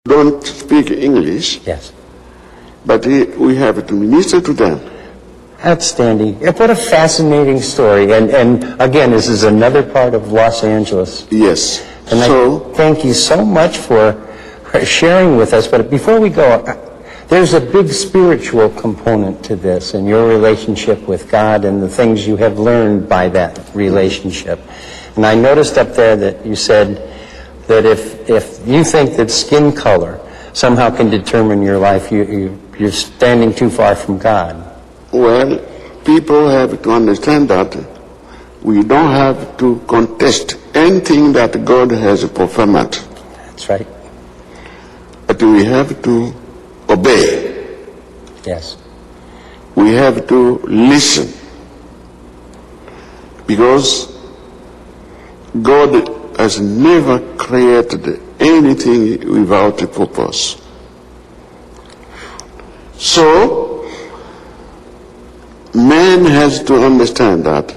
don't speak English, Yes. but we have to minister to them. Outstanding. What a fascinating story. And again, this is another part of Los Angeles. Yes. And I thank you so much for sharing with us. But before we go, there's a big spiritual component to this and your relationship with God and the things you have learned by that relationship. And I noticed up there that you said that if you think that skin color somehow can determine your life, you're standing too far from God. Well, people have to understand that we don't have to contest anything that God has performed. That's right. But we have to obey. Yes. We have to listen. Because God has never created anything without a purpose. So, man has to understand that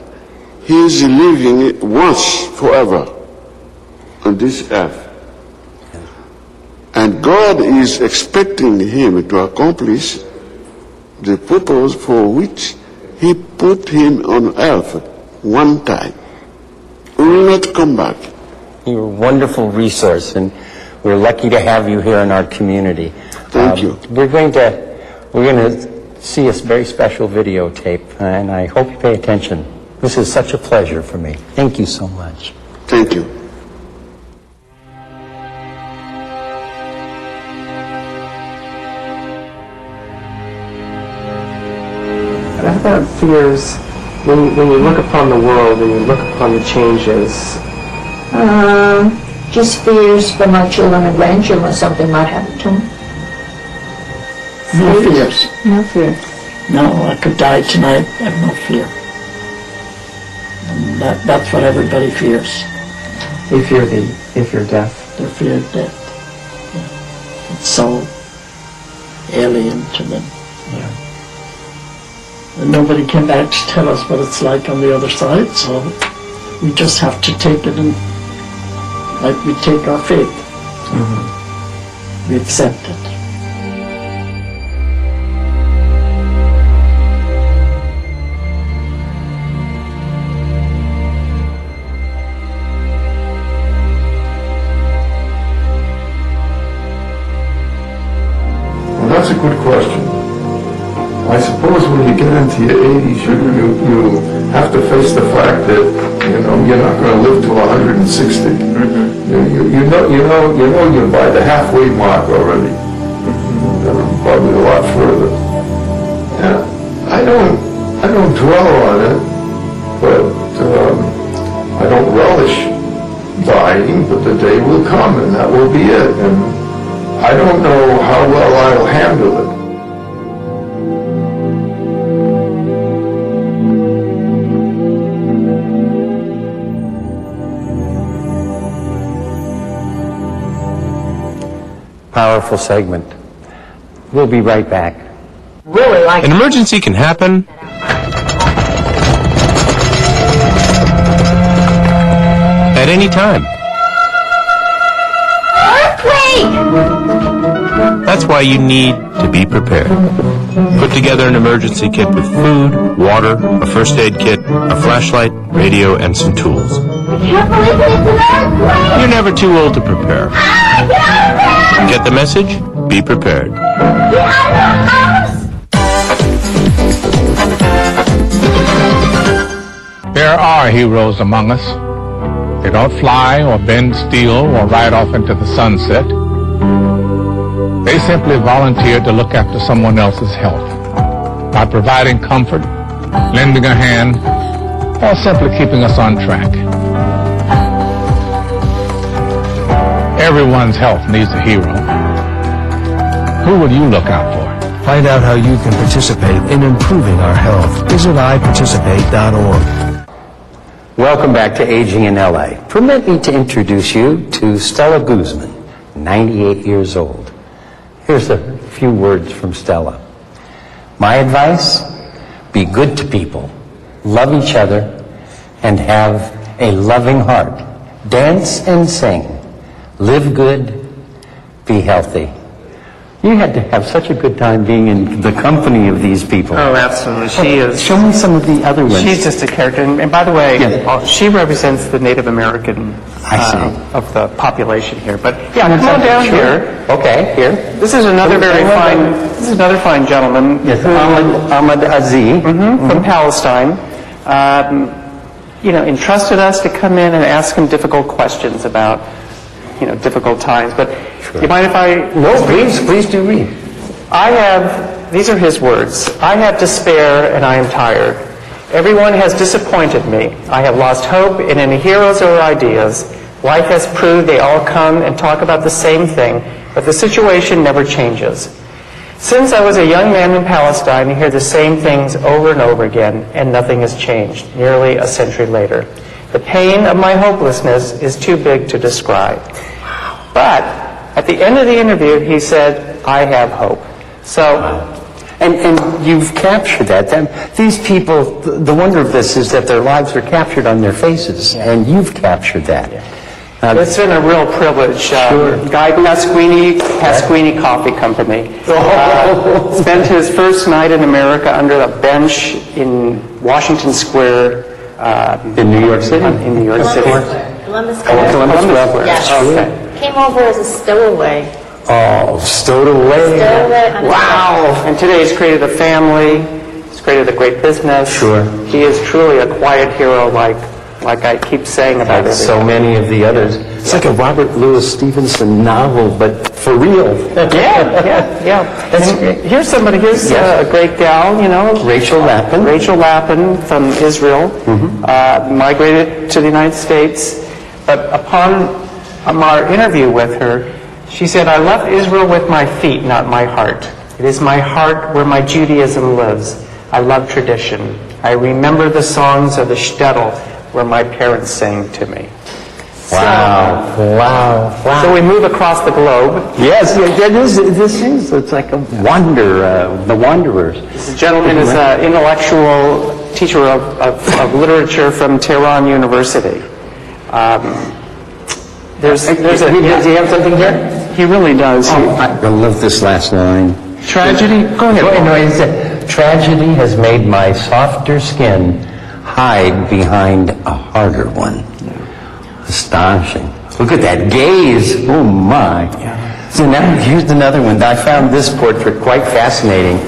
he is living once forever on this earth. And God is expecting him to accomplish the purpose for which he put him on earth one time. He will not come back. You're a wonderful resource, and we're lucky to have you here in our community. Thank you. We're going to see a very special videotape, and I hope you pay attention. This is such a pleasure for me. Thank you so much. Thank you. How about fears when you look upon the world and you look upon the changes? Just fears for my children and grandchildren, something might happen to them. No fears. No fear. No, I could die tonight. I have no fear. And that's what everybody fears. They fear death. They fear death. Yeah. It's so alien to them. Yeah. And nobody can actually tell us what it's like on the other side, so we just have to take it in, like we take our faith. Mm-hmm. We accept it. Well, that's a good question. I suppose when you get into your 80s, you have to face the fact that you're not going to live to 160. You know you're by the halfway mark already. Probably a lot further. And I don't dwell on it, but I don't relish dying. But the day will come, and that will be it. And I don't know how well I'll handle it. Powerful segment. We'll be right back. Really like An emergency can happen at any time. That's why you need to be prepared. Put together an emergency kit with food, water, a first aid kit, a flashlight, radio, and some tools. You're never too old to prepare. Get the message? Be prepared. There are heroes among us. They don't fly or bend steel or ride off into the sunset. They simply volunteer to look after someone else's health by providing comfort, lending a hand, or simply keeping us on track. Everyone's health needs a hero. Who will you look out for? Find out how you can participate in improving our health. Visit iparticipate.org. Welcome back to Aging in LA. Permit me to introduce you to Stella Guzman, 98 years old. Here's a few words from Stella. My advice, be good to people, love each other, and have a loving heart. Dance and sing. Live good, be healthy. You had to have such a good time being in the company of these people. Oh, absolutely. She is. Show me some of the other ones. She's just a character. And by the way, Yeah. she represents the Native American I see. of the population here. But yeah, come on down here. Okay, here. This is another very fine. This is another fine gentleman. Yes, Ahmad Aziz. From Palestine. Entrusted us to come in and ask him difficult questions about, difficult times. But you mind if I? No, please do read. These are his words. I have despair and I am tired. Everyone has disappointed me. I have lost hope in any heroes or ideas. Life has proved they all come and talk about the same thing, but the situation never changes. Since I was a young man in Palestine, I hear the same things over and over again, and nothing has changed, nearly a century later. The pain of my hopelessness is too big to describe. But at the end of the interview, he said, I have hope. So, And you've captured that. These people, the wonder of this is that their lives are captured on their faces, and you've captured that. it's been a real privilege. Sure. Guy Pasquini Coffee Company. Spent his first night in America under a bench in Washington Square. In New York City? In New York City. Columbus Columbus Square. Yes. Okay. Came over as a stowaway. Oh, stowed away. Stowaway on Wow! And today he's created a family. He's created a great business. Sure. He is truly a quiet hero, like I keep saying about Like so many of the others. It's like a Robert Louis Stevenson novel, but for real. Yeah. That's And great. here's a great gal, Rachel Lappin. Rachel Lappin from Israel, migrated to the United States. But upon our interview with her, she said, I left Israel with my feet, not my heart. It is my heart where my Judaism lives. I love tradition. I remember the songs of the shtetl where my parents sang to me. Wow. So we move across the globe. Yes, it's like a wonder, the wanderers. This gentleman is an intellectual teacher of literature from Tehran University. Does he have something here? He really does. I love this last line. Tragedy? Go ahead. No, he said, tragedy has made my softer skin hide behind a harder one. Astonishing. Look at that gaze. Oh, my. So now here's another one. I found this portrait quite fascinating.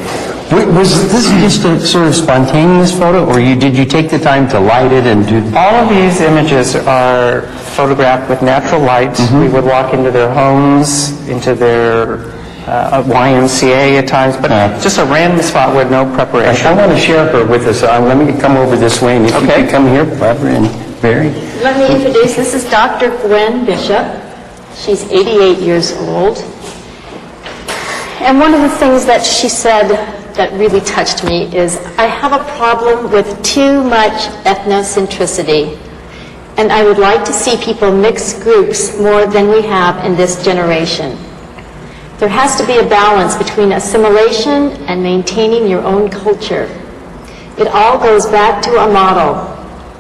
Was this just a sort of spontaneous photo, or did you take the time to light it and do... All of these images are photographed with natural light. We would walk into their homes, into their YMCA at times, but just a random spot with no preparation. I want to share her with us. Let me come over this way, and if you could come here, Barbara and Barry. Let me introduce, this is Dr. Gwen Bishop. She's 88 years old. And one of the things that she said that really touched me is, I have a problem with too much ethnocentricity. And I would like to see people mix groups more than we have in this generation. There has to be a balance between assimilation and maintaining your own culture. It all goes back to a model.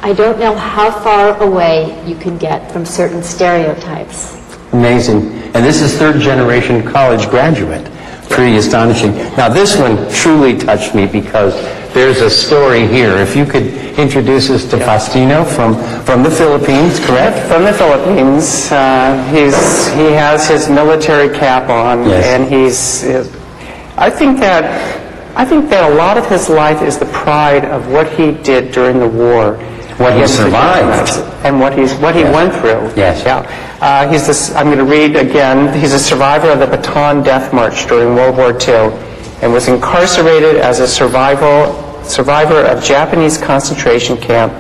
I don't know how far away you can get from certain stereotypes. Amazing. And this is third generation college graduate. Pretty astonishing. Now this one truly touched me because there's a story here. If you could introduce us to Faustino from the Philippines, correct? From the Philippines. He has his military cap on, and I think that a lot of his life is the pride of what he did during the war. What he survived. And what he went through. Yes. Yeah. I'm going to read again. He's a survivor of the Bataan Death March during World War II and was incarcerated as a survivor of Japanese concentration camp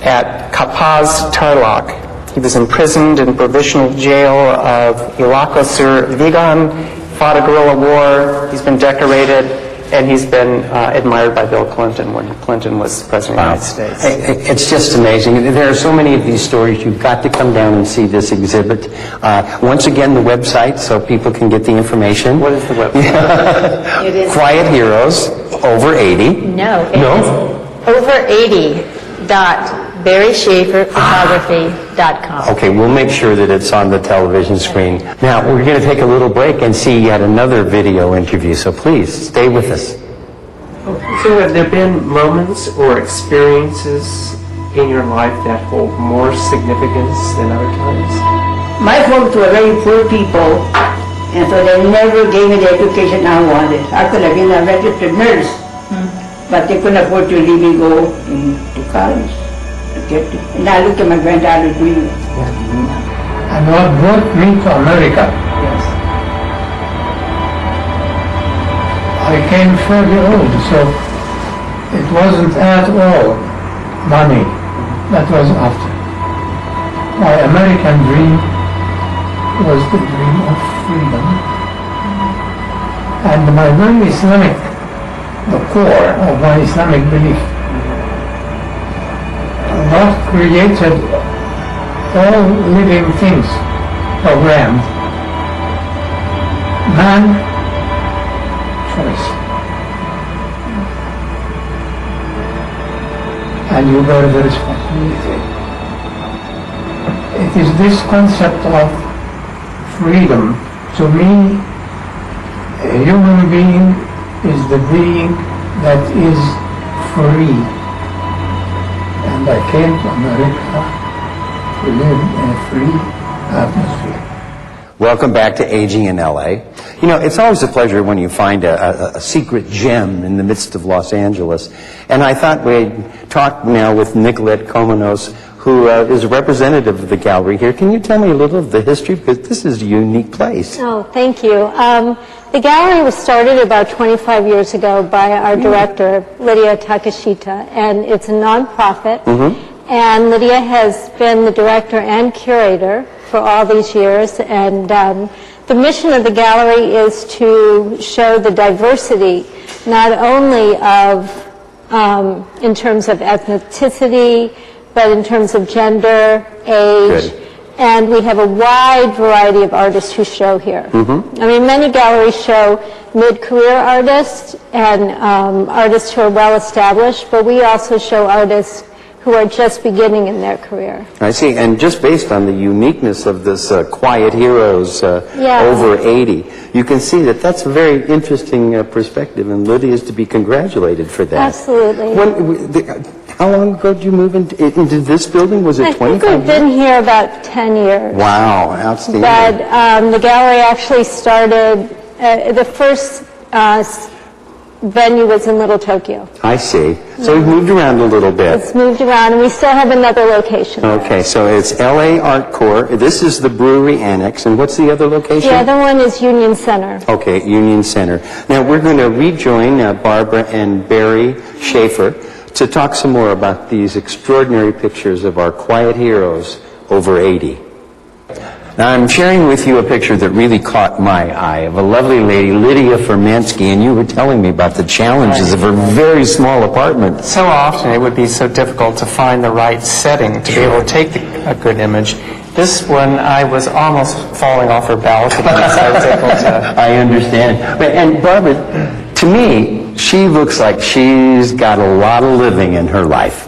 at Kapaz Tarlac. He was imprisoned in provisional jail of Ilocos Sur Vigan, fought a guerrilla war. He's been decorated. And he's been admired by Bill Clinton when Clinton was president of the United States. It's just amazing. There are so many of these stories. You've got to come down and see this exhibit. Once again, the website, so people can get the information. What is the website? It is Quiet Heroes, over 80. No, it is over 80 BarrySchaeferPhotography.com. Okay, we'll make sure that it's on the television screen. Now, we're going to take a little break and see yet another video interview, so please, stay with us. So have there been moments or experiences in your life that hold more significance than other times? My folks were very poor people, and so they never gave me the education I wanted. I could have been a registered nurse, but they couldn't afford to let me go to college. And I look at my granddaughter's dream. And what brought me to America, Yes. I came fairly old, so it wasn't at all money that was after. My American dream was the dream of freedom. And my very Islamic, the core of my Islamic belief, God created all living things programmed. Man, choice. And you bear the responsibility. It is this concept of freedom. To me, a human being is the being that is free. And I came to America to live in a free atmosphere. Welcome back to Aging in LA. You know, it's always a pleasure when you find a secret gem in the midst of Los Angeles. And I thought we'd talk now with Nicolette Komenos, who is a representative of the gallery here. Can you tell me a little of the history? Because this is a unique place. Oh, thank you. The gallery was started about 25 years ago by our director, Lydia Takashita, and it's a nonprofit. And Lydia has been the director and curator for all these years. And the mission of the gallery is to show the diversity, not only of, in terms of ethnicity, but in terms of gender, age. Good. And we have a wide variety of artists who show here. I mean, many galleries show mid-career artists and artists who are well-established, but we also show artists who are just beginning in their career. I see. And just based on the uniqueness of this Quiet Heroes over 80, you can see that that's a very interesting perspective, and Lydia is to be congratulated for that. Absolutely. How long ago did you move into this building? Was it I 25 think we've been here about 10 years. Wow, outstanding. But the gallery actually started, the first venue was in Little Tokyo. I see. So we've moved around a little bit. It's moved around, and we still have another location. Okay, so it's LA Art Corps. This is the Brewery Annex, and what's the other location? The other one is Union Center. Okay, Union Center. Now we're going to rejoin Barbara and Barry Schaefer to talk some more about these extraordinary pictures of our quiet heroes over 80. Now I'm sharing with you a picture that really caught my eye of a lovely lady, Lydia Fermansky, and you were telling me about the challenges of her very small apartment. So often it would be so difficult to find the right setting to be able to take a good image. This one, I was almost falling off her balcony. So I was able to... I understand. And Barbara, to me, she looks like she's got a lot of living in her life.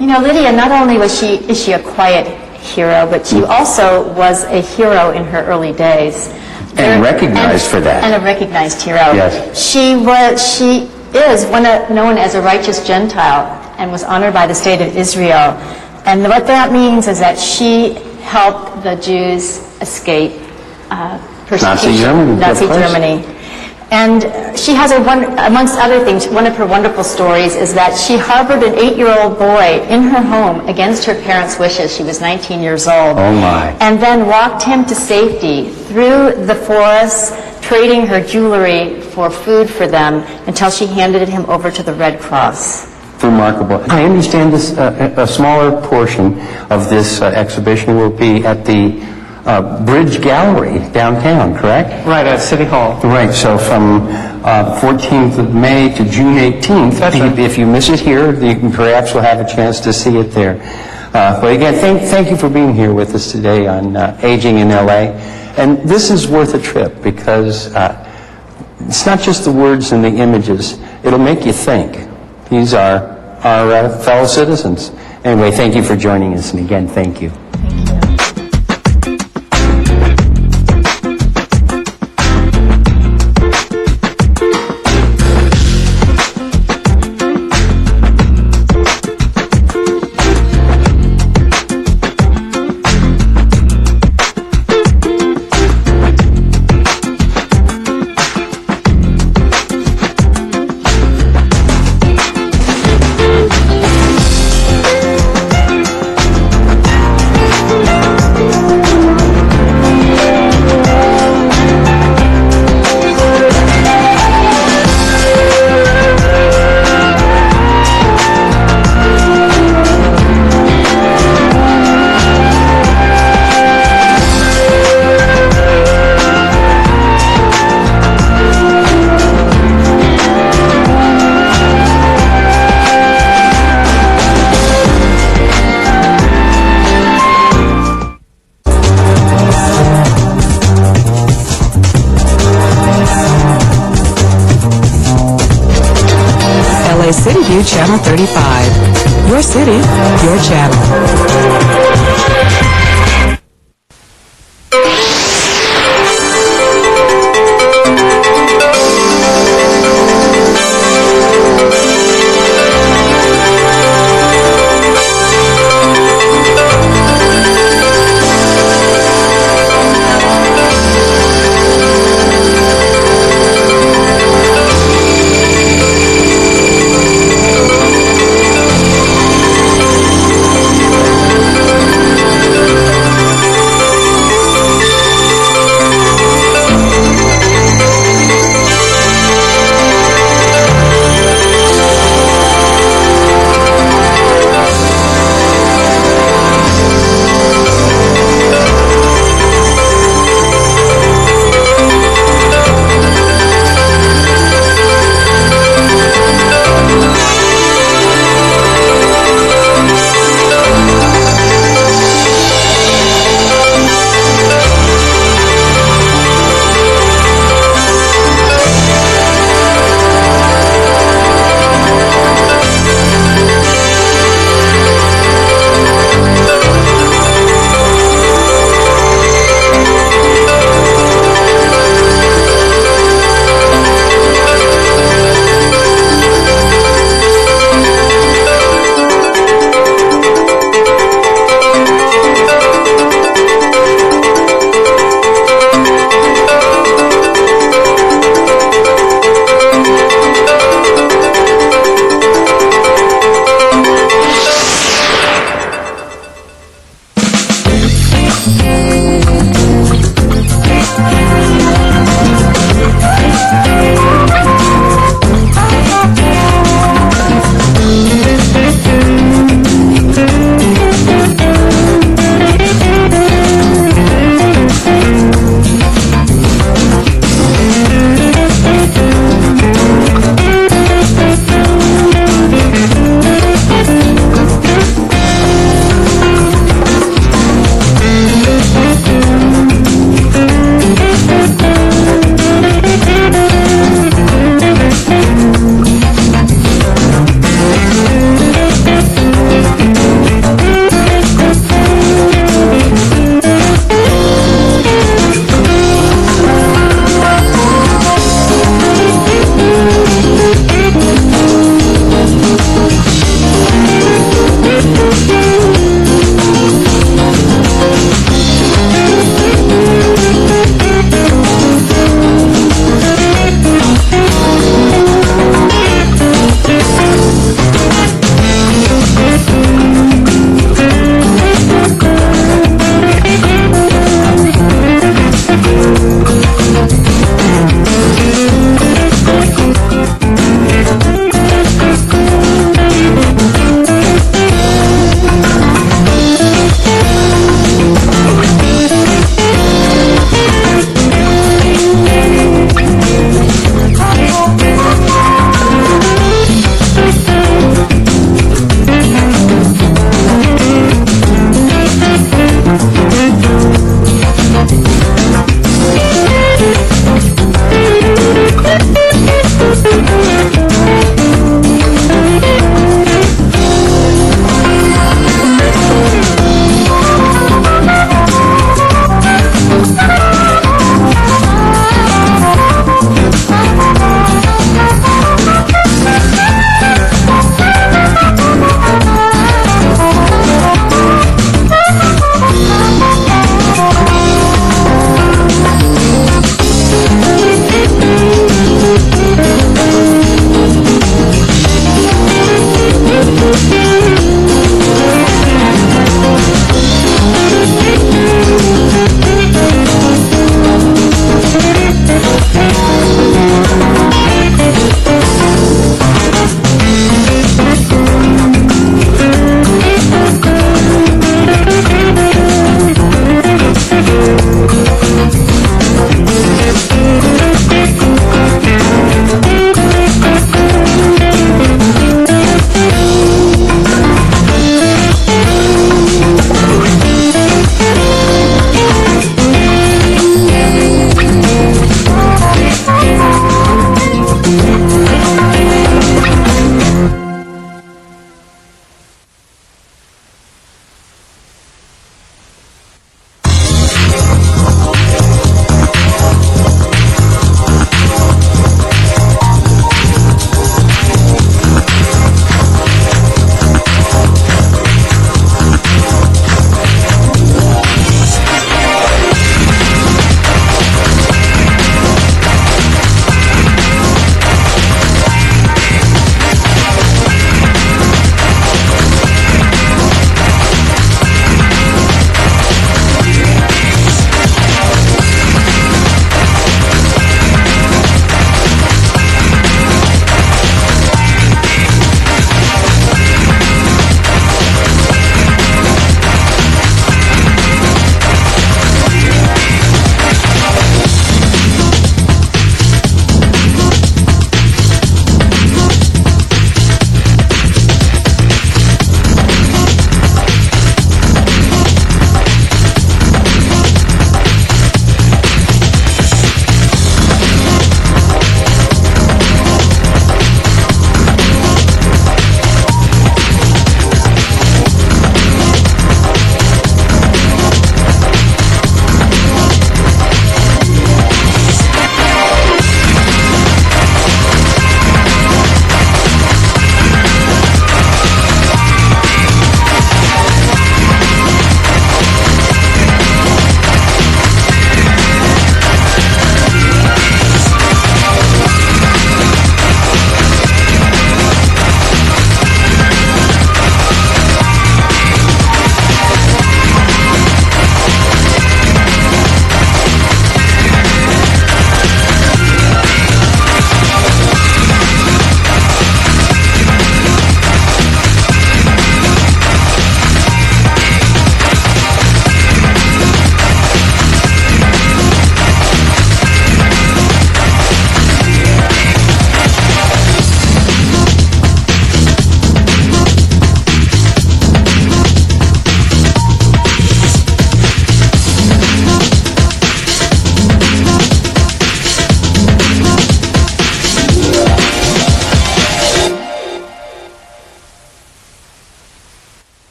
You know, Lydia, not only is she a quiet hero, but she also was a hero in her early days. And recognized for that. And a recognized hero. Yes. She is known as a righteous Gentile and was honored by the state of Israel. And what that means is that she helped the Jews escape persecution. Nazi Germany. And she has, amongst other things, one of her wonderful stories is that she harbored an 8-year-old boy in her home against her parents' wishes. She was 19 years old. Oh my. And then walked him to safety through the forest, trading her jewelry for food for them until she handed him over to the Red Cross. Remarkable. I understand this, a smaller portion of this exhibition will be at the Bridge Gallery downtown, correct? Right, at City Hall. Right, so from 14th of May to June 18th. That's right. If you miss it here, you can perhaps will have a chance to see it there. But again, thank you for being here with us today on Aging in LA. And this is worth a trip because it's not just the words and the images. It'll make you think. These are our fellow citizens. Anyway, thank you for joining us, and again, thank you. City View Channel 35. Your city, your channel.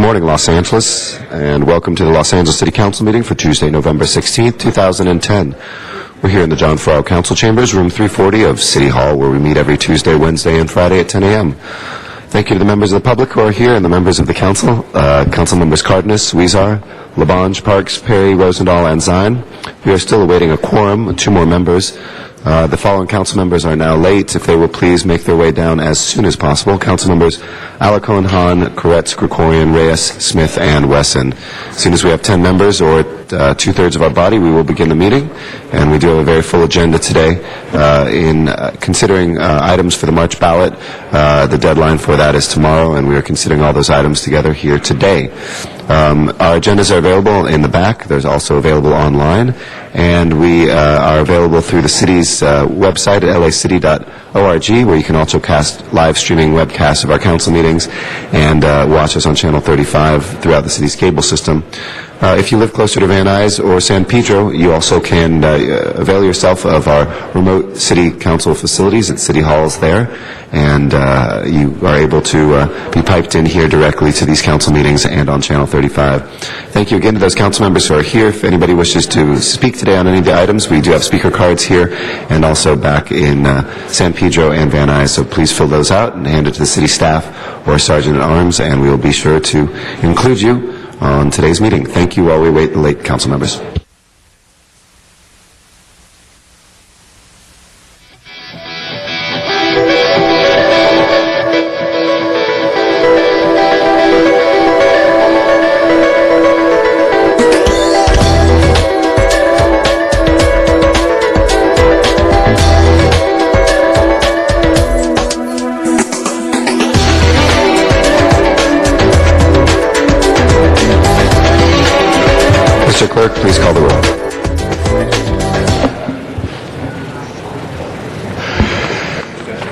morning, Los Angeles, and welcome to the Los Angeles City Council meeting for Tuesday, November 16th, 2010. We're here in the John Farrell Council Chambers, room 340 of City Hall, where we meet every Tuesday, Wednesday, and Friday at 10 a.m. Thank you to the members of the public who are here and the members of the council, council members Cardenas, Weezar, Labange, Parks, Perry, Rosendahl, and Zine. We are still awaiting a quorum, 2 more members. The following council members are now late. If they will please make their way down as soon as possible. Council members Alarcon, Hahn, Koretz, Krikorian, Reyes, Smith, and Wesson. As soon as we have 10 members, or 2/3 of our body, we will begin the meeting. And we do have a very full agenda today. In considering items for the March ballot, the deadline for that is tomorrow, and we are considering all those items together here today. Our agendas are available in the back. There's also available online. And we are available through the city's website at lacity.org, where you can also cast live streaming webcasts of our council meetings and watch us on Channel 35 throughout the city's cable system. If you live closer to Van Nuys or San Pedro, you also can avail yourself of our remote city council facilities at City Halls there, and you are able to be piped in here directly to these council meetings and on Channel 35. Thank you again to those council members who are here. If anybody wishes to speak today on any of the items, we do have speaker cards here and also back in San Pedro and Van Nuys, so please fill those out and hand it to the city staff or Sergeant at Arms, and we will be sure to include you on today's meeting. Thank you while we wait the late council members. Mr. Clerk, please call the roll.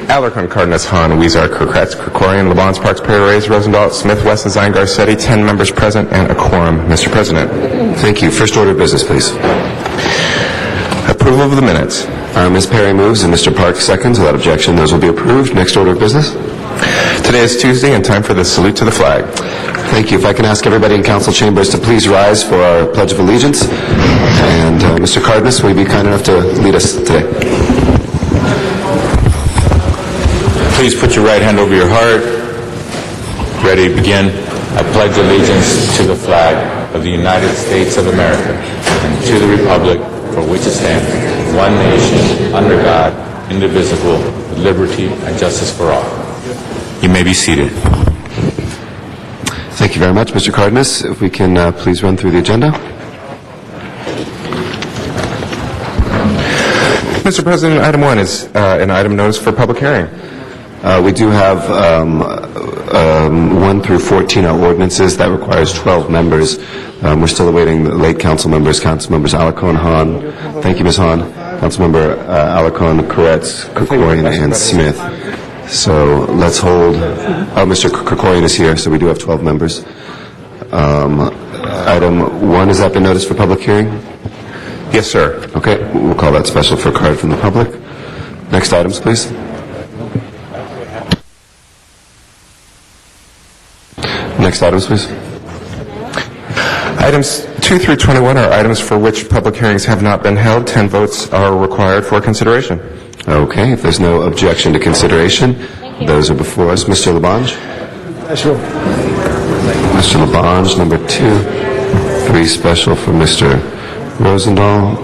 Alarcon, Cardenas, Hahn, Weezar, Koretz, Krikorian, Labange, Parks, Perry, Reyes, Rosendahl, Smith, Wesson, Zine, Garcetti, 10 members present and a quorum, Mr. President. Thank you. First order of business, please. Approval of the minutes. Ms. Perry moves and Mr. Parks seconds. Without objection, those will be approved. Next order of business. Today is Tuesday and time for the salute to the flag. Thank you. If I can ask everybody in council chambers to please rise for our Pledge of Allegiance. And Mr. Cardenas, will you be kind enough to lead us today? Please put your right hand over your heart. Ready to begin. I pledge allegiance to the flag of the United States of America and to the republic for which it stands, one nation, under God, indivisible, with liberty and justice for all. You may be seated. Thank you very much, Mr. Cardenas. If we can please run through the agenda. Mr. President, item 1 is an item notice for public hearing. We do have 1 through 14 are ordinances. That requires 12 members. We're still awaiting the late council members, Alarcon, Hahn. Thank you, Ms. Hahn. Councilmember Alarcon, Koretz, Krikorian, and Smith. So let's hold. Oh, Mr. Krikorian is here, so we do have 12 members. Item 1, has that been noticed for public hearing? Yes, sir. Okay, we'll call that special for card from the public. Next items, please. Next items, please. Items 2 through 21 are items for which public hearings have not been held. 10 votes are required for consideration. Okay, if there's no objection to consideration, those are before us. Mr. Labange? Mr. Labange, number 2. 3 special for Mr. Rosendahl.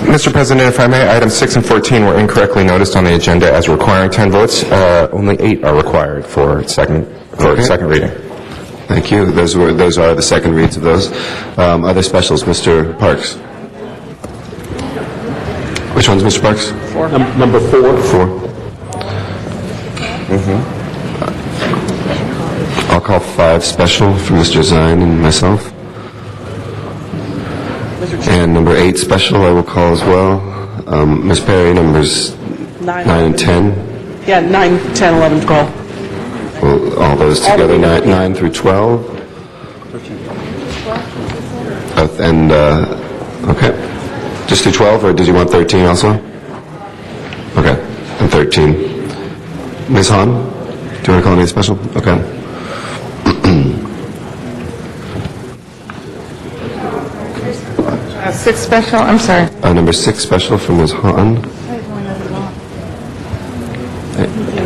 Mr. President, if I may, items 6 and 14 were incorrectly noticed on the agenda as requiring 10 votes. Only 8 are required for second reading. Thank you. Those are the second reads of those. Other specials, Mr. Parks? Which one's Mr. Parks? 4. Number 4. 4. I'll call 5 special for Mr. Zine and myself. And number 8 special I will call as well. Ms. Perry, numbers 9 and 10. Yeah, 9, 10, 11, 12. Well, all those together, 9 through 12. Okay. Just do 12, or did you want 13 also? Okay, and 13. Ms. Hahn, do you want to call any special? Okay. 6 special, I'm sorry. Number 6 special from Ms. Hahn.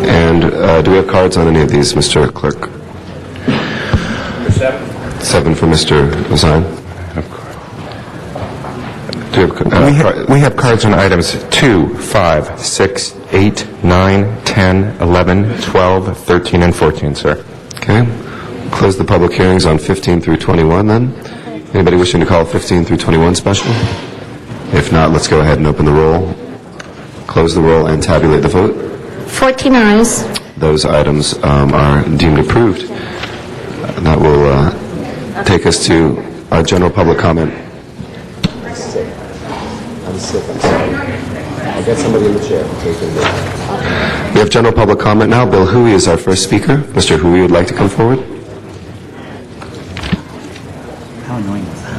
And do we have cards on any of these, Mr. Clerk? 7 for Mr. Lazine. We have cards on items 2, 5, 6, 8, 9, 10, 11, 12, 13, and 14, sir. Okay. Close the public hearings on 15 through 21 then. Anybody wishing to call 15 through 21 special? If not, let's go ahead and open the roll, close the roll, and tabulate the vote. 14 ayes. Those items are deemed approved. That will take us to our general public comment. I'm sick, I'm sorry. I'll get somebody in the chair. We have general public comment now. Bill Huey is our first speaker. Mr. Huey would like to come forward. How annoying is that?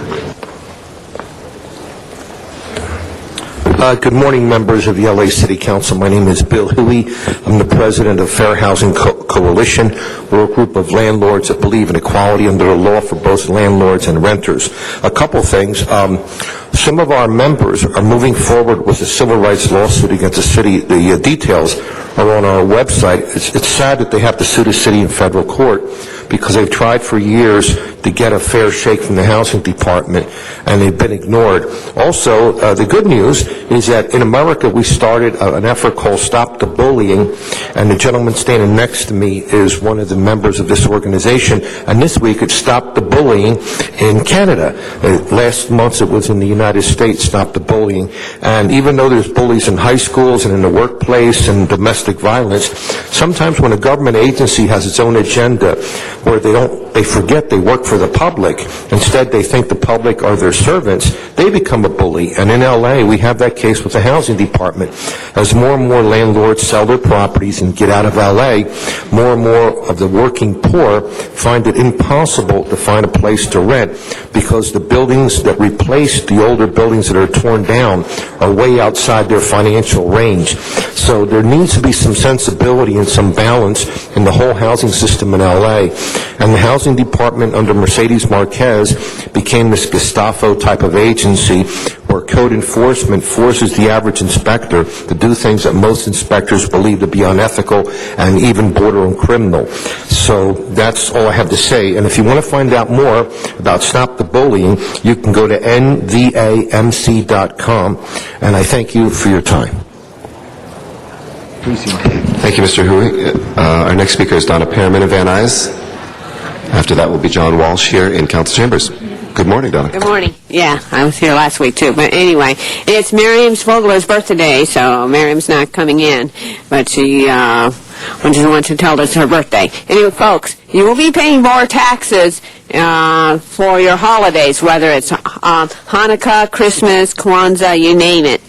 Good morning, members of the LA City Council. My name is Bill Huey. I'm the president of Fair Housing Coalition. We're a group of landlords that believe in equality under the law for both landlords and renters. A couple things. Some of our members are moving forward with a civil rights lawsuit against the city. The details are on our website. It's sad that they have to sue the city in federal court because they've tried for years to get a fair shake from the housing department, and they've been ignored. Also, the good news is that in America we started an effort called Stop the Bullying, and the gentleman standing next to me is one of the members of this organization, and this week it's Stop the Bullying in Canada. Last month it was in the United States, Stop the Bullying. And even though there's bullies in high schools and in the workplace and domestic violence, sometimes when a government agency has its own agenda where they forget they work for the public, instead they think the public are their servants, they become a bully. And in LA, we have that case with the housing department. As more and more landlords sell their properties and get out of LA, more and more of the working poor find it impossible to find a place to rent because the buildings that replace the older buildings that are torn down are way outside their financial range. So there needs to be some sensibility and some balance in the whole housing system in LA. And the housing department under Mercedes Marquez became this Gestapo type of agency where code enforcement forces the average inspector to do things that most inspectors believe to be unethical and even border on criminal. So that's all I have to say. And if you want to find out more about Stop the Bullying, you can go to nvamc.com. And I thank you for your time. Thank you, Mr. Huey. Our next speaker is Donna Pearman of Van Nuys. After that will be John Walsh here in Council Chambers. Good morning, Donna. Good morning. Yeah, I was here last week, too. But anyway, it's Miriam Vogler's birthday, so Miriam's not coming in. But she wants to tell us her birthday. Anyway, folks, you will be paying more taxes for your holidays, whether it's Hanukkah, Christmas, Kwanzaa, you name it.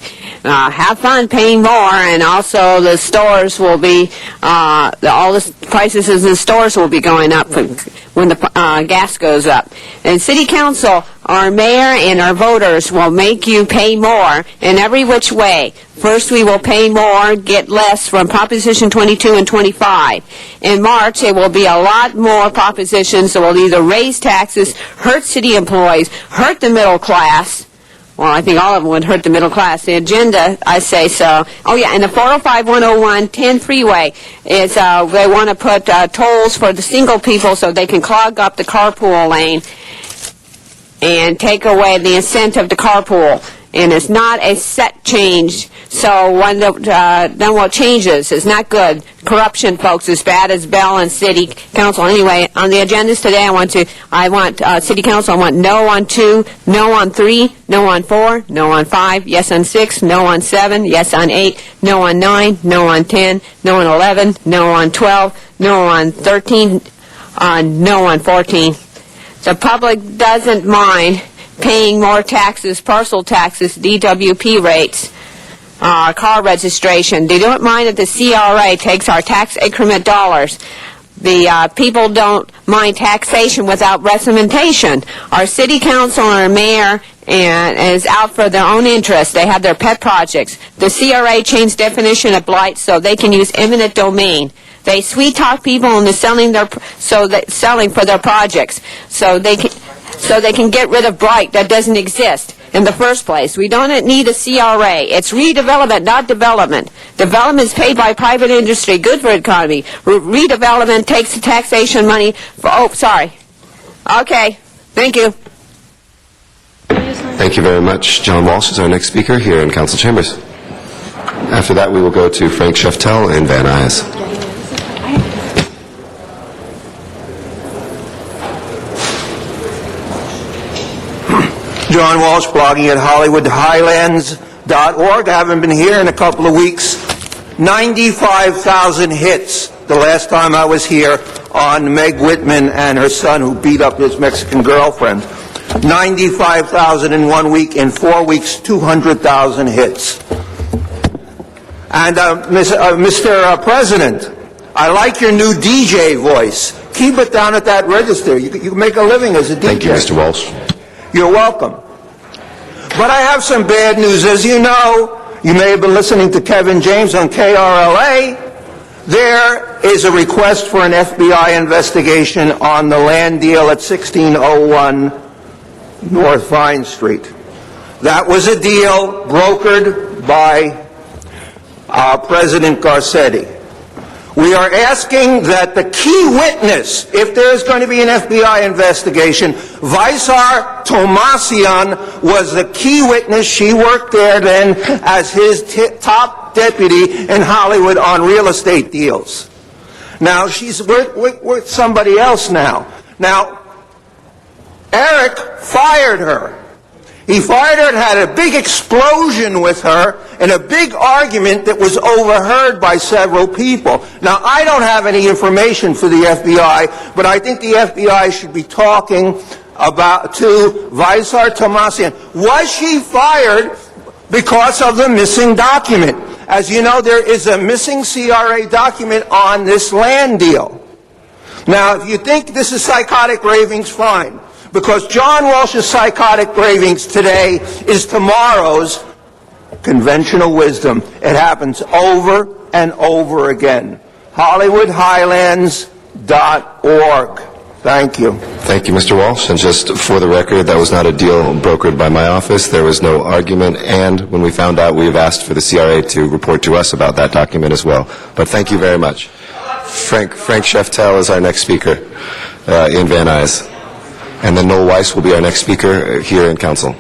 Have fun paying more, and also the stores will be, all the prices in the stores will be going up when the gas goes up. And City Council, our mayor and our voters will make you pay more in every which way. First, we will pay more, get less from Proposition 22 and 25. In March, there will be a lot more propositions that will either raise taxes, hurt city employees, hurt the middle class. Well, I think all of them would hurt the middle class. The agenda, I say so. Oh, yeah, and the 405-101-10 freeway is they want to put tolls for the single people so they can clog up the carpool lane and take away the incentive to carpool. And it's not a set change. So when then what changes is not good. Corruption, folks, as bad as Bell and City Council. Anyway, on the agendas today, I want City Council. I want no on 2, no on 3, no on 4, no on 5, yes on 6, no on 7, yes on 8, no on 9, no on 10, no on 11, no on 12, no on 13, no on 14. The public doesn't mind paying more taxes, parcel taxes, DWP rates, car registration. They don't mind that the CRA takes our tax increment dollars. The people don't mind taxation without representation. Our city council and our mayor is out for their own interest. They have their pet projects. The CRA changed definition of blight so they can use eminent domain. They sweet talk people into selling for their projects so they can get rid of blight that doesn't exist. in the first place. We don't need a CRA. It's redevelopment, not development. Development is paid by private industry, good for the economy. Redevelopment takes the taxation money for, oh, sorry. Okay, thank you. Thank you very much. John Walsh is our next speaker here in council chambers. After that, we will go to Frank Sheftel in Van Nuys. John Walsh, blogging at HollywoodHighlands.org. I haven't been here in a couple of weeks. 95,000 hits the last time I was here on Meg Whitman and her son who beat up his Mexican girlfriend. 95,000 in 1 week. In 4 weeks, 200,000 hits. And Mr. President, I like your new DJ voice. Keep it down at that register. You can make a living as a DJ. Thank you, Mr. Walsh. You're welcome. But I have some bad news. As you know, you may have been listening to Kevin James on KRLA. There is a request for an FBI investigation on the land deal at 1601 North Vine Street. That was a deal brokered by President Garcetti. We are asking that the key witness, if there is going to be an FBI investigation, Vaisar Tomasian was the key witness. She worked there then as his top deputy in Hollywood on real estate deals. Now, she's with somebody else now. Now, Eric fired her. He fired her and had a big explosion with her in a big argument that was overheard by several people. Now, I don't have any information for the FBI, but I think the FBI should be talking to Vaisar Tomasian. Was she fired because of the missing document? As you know, there is a missing CRA document on this land deal. Now, if you think this is psychotic ravings, fine. Because John Walsh's psychotic ravings today is tomorrow's conventional wisdom. It happens over and over again. HollywoodHighlands.org. Thank you. Thank you, Mr. Walsh. And just for the record, that was not a deal brokered by my office. There was no argument. And when we found out, we have asked for the CRA to report to us about that document as well. But thank you very much. Frank Sheftel is our next speaker in Van Nuys. And then Noel Weiss will be our next speaker here in council.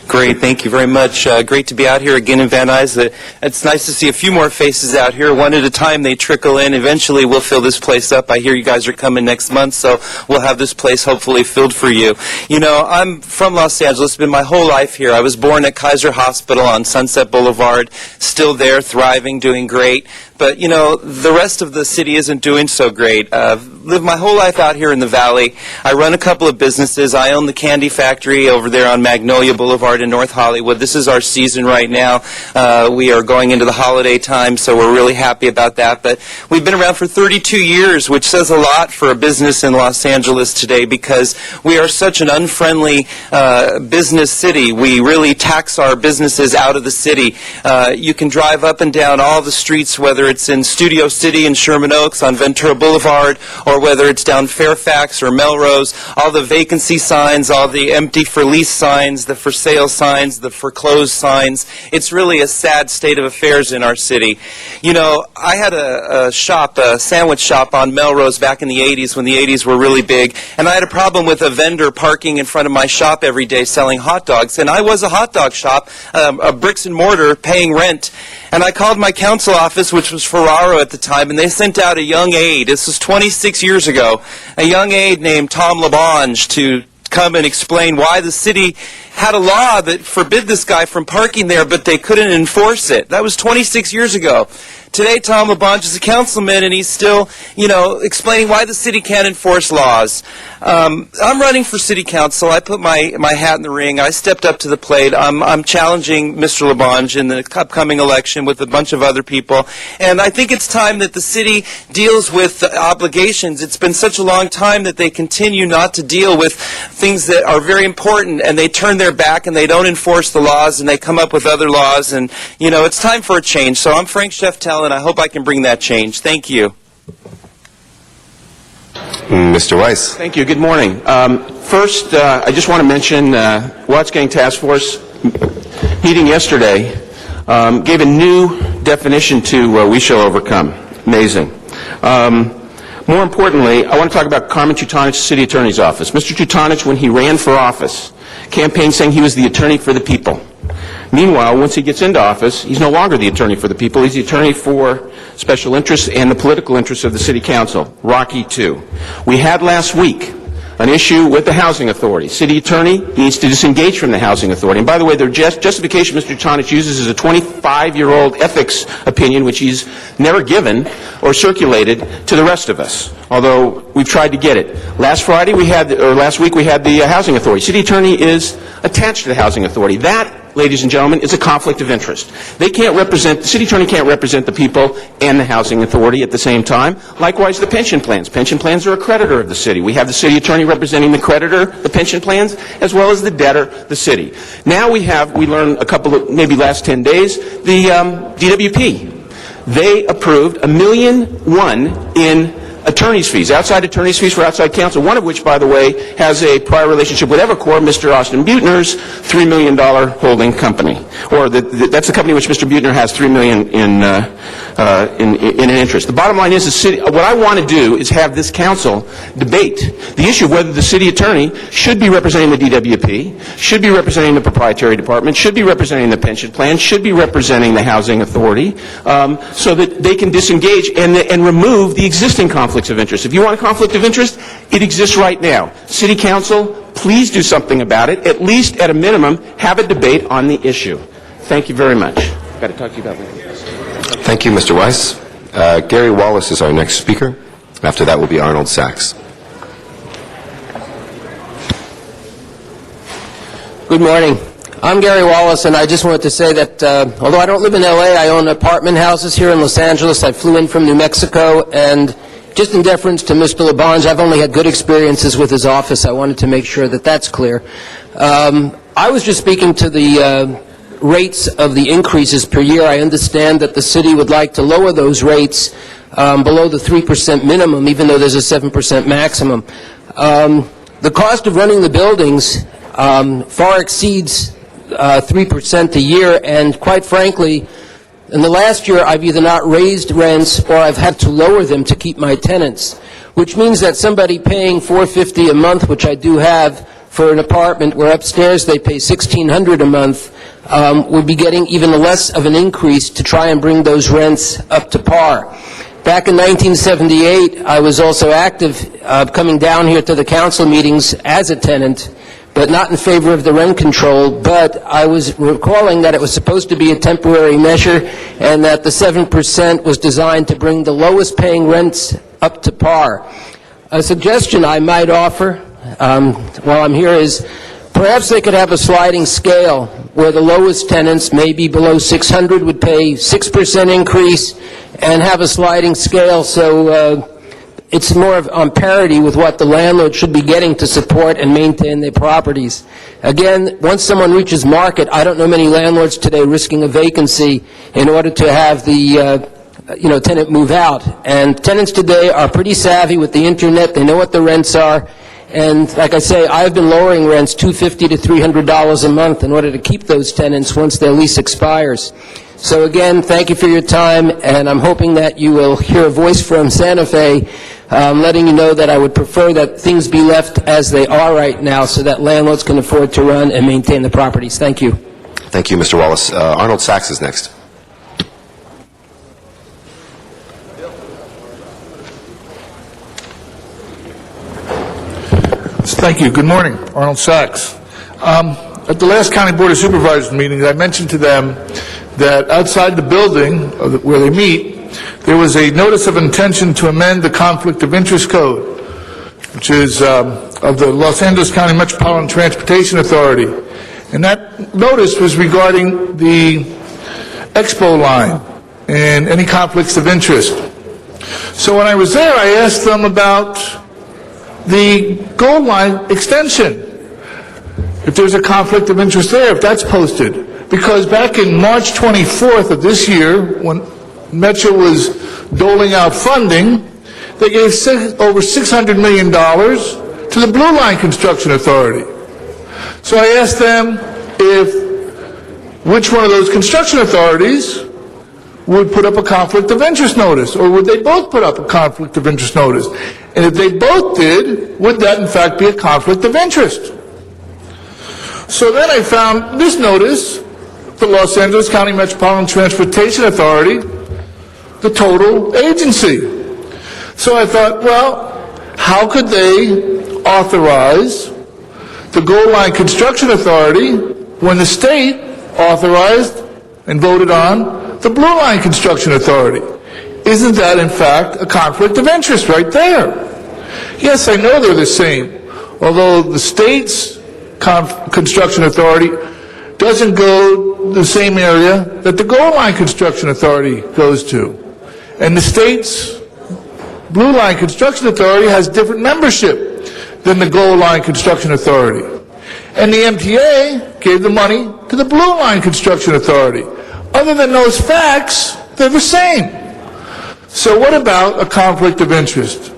Great, thank you very much. Great to be out here again in Van Nuys. It's nice to see a few more faces out here. One at a time they trickle in. Eventually we'll fill this place up. I hear you guys are coming next month, so we'll have this place hopefully filled for you. You know, I'm from Los Angeles, been my whole life here. I was born at Kaiser Hospital on Sunset Boulevard, still there, thriving, doing great. But, you know, the rest of the city isn't doing so great. I've lived my whole life out here in the Valley. I run a couple of businesses. I own the candy factory over there on Magnolia Boulevard in North Hollywood. This is our season right now. We are going into the holiday time, so we're really happy about that. But we've been around for 32 years, which says a lot for a business in Los Angeles today because we are such an unfriendly business city. We really tax our businesses out of the city. You can drive up and down all the streets, whether it's in Studio City in Sherman Oaks on Ventura Boulevard, or whether it's down Fairfax or Melrose, all the vacancy signs, all the empty for lease signs, the for sale signs, the foreclosed signs. It's really a sad state of affairs in our city. You know, I had a sandwich shop on Melrose back in the 80s when the 80s were really big, and I had a problem with a vendor parking in front of my shop every day selling hot dogs, and I was a hot dog shop, a bricks and mortar, paying rent. And I called my council office, which was Ferraro at the time, and they sent out a young aide. This was 26 years ago. A young aide named Tom LaBonge to come and explain why the city had a law that forbid this guy from parking there, but they couldn't enforce it. That was 26 years ago. Today, Tom LaBonge is a councilman, and he's still, you know, explaining why the city can't enforce laws. I'm running for city council. I put my hat in the ring. I stepped up to the plate. I'm challenging Mr. LaBonge in the upcoming election with a bunch of other people. And I think it's time that the city deals with obligations. It's been such a long time that they continue not to deal with things that are very important, and they turn their back and they don't enforce the laws, and they come up with other laws. And, you know, it's time for a change. So I'm Frank Sheftel, and I hope I can bring that change. Thank you. Mr. Weiss. Thank you. Good morning. First, I just want to mention Watts Gang Task Force meeting yesterday gave a new definition to We Shall Overcome. Amazing. More importantly, I want to talk about Carmen Tutanich, City Attorney's Office. Mr. Tutanich, when he ran for office, campaigned saying he was the attorney for the people. Meanwhile, once he gets into office, he's no longer the attorney for the people. He's the attorney for special interests and the political interests of the City Council. Rocky II. We had last week an issue with the Housing Authority. City Attorney needs to disengage from the Housing Authority. And by the way, their justification Mr. Tutanich uses is a 25-year-old ethics opinion, which he's never given or circulated to the rest of us, although we've tried to get it. Last week we had the Housing Authority. City Attorney is attached to the Housing Authority. That, ladies and gentlemen, is a conflict of interest. The City Attorney can't represent the people and the Housing Authority at the same time. Likewise, the pension plans. Pension plans are a creditor of the city. We have the City Attorney representing the creditor, the pension plans, as well as the debtor, the city. Now we learned maybe last 10 days, the DWP. They approved $1.1 million in attorney's fees, outside attorney's fees for outside counsel, one of which, by the way, has a prior relationship with Evercore, Mr. Austin Buettner's $3 million holding company. Or that's the company which Mr. Buettner has $3 million in an interest. The bottom line is, what I want to do is have this council debate the issue of whether the city attorney should be representing the DWP, should be representing the proprietary department, should be representing the pension plan, should be representing the Housing Authority, so that they can disengage and remove the existing conflicts of interest. If you want a conflict of interest, it exists right now. City Council, please do something about it. At least, at a minimum, have a debate on the issue. Thank you very much. I've got to talk to you about that. Thank you, Mr. Weiss. Gary Wallace is our next speaker. After that will be Arnold Sachs. Good morning. I'm Gary Wallace, and I just wanted to say that although I don't live in L.A., I own apartment houses here in Los Angeles. I flew in from New Mexico, and just in deference to Mr. LaBonge, I've only had good experiences with his office. I wanted to make sure that that's clear. I was just speaking to the rates of the increases per year. I understand that the city would like to lower those rates below the 3% minimum, even though there's a 7% maximum. The cost of running the buildings far exceeds 3% a year, and quite frankly, in the last year, I've either not raised rents or I've had to lower them to keep my tenants, which means that somebody paying $450 a month, which I do have for an apartment where upstairs they pay $1,600 a month, would be getting even less of an increase to try and bring those rents up to par. Back in 1978, I was also active coming down here to the council meetings as a tenant, but not in favor of the rent control, but I was recalling that it was supposed to be a temporary measure and that the 7% was designed to bring the lowest paying rents up to par. A suggestion I might offer while I'm here is perhaps they could have a sliding scale where the lowest tenants, maybe below 600, would pay 6% increase, and have a sliding scale so it's more on parity with what the landlord should be getting to support and maintain their properties. Again, once someone reaches market, I don't know many landlords today risking a vacancy in order to have the tenant move out. And tenants today are pretty savvy with the internet. They know what the rents are. And like I say, I've been lowering rents $250 to $300 a month in order to keep those tenants once their lease expires. So again, thank you for your time, and I'm hoping that you will hear a voice from Santa Fe letting you know that I would prefer that things be left as they are right now so that landlords can afford to run and maintain the properties. Thank you. Thank you, Mr. Wallace. Arnold Sachs is next. Thank you. Good morning. Arnold Sachs. At the last County Board of Supervisors meeting, I mentioned to them that outside the building where they meet, there was a notice of intention to amend the Conflict of Interest Code, which is of the Los Angeles County Metropolitan Transportation Authority. And that notice was regarding the Expo line and any conflicts of interest. So when I was there, I asked them about the Gold Line extension, if there's a conflict of interest there, if that's posted. Because back in March 24th of this year, when Metro was doling out funding, they gave over $600 million to the Blue Line Construction Authority. So I asked them which one of those construction authorities would put up a conflict of interest notice, or would they both put up a conflict of interest notice? And if they both did, would that in fact be a conflict of interest? So then I found this notice, the Los Angeles County Metropolitan Transportation Authority, the total agency. So I thought, well, how could they authorize the Gold Line Construction Authority when the state authorized and voted on the Blue Line Construction Authority? Isn't that, in fact, a conflict of interest right there? Yes, I know they're the same, although the state's construction authority doesn't go the same area that the Gold Line Construction Authority goes to. And the state's Blue Line Construction Authority has different membership than the Gold Line Construction Authority. And the MTA gave the money to the Blue Line Construction Authority. Other than those facts, they're the same. So what about a conflict of interest?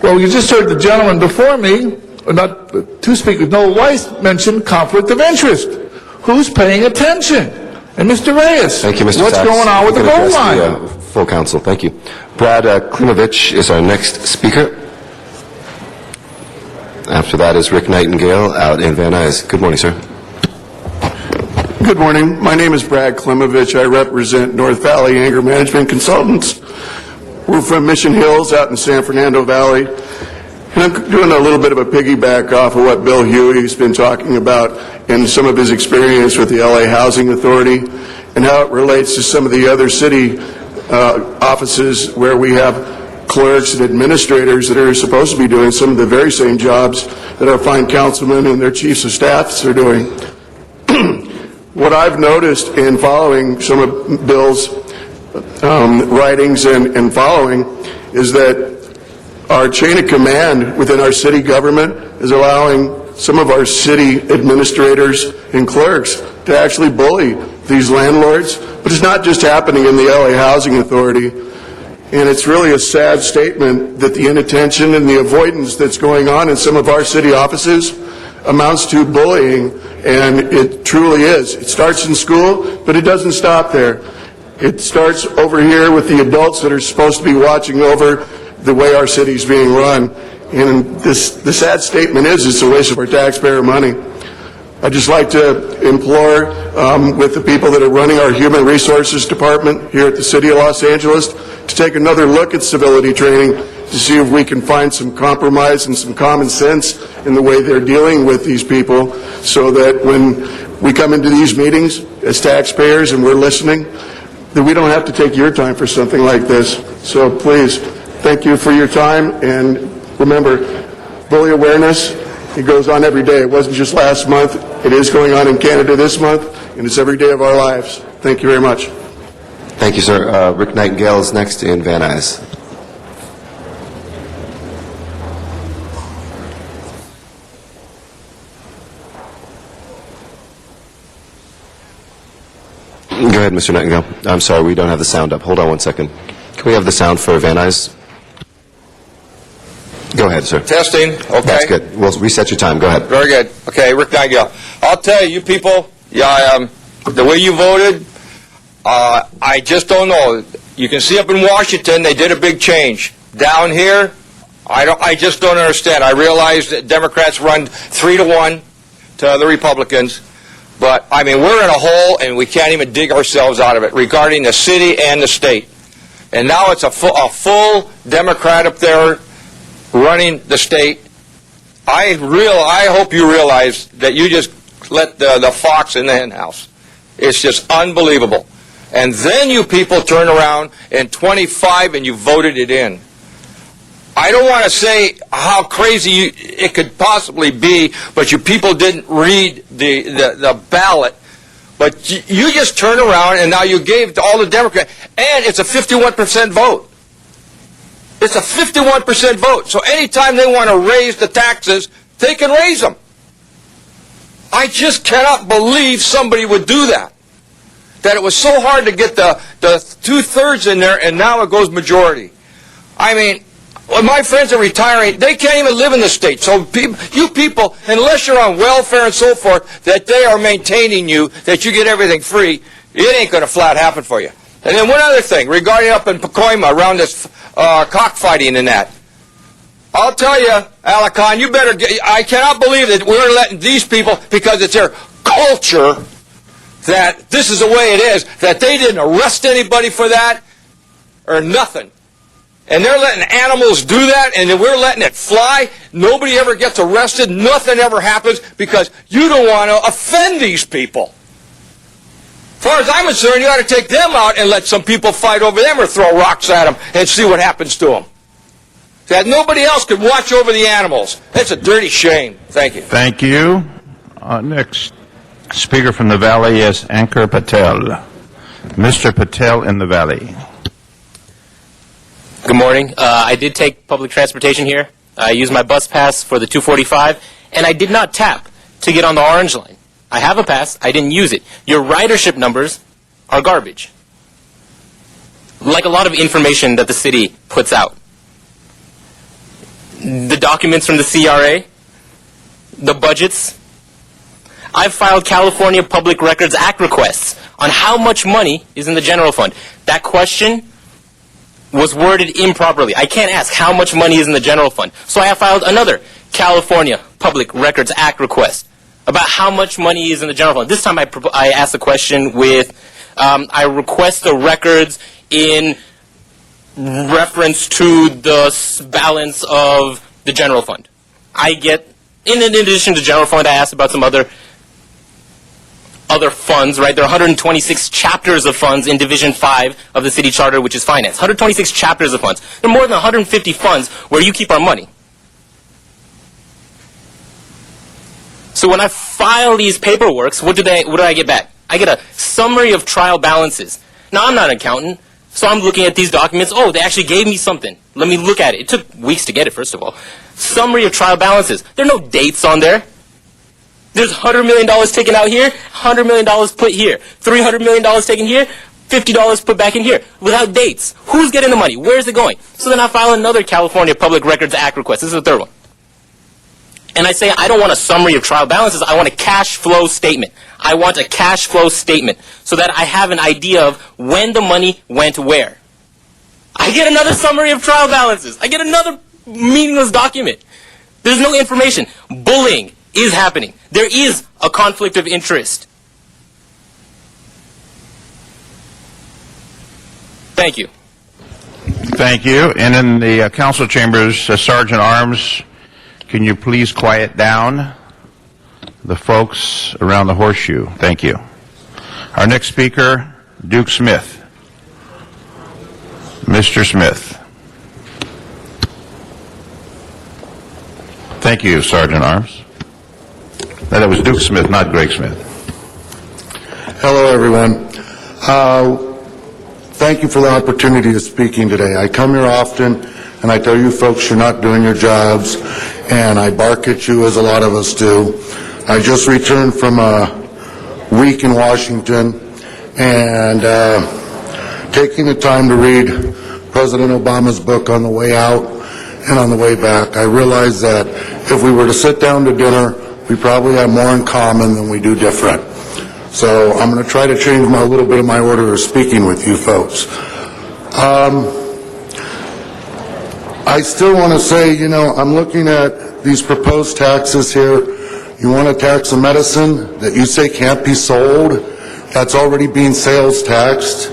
Well, you just heard the gentleman before me, or not two speakers, Noah Weiss mentioned conflict of interest. Who's paying attention? And Mr. Reyes, Thank you, Mr. what's Sachs. going on with the You can Gold address Line? the, full council. Thank you. Brad Klimovich is our next speaker. After that is Rick Nightingale out in Van Nuys. Good morning, sir. Good morning. My name is Brad Klimovich. I represent North Valley Anger Management Consultants. We're from Mission Hills out in San Fernando Valley. And I'm doing a little bit of a piggyback off of what Bill Huey's been talking about and some of his experience with the LA Housing Authority and how it relates to some of the other city offices where we have clerks and administrators that are supposed to be doing some of the very same jobs that our fine councilmen and their chiefs of staffs are doing. What I've noticed in following some of Bill's writings and following is that our chain of command within our city government is allowing some of our city administrators and clerks to actually bully these landlords. But it's not just happening in the LA Housing Authority. And it's really a sad statement that the inattention and the avoidance that's going on in some of our city offices amounts to bullying, and it truly is. It starts in school, but it doesn't stop there. It starts over here with the adults that are supposed to be watching over the way our city's being run. And the sad statement is it's a waste of our taxpayer money. I'd just like to implore with the people that are running our Human Resources Department here at the City of Los Angeles to take another look at civility training to see if we can find some compromise and some common sense in the way they're dealing with these people, so that when we come into these meetings as taxpayers and we're listening, that we don't have to take your time for something like this. So please, thank you for your time, and remember, bully awareness, it goes on every day. It wasn't just last month. It is going on in Canada this month, and it's every day of our lives. Thank you very much. Thank you, sir. Rick Nightingale is next in Van Nuys. Go ahead, Mr. Nightingale. I'm sorry, we don't have the sound up. Hold on one second. Can we have the sound for Van Nuys? Go ahead, sir. Testing, okay. That's good. We'll reset your time. Go ahead. Very good. Okay, Rick Nightingale. I'll tell you people, the way you voted, I just don't know. You can see up in Washington, they did a big change. Down here, I just don't understand. I realize that Democrats run 3-1 to the Republicans, but, I mean, we're in a hole and we can't even dig ourselves out of it regarding the city and the state. And now it's a full Democrat up there running the state. I hope you realize that you just let the fox in the hen house. It's just unbelievable. And then you people turn around in 25 and you voted it in. I don't want to say how crazy it could possibly be, but you people didn't read the ballot. But you just turn around and now you gave to all the Democrats, and it's a 51% vote. It's a 51% vote. So anytime they want to raise the taxes, they can raise them. I just cannot believe somebody would do that. That it was so hard to get the 2/3 in there, and now it goes majority. I mean, Well, my friends are retiring. They can't even live in the state. So you people, unless you're on welfare and so forth, that they are maintaining you, that you get everything free, it ain't going to flat happen for you. And then one other thing, regarding up in Pacoima, around this cockfighting and that. I'll tell you, Alacon, you better I cannot believe that we're letting these people, because it's their culture, that this is the way it is, that they didn't arrest anybody for that, or nothing. And they're letting animals do that, and then we're letting it fly. Nobody ever gets arrested. Nothing ever happens because you don't want to offend these people. As far as I'm concerned, you ought to take them out and let some people fight over them or throw rocks at them and see what happens to them. That nobody else could watch over the animals. That's a dirty shame. Thank you. Thank you. Next speaker from the Valley is Ankur Patel. Mr. Patel in the Valley. Good morning. I did take public transportation here. I used my bus pass for the 245, and I did not tap to get on the orange line. I have a pass. I didn't use it. Your ridership numbers are garbage. Like a lot of information that the city puts out. The documents from the CRA, the budgets. I've filed California Public Records Act requests on how much money is in the general fund. That question was worded improperly. I can't ask how much money is in the general fund. So I have filed another California Public Records Act request about how much money is in the general fund. This time I asked the question with, I request the records in reference to the balance of the general fund. I get, in addition to general fund, I asked about some other funds, right? There are 126 chapters of funds in Division 5 of the city charter, which is finance. 126 chapters of funds. There are more than 150 funds where you keep our money. So when I file these paperworks, what do I get back? I get a summary of trial balances. Now, I'm not an accountant, so I'm looking at these documents. Oh, they actually gave me something. Let me look at it. It took weeks to get it, first of all. Summary of trial balances. There are no dates on there. There's $100 million taken out here, $100 million put here, $300 million taken here, $50 put back in here, without dates. Who's getting the money? Where's it going? So then I file another California Public Records Act request. This is the third one. And I say, I don't want a summary of trial balances. I want a cash flow statement. I want a cash flow statement so that I have an idea of when the money went where. I get another summary of trial balances. I get another meaningless document. There's no information. Bullying is happening. There is a conflict of interest. Thank you. Thank you. And in the council chambers, Sergeant Arms, can you please quiet down the folks around the horseshoe? Thank you. Our next speaker, Duke Smith. Mr. Smith. Thank you, Sergeant Arms. That was Duke Smith, not Greg Smith. Hello, everyone. Thank you for the opportunity of speaking today. I come here often, and I tell you folks you're not doing your jobs, and I bark at you as a lot of us do. I just returned from a week in Washington, and taking the time to read President Obama's book on the way out and on the way back, I realized that if we were to sit down to dinner, we probably have more in common than we do different. So I'm going to try to change a little bit of my order of speaking with you folks. I still want to say, you know, I'm looking at these proposed taxes here. You want to tax a medicine that you say can't be sold, that's already being sales taxed.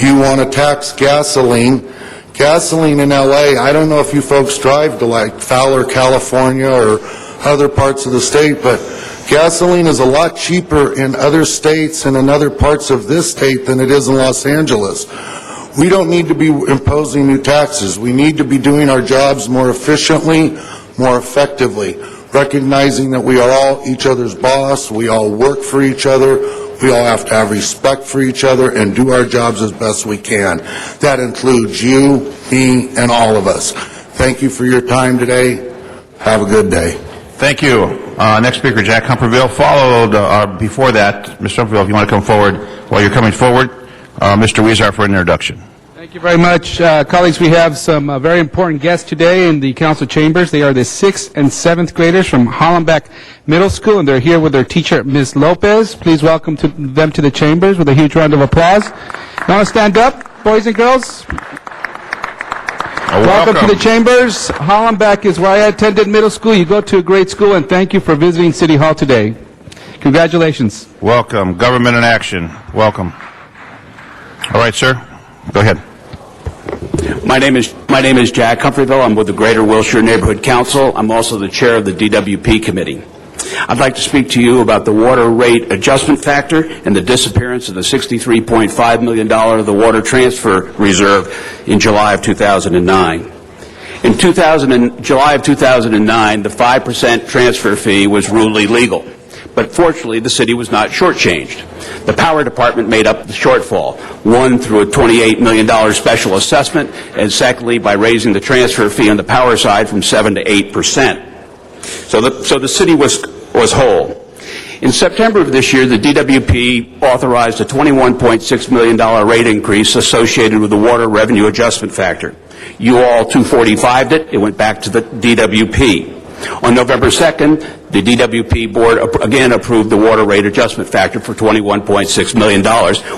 You want to tax gasoline. Gasoline in LA, I don't know if you folks drive to like Fowler, California or other parts of the state, but gasoline is a lot cheaper in other states and in other parts of this state than it is in Los Angeles. We don't need to be imposing new taxes. We need to be doing our jobs more efficiently, more effectively, recognizing that we are all each other's boss, we all work for each other, we all have to have respect for each other and do our jobs as best we can. That includes you, me, and all of us. Thank you for your time today. Have a good day. Thank you. Next speaker, Jack Humperville. Followed before that, Mr. Humperville, if you want to come forward. While you're coming forward, Mr. Weezar for an introduction. Thank you very much. Colleagues, we have some very important guests today in the council chambers. They are the 6th and 7th graders from Hollenbeck Middle School, and they're here with their teacher, Ms. Lopez. Please welcome them to the chambers with a huge round of applause. You want to stand up, boys and girls? Welcome to the chambers. Hollenbeck is where I attended middle school. You go to a great school, and thank you for visiting City Hall today. Congratulations. Welcome. Government in action. Welcome. All right, sir. Go ahead. My name is Jack Humphreyville. I'm with the Greater Wilshire Neighborhood Council. I'm also the chair of the DWP committee. I'd like to speak to you about the water rate adjustment factor and the disappearance of the $63.5 million of the water transfer reserve in July of 2009. In July of 2009, the 5% transfer fee was ruled illegal. But fortunately, the city was not shortchanged. The power department made up the shortfall, one through a $28 million special assessment, and secondly, by raising the transfer fee on the power side from 7 to 8%. So the city was whole. In September of this year, the DWP authorized a $21.6 million rate increase associated with the water revenue adjustment factor. You all 245'd it. It went back to the DWP. On November 2nd, the DWP board again approved the water rate adjustment factor for $21.6 million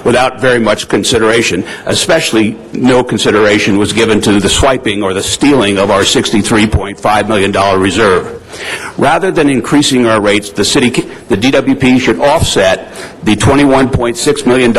without very much consideration. Especially no consideration was given to the swiping or the stealing of our $63.5 million reserve. Rather than increasing our rates, the DWP should offset the $21.6 million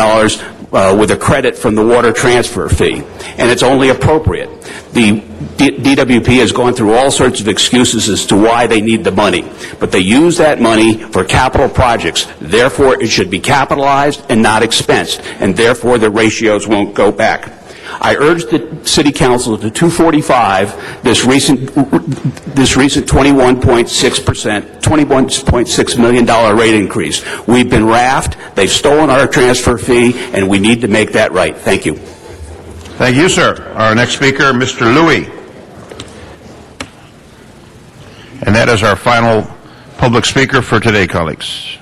with a credit from the water transfer fee, and it's only appropriate. The DWP has gone through all sorts of excuses as to why they need the money, but they use that money for capital projects. Therefore, it should be capitalized and not expensed, and therefore the ratios won't go back. I urge the City Council to 245 this recent $21.6 million rate increase. We've been raffed, they've stolen our transfer fee, and we need to make that right. Thank you. Thank you, sir. Our next speaker, Mr. Louie. And that is our final public speaker for today, colleagues.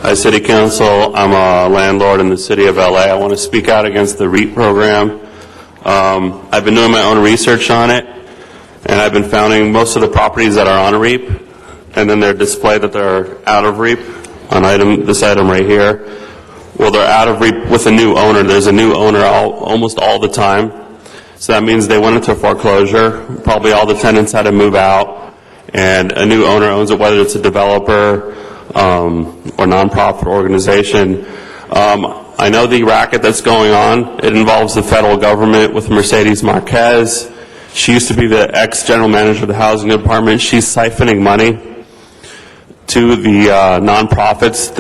Hi, City Council. I'm a landlord in the city of LA. I want to speak out against the REAP program. I've been doing my own research on it, and I've been finding most of the properties that are on REAP, and then they're displayed that they're out of REAP on this item right here. Well, they're out of REAP with a new owner. There's a new owner almost all the time. So that means they went into foreclosure. Probably all the tenants had to move out, and a new owner owns it, whether it's a developer or nonprofit organization. I know the racket that's going on. It involves the federal government with Mercedes Marquez. She used to be the ex-general manager of the housing department. She's siphoning money to the nonprofits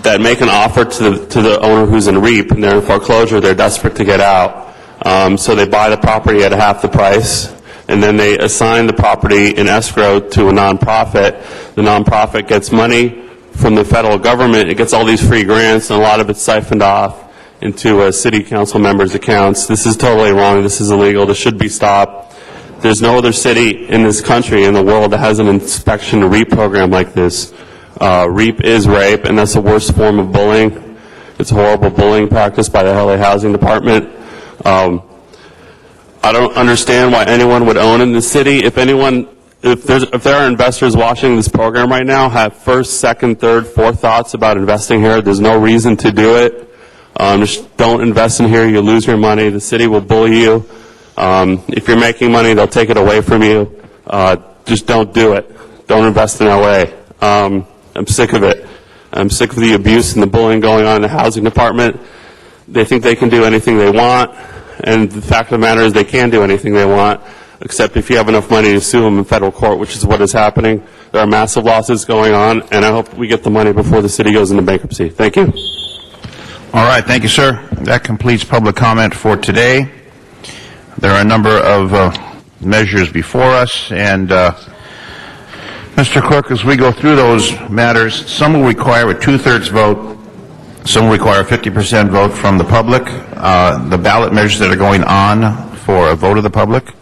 that make an offer to the owner who's in REAP, and they're in foreclosure. They're desperate to get out. So they buy the property at half the price, and then they assign the property in escrow to a nonprofit. The nonprofit gets money from the federal government. It gets all these free grants, and a lot of it's siphoned off into city council members' accounts. This is totally wrong. This is illegal. This should be stopped. There's no other city in this country, in the world, that has an inspection REAP program like this. REAP is rape, and that's the worst form of bullying. It's a horrible bullying practice by the LA Housing Department. I don't understand why anyone would own in the city. If there are investors watching this program right now, have first, second, third, fourth thoughts about investing here, there's no reason to do it. Just don't invest in here. You'll lose your money. The city will bully you. If you're making money, they'll take it away from you. Just don't do it. Don't invest in LA. I'm sick of it. I'm sick of the abuse and the bullying going on in the housing department. They think they can do anything they want, and the fact of the matter is they can do anything they want, except if you have enough money to sue them in federal court, which is what is happening. There are massive losses going on, and I hope we get the money before the city goes into bankruptcy. Thank you. All right, thank you, sir. That completes public comment for today. There are a number of measures before us, and Mr. Clerk, as we go through those matters, some will require a 2/3 vote, some will require a 50% vote from the public. The ballot measures that are going on for a vote of the public,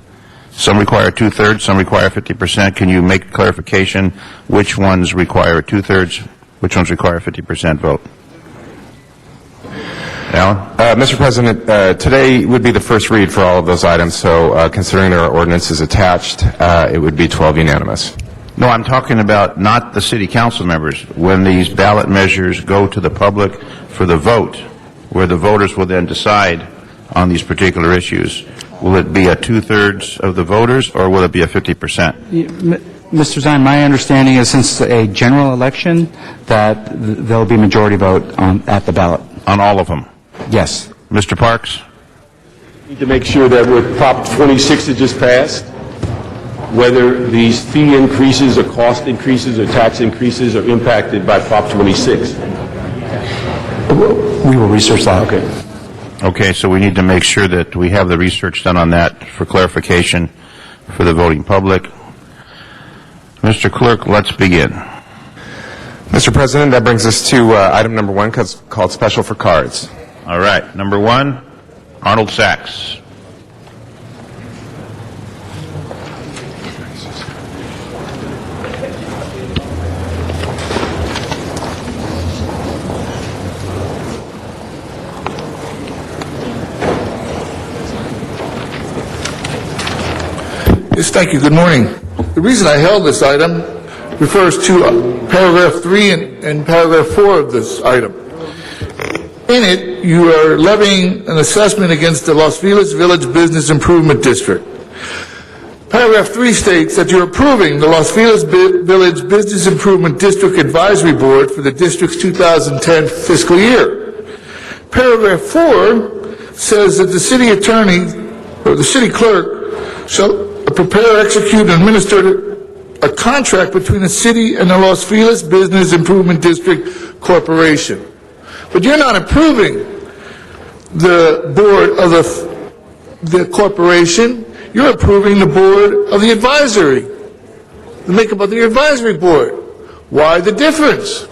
some require 2/3, some require 50%. Can you make clarification which ones require a 2/3, which ones require a 50% vote? Alan? Mr. President, today would be the first read for all of those items, so considering there are ordinances attached, it would be 12 unanimous. No, I'm talking about not the city council members. When these ballot measures go to the public for the vote, where the voters will then decide on these particular issues, will it be a two-thirds of the voters, or will it be a 50%? Mr. Zine, my understanding is since a general election that there'll be majority vote at the ballot. On all of them? Yes. Mr. Parks? Need to make sure that with Prop 26 that just passed, whether these fee increases or cost increases or tax increases are impacted by Prop 26. We will research that. Okay. Okay, so we need to make sure that we have the research done on that for clarification for the voting public. Mr. Clerk, let's begin. Mr. President, that brings us to item number 1, called Special for Cards. All right, number 1, Arnold Sachs. Yes, thank you. Good morning. The reason I held this item refers to paragraph 3 and paragraph 4 of this item. In it, you are levying an assessment against the Los Feliz Village Business Improvement District. Paragraph 3 states that you're approving the Los Feliz Village Business Improvement District Advisory Board for the district's 2010 fiscal year. Paragraph 4 says that the city attorney or the city clerk shall prepare, execute, and administer a contract between the city and the Los Feliz Business Improvement District Corporation. But you're not approving the board of the corporation. You're approving the board of the advisory, the makeup of the advisory board. Why the difference?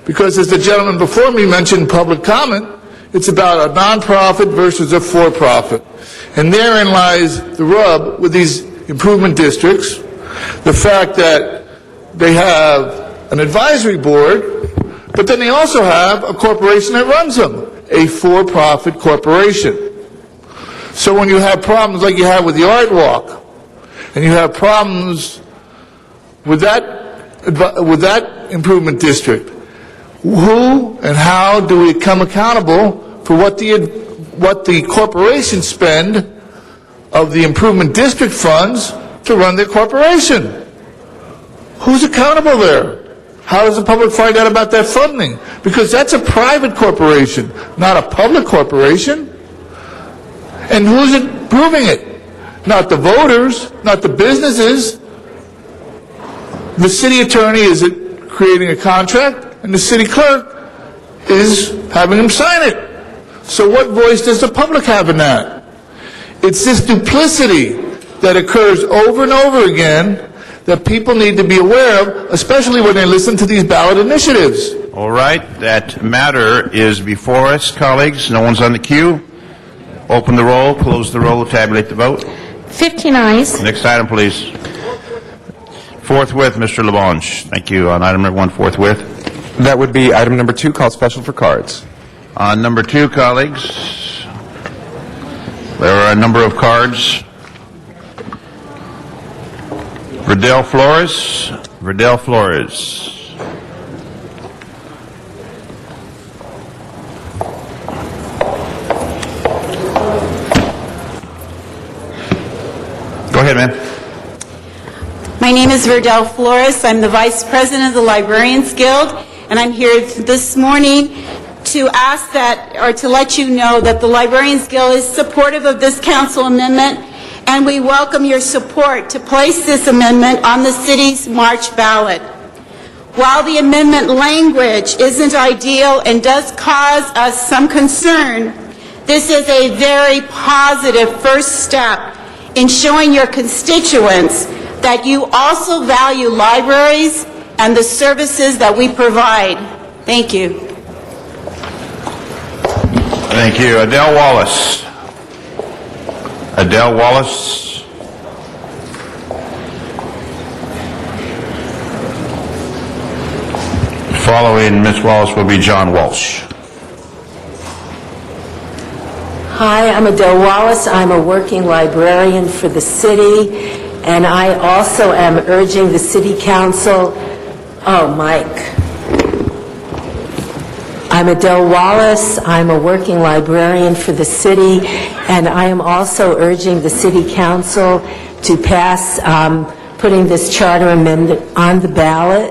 Because as the gentleman before me mentioned in public comment, it's about a nonprofit versus a for-profit. And therein lies the rub with these improvement districts, the fact that they have an advisory board, but then they also have a corporation that runs them, a for-profit corporation. So when you have problems like you have with the Art Walk, and you have problems with that improvement district, who and how do we become accountable for what the corporations spend of the improvement district funds to run their corporation? Who's accountable there? How does the public find out about that funding? Because that's a private corporation, not a public corporation. And who's approving it? Not the voters, not the businesses. The city attorney is creating a contract, and the city clerk is having them sign it. So what voice does the public have in that? It's this duplicity that occurs over and over again that people need to be aware of, especially when they listen to these ballot initiatives. All right, that matter is before us, colleagues. No one's on the queue. Open the roll, close the roll, tabulate the vote. 15 ayes. Next item, please. Forthwith, Mr. Labange. Thank you. On item number 1, forthwith. That would be item number 2, called Special for Cards. On number 2, colleagues, there are a number of cards. Verdell Flores. Verdell Flores. Go ahead, ma'am. My name is Verdell Flores. I'm the Vice President of the Librarians Guild, and I'm here this morning to ask that, or to let you know that the Librarians Guild is supportive of this council amendment, and we welcome your support to place this amendment on the city's March ballot. While the amendment language isn't ideal and does cause us some concern, this is a very positive first step in showing your constituents that you also value libraries and the services that we provide. Thank you. Thank you. Adele Wallace. Adele Wallace. Following Ms. Wallace will be John Walsh. Hi, I'm Adele Wallace. I'm a working librarian for the city, and I also am urging the city council. Oh, Mike. I'm Adele Wallace. I'm a working librarian for the city, and I am also urging the city council to pass putting this charter amendment on the ballot.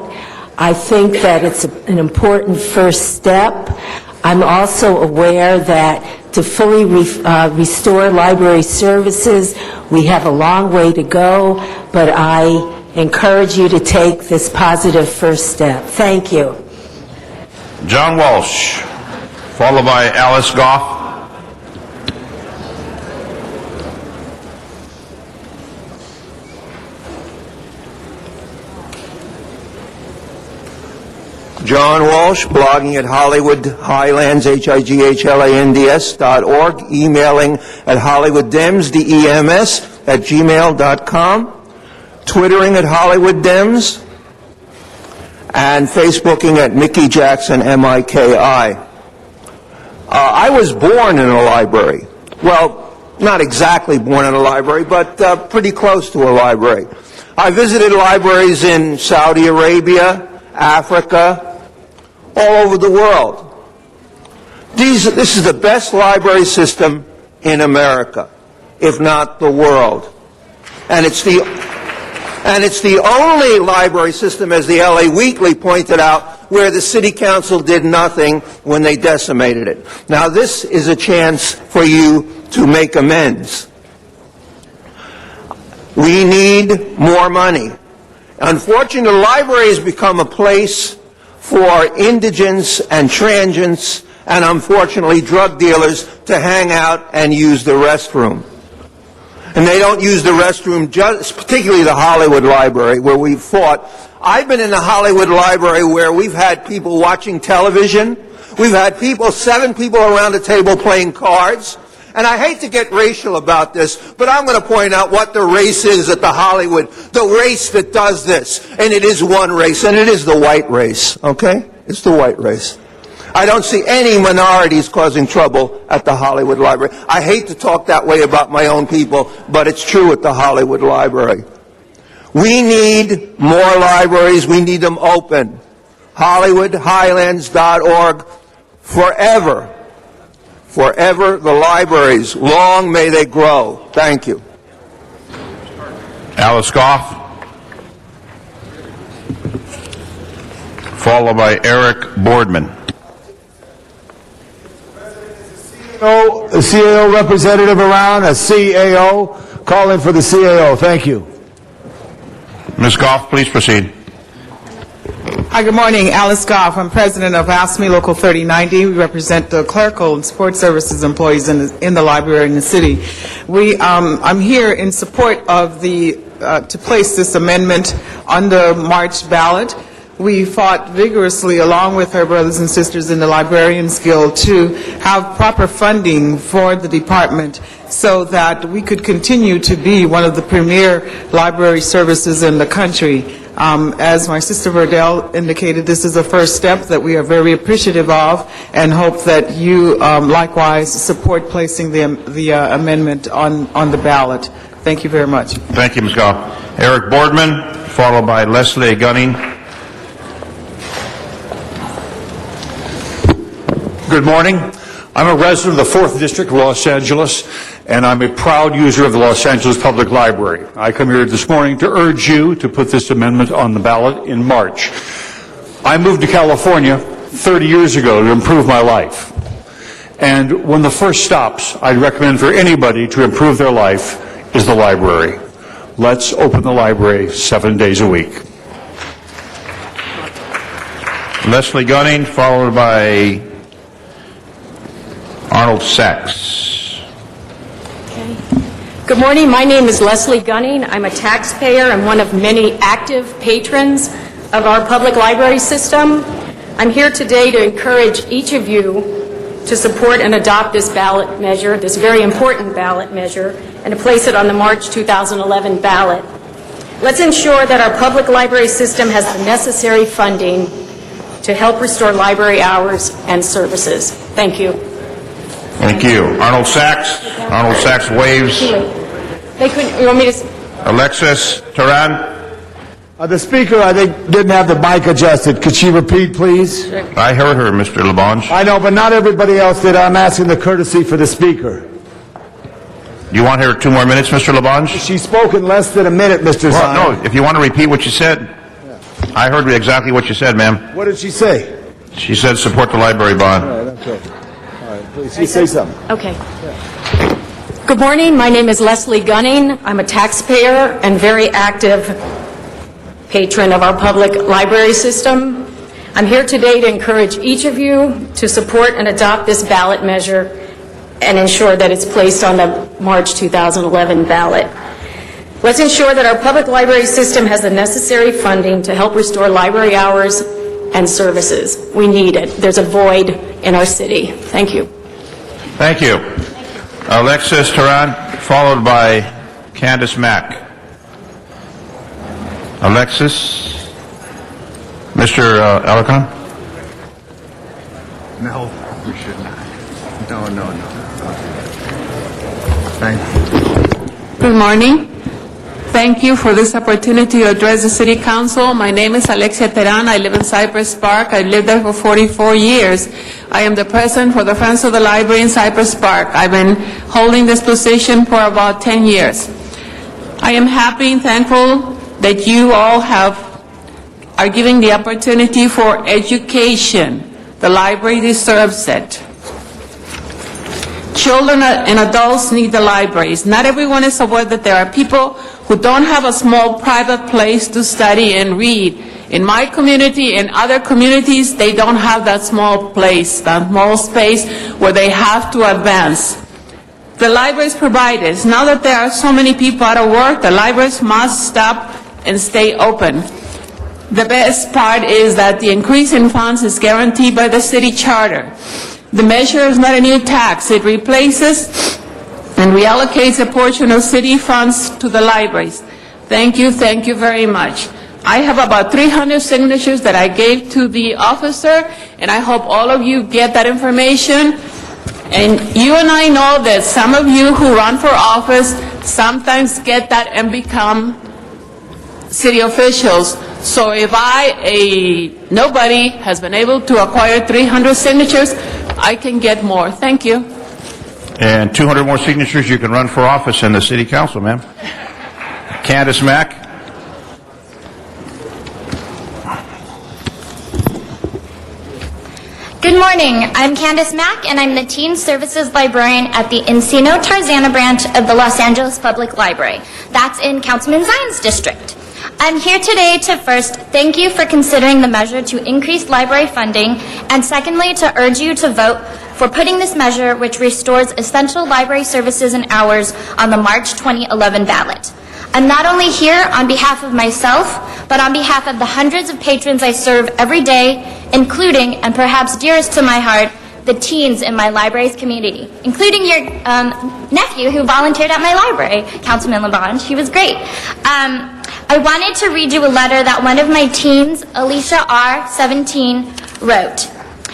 I think that it's an important first step. I'm also aware that to fully restore library services, we have a long way to go, but I encourage you to take this positive first step. Thank you. John Walsh, followed by Alice Goff. John Walsh, blogging at Hollywood Highlands, HIGHLANDS.org, emailing at HollywoodDems, DEMS, at gmail.com, Twittering at HollywoodDems, and Facebooking at Mickey Jackson, MIKI. I was born in a library. Well, not exactly born in a library, but pretty close to a library. I visited libraries in Saudi Arabia, Africa, all over the world. This is the best library system in America, if not the world. And it's the only library system, as the LA Weekly pointed out, where the city council did nothing when they decimated it. Now, this is a chance for you to make amends. We need more money. Unfortunately, the library has become a place for indigents and transients and, unfortunately, drug dealers to hang out and use the restroom. And they don't use the restroom, particularly the Hollywood Library, where we've fought. I've been in the Hollywood Library where we've had people watching television. We've had 7 people around the table playing cards. And I hate to get racial about this, but I'm going to point out what the race is at the Hollywood, the race that does this. And it is one race, and it is the white race, okay? It's the white race. I don't see any minorities causing trouble at the Hollywood Library. I hate to talk that way about my own people, but it's true at the Hollywood Library. We need more libraries. We need them open. HollywoodHighlands.org. Forever. Forever the libraries. Long may they grow. Thank you. Alice Goff, followed by Eric Boardman. A CAO representative around, a CAO, calling for the CAO. Thank you. Ms. Goff, please proceed. Hi, good morning. Alice Goff. I'm president of ASME Local 3090. We represent the clerical and support services employees in the library in the city. I'm here in support of to place this amendment on the March ballot. We fought vigorously, along with our brothers and sisters in the Librarians Guild, to have proper funding for the department so that we could continue to be one of the premier library services in the country. As my sister Verdell indicated, this is a first step that we are very appreciative of and hope that you likewise support placing the amendment on the ballot. Thank you very much. Thank you, Ms. Goff. Eric Boardman, followed by Leslie Gunning. Good morning. I'm a resident of the 4th District of Los Angeles, and I'm a proud user of the Los Angeles Public Library. I come here this morning to urge you to put this amendment on the ballot in March. I moved to California 30 years ago to improve my life. And one of the first stops I'd recommend for anybody to improve their life is the library. Let's open the library 7 days a week. Leslie Gunning, followed by Arnold Sachs. Good morning. My name is Leslie Gunning. I'm a taxpayer and one of many active patrons of our public library system. I'm here today to encourage each of you to support and adopt this ballot measure, this very important ballot measure, and to place it on the March 2011 ballot. Let's ensure that our public library system has the necessary funding to help restore library hours and services. Thank you. Thank you. Arnold Sachs. Arnold Sachs waves. They couldn't, you want me to... Alexis Taran. The speaker, I think, didn't have the mic adjusted. Could she repeat, please? I heard her, Mr. Labange. I know, but not everybody else did. I'm asking the courtesy for the speaker. You want her 2 more minutes, Mr. Labange? She spoke in less than a minute, Mr. Zine. Well, no, if you want to repeat what you said. I heard exactly what you said, ma'am. What did she say? She said support the library bond. All right, okay. All right, please, you say something. Okay. Good morning. My name is Leslie Gunning. I'm a taxpayer and very active patron of our public library system. I'm here today to encourage each of you to support and adopt this ballot measure and ensure that it's placed on the March 2011 ballot. Let's ensure that our public library system has the necessary funding to help restore library hours and services. We need it. There's a void in our city. Thank you. Thank you. Alexis Taran, followed by Candace Mack. Alexis. Mr. Alarcon? No, we should not. No. Thank you. Good morning. Thank you for this opportunity to address the City Council. My name is Alexia Teran. I live in Cypress Park. I've lived there for 44 years. I am the president for the Friends of the Library in Cypress Park. I've been holding this position for about 10 years. I am happy and thankful that you all are giving the opportunity for education. The library deserves it. Children and adults need the libraries. Not everyone is aware that there are people who don't have a small private place to study and read. In my community and other communities, they don't have that small place, that small space where they have to advance. The libraries provide it. Now that there are so many people out of work, the libraries must stop and stay open. The best part is that the increase in funds is guaranteed by the city charter. The measure is not a new tax. It replaces and reallocates a portion of city funds to the libraries. Thank you very much. I have about 300 signatures that I gave to the officer, and I hope all of you get that information. And you and I know that some of you who run for office sometimes get that and become city officials. So if nobody has been able to acquire 300 signatures, I can get more. Thank you. And 200 more signatures, you can run for office in the City Council, ma'am. Candace Mack. Good morning. I'm Candace Mack, and I'm the Teen Services Librarian at the Encino Tarzana branch of the Los Angeles Public Library. That's in Councilman Zine's district. I'm here today to first thank you for considering the measure to increase library funding, and secondly to urge you to vote for putting this measure, which restores essential library services and hours, on the March 2011 ballot. I'm not only here on behalf of myself, but on behalf of the hundreds of patrons I serve every day, including, and perhaps dearest to my heart, the teens in my library's community, including your nephew who volunteered at my library, Councilman Labange. He was great. I wanted to read you a letter that one of my teens, Alicia R., 17, wrote.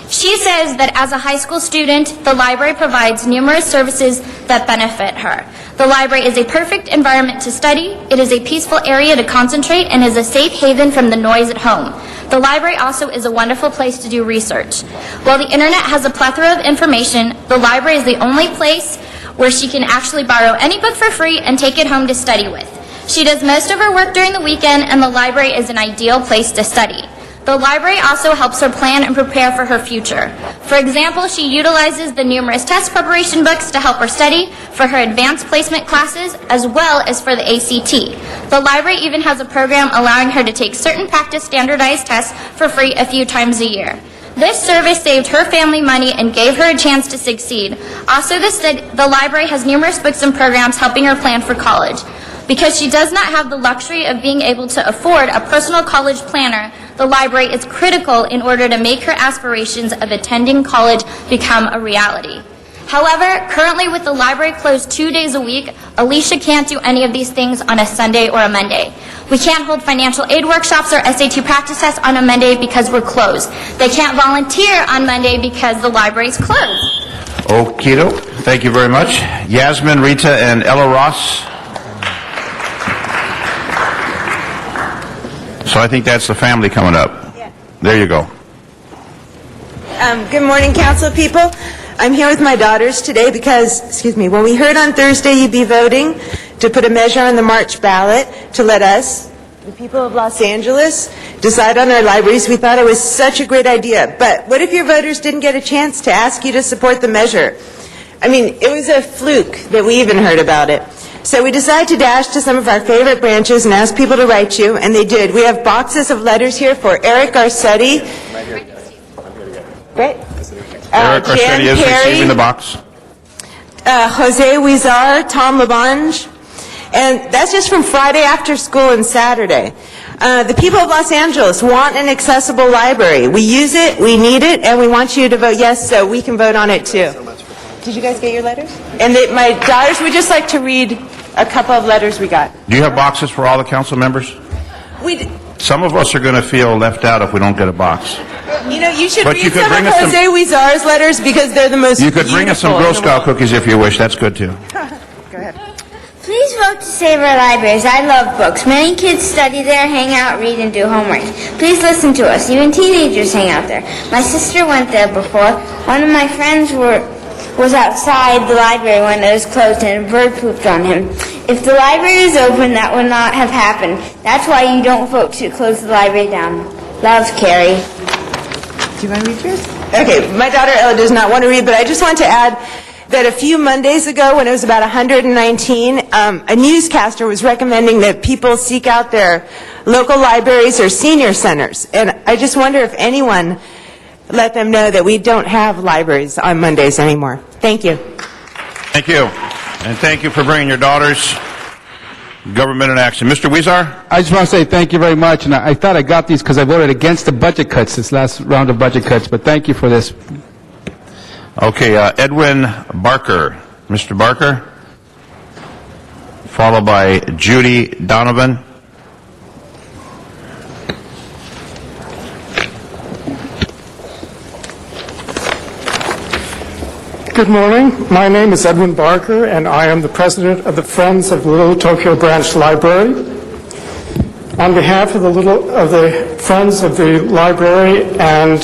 She says that as a high school student, the library provides numerous services that benefit her. The library is a perfect environment to study, it is a peaceful area to concentrate, and is a safe haven from the noise at home. The library also is a wonderful place to do research. While the internet has a plethora of information, the library is the only place where she can actually borrow any book for free and take it home to study with. She does most of her work during the weekend, and the library is an ideal place to study. The library also helps her plan and prepare for her future. For example, she utilizes the numerous test preparation books to help her study for her advanced placement classes as well as for the ACT. The library even has a program allowing her to take certain practice standardized tests for free a few times a year. This service saved her family money and gave her a chance to succeed. Also, the library has numerous books and programs helping her plan for college. Because she does not have the luxury of being able to afford a personal college planner, the library is critical in order to make her aspirations of attending college become a reality. However, currently with the library closed 2 days a week, Alicia can't do any of these things on a Sunday or a Monday. We can't hold financial aid workshops or SAT practice tests on a Monday because we're closed. They can't volunteer on Monday because the library's closed. Okito. Thank you very much. Yasmin, Rita, and Ella Ross. So I think that's the family coming up. There you go. Good morning, council people. I'm here with my daughters today because, when we heard on Thursday you'd be voting to put a measure on the March ballot to let us, the people of Los Angeles, decide on our libraries, we thought it was such a great idea. But what if your voters didn't get a chance to ask you to support the measure? I mean, it was a fluke that we even heard about it. So we decided to dash to some of our favorite branches and ask people to write you, and they did. We have boxes of letters here for Eric Garcetti. Great. Eric Garcetti Jan is Perry, receiving the box. Jose Huizar, Tom Labange, and that's just from Friday after school and Saturday. The people of Los Angeles want an accessible library. We use it, we need it, and we want you to vote yes so we can vote on it too. Did you guys get your letters? And my daughters would just like to read a couple of letters we got. Do you have boxes for all the council members? Some of us are going to feel left out if we don't get a box. You should But read you could some bring of us some- Jose Huizar's letters because they're the most You could bring us some beautiful Girl in the Scout world. cookies if you wish. That's good too. Please vote to save our libraries. I love books. Many kids study there, hang out, read, and do homework. Please listen to us. Even teenagers hang out there. My sister went there before. One of my friends was outside the library when it was closed and a bird pooped on him. If the library was open, that would not have happened. That's why you don't vote to close the library down. Love, Carrie. Do you want to read yours? Okay, my daughter Ella does not want to read, but I just want to add that a few Mondays ago, when it was about 119, a newscaster was recommending that people seek out their local libraries or senior centers. And I just wonder if anyone let them know that we don't have libraries on Mondays anymore. Thank you. Thank you. And thank you for bringing your daughters. Government in action. Mr. Huizar? I just want to say thank you very much, and I thought I got these because I voted against the budget cuts, this last round of budget cuts, but thank you for this. Okay, Edwin Barker. Mr. Barker? Followed by Judy Donovan. Good morning. My name is Edwin Barker, and I am the president of the Friends of the Little Tokyo Branch Library. On behalf of the Friends of the Library and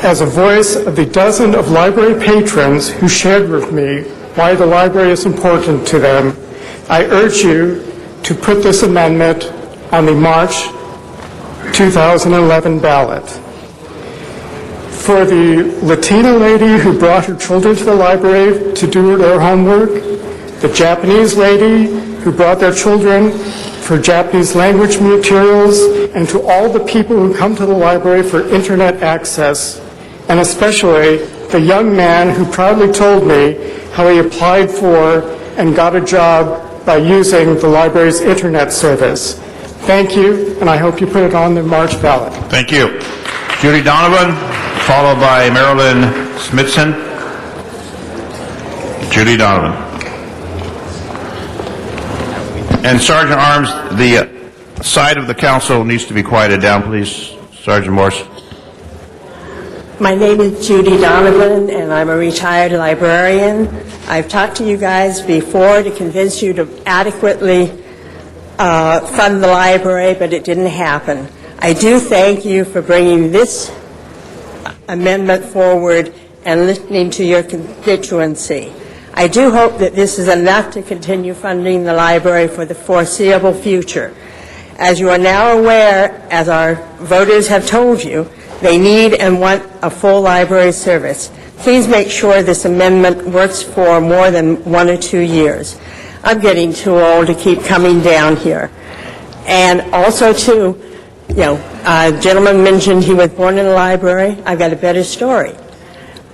as a voice of the dozen of library patrons who shared with me why the library is important to them, I urge you to put this amendment on the March 2011 ballot. For the Latina lady who brought her children to the library to do their homework, the Japanese lady who brought their children for Japanese language materials, and to all the people who come to the library for internet access, and especially the young man who proudly told me how he applied for and got a job by using the library's internet service. Thank you, and I hope you put it on the March ballot. Thank you. Judy Donovan, followed by Marilyn Smithson. Judy Donovan. And Sergeant Arms, the side of the council needs to be quieted down, please. Sergeant Morse. My name is Judy Donovan, and I'm a retired librarian. I've talked to you guys before to convince you to adequately fund the library, but it didn't happen. I do thank you for bringing this amendment forward and listening to your constituency. I do hope that this is enough to continue funding the library for the foreseeable future. As you are now aware, as our voters have told you, they need and want a full library service. Please make sure this amendment works for more than 1 or 2 years. I'm getting too old to keep coming down here. And also, too, a gentleman mentioned he was born in a library. I've got a better story.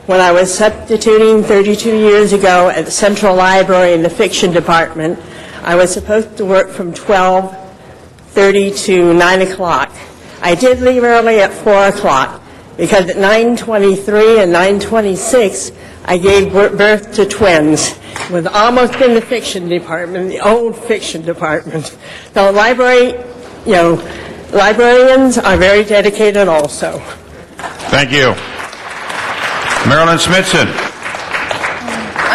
When I was substituting 32 years ago at the Central Library in the fiction department, I was supposed to work from 12:30 to 9 o'clock. I did leave early at 4 o'clock because at 9:23 and 9:26, I gave birth to twins. It was almost in the fiction department, the old fiction department. The library, librarians are very dedicated also. Thank you. Marilyn Smithson.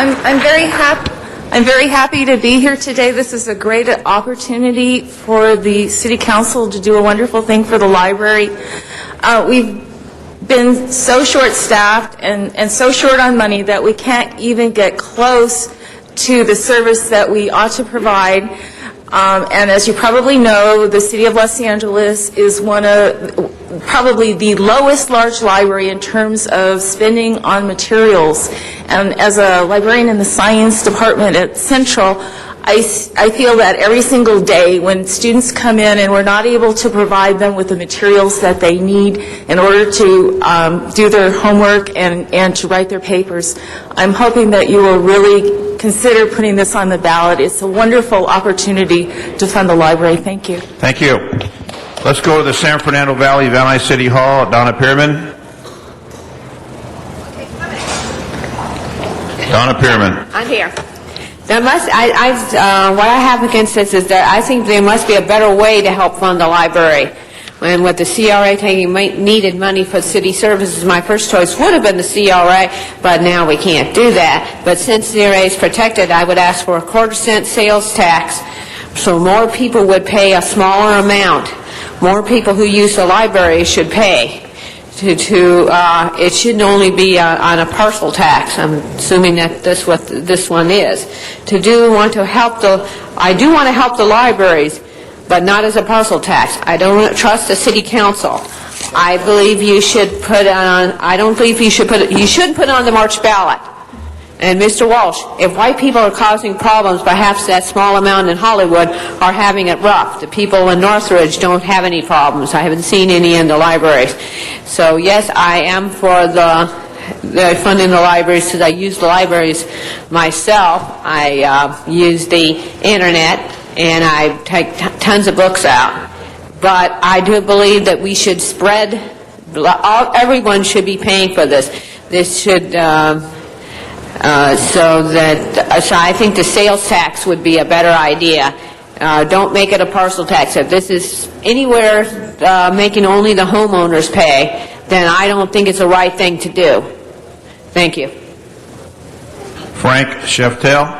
I'm very happy to be here today. This is a great opportunity for the City Council to do a wonderful thing for the library. We've been so short-staffed and so short on money that we can't even get close to the service that we ought to provide. And as you probably know, the City of Los Angeles is one of probably the lowest large library in terms of spending on materials. And as a librarian in the science department at Central, I feel that every single day when students come in and we're not able to provide them with the materials that they need in order to do their homework and to write their papers, I'm hoping that you will really consider putting this on the ballot. It's a wonderful opportunity to fund the library. Thank you. Thank you. Let's go to the San Fernando Valley, Van Nuys City Hall. Donna Pearman. Donna Pearman. I'm here. What I have against this is that I think there must be a better way to help fund the library. And with the CRA taking needed money for city services, my first choice would have been the CRA, but now we can't do that. But since CRA is protected, I would ask for a 1/4-cent sales tax so more people would pay a smaller amount. More people who use the library should pay. It shouldn't only be on a parcel tax. I'm assuming that that's what this one is. I do want to help the libraries, but not as a parcel tax. I don't trust the city council. I believe you should put on. I don't believe you should put it. You should put it on the March ballot. And Mr. Walsh, if white people are causing problems, perhaps that small amount in Hollywood are having it rough. The people in Northridge don't have any problems. I haven't seen any in the libraries. So yes, I am for the funding the libraries because I use the libraries myself. I use the internet and I take tons of books out. But I do believe that we should spread. Everyone should be paying for this. This should. So I think the sales tax would be a better idea. Don't make it a parcel tax. If this is anywhere making only the homeowners pay, then I don't think it's the right thing to do. Thank you. Frank Sheftel.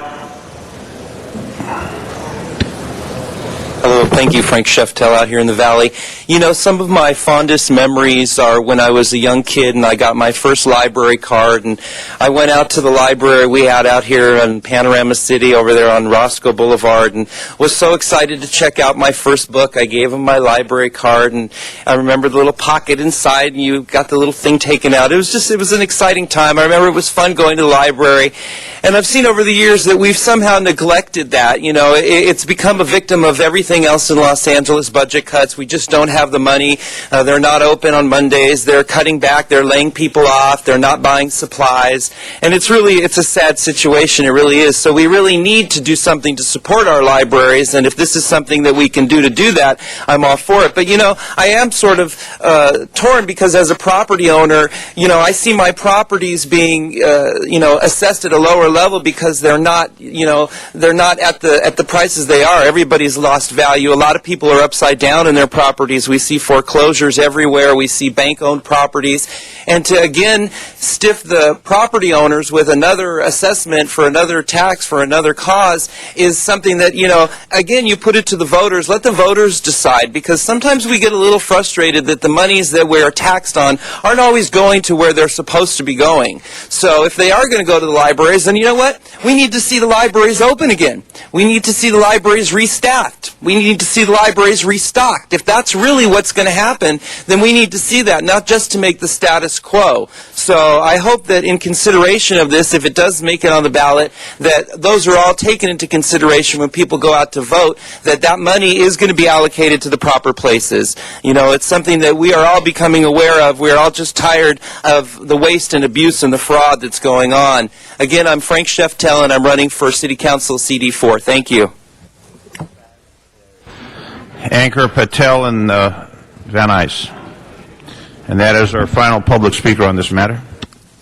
Hello, thank you, Frank Sheftel, out here in the Valley. You know, some of my fondest memories are when I was a young kid and I got my first library card, and I went out to the library we had out here in Panorama City over there on Roscoe Boulevard and was so excited to check out my first book. I gave him my library card, and I remember the little pocket inside, and you got the little thing taken out. It was an exciting time. I remember it was fun going to the library, and I've seen over the years that we've somehow neglected that. You know, it's become a victim of everything else in Los Angeles, budget cuts. We just don't have the money. They're not open on Mondays. They're cutting back. They're laying people off. They're not buying supplies. And it's a sad situation. It really is. So we really need to do something to support our libraries. And if this is something that we can do to do that, I'm all for it. But, you know, I am sort of torn because as a property owner, you know, I see my properties being, assessed at a lower level because they're not at the prices they are. Everybody's lost value. A lot of people are upside down in their properties. We see foreclosures everywhere. We see bank-owned properties. And to, again, stiff the property owners with another assessment for another tax for another cause is something that, you know, again, you put it to the voters. Let the voters decide, because sometimes we get a little frustrated that the monies that we're taxed on aren't always going to where they're supposed to be going. So if they are going to go to the libraries, then you know what? We need to see the libraries open again. We need to see the libraries restaffed. We need to see the libraries restocked. If that's really what's going to happen, then we need to see that, not just to make the status quo. So I hope that in consideration of this, if it does make it on the ballot, that those are all taken into consideration when people go out to vote, that that money is going to be allocated to the proper places. You know, it's something that we are all becoming aware of. We are all just tired of the waste and abuse and the fraud that's going on. Again, I'm Frank Sheftel, and I'm running for City Council CD4. Thank you. Ankur Patel in Van Nuys. And that is our final public speaker on this matter.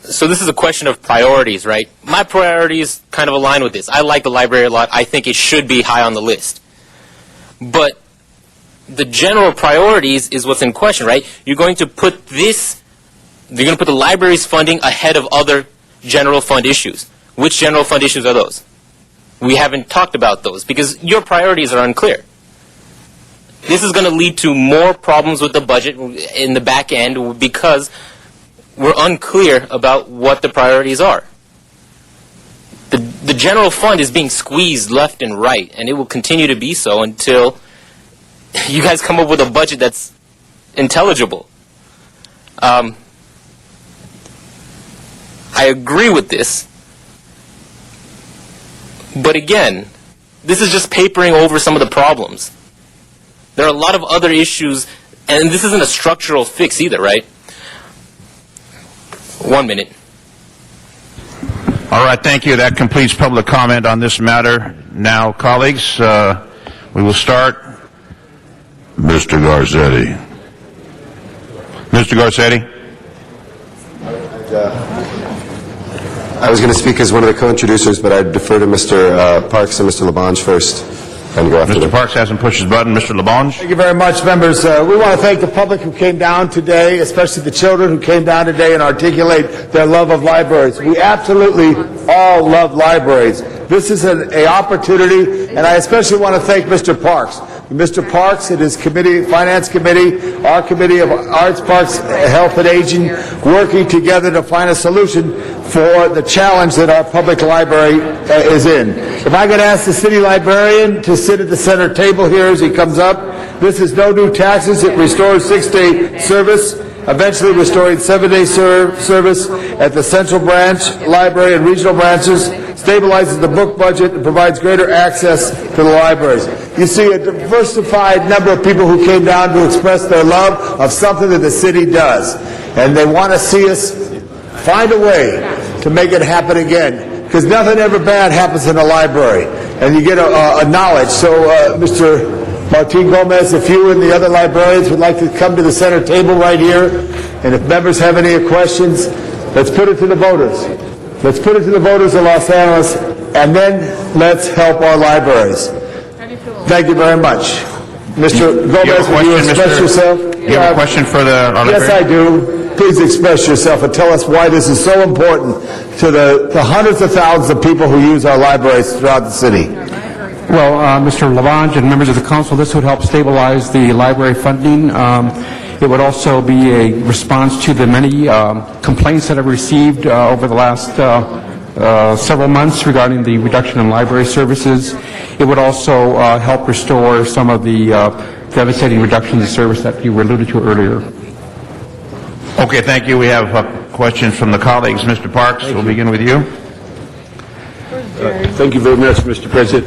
So this is a question of priorities, right? My priorities kind of align with this. I like the library a lot. I think it should be high on the list. But the general priorities is what's in question, right? You're going to put the library's funding ahead of other general fund issues. Which general fund issues are those? We haven't talked about those because your priorities are unclear. This is going to lead to more problems with the budget in the back end because we're unclear about what the priorities are. The general fund is being squeezed left and right, and it will continue to be so until you guys come up with a budget that's intelligible. I agree with this, but again, this is just papering over some of the problems. There are a lot of other issues, and this isn't a structural fix either, right? 1 minute. All right, thank you. That completes public comment on this matter. Now, colleagues, we will start. Mr. Garcetti. Mr. Garcetti. I was going to speak as one of the co-introducers, but I'd defer to Mr. Parks and Mr. LaBonge first. And go after Mr. them. Parks hasn't pushed his button. Mr. LaBonge. Thank you very much, members. We want to thank the public who came down today, especially the children who came down today and articulate their love of libraries. We absolutely all love libraries. This is an opportunity, and I especially want to thank Mr. Parks. Mr. Parks and his committee, Finance Committee, our Committee of Arts, Parks, Health, and Aging, working together to find a solution for the challenge that our public library is in. If I could ask the city librarian to sit at the center table here as he comes up. This is no new taxes. It restores 6-day service, eventually restoring 7-day service at the Central Branch Library and regional branches, stabilizes the book budget, and provides greater access to the libraries. You see a diversified number of people who came down to express their love of something that the city does. And they want to see us find a way to make it happen again. Because nothing ever bad happens in a library. And you get a knowledge. So, Mr. Martin Gomez, if you and the other librarians would like to come to the center table right here, and if members have any questions, let's put it to the voters. Let's put it to the voters of Los Angeles, and then let's help our libraries. Thank you very much. Mr. Gomez, will you express yourself? You have a question for the librarian? Yes, I do. Please express yourself and tell us why this is so important to the hundreds of thousands of people who use our libraries throughout the city. Well, Mr. LaBonge and members of the council, this would help stabilize the library funding. It would also be a response to the many complaints that I've received over the last several months regarding the reduction in library services. It would also help restore some of the devastating reductions in service that you alluded to earlier. Okay, thank you. We have questions from the colleagues. Mr. Parks, we'll begin with you. Thank you very much, Mr. President.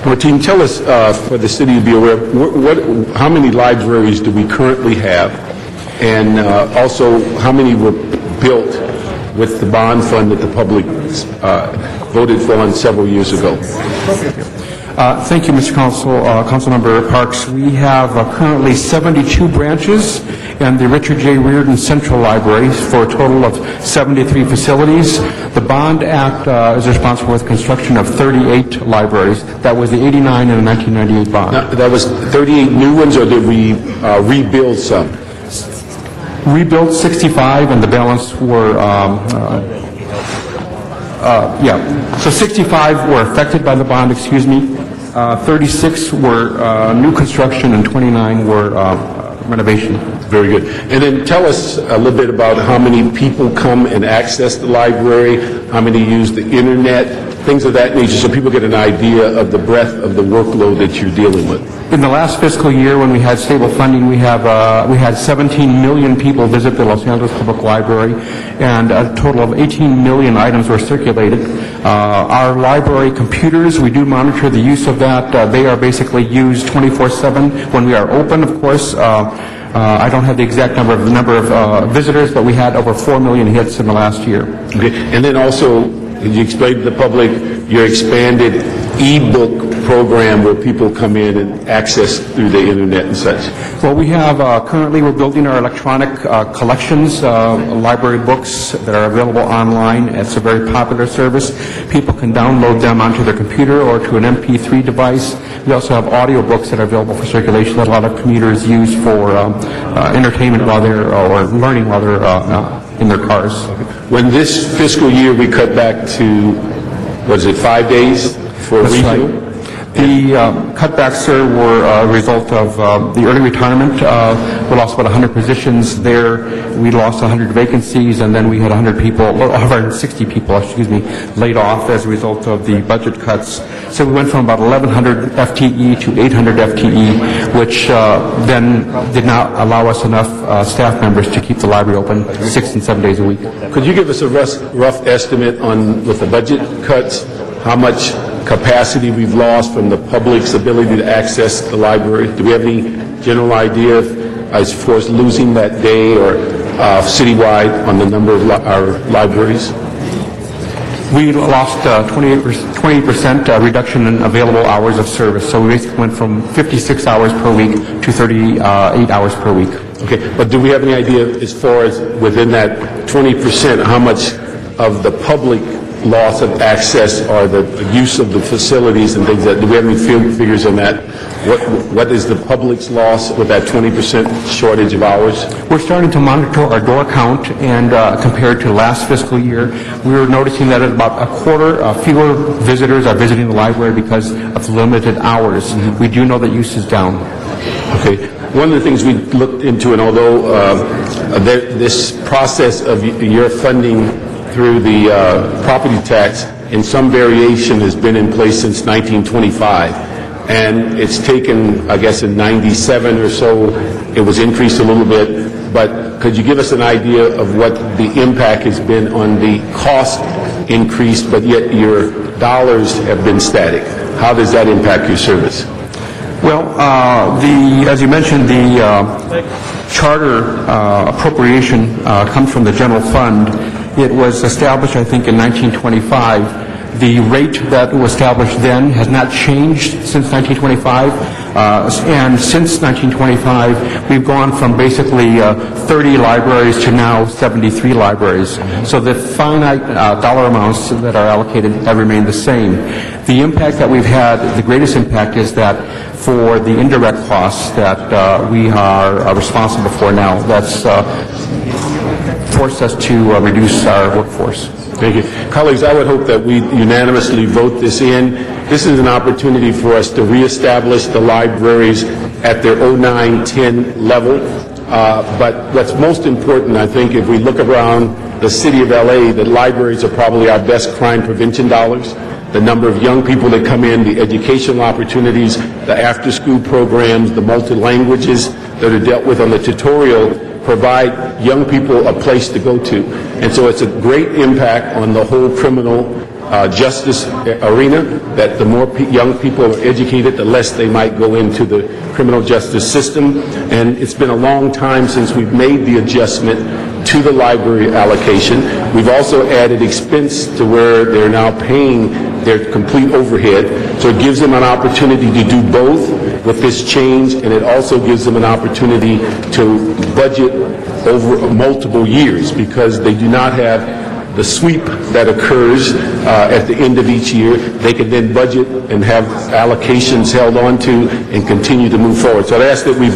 Martin, tell us, for the city to be aware, how many libraries do we currently have, and also how many were built with the bond fund that the public voted for several years ago? Thank you, Mr. Councilmember Parks. We have currently 72 branches and the Richard J. Riordan Central Library for a total of 73 facilities. The Bond Act is responsible for the construction of 38 libraries. That was the 89 and the 1998 bond. Now, that was 38 new ones, or did we rebuild some? Rebuilt 65, and the balance were, so 65 were affected by the bond, 36 were new construction, and 29 were renovation. Very good. And then tell us a little bit about how many people come and access the library, how many use the internet, things of that nature, so people get an idea of the breadth of the workload that you're dealing with. In the last fiscal year, when we had stable funding, we had 17 million people visit the Los Angeles Public Library, and a total of 18 million items were circulated. Our library computers, we do monitor the use of that. They are basically used 24/7 when we are open, of course. I don't have the exact number of visitors, but we had over 4 million hits in the last year. Okay. And then also, could you explain to the public your expanded e-book program where people come in and access through the internet and such? Well, we have currently we're building our electronic collections, library books that are available online. It's a very popular service. People can download them onto their computer or to an MP3 device. We also have audio books that are available for circulation that a lot of commuters use for entertainment while they're or learning while they're in their cars. When this fiscal year, we cut back to, what is it, 5 days for That's regional? right. The cutbacks, sir, were a result of the early retirement. We lost about 100 positions there. We lost 100 vacancies, and then we had 100 people, or 160 people, laid off as a result of the budget cuts. So we went from about 1,100 FTE to 800 FTE, which then did not allow us enough staff members to keep the library open 6 and 7 days a week. Could you give us a rough estimate on, with the budget cuts, how much capacity we've lost from the public's ability to access the library? Do we have any general idea as far as losing that day or citywide on the number of our libraries? We lost 20% reduction in available hours of service. So we basically went from 56 hours per week to 38 hours per week. Okay, but do we have any idea as far as within that 20%, how much of the public loss of access or the use of the facilities and things that, do we have any figures on that? What is the public's loss with that 20% shortage of hours? We're starting to monitor our door count, and compared to last fiscal year, we were noticing that about a quarter fewer visitors are visiting the library because of limited hours. We do know that use is down. Okay. One of the things we looked into, and although this process of your funding through the property tax in some variation has been in place since 1925. And it's taken, I guess, in 97 or so, it was increased a little bit. But could you give us an idea of what the impact has been on the cost increase, but yet your dollars have been static? How does that impact your service? Well, as you mentioned, the charter appropriation comes from the general fund. It was established, I think, in 1925. The rate that was established then has not changed since 1925. And since 1925, we've gone from basically 30 libraries to now 73 libraries. So the finite dollar amounts that are allocated have remained the same. The impact that we've had, the greatest impact is that for the indirect costs that we are responsible for now, that's forced us to reduce our workforce. Thank you. Colleagues, I would hope that we unanimously vote this in. This is an opportunity for us to reestablish the libraries at their 09-10 level. But what's most important, I think, if we look around the city of LA, the libraries are probably our best crime prevention dollars. The number of young people that come in, the educational opportunities, the after-school programs, the multi-languages that are dealt with on the tutorial provide young people a place to go to. And so it's a great impact on the whole criminal justice arena, that the more young people are educated, the less they might go into the criminal justice system. And it's been a long time since we've made the adjustment to the library allocation. We've also added expense to where they're now paying their complete overhead. So it gives them an opportunity to do both with this change, and it also gives them an opportunity to budget over multiple years, because they do not have the sweep that occurs at the end of each year. They can then budget and have allocations held on to and continue to move forward. So I'd ask that we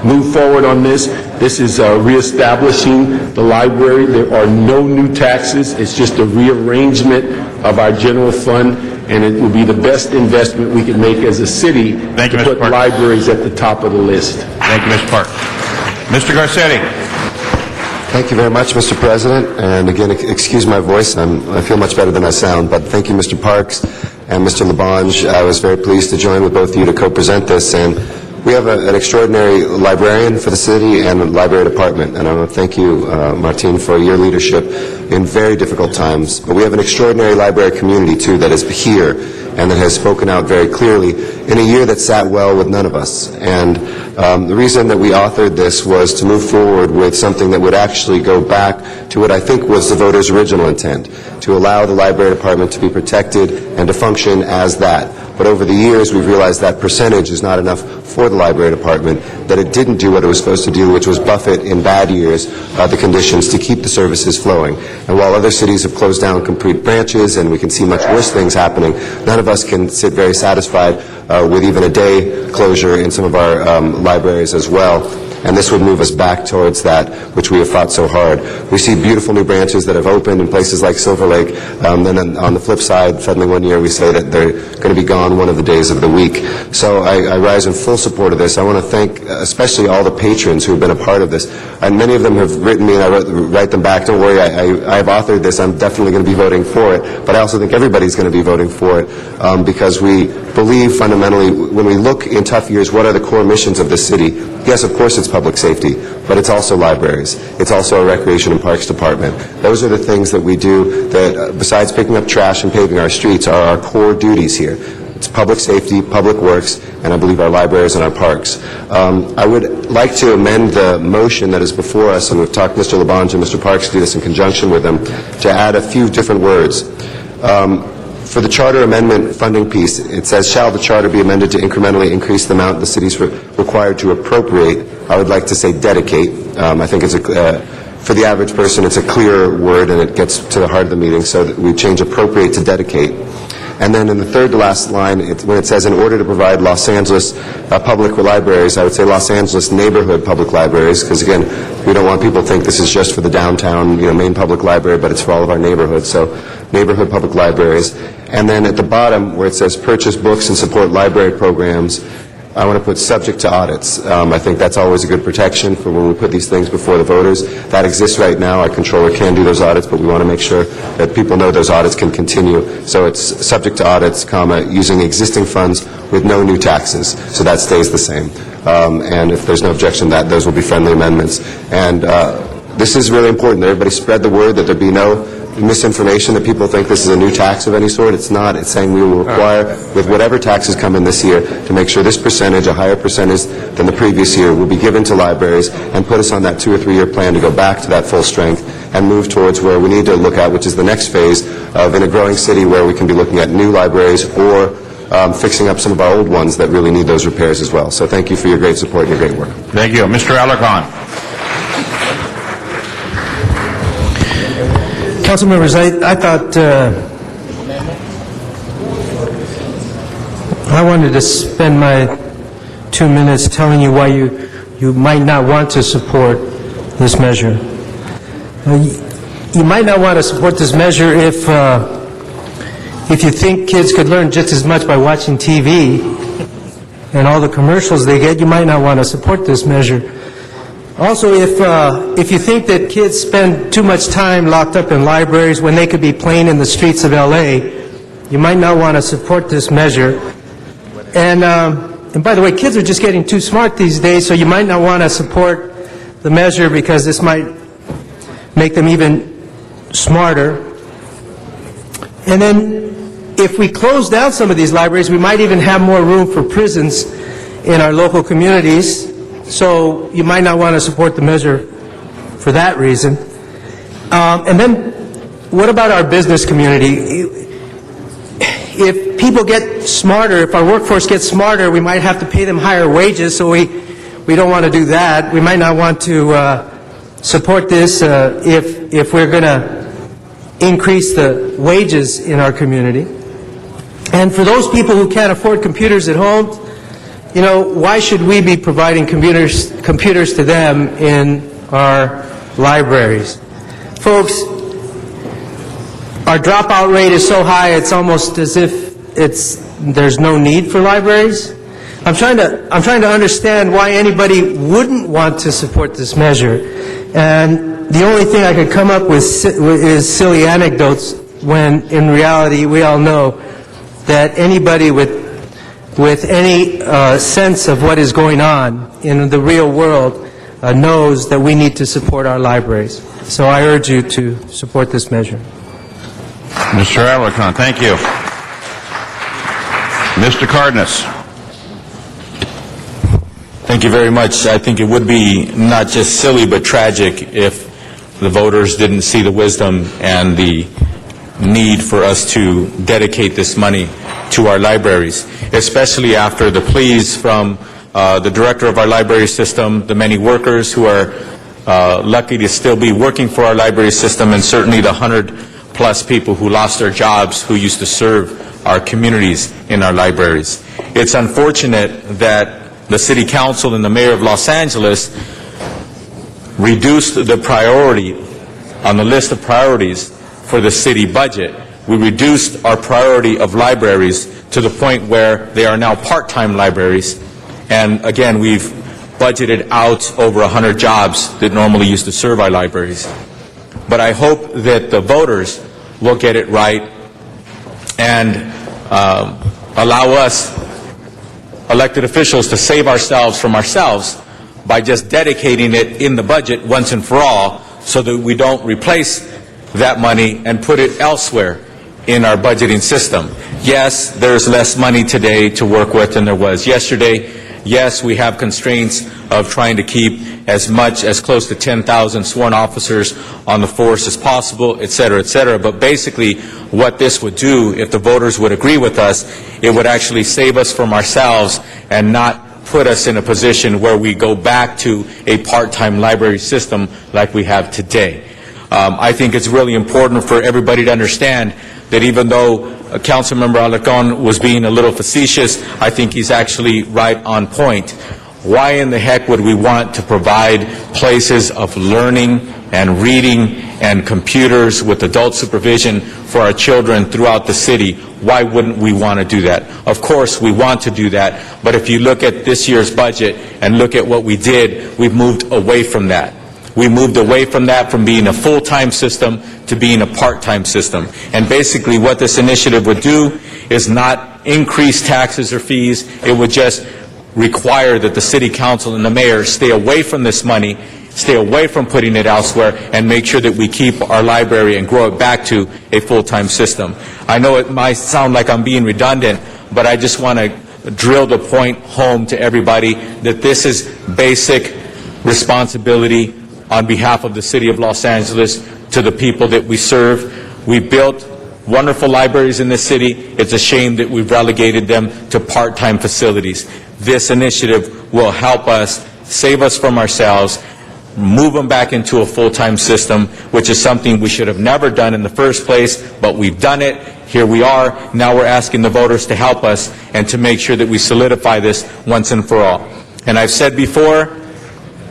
move forward on this. This is reestablishing the library. There are no new taxes. It's just a rearrangement of our general fund, and it will be the best investment we can make as a city to put libraries at the top of the list. Thank you, Mr. Park. Mr. Garcetti. Thank you very much, Mr. President. And again, excuse my voice. I feel much better than I sound. But thank you, Mr. Parks and Mr. Labange. I was very pleased to join with both of you to co-present this. And we have an extraordinary librarian for the city and a library department. And I want to thank you, Martine, for your leadership in very difficult times. But we have an extraordinary library community, too, that is here and that has spoken out very clearly in a year that sat well with none of us. And the reason that we authored this was to move forward with something that would actually go back to what I think was the voters' original intent, to allow the library department to be protected and to function as that. But over the years, we've realized that percentage is not enough for the library department, that it didn't do what it was supposed to do, which was buffet in bad years the conditions to keep the services flowing. And while other cities have closed down complete branches and we can see much worse things happening, none of us can sit very satisfied with even a day closure in some of our libraries as well. and this would move us back towards that which we have fought so hard. We see beautiful new branches that have opened in places like Silver Lake. Then on the flip side, suddenly one year we say that they're going to be gone one of the days of the week. So I rise in full support of this. I want to thank especially all the patrons who have been a part of this. And many of them have written me, and I write them back, don't worry, I've authored this, I'm definitely going to be voting for it. But I also think everybody's going to be voting for it because we believe fundamentally, when we look in tough years, what are the core missions of the city? Yes, of course it's public safety, but it's also libraries. It's also our Recreation and Parks Department. Those are the things that we do that, besides picking up trash and paving our streets, are our core duties here. It's public safety, public works, and I believe our libraries and our parks. I would like to amend the motion that is before us, and we've talked to Mr. Labange and Mr. Parks to do this in conjunction with them, to add a few different words. For the charter amendment funding piece, it says, shall the charter be amended to incrementally increase the amount the city is required to appropriate. I would like to say dedicate. I think it's for the average person, it's a clearer word, and it gets to the heart of the meeting, so that we change appropriate to dedicate. And then in the third to last line, when it says, in order to provide Los Angeles public libraries, I would say Los Angeles neighborhood public libraries, because again, we don't want people to think this is just for the downtown, main public library, but it's for all of our neighborhoods. So neighborhood public libraries. And then at the bottom, where it says purchase books and support library programs, I want to put subject to audits. I think that's always a good protection for when we put these things before the voters. That exists right now. Our controller can do those audits, but we want to make sure that people know those audits can continue. So it's subject to audits, using existing funds with no new taxes. So that stays the same. And if there's no objection to that, those will be friendly amendments. And this is really important that everybody spread the word, that there be no misinformation, that people think this is a new tax of any sort. It's not. It's saying we will require, with whatever taxes come in this year, to make sure this percentage, a higher percentage than the previous year, will be given to libraries and put us on that 2 or 3 year plan to go back to that full strength and move towards where we need to look at, which is the next phase of, in a growing city, where we can be looking at new libraries or fixing up some of our old ones that really need those repairs as well. So thank you for your great support and your great work. Thank you. Mr. Alarcon. Council members, I thought I wanted to spend my 2 minutes telling you why you might not want to support this measure. You might not want to support this measure if you think kids could learn just as much by watching TV and all the commercials they get. You might not want to support this measure. Also, if you think that kids spend too much time locked up in libraries when they could be playing in the streets of L.A., you might not want to support this measure. And by the way, kids are just getting too smart these days, so you might not want to support the measure because this might make them even smarter. And then if we close down some of these libraries, we might even have more room for prisons in our local communities. So you might not want to support the measure for that reason. And then what about our business community? If people get smarter, if our workforce gets smarter, we might have to pay them higher wages, so we don't want to do that. We might not want to support this if we're going to increase the wages in our community. And for those people who can't afford computers at home, why should we be providing computers to them in our libraries? Folks, our dropout rate is so high it's almost as if there's no need for libraries. I'm trying to understand why anybody wouldn't want to support this measure. And the only thing I could come up with is silly anecdotes, when in reality we all know that anybody with any sense of what is going on in the real world knows that we need to support our libraries. So I urge you to support this measure. Mr. Alarcon, thank you. Mr. Cardenas. Thank you very much. I think it would be not just silly but tragic if the voters didn't see the wisdom and the need for us to dedicate this money to our libraries, especially after the pleas from the director of our library system, the many workers who are lucky to still be working for our library system, and certainly the 100+ people who lost their jobs who used to serve our communities in our libraries. It's unfortunate that the City Council and the Mayor of Los Angeles reduced the priority on the list of priorities for the city budget. We reduced our priority of libraries to the point where they are now part-time libraries. And again, we've budgeted out over 100 jobs that normally used to serve our libraries. But I hope that the voters will get it right and allow us, elected officials, to save ourselves from ourselves by just dedicating it in the budget once and for all, so that we don't replace that money and put it elsewhere in our budgeting system. Yes, there's less money today to work with than there was yesterday. Yes, we have constraints of trying to keep as close to 10,000 sworn officers on the force as possible, et cetera, but basically what this would do, if the voters would agree with us, it would actually save us from ourselves and not put us in a position where we go back to a part-time library system like we have today. I think it's really important for everybody to understand that even though Councilmember Alarcon was being a little facetious, I think he's actually right on point. Why in the heck would we want to provide places of learning and reading and computers with adult supervision for our children throughout the city? Why wouldn't we want to do that? Of course we want to do that, but if you look at this year's budget and look at what we did, we've moved away from that. We moved away from that, from being a full-time system to being a part-time system. And basically what this initiative would do is not increase taxes or fees. It would just require that the City Council and the Mayor stay away from this money, stay away from putting it elsewhere, and make sure that we keep our library and grow it back to a full-time system. I know it might sound like I'm being redundant, but I just want to drill the point home to everybody that this is basic responsibility on behalf of the City of Los Angeles to the people that we serve. We built wonderful libraries in this city. It's a shame that we've relegated them to part-time facilities. This initiative will help us, save us from ourselves, move them back into a full-time system, which is something we should have never done in the first place, but we've done it. Here we are. Now we're asking the voters to help us and to make sure that we solidify this once and for all. And I've said before,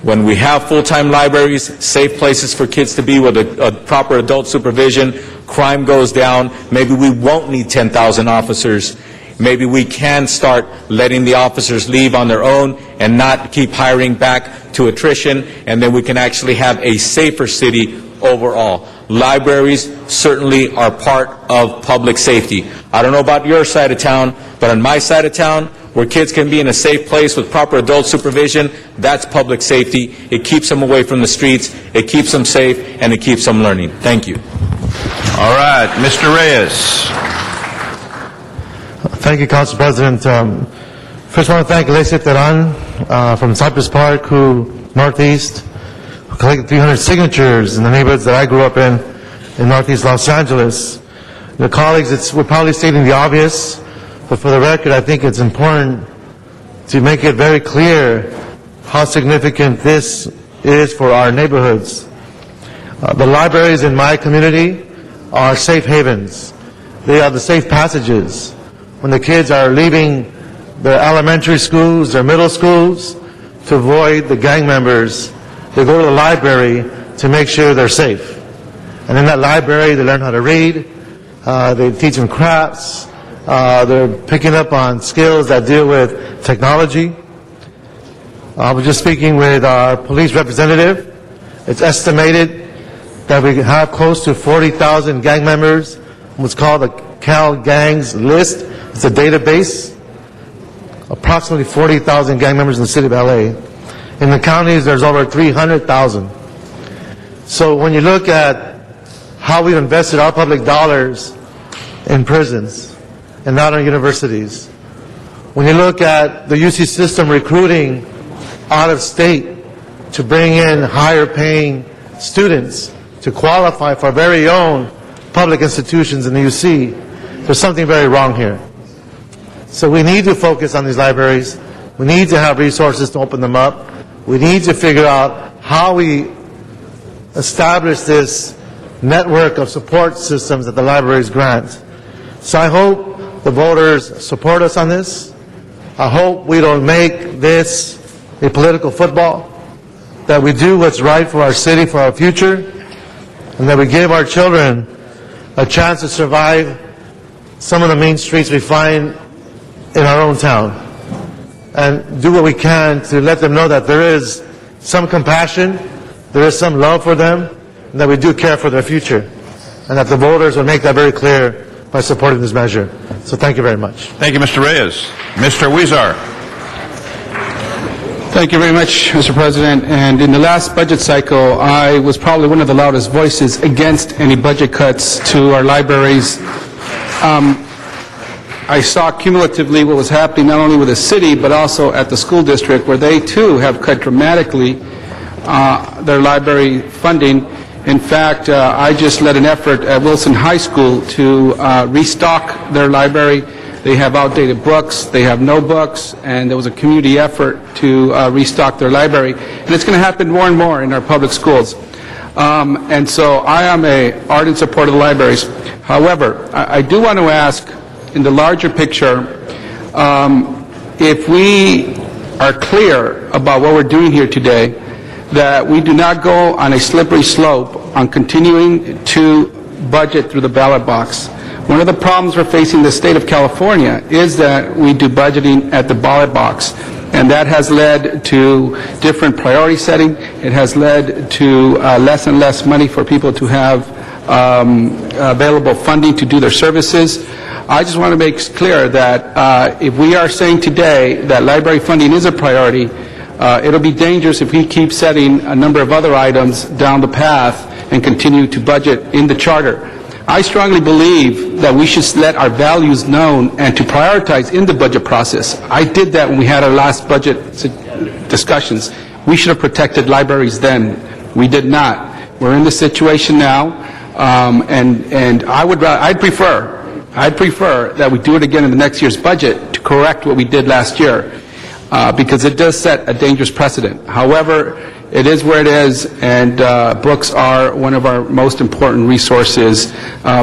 when we have full-time libraries, safe places for kids to be with a proper adult supervision, crime goes down, maybe we won't need 10,000 officers. Maybe we can start letting the officers leave on their own and not keep hiring back to attrition, and then we can actually have a safer city overall. Libraries certainly are part of public safety. I don't know about your side of town, but on my side of town, where kids can be in a safe place with proper adult supervision, that's public safety. It keeps them away from the streets, it keeps them safe, and it keeps them learning. Thank you. All right, Mr. Reyes. Thank you, Council President. First, I want to thank Alicia Teran from Cypress Park, Northeast, who collected 300 signatures in the neighborhoods that I grew up in Northeast Los Angeles. The colleagues, we're probably stating the obvious, but for the record, I think it's important to make it very clear how significant this is for our neighborhoods. The libraries in my community are safe havens. They are the safe passages. When the kids are leaving their elementary schools, their middle schools, to avoid the gang members, they go to the library to make sure they're safe. And in that library, they learn how to read, they teach them crafts, they're picking up on skills that deal with technology. I was just speaking with our police representative. It's estimated that we have close to 40,000 gang members, what's called the Cal Gangs List. It's a database. Approximately 40,000 gang members in the city of LA. In the counties, there's over 300,000. So when you look at how we've invested our public dollars in prisons and not in universities, when you look at the UC system recruiting out of state to bring in higher paying students to qualify for our very own public institutions in the UC, there's something very wrong here. So we need to focus on these libraries. We need to have resources to open them up. We need to figure out how we establish this network of support systems that the libraries grant. So I hope the voters support us on this. I hope we don't make this a political football, that we do what's right for our city, for our future, and that we give our children a chance to survive some of the mean streets we find in our own town, and do what we can to let them know that there is some compassion, there is some love for them, and that we do care for their future, and that the voters will make that very clear by supporting this measure. So thank you very much. Thank you, Mr. Reyes. Mr. Weezer. Thank you very much, Mr. President. And in the last budget cycle, I was probably one of the loudest voices against any budget cuts to our libraries. I saw cumulatively what was happening not only with the city, but also at the school district, where they too have cut dramatically their library funding. In fact, I just led an effort at Wilson High School to restock their library. They have outdated books, they have no books, and there was a community effort to restock their library. And it's going to happen more and more in our public schools. And so I am an ardent supporter of the libraries. However, I do want to ask, in the larger picture, if we are clear about what we're doing here today, that we do not go on a slippery slope on continuing to budget through the ballot box. One of the problems we're facing in the state of California is that we do budgeting at the ballot box, and that has led to different priority setting. It has led to less and less money for people to have available funding to do their services. I just want to make clear that if we are saying today that library funding is a priority, it'll be dangerous if we keep setting a number of other items down the path and continue to budget in the charter. I strongly believe that we should let our values known and to prioritize in the budget process. I did that when we had our last budget discussions. We should have protected libraries then. We did not. We're in this situation now, and I'd prefer that we do it again in the next year's budget to correct what we did last year, because it does set a dangerous precedent. However, it is where it is, and books are one of our most important resources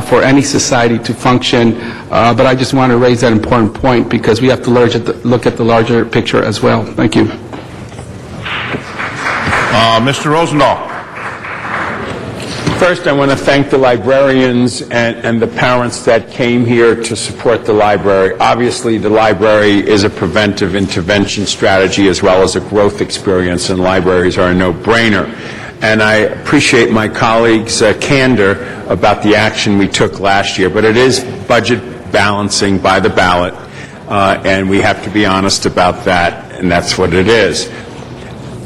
for any society to function. But I just want to raise that important point because we have to look at the larger picture as well. Thank you. Mr. Rosendahl. First, I want to thank the librarians and the parents that came here to support the library. Obviously, the library is a preventive intervention strategy as well as a growth experience, and libraries are a no-brainer. And I appreciate my colleagues' candor about the action we took last year, but it is budget balancing by the ballot, and we have to be honest about that, and that's what it is.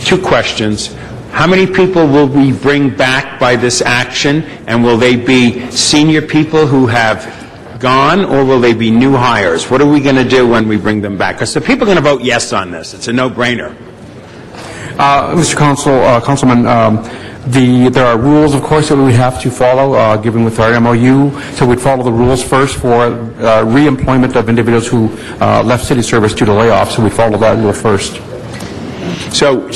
Two questions. How many people will we bring back by this action, and will they be senior people who have gone, or will they be new hires? What are we going to do when we bring them back? Because the people are going to vote yes on this. It's a no-brainer. Mr. Councilman, there are rules, of course, that we have to follow, given with our MOU. So we'd follow the rules first for re-employment of individuals who left city service due to layoffs. So we follow that rule first. So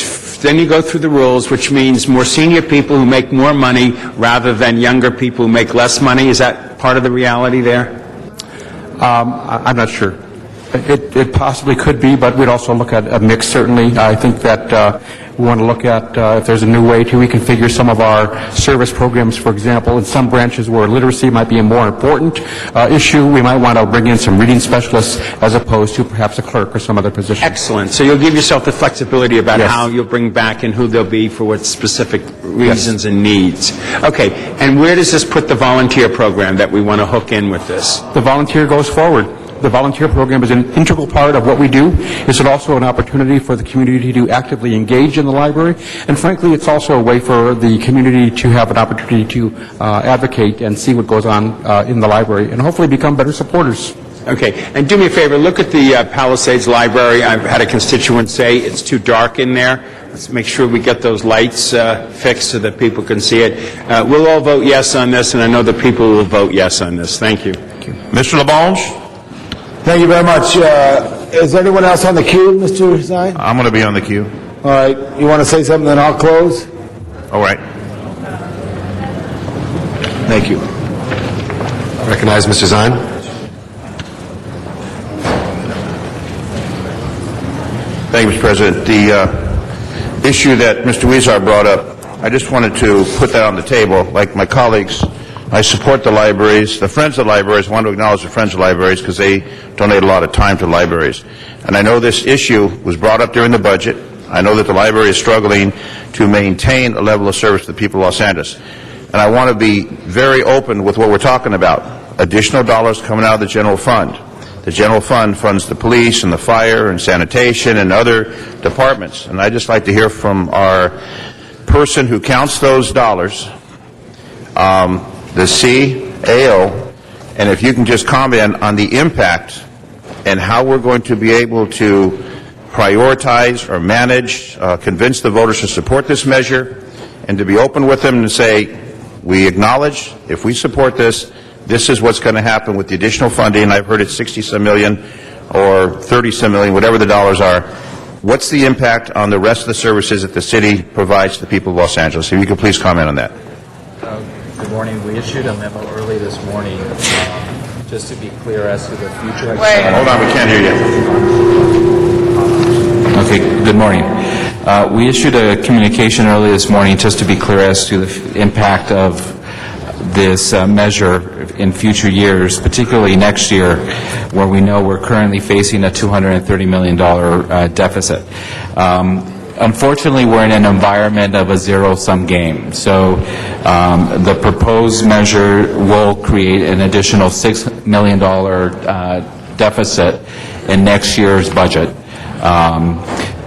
then you go through the rules, which means more senior people who make more money rather than younger people who make less money. Is that part of the reality there? I'm not sure. It possibly could be, but we'd also look at a mix, certainly. I think that we want to look at if there's a new way to reconfigure some of our service programs. For example, in some branches where literacy might be a more important issue, we might want to bring in some reading specialists as opposed to perhaps a clerk or some other position. Excellent. So you'll give yourself the flexibility about how you'll bring back and who they'll be for what specific reasons and needs. Okay. And where does this put the volunteer program that we want to hook in with this? The volunteer goes forward. The volunteer program is an integral part of what we do. It's also an opportunity for the community to actively engage in the library. And frankly, it's also a way for the community to have an opportunity to advocate and see what goes on in the library and hopefully become better supporters. Okay. And do me a favor, look at the Palisades Library. I've had a constituent say it's too dark in there. Let's make sure we get those lights fixed so that people can see it. We'll all vote yes on this, and I know the people will vote yes on this. Thank you. Mr. LaBonge? Thank you very much. Is anyone else on the queue, Mr. Zine? I'm going to be on the queue. All right. You want to say something, then I'll close? All right. Thank you. Recognize Mr. Zine. Thank you, Mr. President. The issue that Mr. Weezer brought up, I just wanted to put that on the table. Like my colleagues, I support the libraries. The Friends of Libraries, I want to acknowledge the Friends of Libraries because they donate a lot of time to libraries. And I know this issue was brought up during the budget. I know that the library is struggling to maintain a level of service to the people of Los Angeles. And I want to be very open with what we're talking about. Additional dollars coming out of the general fund. The general fund funds the police and the fire and sanitation and other departments. And I'd just like to hear from our person who counts those dollars, the CAO, and if you can just comment on the impact and how we're going to be able to prioritize or manage, convince the voters to support this measure, and to be open with them and say, we acknowledge if we support this, this is what's going to happen with the additional funding. I've heard it's 60-some million or 30-some million, whatever the dollars are. What's the impact on the rest of the services that the city provides to the people of Los Angeles? If you could please comment on that. Good morning. We issued a memo early this morning just to be clear as to the future. Hold on, we can't hear you. Okay, good morning. We issued a communication early this morning just to be clear as to the impact of this measure in future years, particularly next year, where we know we're currently facing a $230 million deficit. Unfortunately, we're in an environment of a zero-sum game. So the proposed measure will create an additional $6 million deficit in next year's budget.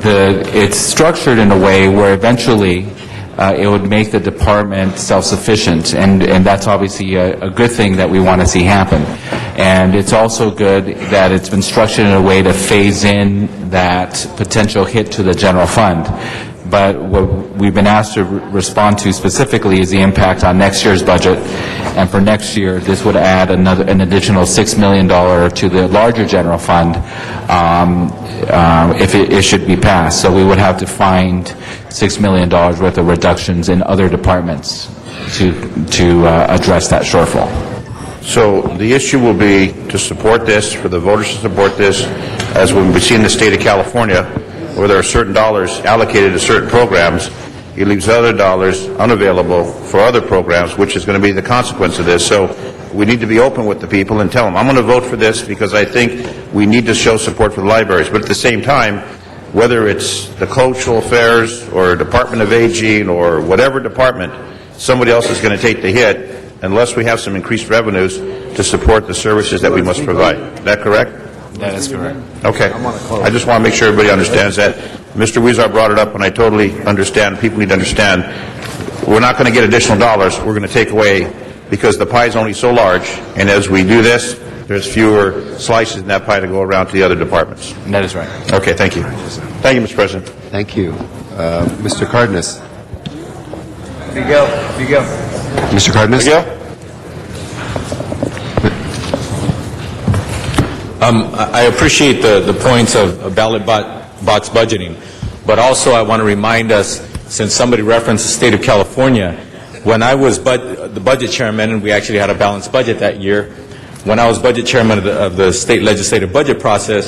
It's structured in a way where eventually it would make the department self-sufficient, and that's obviously a good thing that we want to see happen. And it's also good that it's been structured in a way to phase in that potential hit to the general fund. But what we've been asked to respond to specifically is the impact on next year's budget. And for next year, this would add an additional $6 million to the larger general fund if it should be passed. So we would have to find $6 million worth of reductions in other departments to address that shortfall. So the issue will be to support this, for the voters to support this, as we see in the state of California, where there are certain dollars allocated to certain programs, it leaves other dollars unavailable for other programs, which is going to be the consequence of this. So we need to be open with the people and tell them, I'm going to vote for this because I think we need to show support for the libraries. But at the same time, whether it's the cultural affairs or Department of Aging or whatever department, somebody else is going to take the hit unless we have some increased revenues to support the services that we must provide. Is that correct? That is correct. Okay. I just want to make sure everybody understands that. Mr. Weezer brought it up, and I totally understand. People need to understand we're not going to get additional dollars. We're going to take away because the pie is only so large, and as we do this, there's fewer slices in that pie to go around to the other departments. That is right. Okay, thank you. Thank you, Mr. President. Thank you. Mr. Cardenas. Miguel. Mr. Cardenas? Miguel? I appreciate the points of ballot box budgeting, but also I want to remind us, since somebody referenced the state of California, when I was the budget chairman, and we actually had a balanced budget that year, when I was budget chairman of the state legislative budget process,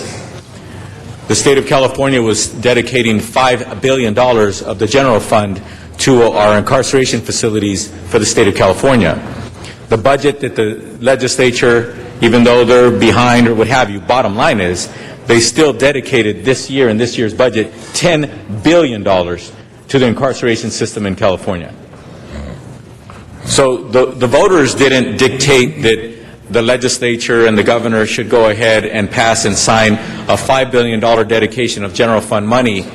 the state of California was dedicating $5 billion of the general fund to our incarceration facilities for the state of California. The budget that the legislature, even though they're behind or what have you, bottom line is they still dedicated this year in this year's budget $10 billion to the incarceration system in California. So the voters didn't dictate that the legislature and the governor should go ahead and pass and sign a $5 billion dedication of general fund money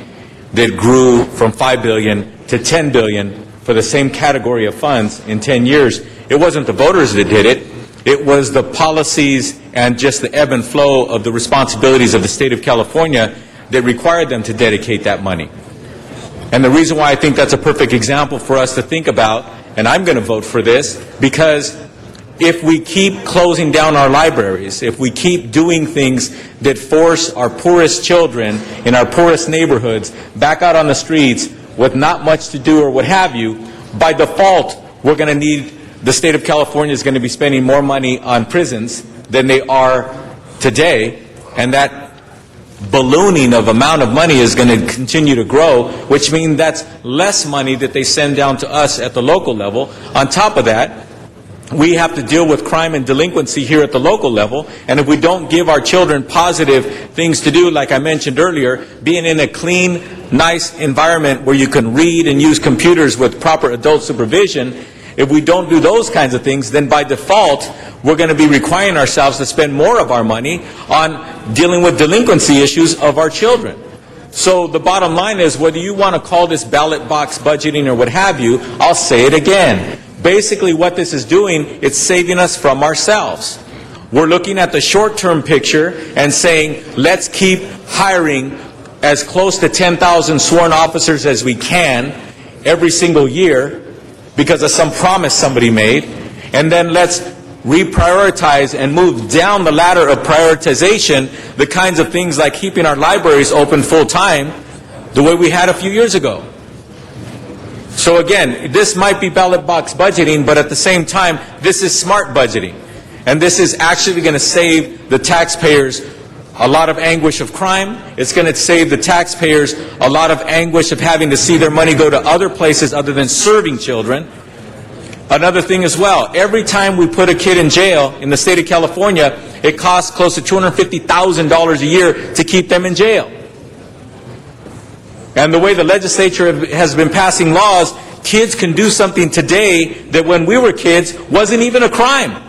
that grew from $5 billion to $10 billion for the same category of funds in 10 years. It wasn't the voters that did it. It was the policies and just the ebb and flow of the responsibilities of the state of California that required them to dedicate that money. And the reason why I think that's a perfect example for us to think about, and I'm going to vote for this, because if we keep closing down our libraries, if we keep doing things that force our poorest children in our poorest neighborhoods back out on the streets with not much to do or what have you, by default, we're going to need, the state of California is going to be spending more money on prisons than they are today, and that ballooning of amount of money is going to continue to grow, which means that's less money that they send down to us at the local level. On top of that, we have to deal with crime and delinquency here at the local level, and if we don't give our children positive things to do, like I mentioned earlier, being in a clean, nice environment where you can read and use computers with proper adult supervision, if we don't do those kinds of things, then by default, we're going to be requiring ourselves to spend more of our money on dealing with delinquency issues of our children. So the bottom line is, whether you want to call this ballot box budgeting or what have you, I'll say it again. Basically what this is doing, it's saving us from ourselves. We're looking at the short-term picture and saying, let's keep hiring as close to 10,000 sworn officers as we can every single year because of some promise somebody made, and then let's reprioritize and move down the ladder of prioritization the kinds of things like keeping our libraries open full-time the way we had a few years ago. So again, this might be ballot box budgeting, but at the same time, this is smart budgeting. And this is actually going to save the taxpayers a lot of anguish of crime. It's going to save the taxpayers a lot of anguish of having to see their money go to other places other than serving children. Another thing as well, every time we put a kid in jail in the state of California, it costs close to $250,000 a year to keep them in jail. And the way the legislature has been passing laws, kids can do something today that when we were kids wasn't even a crime.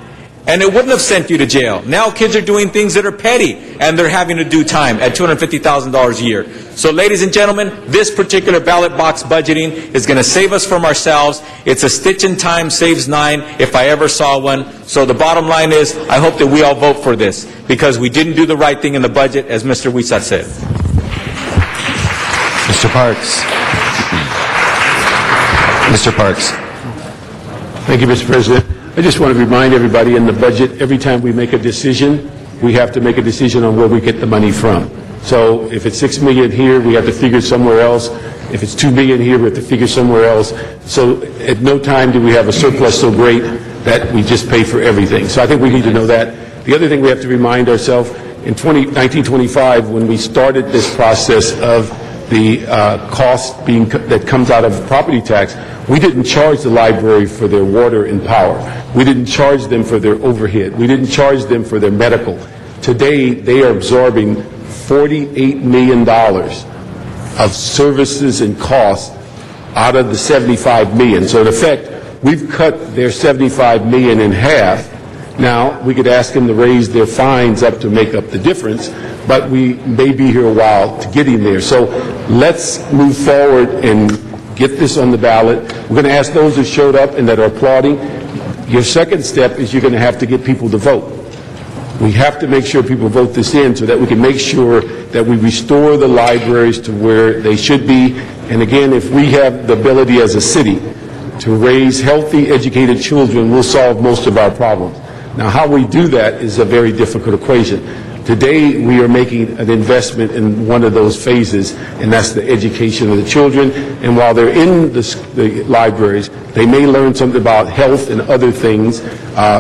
And it wouldn't have sent you to jail. Now kids are doing things that are petty, and they're having to do time at $250,000 a year. So ladies and gentlemen, this particular ballot box budgeting is going to save us from ourselves. It's a stitch in time saves nine, if I ever saw one. So the bottom line is, I hope that we all vote for this, because we didn't do the right thing in the budget, as Mr. Huizar said. Mr. Parks. Mr. Parks. Thank you, Mr. President. I just want to remind everybody, in the budget, every time we make a decision, we have to make a decision on where we get the money from. So if it's $6 million here, we have to figure somewhere else. If it's $2 million here, we have to figure somewhere else. So at no time do we have a surplus so great that we just pay for everything. So I think we need to know that. The other thing we have to remind ourselves, in 1925, when we started this process of the cost that comes out of property tax, we didn't charge the library for their water and power. We didn't charge them for their overhead. We didn't charge them for their medical. Today, they are absorbing $48 million of services and costs out of the $75 million. So in effect, we've cut their $75 million in half. Now, we could ask them to raise their fines up to make up the difference, but we may be here a while to getting there. So let's move forward and get this on the ballot. We're going to ask those that showed up and that are applauding. Your second step is you're going to have to get people to vote. We have to make sure people vote this in so that we can make sure that we restore the libraries to where they should be. And again, if we have the ability as a city to raise healthy, educated children, we'll solve most of our problems. Now, how we do that is a very difficult equation. Today, we are making an investment in one of those phases, and that's the education of the children. And while they're in the libraries, they may learn something about health and other things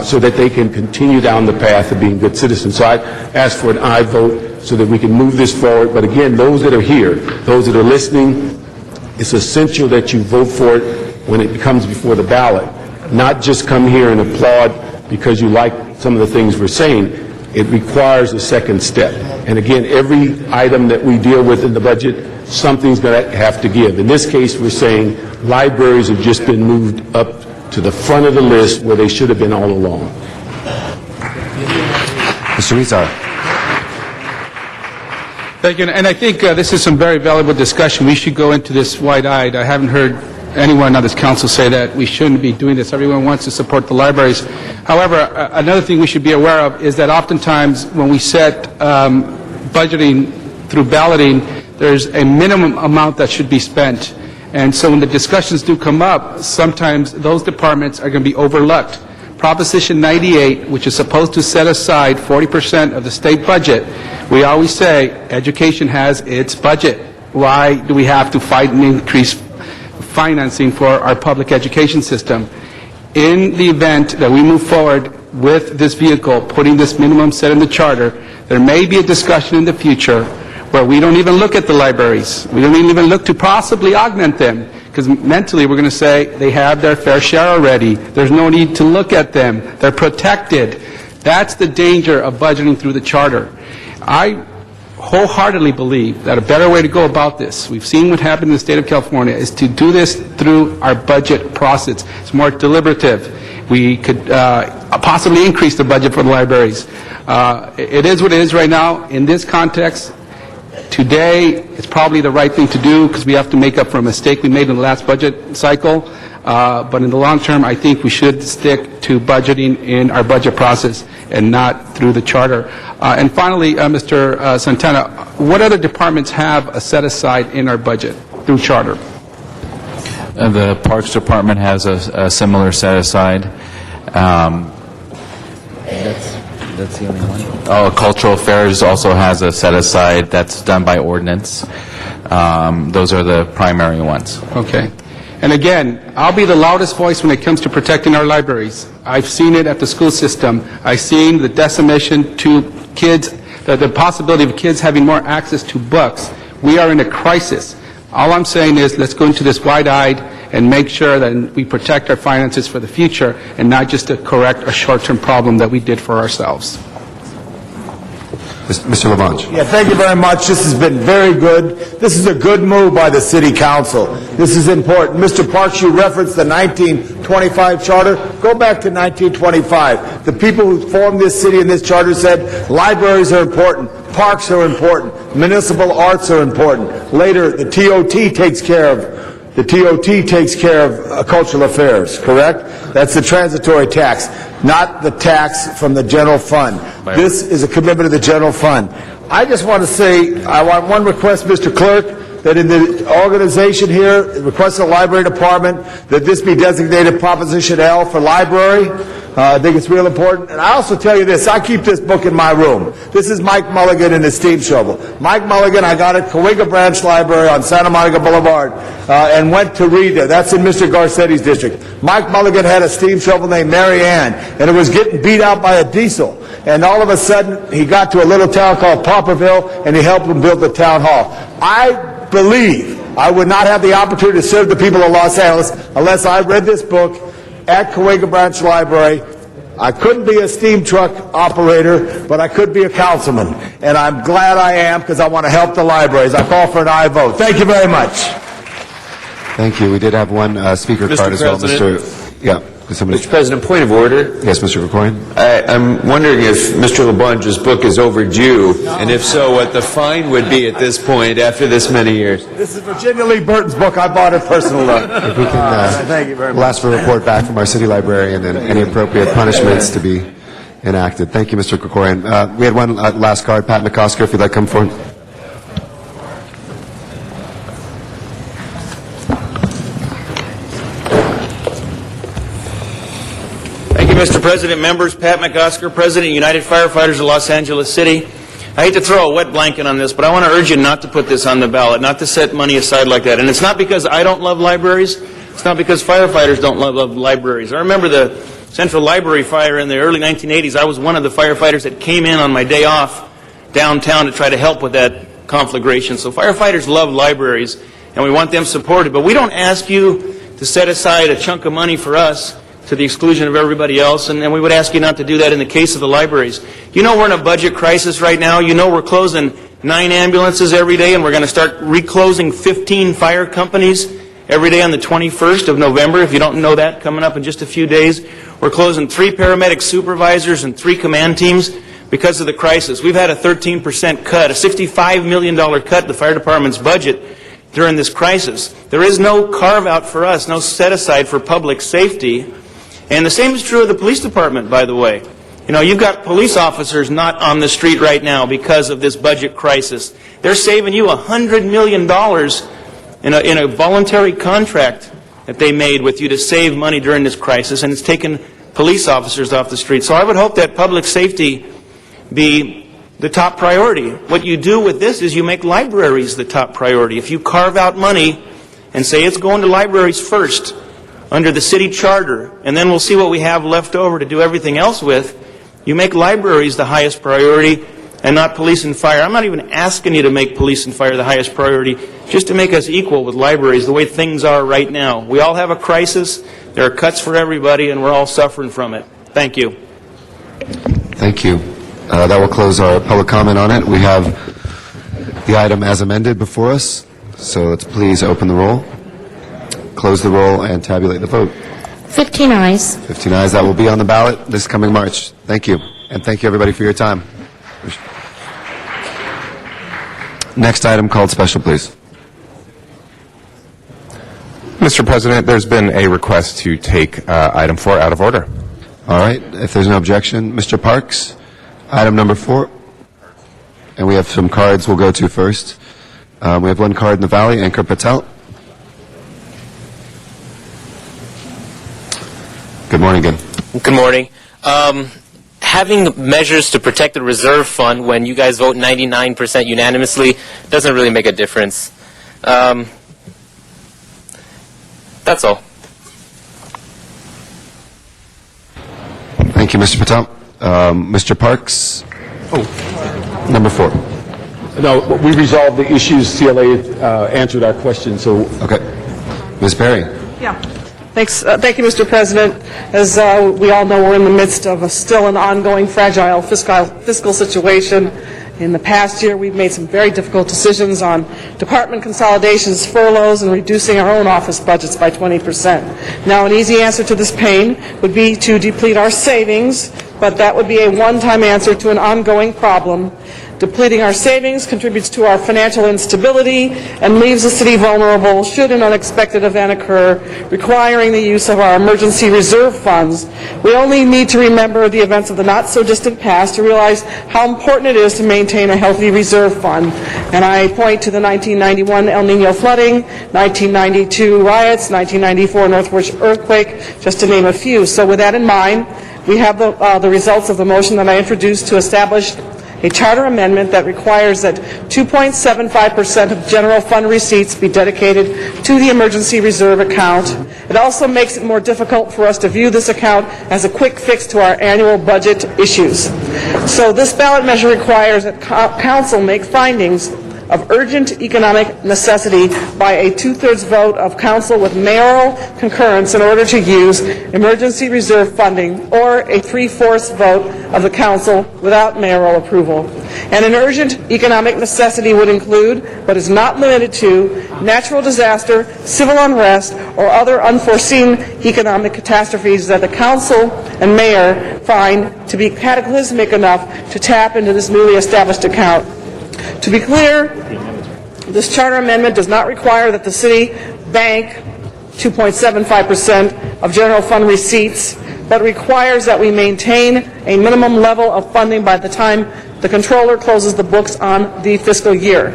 so that they can continue down the path of being good citizens. So I ask for an aye vote so that we can move this forward. But again, those that are here, those that are listening, it's essential that you vote for it when it comes before the ballot. Not just come here and applaud because you like some of the things we're saying. It requires a second step. And again, every item that we deal with in the budget, something's going to have to give. In this case, we're saying libraries have just been moved up to the front of the list where they should have been all along. Mr. Huizar. Thank you. And I think this is some very valuable discussion. We should go into this wide-eyed. I haven't heard anyone on this council say that we shouldn't be doing this. Everyone wants to support the libraries. However, another thing we should be aware of is that oftentimes when we set budgeting through balloting, there's a minimum amount that should be spent. And so when the discussions do come up, sometimes those departments are going to be overlooked. Proposition 98, which is supposed to set aside 40% of the state budget, we always say education has its budget. Why do we have to fight and increase financing for our public education system? In the event that we move forward with this vehicle, putting this minimum set in the charter, there may be a discussion in the future where we don't even look at the libraries. We don't even look to possibly augment them, because mentally we're going to say they have their fair share already. There's no need to look at them. They're protected. That's the danger of budgeting through the charter. I wholeheartly believe that a better way to go about this, we've seen what happened in the state of California, is to do this through our budget process. It's more deliberative. We could possibly increase the budget for the libraries. It is what it is right now. In this context, today, it's probably the right thing to do because we have to make up for a mistake we made in the last budget cycle. But in the long term, I think we should stick to budgeting in our budget process and not through the charter. And finally, Mr. Santana, what other departments have a set-aside in our budget through charter? The Parks Department has a similar set-aside. That's the only one. Oh, Cultural Affairs also has a set-aside that's done by ordinance. Those are the primary ones. Okay. And again, I'll be the loudest voice when it comes to protecting our libraries. I've seen it at the school system. I've seen the decimation to kids, the possibility of kids having more access to books. We are in a crisis. All I'm saying is let's go into this wide-eyed and make sure that we protect our finances for the future and not just to correct a short-term problem that we did for ourselves. Mr. Labange. Yeah, thank you very much. This has been very good. This is a good move by the City Council. This is important. Mr. Parks, you referenced the 1925 charter. Go back to 1925. The people who formed this city and this charter said libraries are important, parks are important, municipal arts are important. Later, the TOT takes care of cultural affairs, correct? That's the transitory tax, not the tax from the general fund. This is a commitment of the general fund. I just want to say, I want one request, Mr. Clerk, that in the organization here, request of the Library Department, that this be designated Proposition L for library. I think it's real important. And I also tell you this, I keep this book in my room. This is Mike Mulligan and his steam shovel. Mike Mulligan, I got it at Cahuenga Branch Library on Santa Monica Boulevard and went to read there. That's in Mr. Garcetti's district. Mike Mulligan had a steam shovel named Mary Ann, and it was getting beat out by a diesel. And all of a sudden, he got to a little town called Popperville, and he helped him build the town hall. I believe I would not have the opportunity to serve the people of Los Angeles unless I read this book at Cahuenga Branch Library. I couldn't be a steam truck operator, but I could be a councilman. And I'm glad I am because I want to help the libraries. I call for an aye vote. Thank you very much. Thank you. We did have one speaker Mr. card as well. President. Mr. President, point of order. Yes, Mr. Krikorian. I'm wondering if Mr. Labange's book is overdue, and if so, what the fine would be at this point after this many years. This is Virginia Lee Burton's book. I bought it personally. If we can, thank you very much. we'll ask for a report back from our city librarian and any appropriate punishments to be enacted. Thank you, Mr. Krikorian. We had one last card. Pat McCosker, if you'd like to come forward. Mr. President, members, Pat McCosker, President, United Firefighters of Los Angeles City. I hate to throw a wet blanket on this, but I want to urge you not to put this on the ballot, not to set money aside like that. And it's not because I don't love libraries. It's not because firefighters don't love libraries. I remember the Central Library fire in the early 1980s. I was one of the firefighters that came in on my day off downtown to try to help with that conflagration. So firefighters love libraries, and we want them supported. But we don't ask you to set aside a chunk of money for us to the exclusion of everybody else, and we would ask you not to do that in the case of the libraries. You know we're in a budget crisis right now. You know we're closing 9 ambulances every day, and we're going to start reclosing 15 fire companies every day on the 21st of November. If you don't know that, coming up in just a few days. We're closing 3 paramedic supervisors and 3 command teams because of the crisis. We've had a 13% cut, a $65 million cut in the fire department's budget during this crisis. There is no carve-out for us, no set-aside for public safety. And the same is true of the police department, by the way. You know, you've got police officers not on the street right now because of this budget crisis. They're saving you $100 million in a voluntary contract that they made with you to save money during this crisis, and it's taken police officers off the street. So I would hope that public safety be the top priority. What you do with this is you make libraries the top priority. If you carve out money and say it's going to libraries first, under the city charter, and then we'll see what we have left over to do everything else with. You make libraries the highest priority, and not police and fire. I'm not even asking you to make police and fire the highest priority, just to make us equal with libraries the way things are right now. We all have a crisis. There are cuts for everybody, and we're all suffering from it. Thank you. Thank you. That will close our public comment on it. We have the item as amended before us, so let's please open the roll, close the roll, and tabulate the vote. 15 ayes. 15 ayes. That will be on the ballot this coming March. Thank you. And thank you, everybody, for your time. Next item called special, please. Mr. President, there's been a request to take item 4 out of order. All right. If there's no objection, Mr. Parks, item number 4. And we have some cards we'll go to first. We have one card in the Valley, Ankur Patel. Good morning again. Good morning. Having measures to protect the reserve fund when you guys vote 99% unanimously doesn't really make a difference. That's all. Thank you, Mr. Patel. Mr. Parks, number 4. No, we resolved the issues. CLA answered our question, so... Okay. Ms. Perry. Yeah. Thanks. Thank you, Mr. President. As we all know, we're in the midst of still an ongoing fragile fiscal situation. In the past year, we've made some very difficult decisions on department consolidations, furloughs, and reducing our own office budgets by 20%. Now, an easy answer to this pain would be to deplete our savings, but that would be a one-time answer to an ongoing problem. Depleting our savings contributes to our financial instability and leaves the city vulnerable should an unexpected event occur requiring the use of our emergency reserve funds. We only need to remember the events of the not-so-distant past to realize how important it is to maintain a healthy reserve fund. And I point to the 1991 El Nino flooding, 1992 riots, 1994 Northwest earthquake, just to name a few. So with that in mind, we have the results of the motion that I introduced to establish a charter amendment that requires that 2.75% of general fund receipts be dedicated to the emergency reserve account. It also makes it more difficult for us to view this account as a quick fix to our annual budget issues. So this ballot measure requires that council make findings of urgent economic necessity by a 2/3 vote of council with mayoral concurrence in order to use emergency reserve funding, or a 3/4 vote of the council without mayoral approval. And an urgent economic necessity would include, but is not limited to, natural disaster, civil unrest, or other unforeseen economic catastrophes that the council and mayor find to be cataclysmic enough to tap into this newly established account. To be clear, this charter amendment does not require that the city bank 2.75% of general fund receipts, but requires that we maintain a minimum level of funding by the time the controller closes the books on the fiscal year.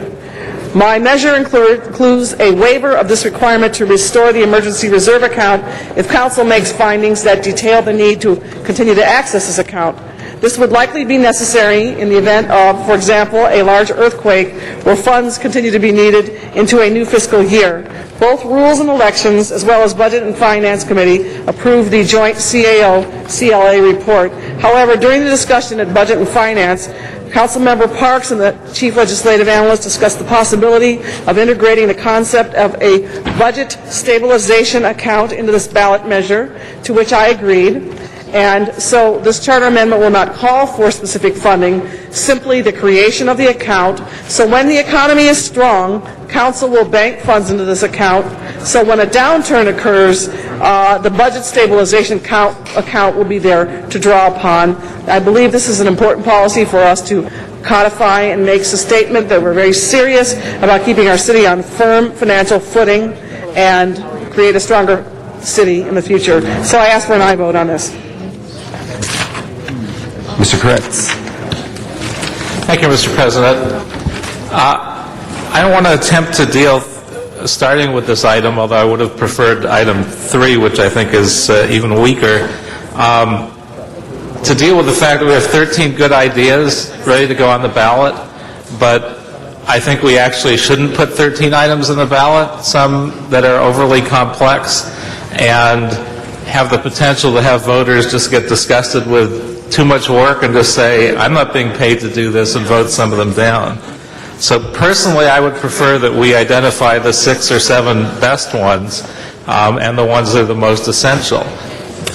My measure includes a waiver of this requirement to restore the emergency reserve account if council makes findings that detail the need to continue to access this account. This would likely be necessary in the event of, for example, a large earthquake where funds continue to be needed into a new fiscal year. Both Rules and Elections, as well as Budget and Finance Committee, approved the joint CAO-CLA report. However, during the discussion at Budget and Finance, Councilmember Parks and the Chief Legislative Analyst discussed the possibility of integrating the concept of a budget stabilization account into this ballot measure, to which I agreed. And so this charter amendment will not call for specific funding, simply the creation of the account. So when the economy is strong, council will bank funds into this account. So when a downturn occurs, the budget stabilization account will be there to draw upon. I believe this is an important policy for us to codify, and makes a statement that we're very serious about keeping our city on firm financial footing and create a stronger city in the future. So I ask for an aye vote on this. Mr. Kretz. Thank you, Mr. President. I don't want to attempt to deal, starting with this item, although I would have preferred item 3, which I think is even weaker, to deal with the fact that we have 13 good ideas ready to go on the ballot, but I think we actually shouldn't put 13 items in the ballot, some that are overly complex and have the potential to have voters just get disgusted with too much work and just say, I'm not being paid to do this, and vote some of them down. So personally, I would prefer that we identify the 6 or 7 best ones and the ones that are the most essential.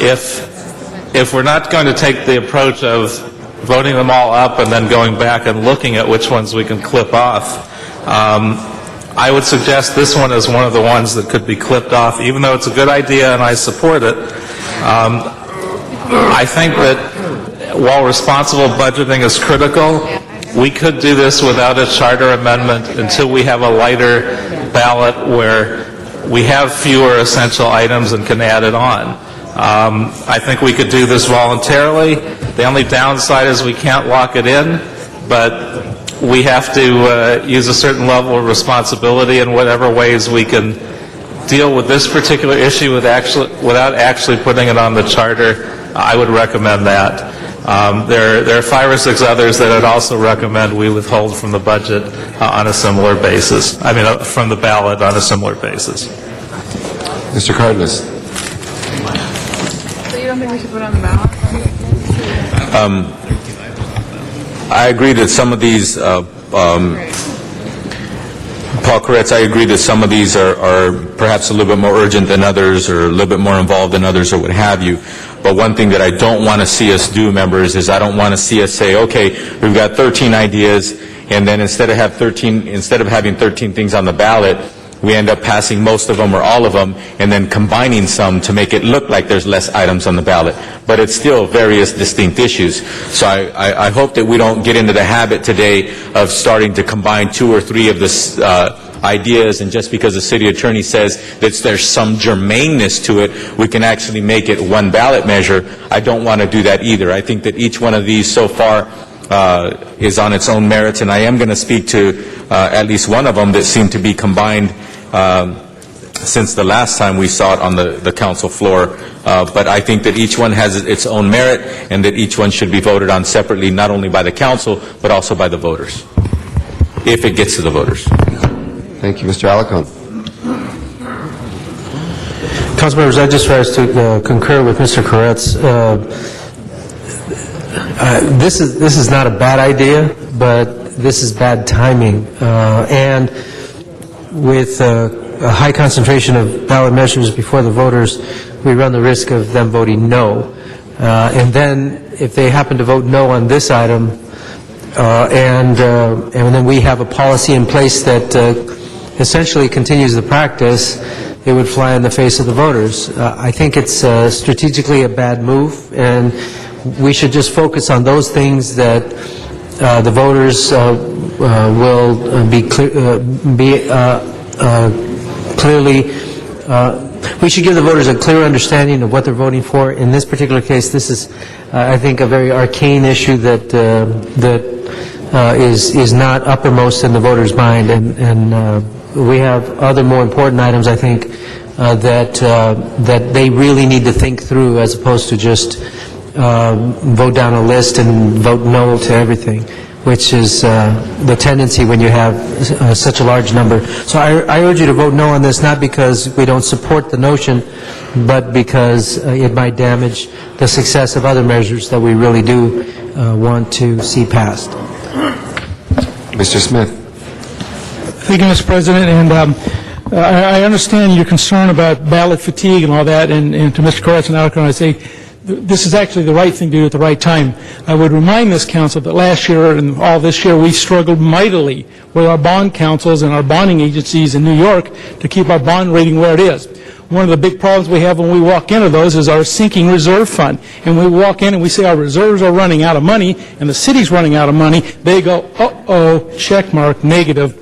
If we're not going to take the approach of voting them all up and then going back and looking at which ones we can clip off, I would suggest this one is one of the ones that could be clipped off, even though it's a good idea and I support it. I think that while responsible budgeting is critical, we could do this without a charter amendment until we have a lighter ballot where we have fewer essential items and can add it on. I think we could do this voluntarily. The only downside is we can't lock it in, but we have to use a certain level of responsibility in whatever ways we can deal with this particular issue without actually putting it on the charter. I would recommend that. There are 5 or 6 others that I'd also recommend we withhold from the budget on a similar basis. I mean, from the ballot on a similar basis. Mr. Cardenas. So you don't think we should put on the ballot? I agree that some of these, Paul Koretz, I agree that some of these are perhaps a little bit more urgent than others or a little bit more involved than others or what have you. But one thing that I don't want to see us do, members, is I don't want to see us say, okay, we've got 13 ideas, and then instead of having 13 things on the ballot, we end up passing most of them or all of them and then combining some to make it look like there's less items on the ballot. But it's still various distinct issues. So I hope that we don't get into the habit today of starting to combine 2 or 3 of the ideas, and just because the city attorney says that there's some germaneness to it, we can actually make it one ballot measure. I don't want to do that either. I think that each one of these so far is on its own merits, and I am going to speak to at least one of them that seemed to be combined since the last time we saw it on the council floor. But I think that each one has its own merit, and that each one should be voted on separately, not only by the council, but also by the voters, if it gets to the voters. Thank you, Mr. Alarcon. Council members, I just rise to concur with Mr. Koretz. This is not a bad idea, but this is bad timing. And with a high concentration of ballot measures before the voters, we run the risk of them voting no. And then if they happen to vote no on this item, and then we have a policy in place that essentially continues the practice, it would fly in the face of the voters. I think it's strategically a bad move, and we should just focus on those things that the voters will be clearly. We should give the voters a clear understanding of what they're voting for. In this particular case, this is, I think, a very arcane issue that is not uppermost in the voters' mind, and we have other more important items, I think, that they really need to think through, as opposed to just vote down a list and vote no to everything, which is the tendency when you have such a large number. So I urge you to vote no on this, not because we don't support the notion, but because it might damage the success of other measures that we really do want to see passed. Mr. Smith. Thank you, Mr. President, and I understand your concern about ballot fatigue and all that, and to Mr. Koretz and Alarcon, I say this is actually the right thing to do at the right time. I would remind this council that last year and all this year we struggled mightily with our bond councils and our bonding agencies in New York to keep our bond rating where it is. One of the big problems we have when we walk into those is our sinking reserve fund. And we walk in and we say our reserves are running out of money and the city's running out of money. They go, uh-oh, check mark, negative.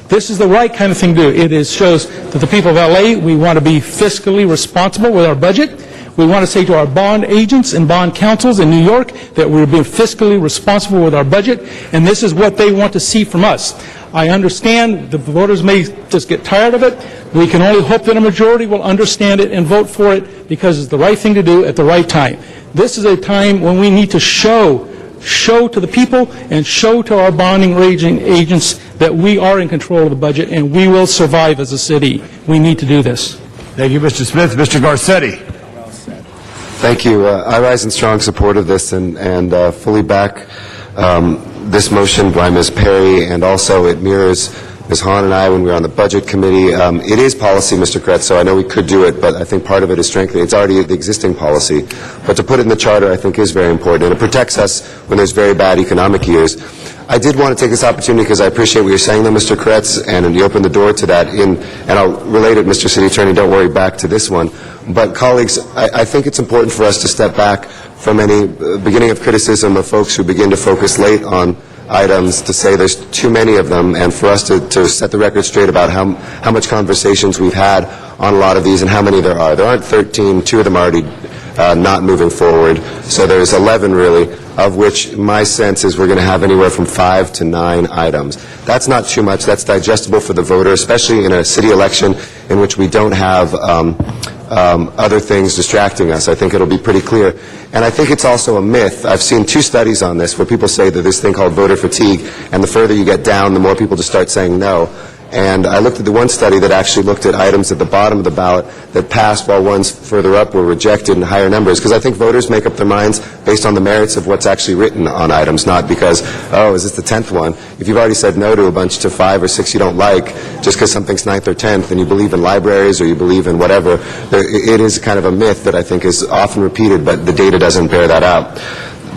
This is the right kind of thing to do. It shows that the people of L.A., we want to be fiscally responsible with our budget. We want to say to our bond agents and bond councils in New York that we're being fiscally responsible with our budget, and this is what they want to see from us. I understand the voters may just get tired of it. We can only hope that a majority will understand it and vote for it because it's the right thing to do at the right time. This is a time when we need to show to the people and show to our bonding agents that we are in control of the budget and we will survive as a city. We need to do this. Thank you, Mr. Smith. Mr. Garcetti. Thank you. I rise in strong support of this and fully back this motion by Ms. Perry, and also it mirrors Ms. Hahn and I when we were on the Budget Committee. It is policy, Mr. Kretz, so I know we could do it, but I think part of it is strengthening. It's already the existing policy. But to put it in the charter, I think, is very important, and it protects us when there's very bad economic years. I did want to take this opportunity because I appreciate what you're saying, though, Mr. Kretz, and you opened the door to that. And I'll relate it, Mr. City Attorney, don't worry, back to this one. But, colleagues, I think it's important for us to step back from any beginning of criticism of folks who begin to focus late on items, to say there's too many of them, and for us to set the record straight about how much conversations we've had on a lot of these and how many there are. There aren't 13. 2 of them are already not moving forward. So there's 11, really, of which my sense is we're going to have anywhere from 5 to 9 items. That's not too much. That's digestible for the voter, especially in a city election in which we don't have other things distracting us. I think it'll be pretty clear. And I think it's also a myth. I've seen 2 studies on this where people say that this thing called voter fatigue, and the further you get down, the more people just start saying no. And I looked at the one study that actually looked at items at the bottom of the ballot that passed while ones further up were rejected in higher numbers, because I think voters make up their minds based on the merits of what's actually written on items, not because, oh, is this the 10th one? If you've already said no to a bunch to 5 or 6 you don't like, just because something's 9th or 10th, and you believe in libraries or you believe in whatever, it is kind of a myth that I think is often repeated, but the data doesn't bear that out.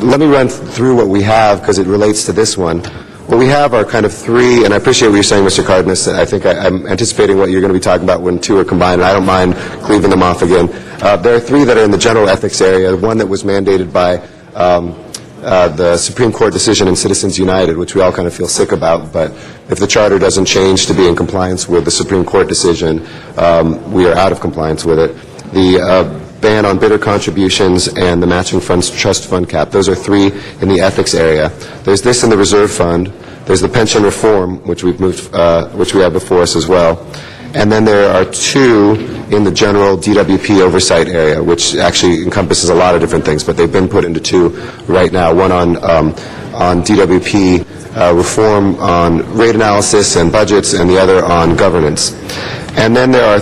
Let me run through what we have, because it relates to this one. What we have are kind of 3, and I appreciate what you're saying, Mr. Cardenas. I think I'm anticipating what you're going to be talking about when 2 are combined, and I don't mind cleaving them off again. There are 3 that are in the general ethics area, one that was mandated by the Supreme Court decision in Citizens United, which we all kind of feel sick about, but if the charter doesn't change to be in compliance with the Supreme Court decision, we are out of compliance with it. The ban on bidder contributions and the matching funds trust fund cap. Those are 3 in the ethics area. There's this in the reserve fund. There's the pension reform, which we have before us as well. And then there are 2 in the general DWP oversight area, which actually encompasses a lot of different things, but they've been put into 2 right now. One on DWP reform on rate analysis and budgets, and the other on governance. And then there are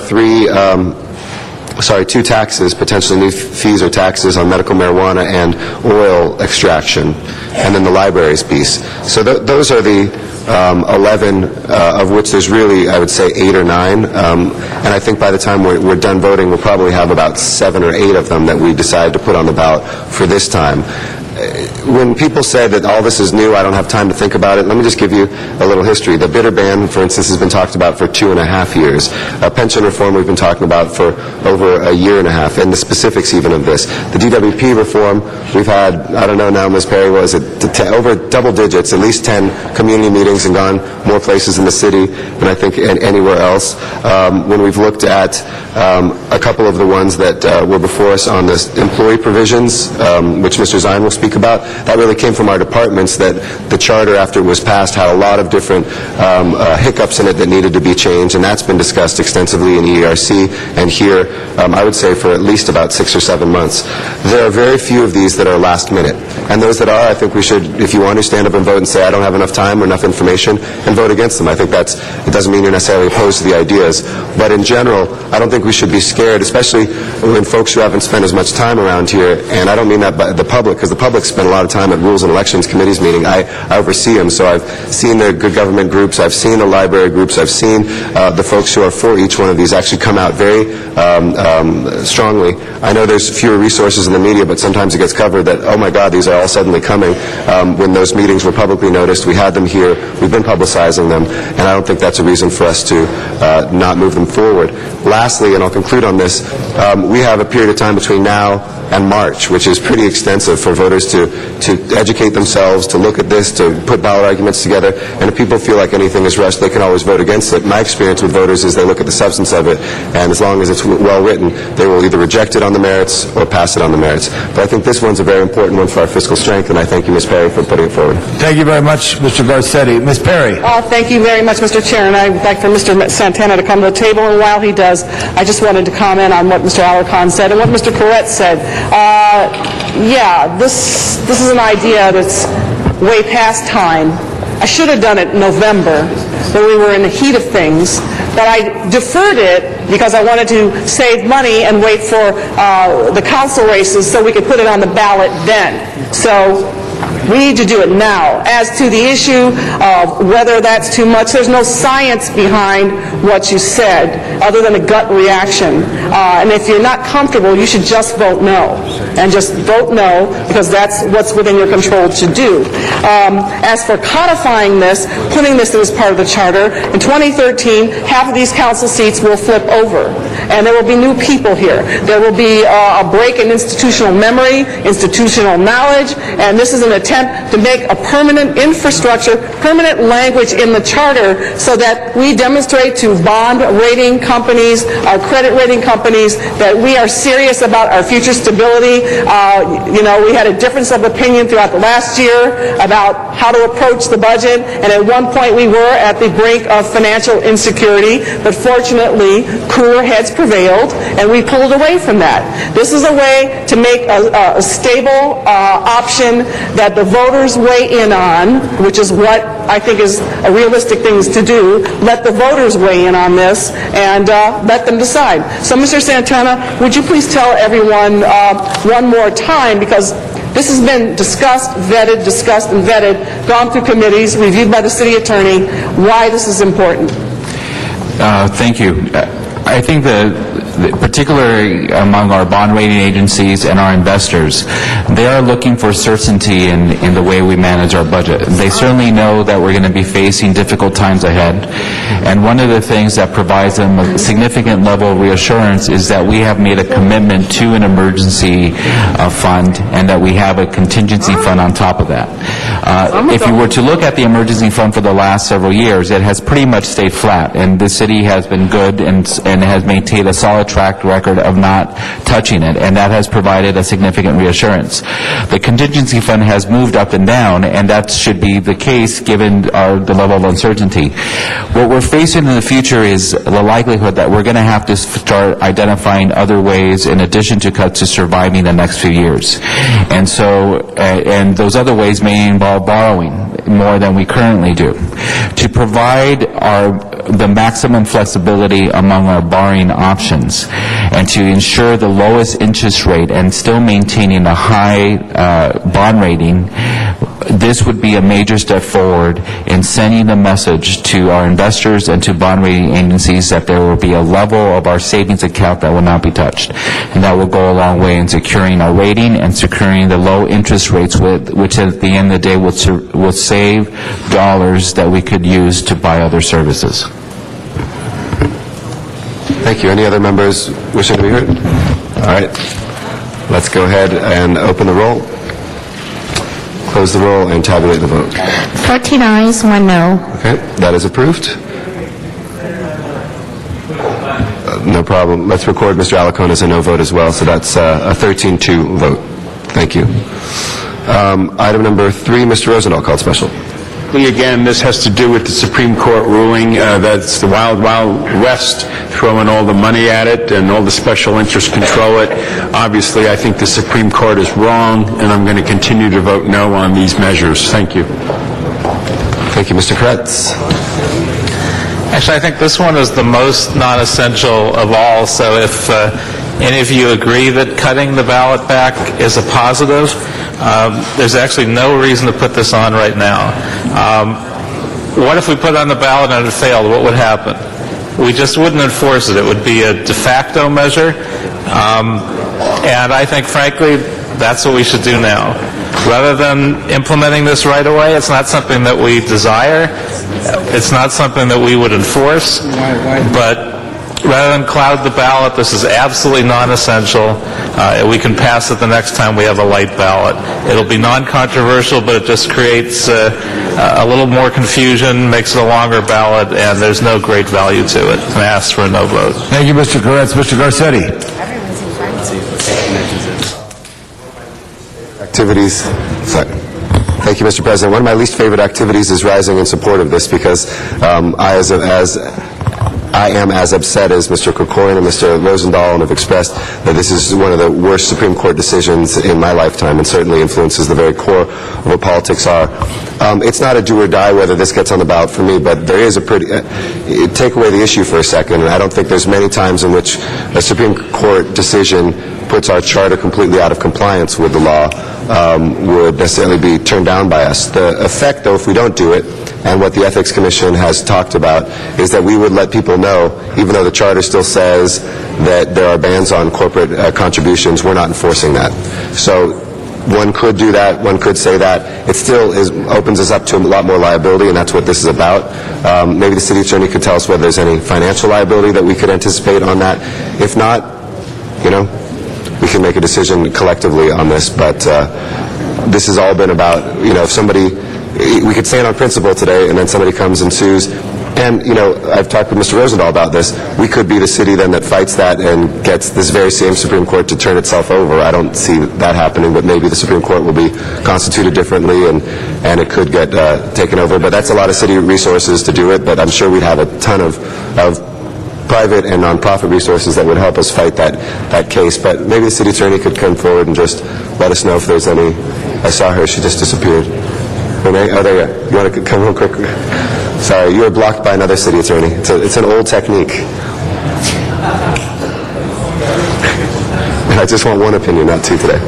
2 taxes, potentially new fees or taxes on medical marijuana and oil extraction, and then the libraries piece. So those are the 11, of which there's really, I would say, 8 or 9. And I think by the time we're done voting, we'll probably have about 7 or 8 of them that we decide to put on the ballot for this time. When people say that all this is new, I don't have time to think about it, let me just give you a little history. The bidder ban, for instance, has been talked about for 2.5 years. Pension reform we've been talking about for over a year and a half, and the specifics even of this. The DWP reform, we've had, I don't know now, Ms. Perry, was it over double digits, at least 10 community meetings, and gone more places in the city than I think anywhere else. When we've looked at a couple of the ones that were before us on the employee provisions, which Mr. Zine will speak about, that really came from our departments, that the charter, after it was passed, had a lot of different hiccups in it that needed to be changed, and that's been discussed extensively in EERC and here, I would say, for at least about 6 or 7 months. There are very few of these that are last minute, and those that are, I think we should, if you want to stand up and vote and say, I don't have enough time or enough information, and vote against them. I think it doesn't mean you're necessarily opposed to the ideas, but in general, I don't think we should be scared, especially when folks who haven't spent as much time around here, and I don't mean that by the public, because the public spend a lot of time at Rules and Elections Committees meeting. I oversee them, so I've seen the good government groups, I've seen the library groups, I've seen the folks who are for each one of these actually come out very strongly. I know there's fewer resources in the media, but sometimes it gets covered that, oh my God, these are all suddenly coming. When those meetings were publicly noticed, we had them here, we've been publicizing them, and I don't think that's a reason for us to not move them forward. Lastly, and I'll conclude on this, we have a period of time between now and March, which is pretty extensive for voters to educate themselves, to look at this, to put ballot arguments together, and if people feel like anything is rushed, they can always vote against it. My experience with voters is they look at the substance of it, and as long as it's well written, they will either reject it on the merits or pass it on the merits. But I think this one's a very important one for our fiscal strength, and I thank you, Ms. Perry, for putting it forward. Thank you very much, Mr. Garcetti. Ms. Perry. Thank you very much, Mr. Chair, and I'd like for Mr. Santana to come to the table, and while he does, I just wanted to comment on what Mr. Alarcon said and what Mr. Corrett said. This is an idea that's way past time. I should have done it in November, when we were in the heat of things. but I deferred it because I wanted to save money and wait for the council races so we could put it on the ballot then. So we need to do it now. As to the issue of whether that's too much, there's no science behind what you said other than a gut reaction. And if you're not comfortable, you should just vote no. And just vote no because that's what's within your control to do. As for codifying this, putting this as part of the charter, in 2013, half of these council seats will flip over. And there will be new people here. There will be a break in institutional memory, institutional knowledge, and this is an attempt to make a permanent infrastructure, permanent language in the charter so that we demonstrate to bond rating companies, our credit rating companies, that we are serious about our future stability. We had a difference of opinion throughout the last year about how to approach the budget, and at one point we were at the brink of financial insecurity, but fortunately cooler heads prevailed, and we pulled away from that. This is a way to make a stable option that the voters weigh in on, which is what I think is a realistic thing to do. Let the voters weigh in on this and let them decide. So, Mr. Santana, would you please tell everyone one more time, because this has been discussed, and vetted, gone through committees, reviewed by the city attorney, why this is important. Thank you. I think particularly among our bond rating agencies and our investors, they are looking for certainty in the way we manage our budget. They certainly know that we're going to be facing difficult times ahead, and one of the things that provides them a significant level of reassurance is that we have made a commitment to an emergency fund and that we have a contingency fund on top of that. If you were to look at the emergency fund for the last several years, it has pretty much stayed flat, and the city has been good and has maintained a solid track record of not touching it, and that has provided a significant reassurance. The contingency fund has moved up and down, and that should be the case given the level of uncertainty. What we're facing in the future is the likelihood that we're going to have to start identifying other ways in addition to cuts to surviving the next few years. And so, and those other ways may involve borrowing more than we currently do. To provide the maximum flexibility among our borrowing options and to ensure the lowest interest rate and still maintaining a high bond rating, this would be a major step forward in sending the message to our investors and to bond rating agencies that there will be a level of our savings account that will not be touched. And that will go a long way in securing our rating and securing the low interest rates, which at the end of the day will save dollars that we could use to buy other services. Thank you. Any other members wishing to be heard? All right. Let's go ahead and open the roll, close the roll, and tabulate the vote. 14 ayes, 1 no. Okay, that is approved. No problem. Let's record Mr. Alacon as a no vote as well, so that's a 13-2 vote. Thank you. Item number 3, Mr. Rosendahl, called special. Again, this has to do with the Supreme Court ruling that's the Wild Wild West throwing all the money at it and all the special interests control it. Obviously, I think the Supreme Court is wrong, and I'm going to continue to vote no on these measures. Thank you. Thank you, Mr. Kretz. Actually, I think this one is the most non-essential of all, so if any of you agree that cutting the ballot back is a positive, there's actually no reason to put this on right now. What if we put it on the ballot and it failed? What would happen? We just wouldn't enforce it. It would be a de facto measure, and I think, frankly, that's what we should do now. Rather than implementing this right away, it's not something that we desire. It's not something that we would enforce. But rather than cloud the ballot, this is absolutely non-essential. We can pass it the next time we have a light ballot. It'll be non-controversial, but it just creates a little more confusion, makes it a longer ballot, and there's no great value to it. And I ask for a no vote. Thank you, Mr. Koretz. Mr. Garcetti. Activities. Sorry. Thank you, Mr. President. One of my least favorite activities is rising in support of this because I, I am as upset as Mr. Krikorian and Mr. Rosendahl and have expressed that this is one of the worst Supreme Court decisions in my lifetime and certainly influences the very core of what politics are. It's not a do or die whether this gets on the ballot for me, but there is a pretty... take away the issue for a second, and I don't think there's many times in which a Supreme Court decision puts our charter completely out of compliance with the law would necessarily be turned down by us. The effect, though, if we don't do it, and what the Ethics Commission has talked about, is that we would let people know, even though the charter still says that there are bans on corporate contributions, we're not enforcing that. So one could do that, one could say that. It still opens us up to a lot more liability, and that's what this is about. Maybe the city attorney could tell us whether there's any financial liability that we could anticipate on that. If not, we can make a decision collectively on this, but this has all been about, if somebody, we could stand on principle today and then somebody comes and sues, and, I've talked with Mr. Rosendahl about this, we could be the city then that fights that and gets this very same Supreme Court to turn itself over. I don't see that happening, but maybe the Supreme Court will be constituted differently and it could get taken over, but that's a lot of city resources to do it, but I'm sure we'd have a ton of private and nonprofit resources that would help us fight that case. But maybe the city attorney could come forward and just let us know if there's any. I saw her; she just disappeared. Renee, oh, there you are. You want to come real quick? Sorry, you were blocked by another city attorney. It's an old technique. And I just want one opinion, not two today.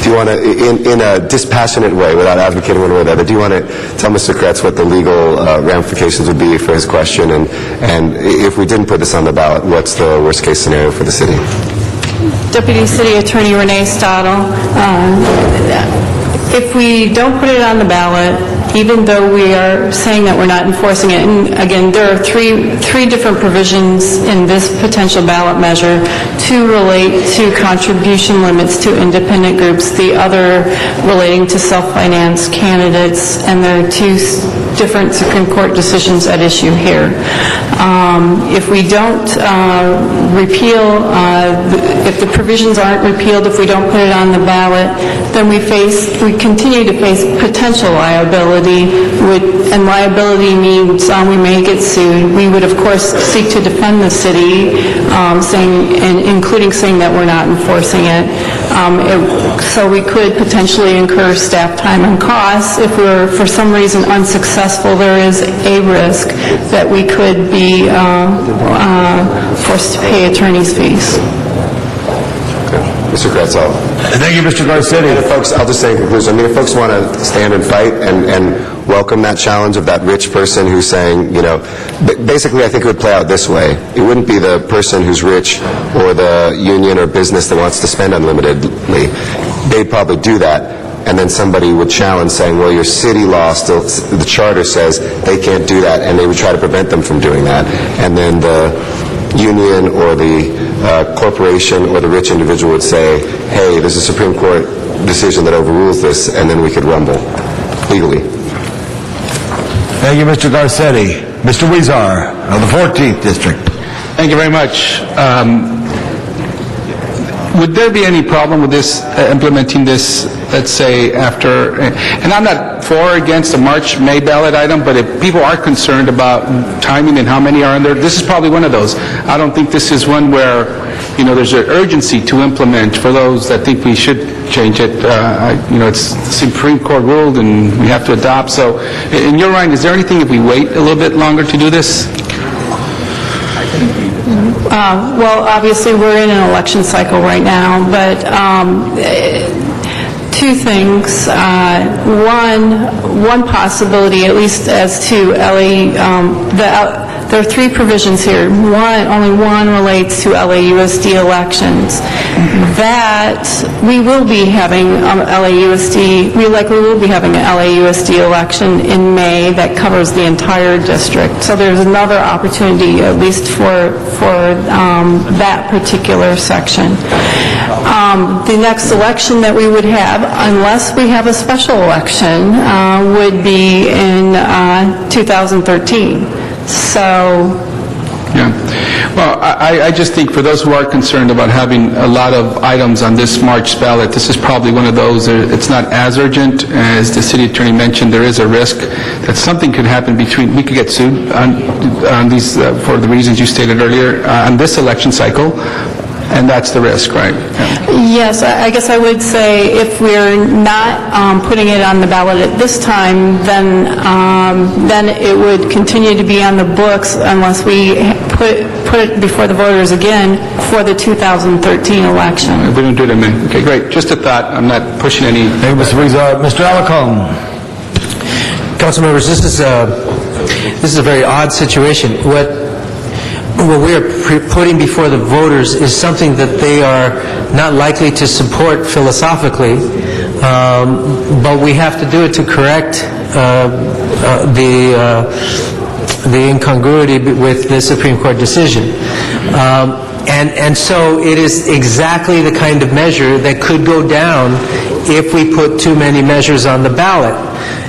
Do you want to, in a dispassionate way, without advocating one way or the other, do you want to tell Mr. Kretz what the legal ramifications would be for his question? And if we didn't put this on the ballot, what's the worst-case scenario for the city? Deputy City Attorney Renee Stottle, if we don't put it on the ballot, even though we are saying that we're not enforcing it, and again, there are three different provisions in this potential ballot measure. Two relate to contribution limits to independent groups, the other relating to self-finance candidates, and there are two different Supreme Court decisions at issue here. If we don't repeal, if the provisions aren't repealed, if we don't put it on the ballot, then we continue to face potential liability, and liability means we may get sued. We would, of course, seek to defend the city, including saying that we're not enforcing it. So we could potentially incur staff time and costs. If we're, for some reason, unsuccessful, there is a risk that we could be forced to pay attorney's fees. Mr. Kretz, thank you, Mr. Garcetti. Folks, I'll just say in conclusion, if folks want to stand and fight and welcome that challenge of that rich person who's saying, basically I think it would play out this way. It wouldn't be the person who's rich or the union or business that wants to spend unlimitedly. They'd probably do that. And then somebody would challenge saying, well, your city law still, the charter says they can't do that, and they would try to prevent them from doing that. And then the union or the corporation or the rich individual would say, hey, there's a Supreme Court decision that overrules this, and then we could rumble legally. Thank you, Mr. Garcetti. Mr. Weezar of the 14th District. Thank you very much. Would there be any problem with this, implementing this, let's say, after, and I'm not for or against a March, May ballot item, but if people are concerned about timing and how many are in there, this is probably one of those. I don't think this is one where, there's an urgency to implement for those that think we should change it. It's the Supreme Court ruled and we have to adopt. So in your mind, is there anything if we wait a little bit longer to do this? Well, obviously, we're in an election cycle right now, but two things. One possibility, at least as to LA, there are three provisions here. Only one relates to LAUSD elections. That we will be having we likely will be having an LAUSD election in May that covers the entire district. So there's another opportunity, at least for that particular section. The next election that we would have, unless we have a special election, would be in 2013. So, yeah. Well, I just think for those who are concerned about having a lot of items on this March ballot, this is probably one of those, it's not as urgent. As the city attorney mentioned, there is a risk that something could happen between, we could get sued on these, for the reasons you stated earlier, on this election cycle, and that's the risk, right? Yes, I guess I would say if we're not putting it on the ballot at this time, then it would continue to be on the books unless we put it before the voters again for the 2013 election. We don't do it, man. Okay, great. Just a thought. I'm not pushing any. Thank you, Mr. Rizal. Mr. Alacon. Council members, this is a very odd situation. What we are putting before the voters is something that they are not likely to support philosophically, but we have to do it to correct the incongruity with the Supreme Court decision. And so it is exactly the kind of measure that could go down if we put too many measures on the ballot.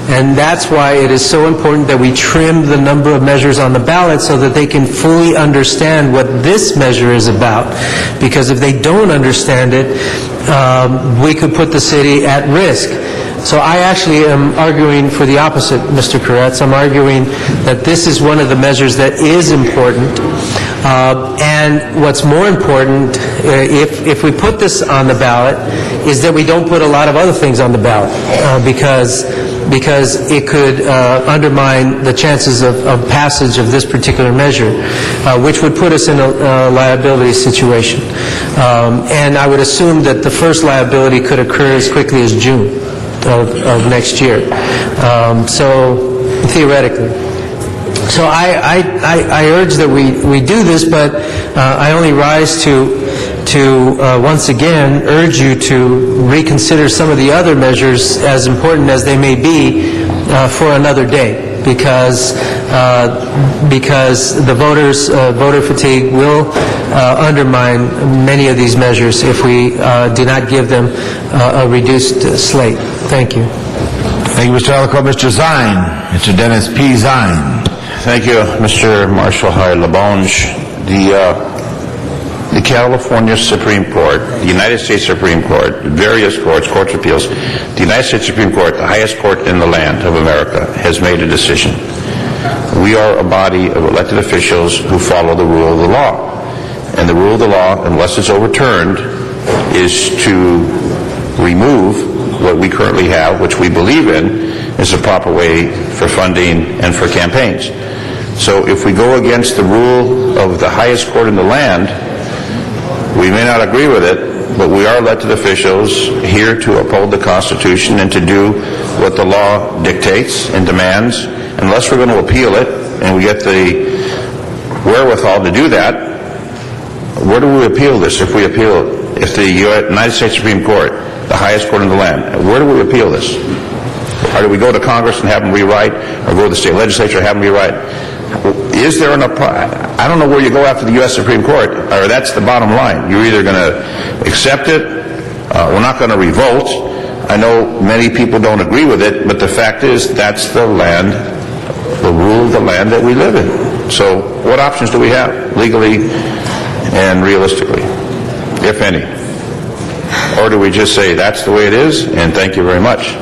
And that's why it is so important that we trim the number of measures on the ballot so that they can fully understand what this measure is about. Because if they don't understand it, we could put the city at risk. So I actually am arguing for the opposite, Mr. Koretz. I'm arguing that this is one of the measures that is important. And what's more important, if we put this on the ballot, is that we don't put a lot of other things on the ballot, because it could undermine the chances of passage of this particular measure, which would put us in a liability situation. And I would assume that the first liability could occur as quickly as June of next year. So theoretically. So I urge that we do this, but I only rise to once again urge you to reconsider some of the other measures, as important as they may be, for another day, because the voter fatigue will undermine many of these measures if we do not give them a reduced slate. Thank you. Thank you, Mr. Alacon. Mr. Zine. Mr. Dennis P. Zine. Thank you, Mr. Marshall Harry-Labonge. The California Supreme Court, the United States Supreme Court, various courts, courts of appeals, the United States Supreme Court, the highest court in the land of America, has made a decision. We are a body of elected officials who follow the rule of the law. And the rule of the law, unless it's overturned, is to remove what we currently have, which we believe in, is a proper way for funding and for campaigns. So if we go against the rule of the highest court in the land, we may not agree with it, but we are elected officials here to uphold the Constitution and to do what the law dictates and demands. Unless we're going to appeal it, and we get the wherewithal to do that, where do we appeal this if we appeal it? If the United States Supreme Court, the highest court in the land, where do we appeal this? Or do we go to Congress and have them rewrite, or go to the state legislature and have them rewrite? Is there I don't know where you go after the U.S. Supreme Court, or that's the bottom line. You're either going to accept it, we're not going to revolt. I know many people don't agree with it, but the fact is that's the land, the rule of the land that we live in. So what options do we have, legally and realistically, if any? Or do we just say that's the way it is, and thank you very much?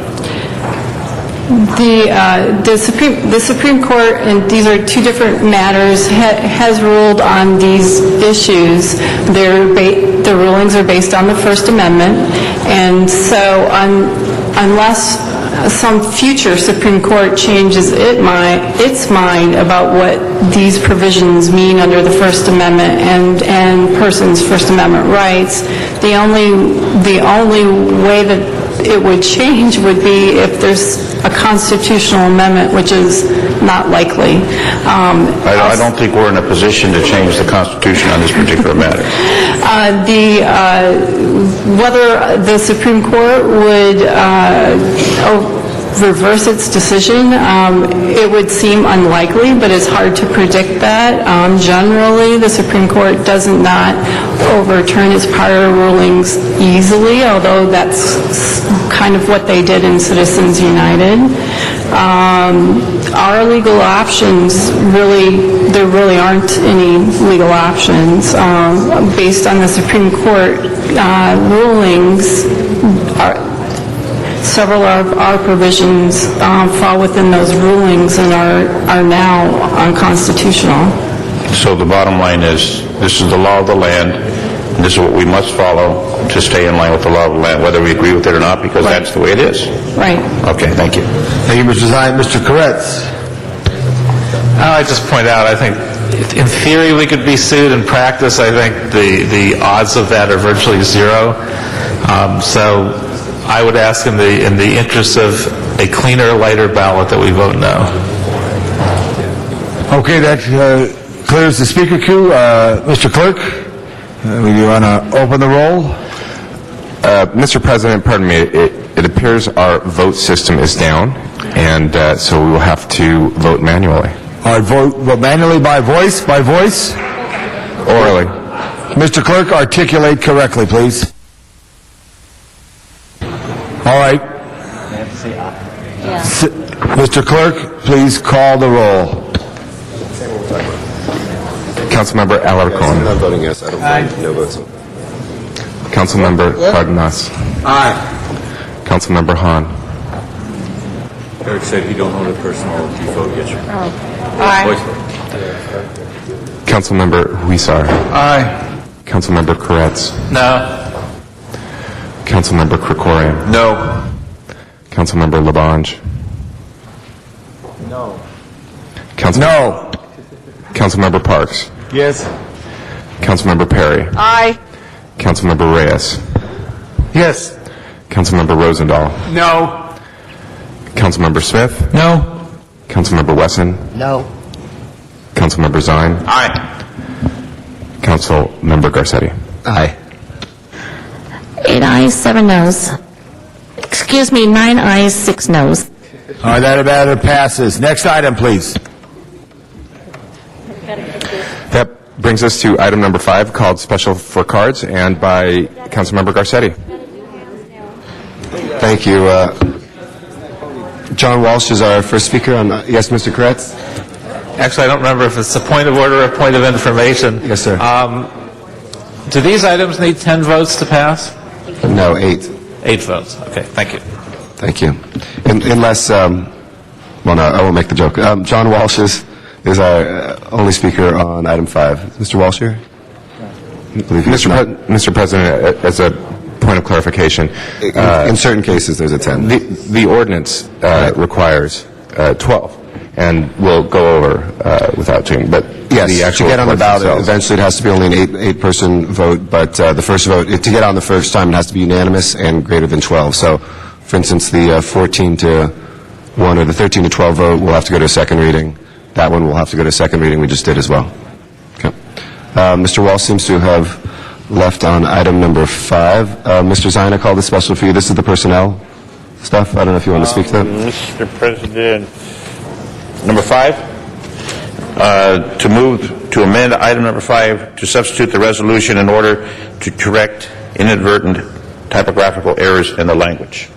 The Supreme Court, and these are two different matters, has ruled on these issues. The rulings are based on the First Amendment, and so unless some future Supreme Court changes its mind about what these provisions mean under the First Amendment and persons' First Amendment rights, the only way that it would change would be if there's a constitutional amendment, which is not likely. I don't think we're in a position to change the Constitution on this particular matter. Whether the Supreme Court would reverse its decision, it would seem unlikely, but it's hard to predict that. Generally, the Supreme Court does not overturn its prior rulings easily, although that's kind of what they did in Citizens United. our legal options, there really aren't any legal options. Based on the Supreme Court rulings, several of our provisions fall within those rulings and are now unconstitutional. So the bottom line is, this is the law of the land, and this is what we must follow to stay in line with the law of the land, whether we agree with it or not, because that's the way it is. Right. Okay, thank you. Thank you, Mr. Zine. Mr. Koretz. I just point out, I think, in theory, we could be sued. In practice, I think the odds of that are virtually zero. So I would ask in the interest of a cleaner, lighter ballot that we vote no. Okay, that clears the speaker queue. Mr. Clerk, you want to open the roll? Mr. President, pardon me, it appears our vote system is down, and so we will have to vote manually. All right, vote manually by voice? By voice? Orally. Mr. Clerk, articulate correctly, please. All right. Mr. Clerk, please call the roll. Councilmember Alarcon. I'm voting yes. I don't vote no votes. Councilmember Cardenas. Aye. Councilmember Hahn. Eric said he don't know the personal vote yes or no. Aye. Councilmember Huizar. Aye. Councilmember Koretz. No. Councilmember Krikorian. No. Councilmember Labange. No. Councilmember Parks. Yes. Councilmember Perry. Aye. Councilmember Reyes. Yes. Councilmember Rosendahl. No. Councilmember Smith. No. Councilmember Wesson. No. Councilmember Zine. Aye. Councilmember Garcetti. Aye. 8 ayes, 7 noes. Excuse me, 9 ayes, 6 noes. All right, that matter passes. Next item, please. That brings us to item number 5, called Special for Cards, and by Councilmember Garcetti. Thank you. John Walsh is our first speaker on. Yes, Mr. Koretz? Actually, I don't remember if it's a point of order or a point of information. Yes, sir. Do these items need 10 votes to pass? No, 8. 8 votes. Okay, thank you. Thank you. Unless, well, no, I won't make the joke. John Walsh is our only speaker on item 5. Is Mr. Walsh here? Mr. President, as a point of clarification, in certain cases, there's a 10. the ordinance requires 12, and we'll go over without doing, but yes, the actual to get on the ballot, themselves. eventually it has to be only an 8-person vote, but the first vote, to get on the first time, it has to be unanimous and greater than 12. So, for instance, the 14 to 1 or the 13 to 12 vote will have to go to a second reading. That one will have to go to a second reading. We just did as well. Okay. Mr. Walsh seems to have left on item number 5. Mr. Zine, I called this special for you. This is the personnel stuff. I don't know if you want to speak to that. Mr. President, number 5, to move to amend item number 5 to substitute the resolution in order to correct inadvertent typographical errors in the language.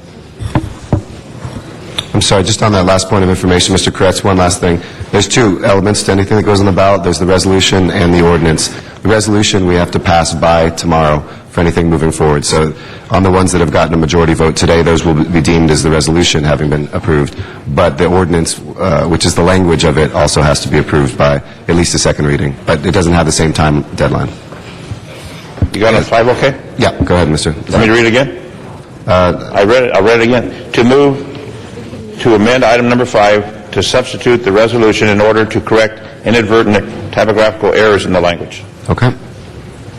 I'm sorry, just on that last point of information, Mr. Koretz, one last thing. There's 2 elements to anything that goes on the ballot. There's the resolution and the ordinance. The resolution we have to pass by tomorrow for anything moving forward. So on the ones that have gotten a majority vote today, those will be deemed as the resolution having been approved. But the ordinance, which is the language of it, also has to be approved by at least a second reading. But it doesn't have the same time deadline. You got on 5 okay? Yeah, go ahead, Mr. Let me read it again? I read it. I'll read it again. To amend item number 5 to substitute the resolution in order to correct inadvertent typographical errors in the language. Okay.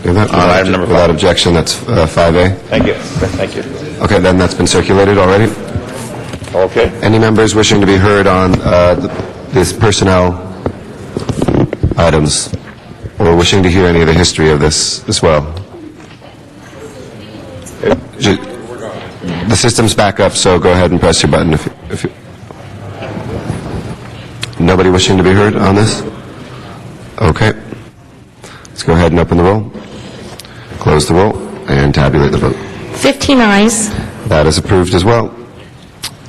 Do that. On item number 5. Without objection, that's 5A. Thank you. Thank you. Okay, then that's been circulated already. Okay. Any members wishing to be heard on this personnel items, or wishing to hear any of the history of this as well? The system's back up, so go ahead and press your button if you... Nobody wishing to be heard on this? Okay. Let's go ahead and open the roll, close the roll, and tabulate the vote. 15 ayes. That is approved as well.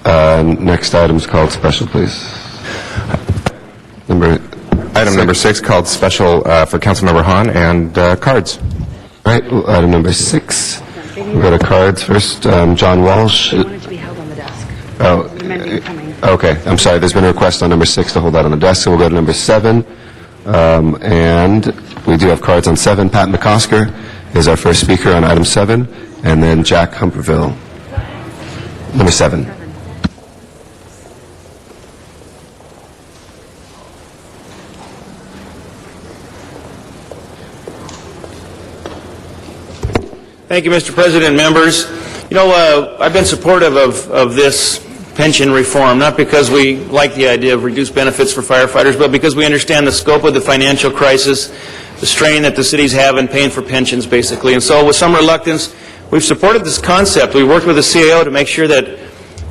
Next item is called special, please. item number 6 called special for Councilmember Hahn and cards. All right, item number 6. We'll go to cards first. John Walsh. Oh, okay. I'm sorry. There's been a request on number 6 to hold that on the desk, so we'll go to number 7. And we do have cards on 7. Pat McCosker is our first speaker on item 7, and then Jack Humperville. Number 7. Thank you, Mr. President, members. You know, I've been supportive of this pension reform, not because we like the idea of reduced benefits for firefighters, but because we understand the scope of the financial crisis, the strain that the cities have in paying for pensions, basically. And so with some reluctance, we've supported this concept. We worked with the CAO to make sure that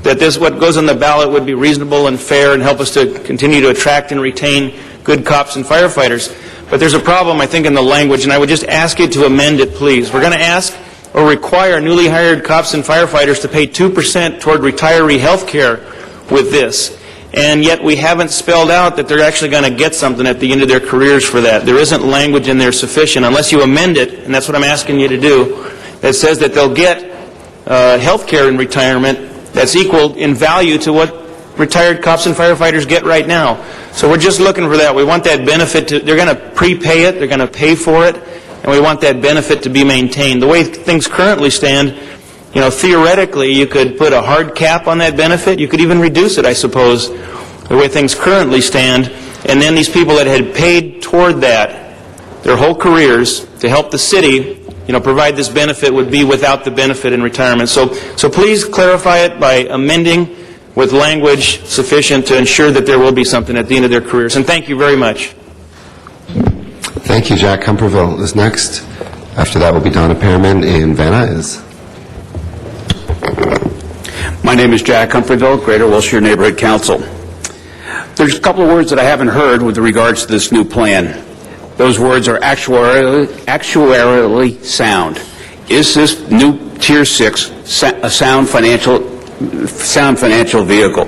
this, what goes on the ballot, would be reasonable and fair and help us to continue to attract and retain good cops and firefighters. But there's a problem, I think, in the language, and I would just ask you to amend it, please. We're going to ask or require newly hired cops and firefighters to pay 2% toward retiree health care with this. And yet we haven't spelled out that they're actually going to get something at the end of their careers for that. There isn't language in there sufficient, unless you amend it, and that's what I'm asking you to do, that says that they'll get health care in retirement that's equal in value to what retired cops and firefighters get right now. So we're just looking for that. We want that benefit to, they're going to prepay it, they're going to pay for it, and we want that benefit to be maintained. The way things currently stand, you know, theoretically, you could put a hard cap on that benefit. You could even reduce it, I suppose, the way things currently stand. And then these people that had paid toward that their whole careers to help the city, you know, provide this benefit would be without the benefit in retirement. So please clarify it by amending with language sufficient to ensure that there will be something at the end of their careers. And thank you very much. Thank you. Jack Humperville is next. After that will be Donna Pearman in Van Nuys. My name is Jack Humperville, Greater Wilshire Neighborhood Council. There's a couple of words that I haven't heard with regards to this new plan. Those words are actuarially sound. Is this new Tier 6 a sound financial vehicle?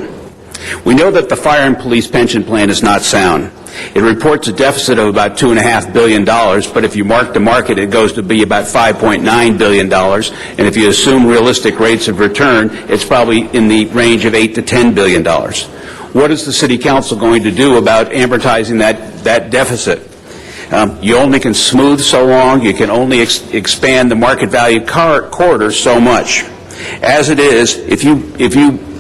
We know that the fire and police pension plan is not sound. It reports a deficit of about $2.5 billion, but if you mark to market, it goes to be about $5.9 billion. And if you assume realistic rates of return, it's probably in the range of $8 to $10 billion. What is the City Council going to do about amortizing that deficit? You only can smooth so long. You can only expand the market value corridor so much. As it is, if you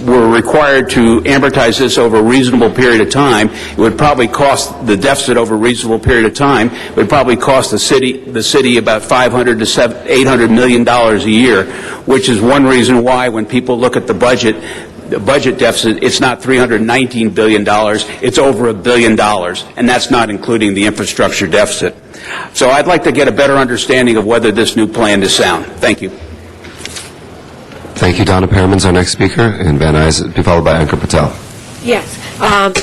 were required to amortize this over a reasonable period of time, it would probably cost the deficit over a reasonable period of time. It would probably cost the city about $500 to $800 million a year, which is one reason why when people look at the budget deficit, it's not $319 billion, it's over $1 billion, and that's not including the infrastructure deficit. So I'd like to get a better understanding of whether this new plan is sound. Thank you. Thank you. Donna Pearman's our next speaker in Van Nuys, followed by Ankur Patel. Yes.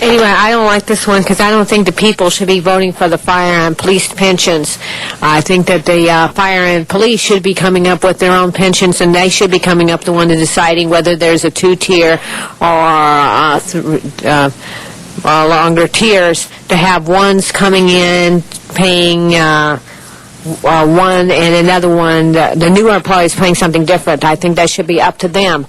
Anyway, I don't like this one because I don't think the people should be voting for the fire and police pensions. I think that the fire and police should be coming up with their own pensions, and they should be coming up the one to deciding whether there's a 2-tier or longer tiers, to have ones coming in paying one and another one, the newer employees paying something different. I think that should be up to them.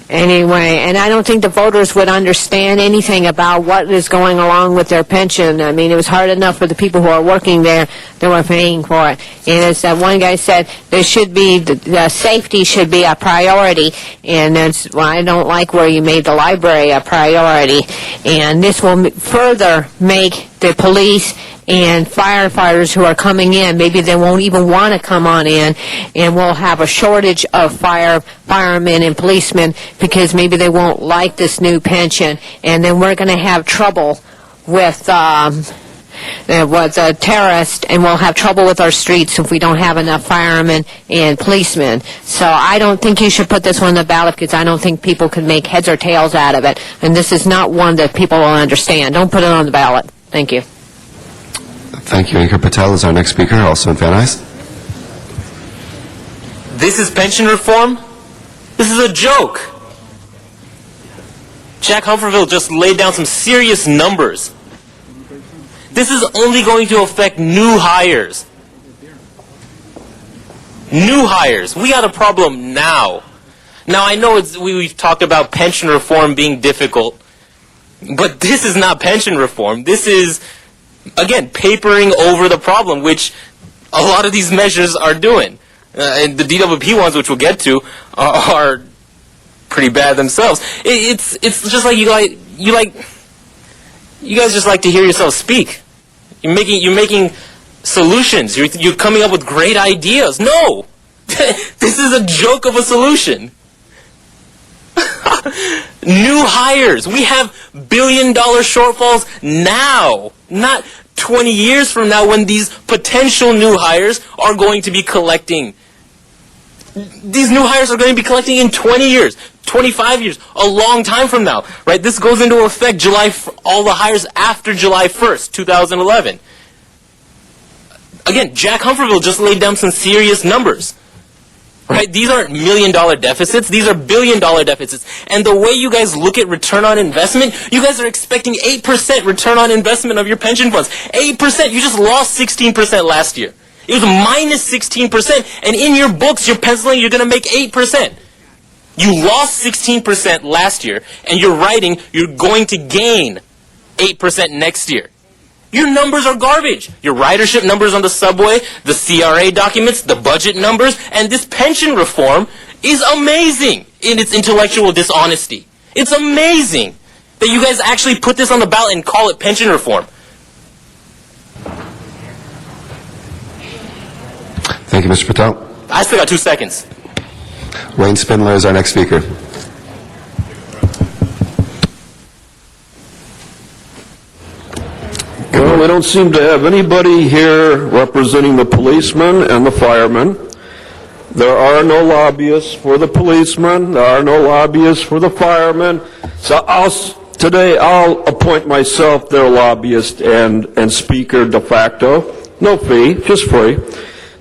Anyway, and I don't think the voters would understand anything about what is going along with their pension. I mean, it was hard enough for the people who are working there that were paying for it. And as one guy said, there should be, the safety should be a priority, and that's why I don't like where you made the library a priority. And this will further make the police and firefighters who are coming in, maybe they won't even want to come on in, and we'll have a shortage of firemen and policemen because maybe they won't like this new pension, and then we're going to have trouble with terrorists, and we'll have trouble with our streets if we don't have enough firemen and policemen. So I don't think you should put this one on the ballot because I don't think people can make heads or tails out of it, and this is not one that people will understand. Don't put it on the ballot. Thank you. Thank you. Ankur Patel is our next speaker, also in Van Nuys. This is pension reform? This is a joke. Jack Humperville just laid down some serious numbers. This is only going to affect new hires. New hires. We got a problem now. Now, I know we've talked about pension reform being difficult, but this is not pension reform. This is, again, papering over the problem, which a lot of these measures are doing. And the DWP ones, which we'll get to, are pretty bad themselves. It's just like you guys just like to hear yourselves speak. You're making solutions. You're coming up with great ideas. No, this is a joke of a solution. New hires. We have billion-dollar shortfalls now, not 20 years from now when these potential new hires are going to be collecting. These new hires are going to be collecting in 20 years, 25 years, a long time from now, right? This goes into effect all the hires after July 1st, 2011. Again, Jack Humphreeville just laid down some serious numbers, right? These aren't million-dollar deficits. These are billion-dollar deficits. And the way you guys look at return on investment, you guys are expecting 8% return on investment of your pension funds. 8%. You just lost 16% last year. It was minus 16%, and in your books, you're penciling you're going to make 8%. You lost 16% last year, and you're writing you're going to gain 8% next year. Your numbers are garbage. Your ridership numbers on the subway, the CRA documents, the budget numbers, and this pension reform is amazing in its intellectual dishonesty. It's amazing that you guys actually put this on the ballot and call it pension reform. Thank you, Mr. Patel. I still got 2 seconds. Wayne Spindler is our next speaker. Well, we don't seem to have anybody here representing the policemen and the firemen. There are no lobbyists for the policemen. There are no lobbyists for the firemen. So today I'll appoint myself their lobbyist and speaker de facto. No fee, just free.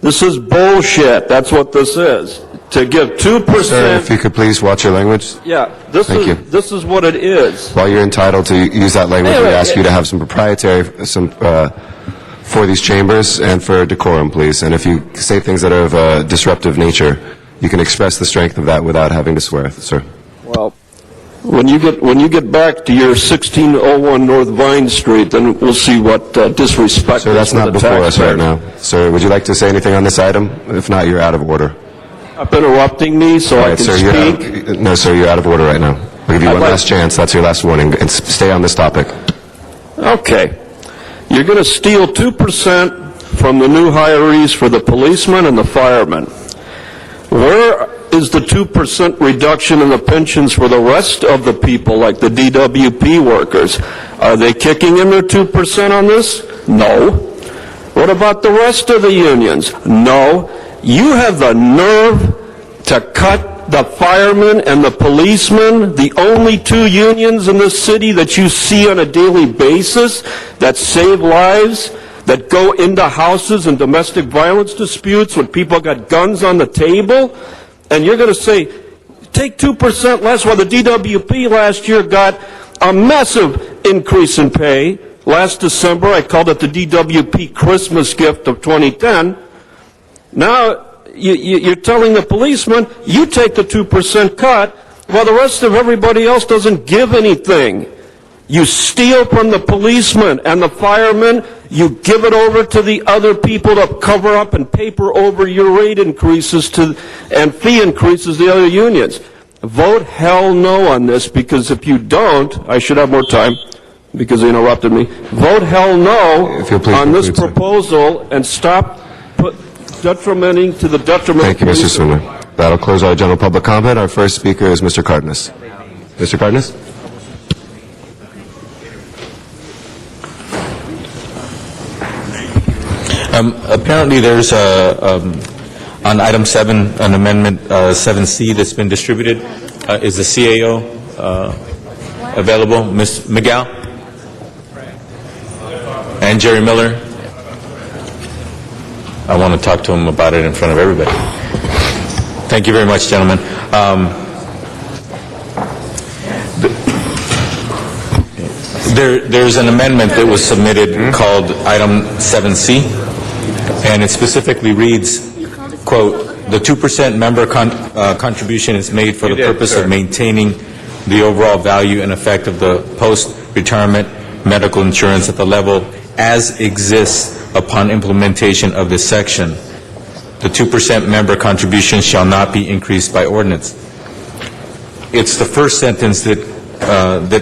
This is bullshit. That's what this is. To give 2%. Sir, if you could please watch your language. Yeah, this is what it is. While you're entitled to use that language, we ask you to have some for these chambers and for decorum, please. And if you say things that are of a disruptive nature, you can express the strength of that without having to swear, sir. Well, when you get back to your 1601 North Vine Street, then we'll see what disrespect. Sir, that's not before us right now. Sir, would you like to say anything on this item? If not, you're out of order. Up interrupting me so I can speak. No, sir, you're out of order right now. I'll give you one last chance. That's your last warning. And stay on this topic. Okay. You're going to steal 2% from the new hirees for the policemen and the firemen. Where is the 2% reduction in the pensions for the rest of the people, like the DWP workers? Are they kicking in their 2% on this? No. What about the rest of the unions? No. You have the nerve to cut the firemen and the policemen, the only two unions in this city that you see on a daily basis that save lives, that go into houses and domestic violence disputes when people got guns on the table, and you're going to say, take 2% less, while the DWP last year got a massive increase in pay. Last December, I called it the DWP Christmas gift of 2010. Now, you're telling the policeman, you take the 2% cut, while the rest of everybody else doesn't give anything. You steal from the policemen and the firemen, you give it over to the other people to cover up and paper over your rate increases and fee increases to the other unions. Vote hell no on this, because if you don't, I should have more time because they interrupted me. Vote hell no on this proposal and stop detrimenting to the detriment. Thank you, Mr. Swindler. That'll close our general public comment. Our first speaker is Mr. Cardenas. Mr. Cardenas? Apparently there's on item 7, an amendment 7C that's been distributed. Is the CAO available? Ms. Miguel? And Jerry Miller? I want to talk to him about it in front of everybody. Thank you very much, gentlemen. There's an amendment that was submitted called item 7C, and it specifically reads, quote, "The 2% member contribution is made for the purpose of maintaining the overall value and effect of the post-retirement medical insurance at the level as exists upon implementation of this section. The 2% member contribution shall not be increased by ordinance." It's the first sentence that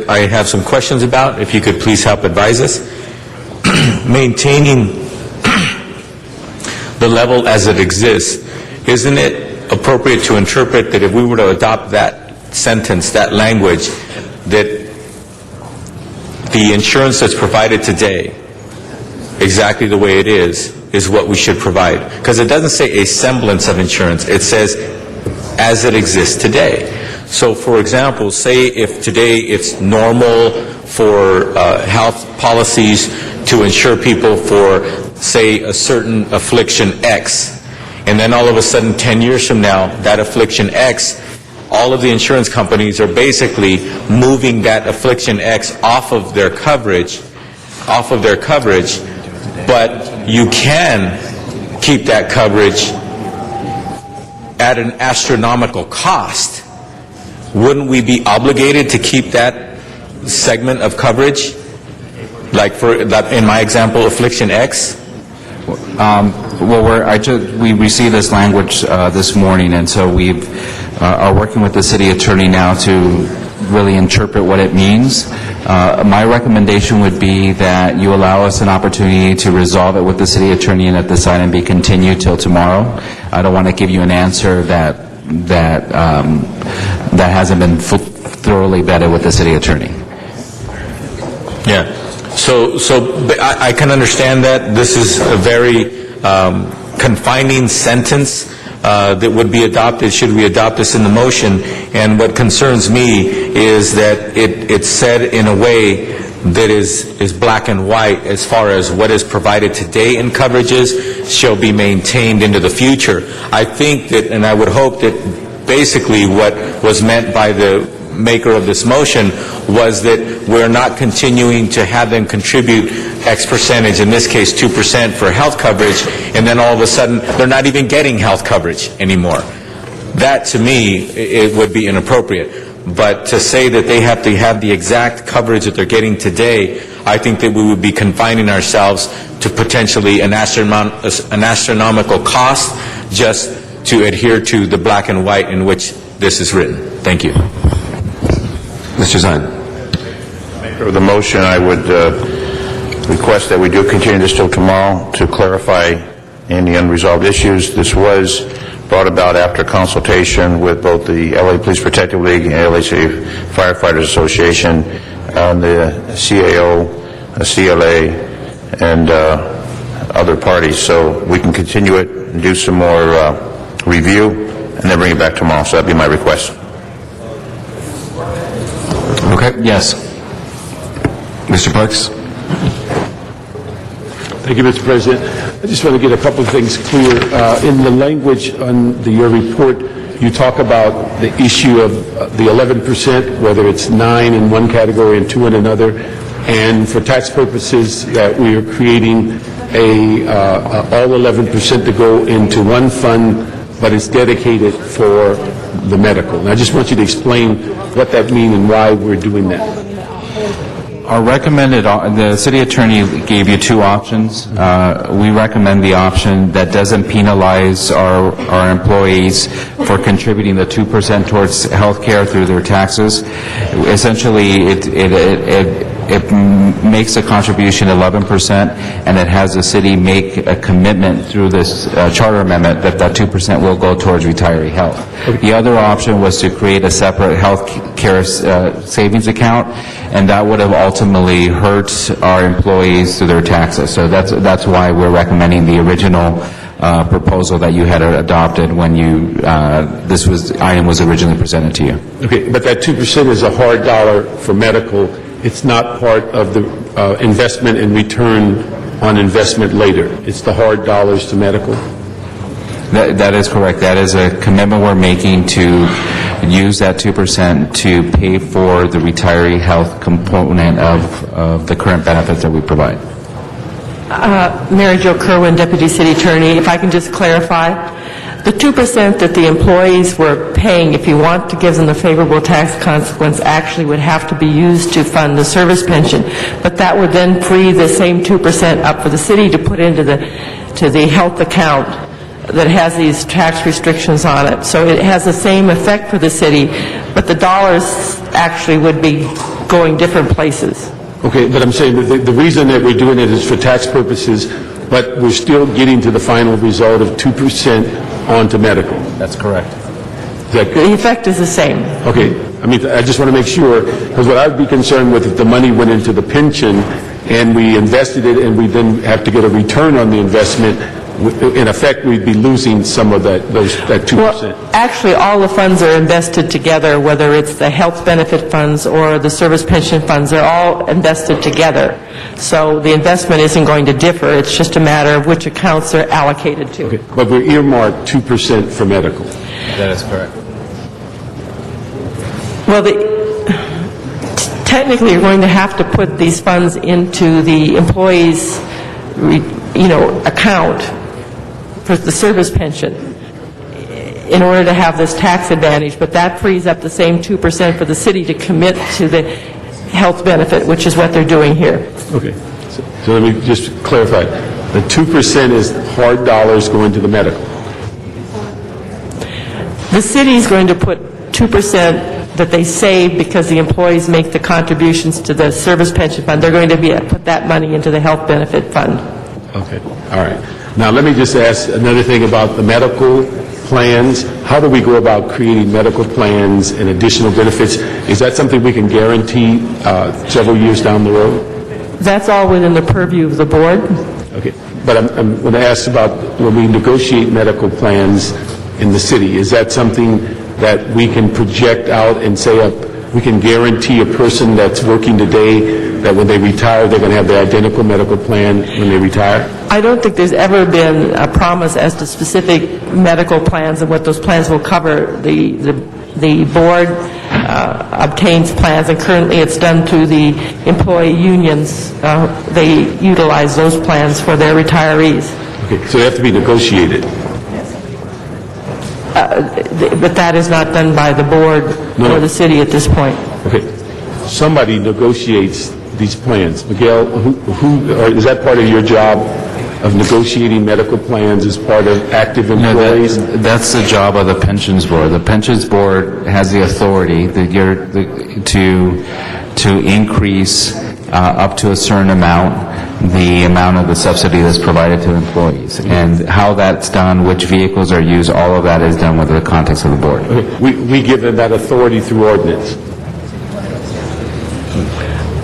I have some questions about. If you could please help advise us. Maintaining the level as it exists, isn't it appropriate to interpret that if we were to adopt that sentence, that language, that the insurance that's provided today, exactly the way it is what we should provide? Because it doesn't say a semblance of insurance. It says as it exists today. So, for example, say if today it's normal for health policies to insure people for, say, a certain affliction X, and then all of a sudden 10 years from now, that affliction X, all of the insurance companies are basically moving that affliction X off of their coverage, but you can keep that coverage at an astronomical cost. Wouldn't we be obligated to keep that segment of coverage? Like in my example, affliction X? We received this language this morning, and so we are working with the city attorney now to really interpret what it means. My recommendation would be that you allow us an opportunity to resolve it with the city attorney and that this item be continued till tomorrow. I don't want to give you an answer that hasn't been thoroughly vetted with the city attorney. Yeah. So I can understand that. This is a very confining sentence that would be adopted should we adopt this in the motion. And what concerns me is that it's said in a way that is black and white as far as what is provided today in coverages shall be maintained into the future. I think that, and I would hope that basically what was meant by the maker of this motion was that we're not continuing to have them contribute X percentage, in this case 2% for health coverage, and then all of a sudden they're not even getting health coverage anymore. That, to me, it would be inappropriate. But to say that they have to have the exact coverage that they're getting today, I think that we would be confining ourselves to potentially an astronomical cost just to adhere to the black and white in which this is written. Thank you. Mr. Zine. Maker of the motion, I would request that we do continue this till tomorrow to clarify any unresolved issues. This was brought about after consultation with both the LA Police Protective League and LA City Firefighters Association, the CAO, CLA, and other parties. So we can continue it and do some more review and then bring it back tomorrow. So that'd be my request. Okay. Yes. Mr. Parks? Thank you, Mr. President. I just want to get a couple of things clear. In the language on your report, you talk about the issue of the 11%, whether it's 9 in one category and 2 in another, and for tax purposes that we are creating all 11% to go into one fund, but it's dedicated for the medical. And I just want you to explain what that means and why we're doing that. Our recommended, the city attorney gave you two options. We recommend the option that doesn't penalize our employees for contributing the 2% towards health care through their taxes. Essentially, it makes a contribution 11%, and it has the city make a commitment through this charter amendment that 2% will go towards retiree health. The other option was to create a separate health care savings account, and that would have ultimately hurt our employees through their taxes. So that's why we're recommending the original proposal that you had adopted when this item was originally presented to you. Okay, but that 2% is a hard dollar for medical. It's not part of the investment and return on investment later. It's the hard dollars to medical. That is correct. That is a commitment we're making to use that 2% to pay for the retiree health component of the current benefits that we provide. Mary Jo Kerwin, Deputy City Attorney, if I can just clarify, the 2% that the employees were paying, if you want to give them the favorable tax consequence, actually would have to be used to fund the service pension, but that would then free the same 2% up for the city to put into the health account that has these tax restrictions on it. So it has the same effect for the city, but the dollars actually would be going different places. Okay, but I'm saying that the reason that we're doing it is for tax purposes, but we're still getting to the final result of 2% onto medical. That's correct. The effect is the same. Okay, I mean, I just want to make sure, because what I'd be concerned with if the money went into the pension and we invested it and we then have to get a return on the investment, in effect, we'd be losing some of that 2%. Well, actually, all the funds are invested together, whether it's the health benefit funds or the service pension funds. They're all invested together. So the investment isn't going to differ. It's just a matter of which accounts they're allocated to. Okay, but we're earmarked 2% for medical. That is correct. Well, technically, you're going to have to put these funds into the employee's, account for the service pension in order to have this tax advantage, but that frees up the same 2% for the city to commit to the health benefit, which is what they're doing here. Okay, so let me just clarify. The 2% is hard dollars going to the medical. The city's going to put 2% that they save because the employees make the contributions to the service pension fund. They're going to put that money into the health benefit fund. Okay, all right. Now, let me just ask another thing about the medical plans. How do we go about creating medical plans and additional benefits? Is that something we can guarantee several years down the road? That's all within the purview of the board. Okay, but I'm going to ask about when we negotiate medical plans in the city. Is that something that we can project out and say we can guarantee a person that's working today that when they retire, they're going to have the identical medical plan when they retire? I don't think there's ever been a promise as to specific medical plans and what those plans will cover. The board obtains plans, and currently it's done through the employee unions. They utilize those plans for their retirees. Okay, so they have to be negotiated. But that is not done by the board or the city at this point. Okay, somebody negotiates these plans. Miguel, is that part of your job of negotiating medical plans as part of active employees? No, that's the job of the pensions board. The pensions board has the authority to increase up to a certain amount the amount of the subsidy that's provided to employees. And how that's done, which vehicles are used, all of that is done within the context of the board. Okay. We give them that authority through ordinance.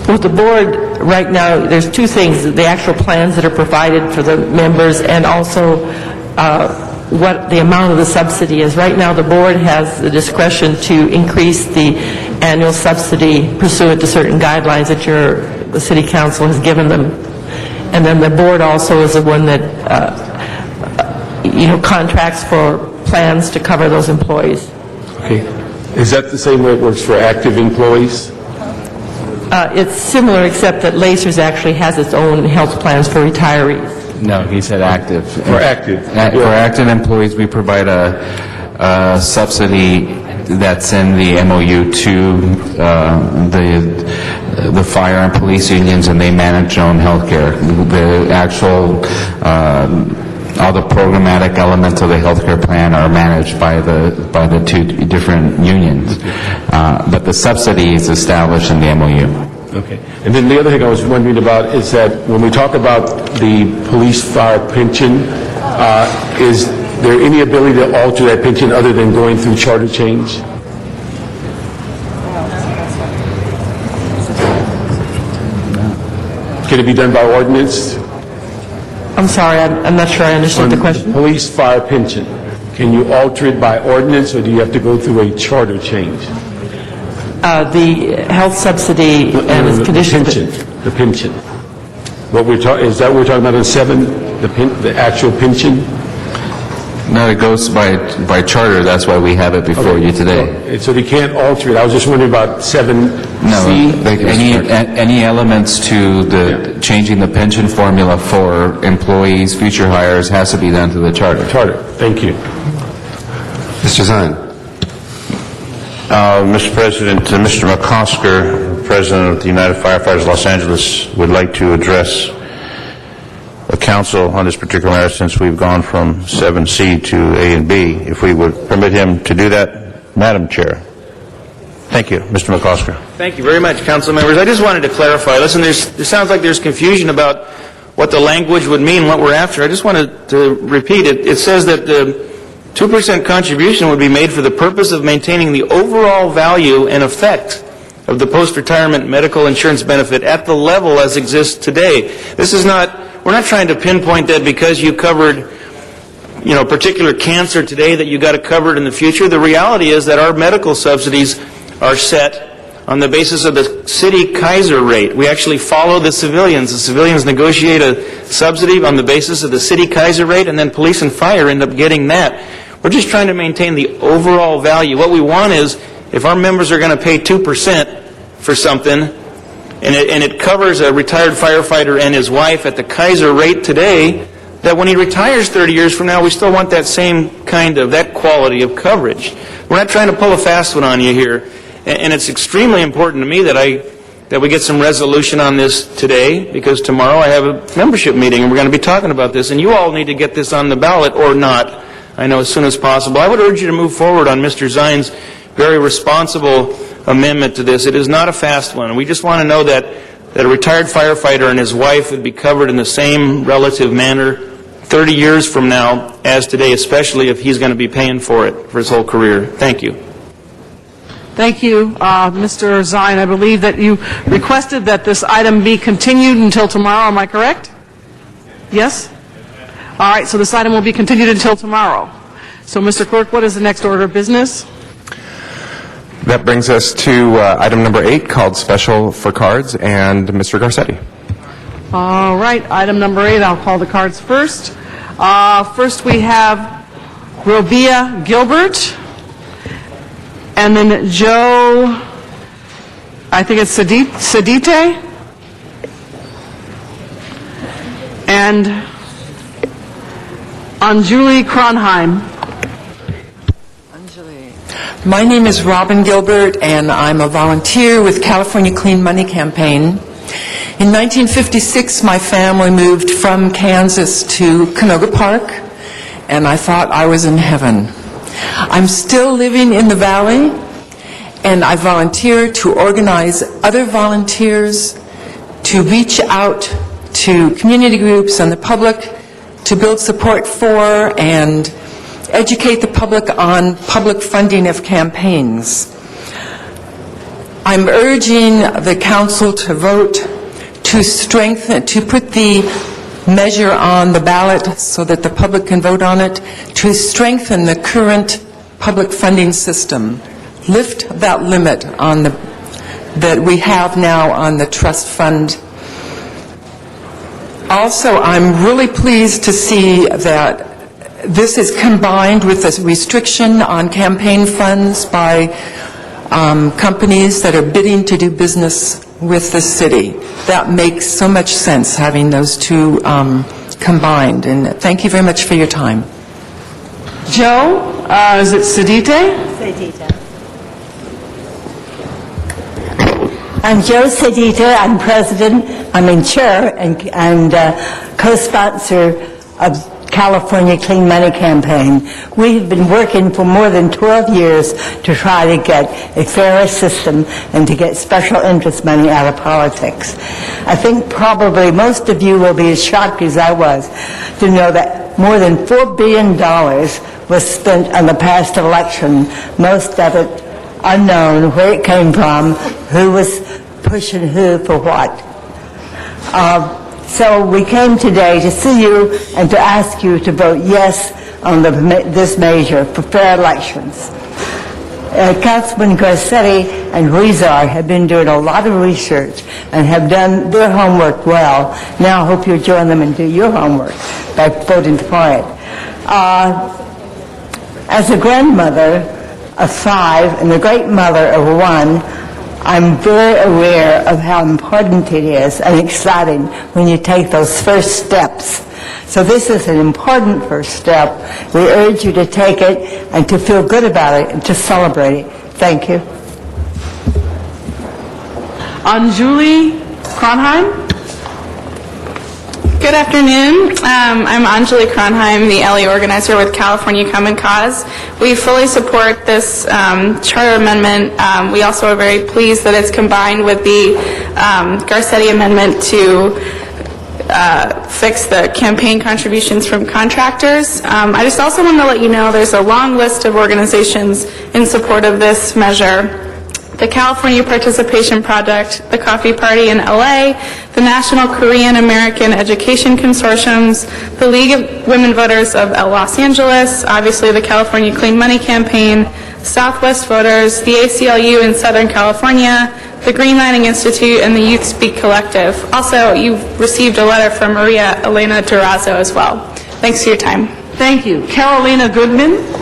With the board, right now, there's two things, the actual plans that are provided for the members and also what the amount of the subsidy is. Right now, the board has the discretion to increase the annual subsidy pursuant to certain guidelines that the city council has given them. And then the board also is the one that, contracts for plans to cover those employees. Okay. Is that the same way it works for active employees? It's similar, except that Lacers actually has its own health plans for retirees. No, he said active. For active. For active employees, we provide a subsidy that's in the MOU to the fire and police unions, and they manage their own health care. The actual, all the programmatic elements of the health care plan are managed by the two different unions. But the subsidy is established in the MOU. Okay. And then the other thing I was wondering about is that when we talk about the police fire pension, is there any ability to alter that pension other than going through charter change? Can it be done by ordinance? I'm sorry, I'm not sure I understood the question. Police fire pension, can you alter it by ordinance, or do you have to go through a charter change? The health subsidy and its conditions. The pension. Is that what we're talking about in 7, the actual pension? No, it goes by charter, that's why we have it before you today. So they can't alter it. I was just wondering about 7C. No, any elements to the changing the pension formula for employees, future hires, has to be done to the charter. Thank you. Mr. Zine. Mr. President, Mr. McCosker, President of the United Firefighters Los Angeles, would like to address the council on this particular matter since we've gone from 7C to A and B. If we would permit him to do that, Madam Chair. Thank you. Mr. McCosker. Thank you very much, council members. I just wanted to clarify. Listen, there sounds like there's confusion about what the language would mean, what we're after. I just wanted to repeat it. It says that the 2% contribution would be made for the purpose of maintaining the overall value and effect of the post-retirement medical insurance benefit at the level as exists today. This is not, we're not trying to pinpoint that because you covered, particular cancer today that you got it covered in the future. The reality is that our medical subsidies are set on the basis of the city Kaiser rate. We actually follow the civilians. The civilians negotiate a subsidy on the basis of the city Kaiser rate, and then police and fire end up getting that. We're just trying to maintain the overall value. What we want is, if our members are going to pay 2% for something, and it covers a retired firefighter and his wife at the Kaiser rate today, that when he retires 30 years from now, we still want that same that quality of coverage. We're not trying to pull a fast one on you here. And it's extremely important to me that we get some resolution on this today, because tomorrow I have a membership meeting and we're going to be talking about this, and you all need to get this on the ballot or not, I know, as soon as possible. I would urge you to move forward on Mr. Zine's very responsible amendment to this. It is not a fast one. We just want to know that a retired firefighter and his wife would be covered in the same relative manner 30 years from now as today, especially if he's going to be paying for it for his whole career. Thank you. Thank you, Mr. Zine. I believe that you requested that this item be continued until tomorrow. Am I correct? Yes? All right, so this item will be continued until tomorrow. So, Mr. Clerk, what is the next order of business? That brings us to item number 8, called Special for Cards, and Mr. Garcetti. All right, item number 8, I'll call the cards first. First we have Robia Gilbert, and then Joe, I think it's Sedite, and Anjuli Kronheim. My name is Robin Gilbert, and I'm a volunteer with California Clean Money Campaign. In 1956, my family moved from Kansas to Canoga Park, and I thought I was in heaven. I'm still living in the Valley, and I volunteer to organize other volunteers to reach out to community groups and the public to build support for and educate the public on public funding of campaigns. I'm urging the council to vote to put the measure on the ballot so that the public can vote on it, to strengthen the current public funding system, lift that limit that we have now on the trust fund. Also, I'm really pleased to see that this is combined with a restriction on campaign funds by companies that are bidding to do business with the city. That makes so much sense, having those two combined. And thank you very much for your time. Joe, is it Sedite? Sedite. I'm Joe Sedita. I'm president. I'm in chair and co-sponsor of California Clean Money Campaign. We've been working for more than 12 years to try to get a fairer system and to get special interest money out of politics. I think probably most of you will be as shocked as I was to know that more than $4 billion was spent on the past election, most of it unknown, where it came from, who was pushing who for what. So we came today to see you and to ask you to vote yes on this measure for fair elections. Councilman Garcetti and Huizar have been doing a lot of research and have done their homework well. Now I hope you'll join them and do your homework by voting for it. As a grandmother of 5 and the great mother of 1, I'm very aware of how important it is and exciting when you take those first steps. So this is an important first step. We urge you to take it and to feel good about it and to celebrate it. Thank you. Anjuli Kronheim. Good afternoon. I'm Anjali Kronheim, the LA organizer with California Common Cause. We fully support this charter amendment. We also are very pleased that it's combined with the Garcetti amendment to fix the campaign contributions from contractors. I just also want to let you know there's a long list of organizations in support of this measure. The California Participation Project, the Coffee Party in LA, the National Korean American Education Consortiums, the League of Women Voters of Los Angeles, obviously the California Clean Money Campaign, Southwest Voters, the ACLU in Southern California, the Greenlining Institute, and the Youth Speak Collective. Also, you've received a letter from Maria Elena Durazo as well. Thanks for your time. Thank you. Carolina Goodman.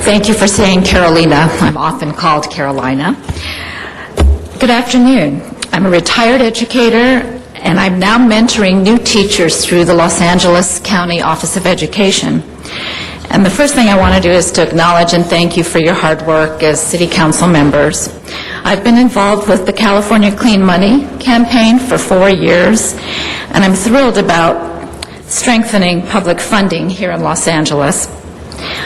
Thank you for saying Carolina. I'm often called Carolina. Good afternoon. I'm a retired educator, and I'm now mentoring new teachers through the Los Angeles County Office of Education. And the first thing I want to do is to acknowledge and thank you for your hard work as City Council members. I've been involved with the California Clean Money campaign for 4 years, and I'm thrilled about strengthening public funding here in Los Angeles.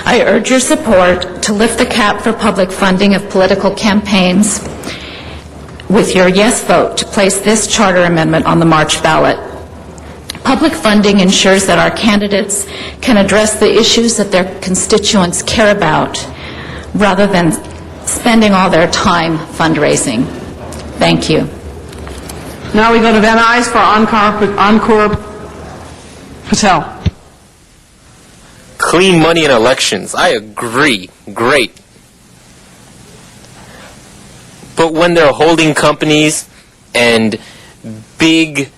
I urge your support to lift the cap for public funding of political campaigns with your yes vote to place this charter amendment on the March ballot. Public funding ensures that our candidates can address the issues that their constituents care about rather than spending all their time fundraising. Thank you. Now we go to Van Nuys for Encore Patel. Clean money in elections. I agree. Great. But when they're holding companies and big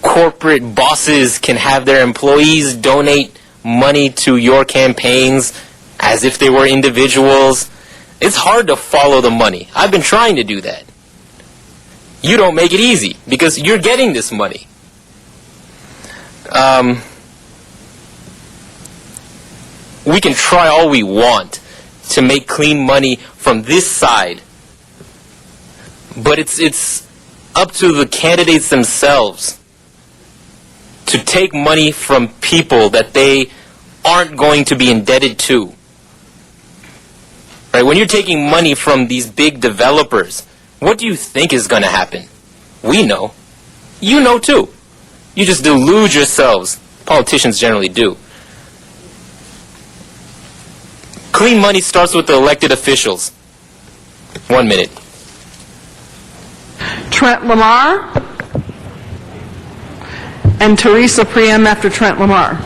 corporate bosses can have their employees donate money to your campaigns as if they were individuals, it's hard to follow the money. I've been trying to do that. You don't make it easy because you're getting this money. We can try all we want to make clean money from this side, but it's up to the candidates themselves to take money from people that they aren't going to be indebted to. Right? When you're taking money from these big developers, what do you think is going to happen? We know. You know too. You just delude yourselves. Politicians generally do. Clean money starts with the elected officials. 1 minute. Trent Lamar. And Teresa Priem after Trent Lamar.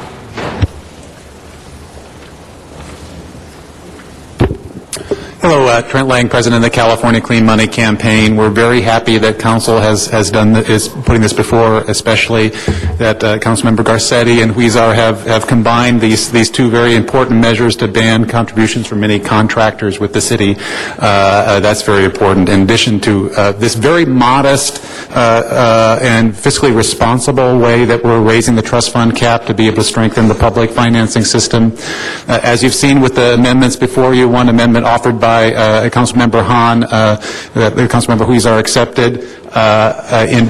Hello, Trent Lang, President of the California Clean Money Campaign. We're very happy that Council is putting this before, especially that Councilmember Garcetti and Huizar have combined these two very important measures to ban contributions from many contractors with the city. That's very important. In addition to this very modest and fiscally responsible way that we're raising the trust fund cap to be able to strengthen the public financing system. As you've seen with the amendments before you, one amendment offered by Councilmember Hahn, Councilmember Huizar accepted.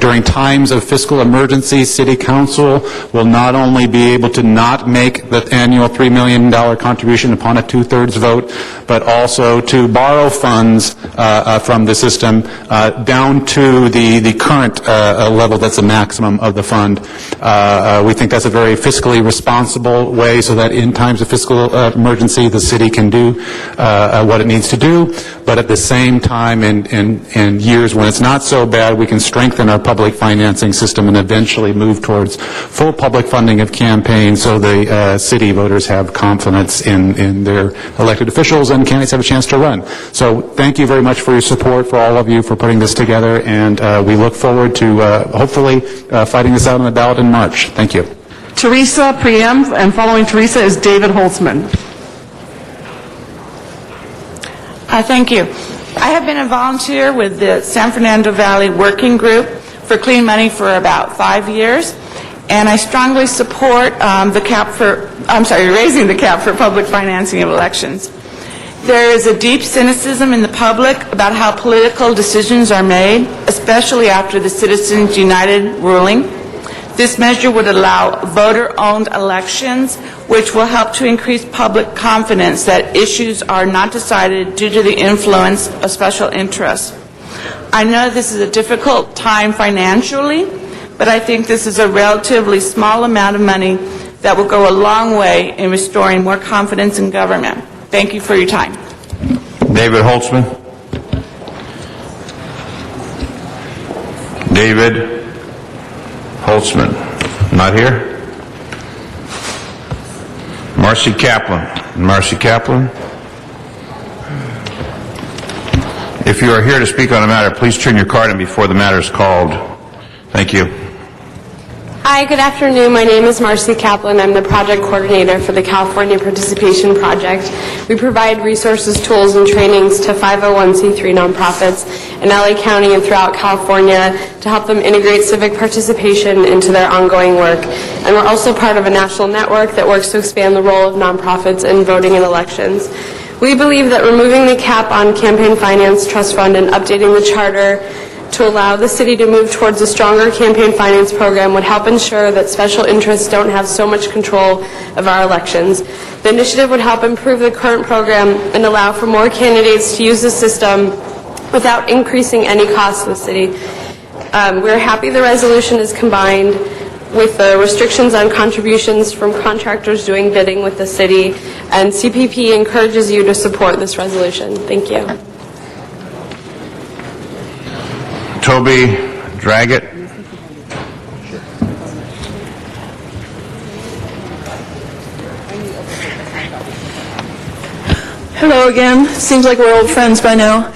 During times of fiscal emergency, City Council will not only be able to not make the annual $3 million contribution upon a 2/3 vote, but also to borrow funds from the system down to the current level that's the maximum of the fund. We think that's a very fiscally responsible way so that in times of fiscal emergency, the city can do what it needs to do, but at the same time in years when it's not so bad, that, we can strengthen our public financing system and eventually move towards full public funding of campaigns so the city voters have confidence in their elected officials and candidates have a chance to run. So thank you very much for your support, for all of you, for putting this together, and we look forward to hopefully fighting this out on the ballot in March. Thank you. Teresa Priem, and following Teresa is David Holtzman. Thank you. I have been a volunteer with the San Fernando Valley Working Group for Clean Money for about 5 years, and I strongly support raising the cap for public financing of elections. There is a deep cynicism in the public about how political decisions are made, especially after the Citizens United ruling. This measure would allow voter-owned elections, which will help to increase public confidence that issues are not decided due to the influence of special interests. I know this is a difficult time financially, but I think this is a relatively small amount of money that will go a long way in restoring more confidence in government. Thank you for your time. David Holtzman. David Holtzman, not here. Marcy Kaplan. Marcy Kaplan. If you are here to speak on a matter, please turn your card in before the matter is called. Thank you. Hi, good afternoon. My name is Marcy Kaplan. I'm the project coordinator for the California Participation Project. We provide resources, tools, and trainings to 501c3 nonprofits in LA County and throughout California to help them integrate civic participation into their ongoing work. And we're also part of a national network that works to expand the role of nonprofits in voting in elections. We believe that removing the cap on campaign finance trust fund and updating the charter to allow the city to move towards a stronger campaign finance program would help ensure that special interests don't have so much control of our elections. The initiative would help improve the current program and allow for more candidates to use the system without increasing any cost to the city. We're happy the resolution is combined with the restrictions on contributions from contractors doing bidding with the city, and CPP encourages you to support this resolution. Thank you. Toby Draggett. Hello again. Seems like we're old friends by now.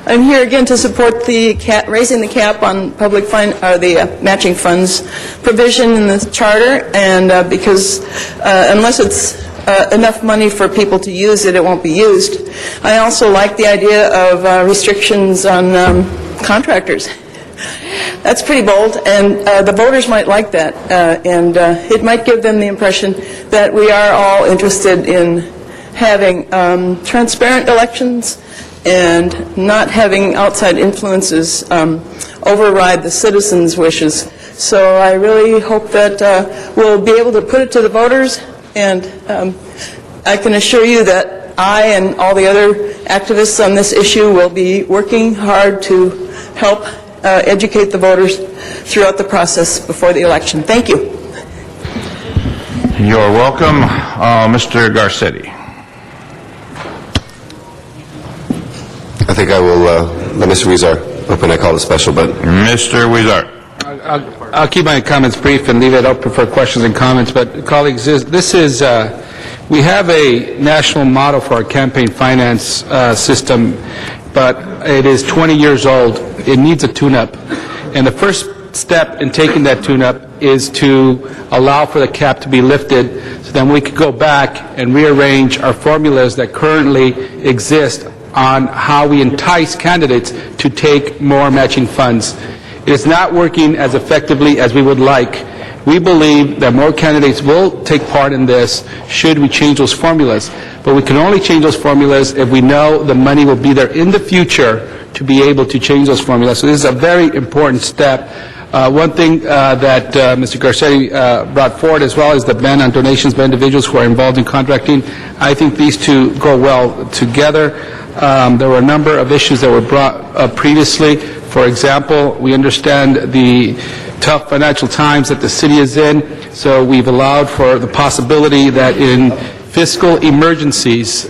I'm here again to support the raising the cap on public the matching funds provision in the charter, and because unless it's enough money for people to use it, it won't be used. I also like the idea of restrictions on contractors. That's pretty bold, and the voters might like that, and it might give them the impression that we are all interested in having transparent elections and not having outside influences override the citizens' wishes. So I really hope that we'll be able to put it to the voters, and I can assure you that I and all the other activists on this issue will be working hard to help educate the voters throughout the process before the election. Thank you. You're welcome. Mr. Garcetti. I think I will let Mr. Huizar open. I called a special, but... Mr. Huizar. I'll keep my comments brief and leave it open for questions and comments. But, colleagues, this is, we have a national model for our campaign finance system, but it is 20 years old. It needs a tune-up. And the first step in taking that tune-up is to allow for the cap to be lifted so then we could go back and rearrange our formulas that currently exist on how we entice candidates to take more matching funds. It is not working as effectively as we would like. We believe that more candidates will take part in this should we change those formulas. But we can only change those formulas if we know the money will be there in the future to be able to change those formulas. So this is a very important step. One thing that Mr. Garcetti brought forward, as well as the ban on donations by individuals who are involved in contracting, I think these two go well together. There were a number of issues that were brought up previously. For example, we understand the tough financial times that the city is in, so we've allowed for the possibility that in fiscal emergencies,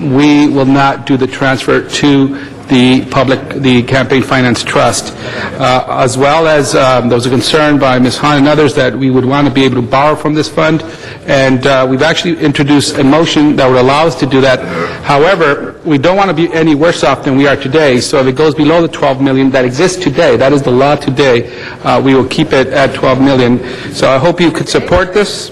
we will not do the transfer to the Campaign Finance Trust, as well as there was a concern by Ms. Hahn and others that we would want to be able to borrow from this fund, and we've actually introduced a motion that would allow us to do that. However, we don't want to be any worse off than we are today, so if it goes below the 12 million that exists today, that is the law today, we will keep it at 12 million. So I hope you could support this.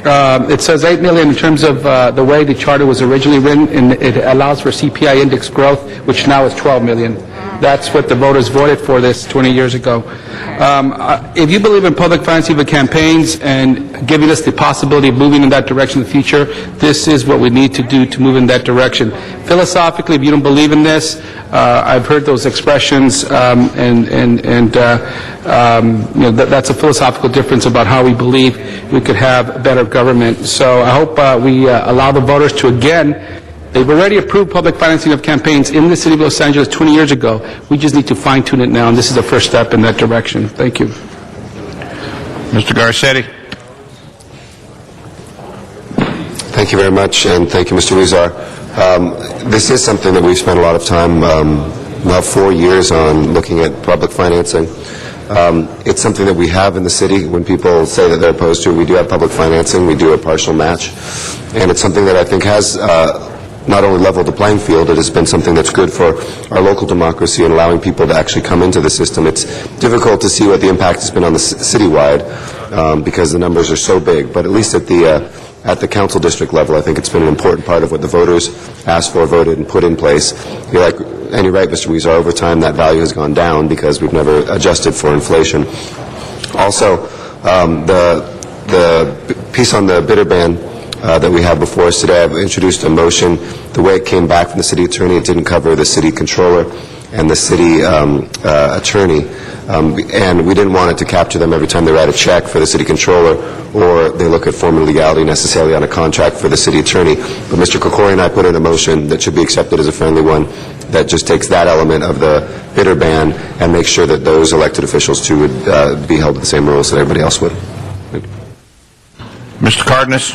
It says 8 million in terms of the way the charter was originally written, and it allows for CPI index growth, which now is 12 million. That's what the voters voted for this 20 years ago. If you believe in public financing of campaigns and giving us the possibility of moving in that direction in the future, this is what we need to do to move in that direction. Philosophically, if you don't believe in this, I've heard those expressions, that's a philosophical difference about how we believe we could have better government. So I hope we allow the voters to, again, they've already approved public financing of campaigns in the city of Los Angeles 20 years ago. We just need to fine-tune it now, and this is the first step in that direction. Thank you. Mr. Garcetti. Thank you very much, and thank you, Mr. Huizar. This is something that we've spent a lot of time, now 4 years, on looking at public financing. It's something that we have in the city. When people say that they're opposed to it, we do have public financing. We do a partial match. And it's something that I think has not only leveled the playing field, it has been something that's good for our local democracy and allowing people to actually come into the system. It's difficult to see what the impact has been on the citywide because the numbers are so big, but at least at the council district level, I think it's been an important part of what the voters asked for, voted, and put in place. You're right, Mr. Huizar, over time that value has gone down because we've never adjusted for inflation. Also, the piece on the bidder ban that we have before us today, I've introduced a motion. The way it came back from the city attorney, it didn't cover the city controller and the city attorney, and we didn't want it to capture them every time they write a check for the city controller or they look at form and legality necessarily on a contract for the city attorney. But Mr. Kokori and I put in a motion that should be accepted as a friendly one that just takes that element of the bidder ban and makes sure that those elected officials too would be held to the same rules that everybody else would. Mr. Cardenas.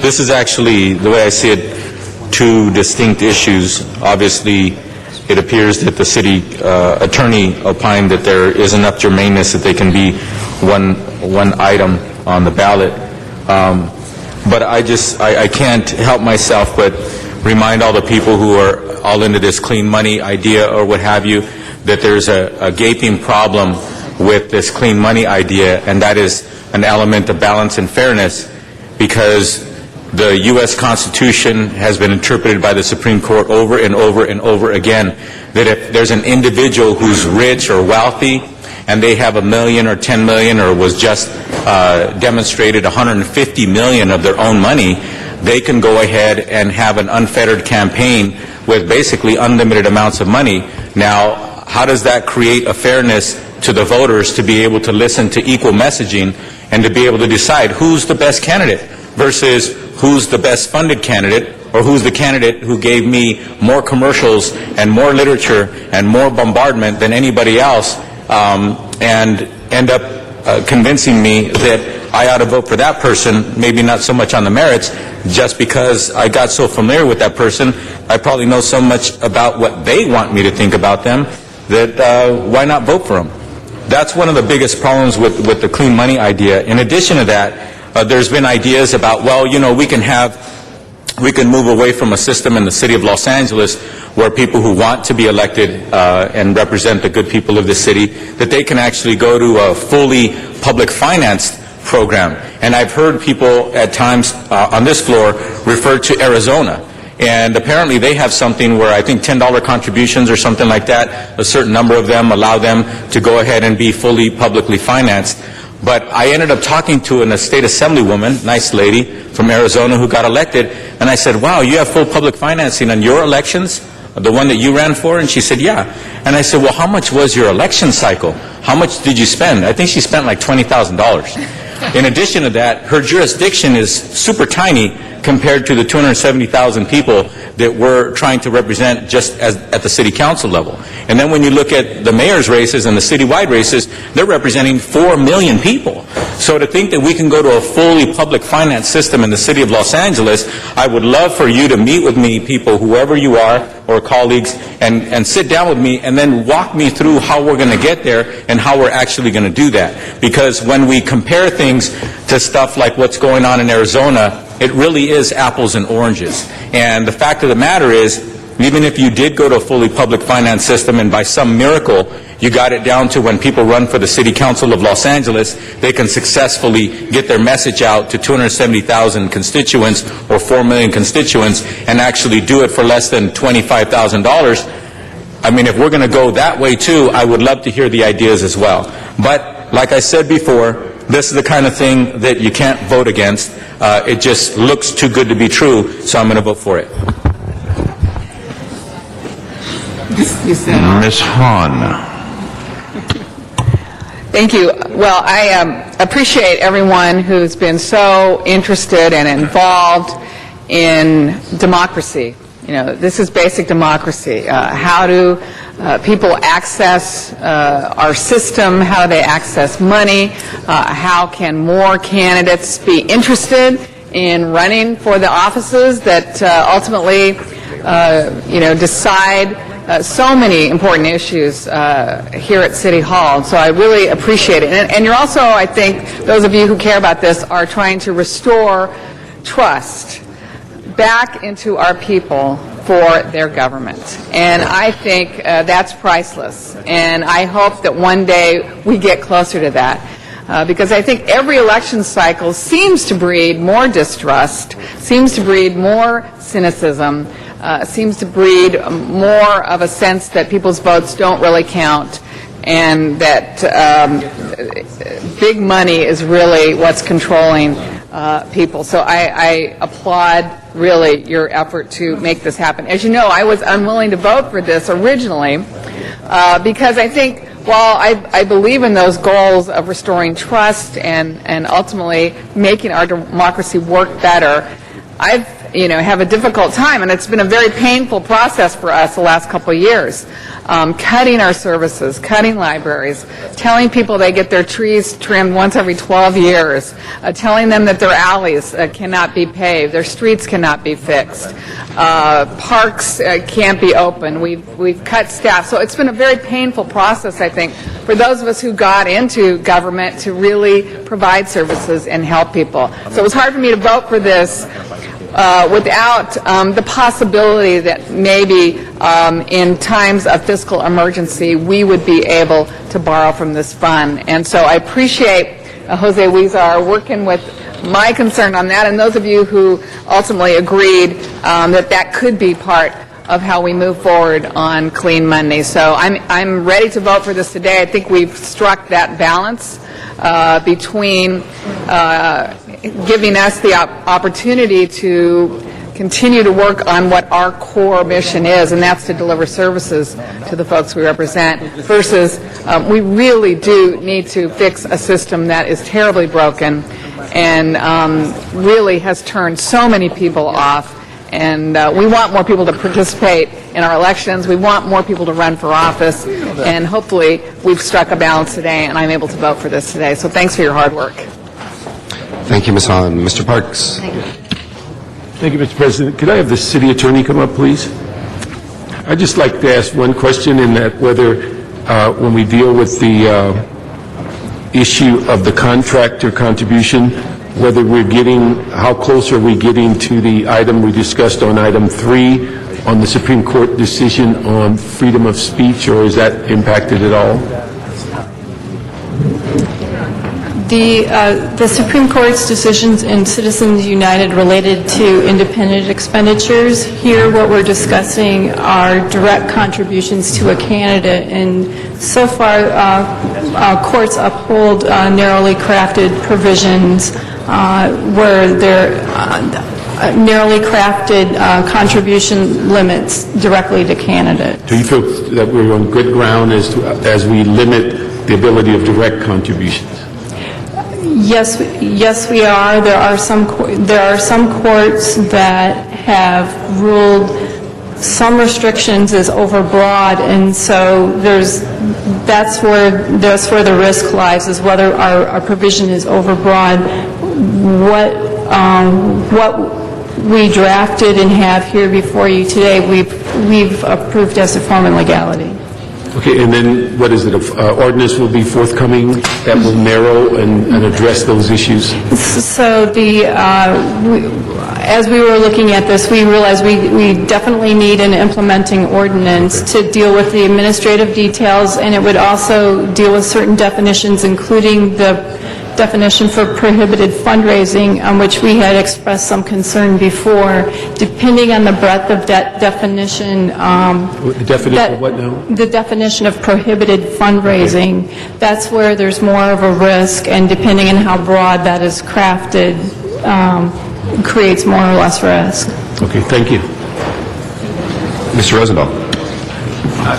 This is actually, the way I see it, two distinct issues. Obviously, it appears that the city attorney opined that there is enough germaneness that they can be one item on the ballot. But I can't help myself but remind all the people who are all into this clean money idea or what have you, that there's a gaping problem with this clean money idea, and that is an element of balance and fairness, because the U.S. Constitution has been interpreted by the Supreme Court over and over and over again, that if there's an individual who's rich or wealthy and they have $1 million or $10 million or was just demonstrated $150 million of their own money, they can go ahead and have an unfettered campaign with basically unlimited amounts of money. Now, how does that create a fairness to the voters to be able to listen to equal messaging and to be able to decide who's the best candidate versus who's the best funded candidate, or who's the candidate who gave me more commercials and more literature and more bombardment than anybody else, and end up convincing me that I ought to vote for that person, maybe not so much on the merits, just because I got so familiar with that person, I probably know so much about what they want me to think about them, that why not vote for them? That's one of the biggest problems with the clean money idea. In addition to that, there's been ideas about, well, you know, we can move away from a system in the city of Los Angeles where people who want to be elected and represent the good people of the city, that they can actually go to a fully public financed program. And I've heard people at times on this floor refer to Arizona. And apparently they have something where I think $10 contributions or something like that, a certain number of them allow them to go ahead and be fully publicly financed. But I ended up talking to a state assemblywoman, nice lady from Arizona who got elected, and I said, wow, you have full public financing on your elections, the one that you ran for? And she said, yeah. And I said, well, how much was your election cycle? How much did you spend? I think she spent like $20,000. In addition to that, her jurisdiction is super tiny compared to the 270,000 people that we're trying to represent just at the city council level. And then when you look at the mayor's races and the citywide races, they're representing 4 million people. So to think that we can go to a fully public finance system in the city of Los Angeles, I would love for you to meet with me, people, whoever you are, or colleagues, and sit down with me and then walk me through how we're going to get there and how we're actually going to do that. Because when we compare things to stuff like what's going on in Arizona, it really is apples and oranges. And the fact of the matter is, even if you did go to a fully public finance system and by some miracle you got it down to when people run for the City Council of Los Angeles, they can successfully get their message out to 270,000 constituents or 4 million constituents and actually do it for less than $25,000. I mean, if we're going to go that way too, I would love to hear the ideas as well. But like I said before, this is the kind of thing that you can't vote against. It just looks too good to be true, so I'm going to vote for it. Ms. Hahn. Thank you. Well, I appreciate everyone who's been so interested and involved in democracy. You know, this is basic democracy. How do people access our system? How do they access money? How can more candidates be interested in running for the offices that ultimately, decide so many important issues here at City Hall. So I really appreciate it. And you're also, I think, those of you who care about this are trying to restore trust back into our people for their government. And I think that's priceless. And I hope that one day we get closer to that. Because I think every election cycle seems to breed more distrust, seems to breed more cynicism, seems to breed more of a sense that people's votes don't really count and that big money is really what's controlling people. So I applaud really your effort to make this happen. As you know, I was unwilling to vote for this originally because I think while I believe in those goals of restoring trust and ultimately making our democracy work better, have a difficult time, and it's been a very painful process for us the last couple of years. Cutting our services, cutting libraries, telling people they get their trees trimmed once every 12 years, telling them that their alleys cannot be paved, their streets cannot be fixed, parks can't be open. We've cut staff. So it's been a very painful process, I think, for those of us who got into government to really provide services and help people. So it was hard for me to vote for this without the possibility that maybe in times of fiscal emergency we would be able to borrow from this fund. And so I appreciate Jose Huizar working with my concern on that, and those of you who ultimately agreed that could be part of how we move forward on Clean Monday. So I'm ready to vote for this today. I think we've struck that balance between giving us the opportunity to continue to work on what our core mission is, and that's to deliver services to the folks we represent, versus we really do need to fix a system that is terribly broken and really has turned so many people off. And we want more people to participate in our elections. We want more people to run for office. And hopefully we've struck a balance today, and I'm able to vote for this today. So thanks for your hard work. Thank you, Ms. Hahn. Mr. Parks. Thank you, Mr. President. Could I have the city attorney come up, please? I'd just like to ask one question, in that whether, when we deal with the issue of the contractor contribution, whether we're getting, how close are we getting to the item we discussed on item 3 on the Supreme Court decision on freedom of speech, or is that impacted at all? The Supreme Court's decisions in Citizens United related to independent expenditures. Here what we're discussing are direct contributions to a candidate, and so far courts uphold narrowly crafted provisions where they're narrowly crafted contribution limits directly to candidates. Do you feel that we're on good ground as we limit the ability of direct contributions? Yes, we are. There are some courts that have ruled some restrictions as overbroad, and so that's where the risk lies, is whether our provision is overbroad. What we drafted and have here before you today, we've approved as a form of legality. Okay, and then what is it? Ordinance will be forthcoming that will narrow and address those issues? So as we were looking at this, we realized we definitely need an implementing ordinance to deal with the administrative details, and it would also deal with certain definitions, including the definition for prohibited fundraising, on which we had expressed some concern before. Depending on the breadth of that definition, The definition of what now? the definition of prohibited fundraising, that's where there's more of a risk, and depending on how broad that is crafted, creates more or less risk. Okay, thank you. Mr. Rosendahl.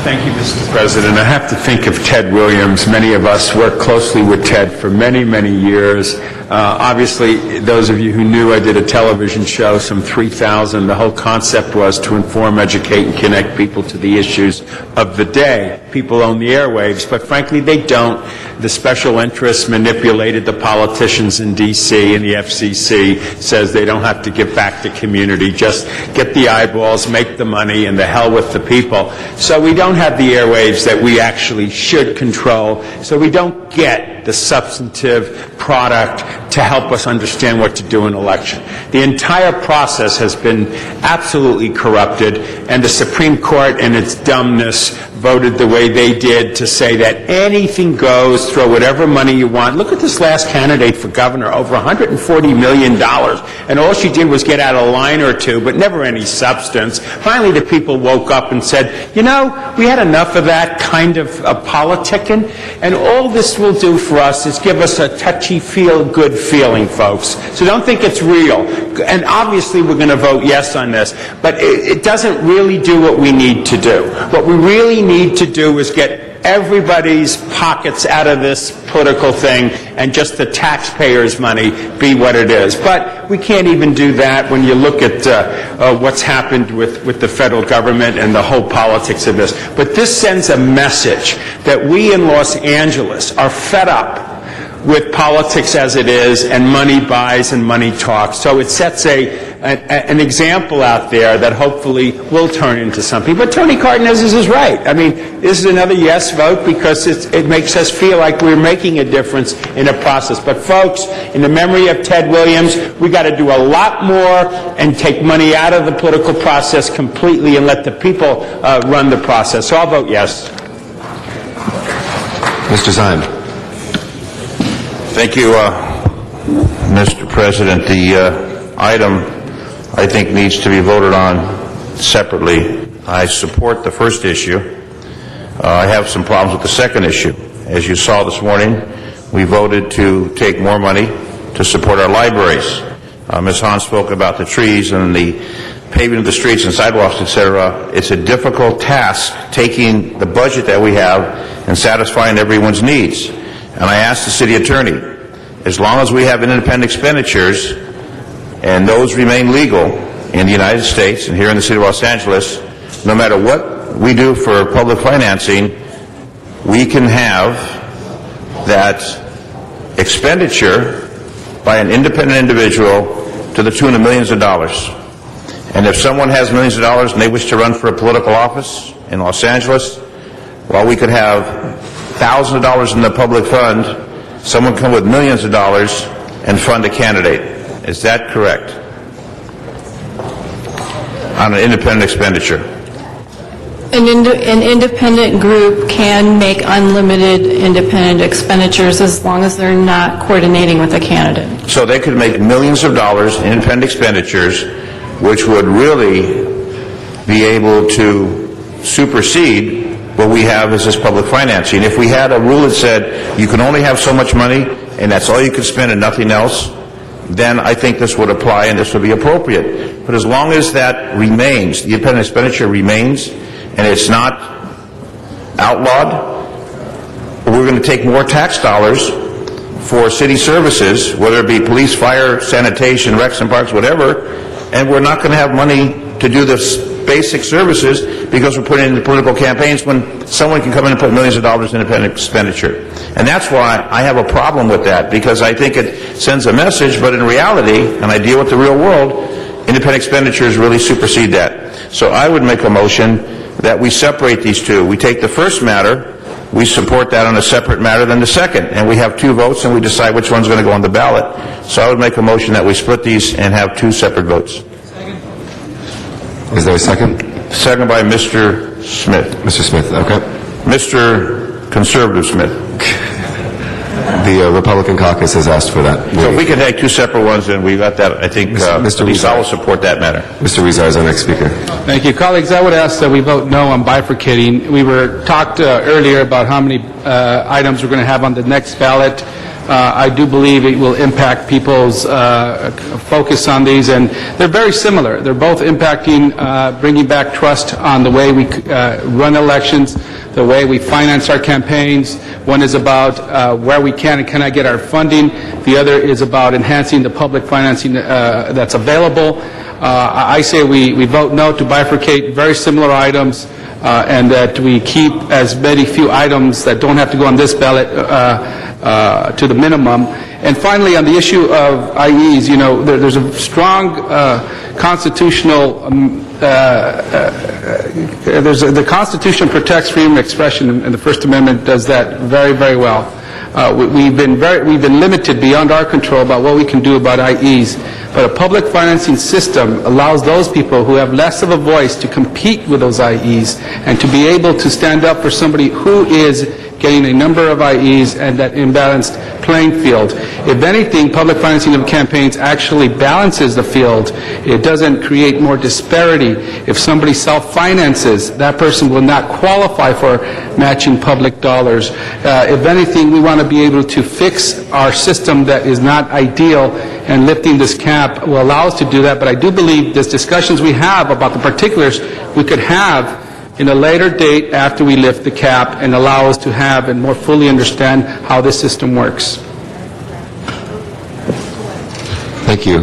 Thank you, Mr. President. I have to think of Ted Williams. Many of us worked closely with Ted for many, many years. Obviously, those of you who knew, I did a television show, some 3,000. The whole concept was to inform, educate, and connect people to the issues of the day. People own the airwaves, but frankly, they don't. The special interests manipulated the politicians in D.C., and the FCC says they don't have to give back to community. Just get the eyeballs, make the money, and the hell with the people. So we don't have the airwaves that we actually should control, so we don't get the substantive product to help us understand what to do in election. The entire process has been absolutely corrupted, and the Supreme Court, in its dumbness, voted the way they did to say that anything goes, throw whatever money you want. Look at this last candidate for governor, over $140 million, and all she did was get out a line or two, but never any substance. Finally, the people woke up and said, you know, we had enough of that kind of politicking, and all this will do for us is give us a touchy, feel-good feeling, folks. So don't think it's real. And obviously, we're going to vote yes on this, but it doesn't really do what we need to do. What we really need to do is get everybody's pockets out of this political thing and just the taxpayers' money be what it is. But we can't even do that when you look at what's happened with the federal government and the whole politics of this. But this sends a message that we in Los Angeles are fed up with politics as it is, and money buys and money talks. So it sets an example out there that hopefully will turn into something. But Tony Cardenas is right. I mean, this is another yes vote because it makes us feel like we're making a difference in a process. But folks, in the memory of Ted Williams, we got to do a lot more and take money out of the political process completely and let the people run the process. So I'll vote yes. Mr. Zion. Thank you, Mr. President. The item, I think, needs to be voted on separately. I support the first issue. I have some problems with the second issue. As you saw this morning, we voted to take more money to support our libraries. Ms. Hahn spoke about the trees and the paving of the streets and sidewalks, etc. It's a difficult task taking the budget that we have and satisfying everyone's needs. And I asked the city attorney, as long as we have independent expenditures and those remain legal in the United States and here in the city of Los Angeles, no matter what we do for public financing, we can have that expenditure by an independent individual to the tune of millions of dollars. And if someone has millions of dollars and they wish to run for a political office in Los Angeles, well, we could have thousands of dollars in the public fund, someone come with millions of dollars and fund a candidate. Is that correct? On an independent expenditure. An independent group can make unlimited independent expenditures as long as they're not coordinating with a candidate. So they could make millions of dollars in independent expenditures, which would really be able to supersede what we have is this public financing. If we had a rule that said you can only have so much money and that's all you can spend and nothing else, then I think this would apply and this would be appropriate. But as long as that remains, the independent expenditure remains, and it's not outlawed, we're going to take more tax dollars for city services, whether it be police, fire, sanitation, recs and parks, whatever, and we're not going to have money to do the basic services because we're putting in the political campaigns when someone can come in and put millions of dollars in independent expenditure. And that's why I have a problem with that, because I think it sends a message, but in reality, and I deal with the real world, independent expenditures really supersede that. So I would make a motion that we separate these two. We take the first matter, we support that on a separate matter than the second, and we have 2 votes and we decide which one's going to go on the ballot. So I would make a motion that we split these and have 2 separate votes. Is there a second? Second by Mr. Smith. Mr. Smith, okay. Mr. Conservative Smith. The Republican caucus has asked for that. So if we can take 2 separate ones, then we got that. I think Mr. at least I will support that matter. Mr. Rezar is our next speaker. Thank you. Colleagues, I would ask that we vote no on bifurcating. We were talked earlier about how many items we're going to have on the next ballot. I do believe it will impact people's focus on these, and they're very similar. They're both impacting bringing back trust on the way we run elections, the way we finance our campaigns. One is about where we can and cannot get our funding. The other is about enhancing the public financing that's available. I say we vote no to bifurcate very similar items, and that we keep as many few items that don't have to go on this ballot to the minimum. And finally, on the issue of IEs, you know, there's a strong constitutional, the Constitution protects freedom of expression, and the First Amendment does that very, very well. We've been limited beyond our control about what we can do about IEs, but a public financing system allows those people who have less of a voice to compete with those IEs and to be able to stand up for somebody who is getting a number of IEs and that imbalanced playing field. If anything, public financing of campaigns actually balances the field. It doesn't create more disparity. If somebody self-finances, that person will not qualify for matching public dollars. If anything, we want to be able to fix our system that is not ideal, and lifting this cap will allow us to do that. But I do believe there's discussions we have about the particulars we could have in a later date after we lift the cap and allow us to have and more fully understand how this system works. Thank you.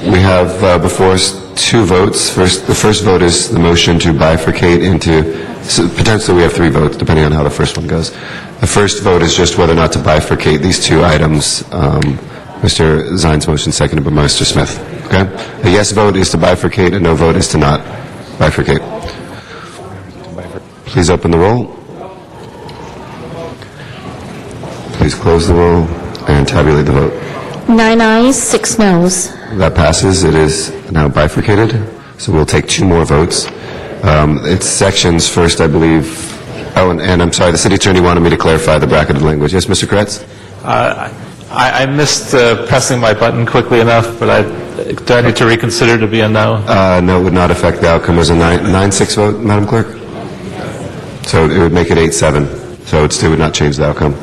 We have before us 2 votes. The first vote is the motion to bifurcate into, so potentially we have 3 votes depending on how the first one goes. The first vote is just whether or not to bifurcate these 2 items. Mr. Zine's motion, seconded by Mr. Smith. Okay? A yes vote is to bifurcate, a no vote is to not bifurcate. Please open the roll. Please close the roll and tabulate the vote. 9 ayes, 6 noes. That passes. It is now bifurcated. So we'll take 2 more votes. It's sections first, I believe. Oh, and I'm sorry, the city attorney wanted me to clarify the bracketed language. Yes, Mr. Kretz? I missed pressing my button quickly enough, but do I need to reconsider to be a no? No, it would not affect the outcome. It was a 9-6 vote, Madam Clerk? So it would make it 8-7. So it still would not change the outcome.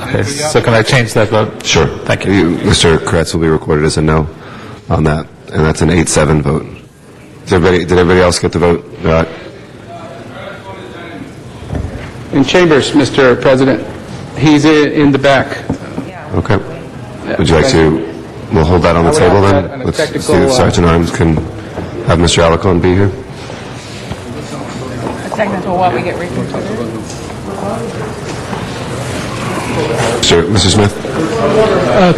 Okay, so can I change that vote? Sure. Thank you. Mr. Kretz will be recorded as a no on that, and that's an 8-7 vote. Did everybody else get the vote? In chambers, Mr. President. He's in the back. Okay. Would you like to, we'll hold that on the table then? Let's see if Sergeant Arms can have Mr. Alarcon be here. Technical, what we get reconsidered? Mr. Smith?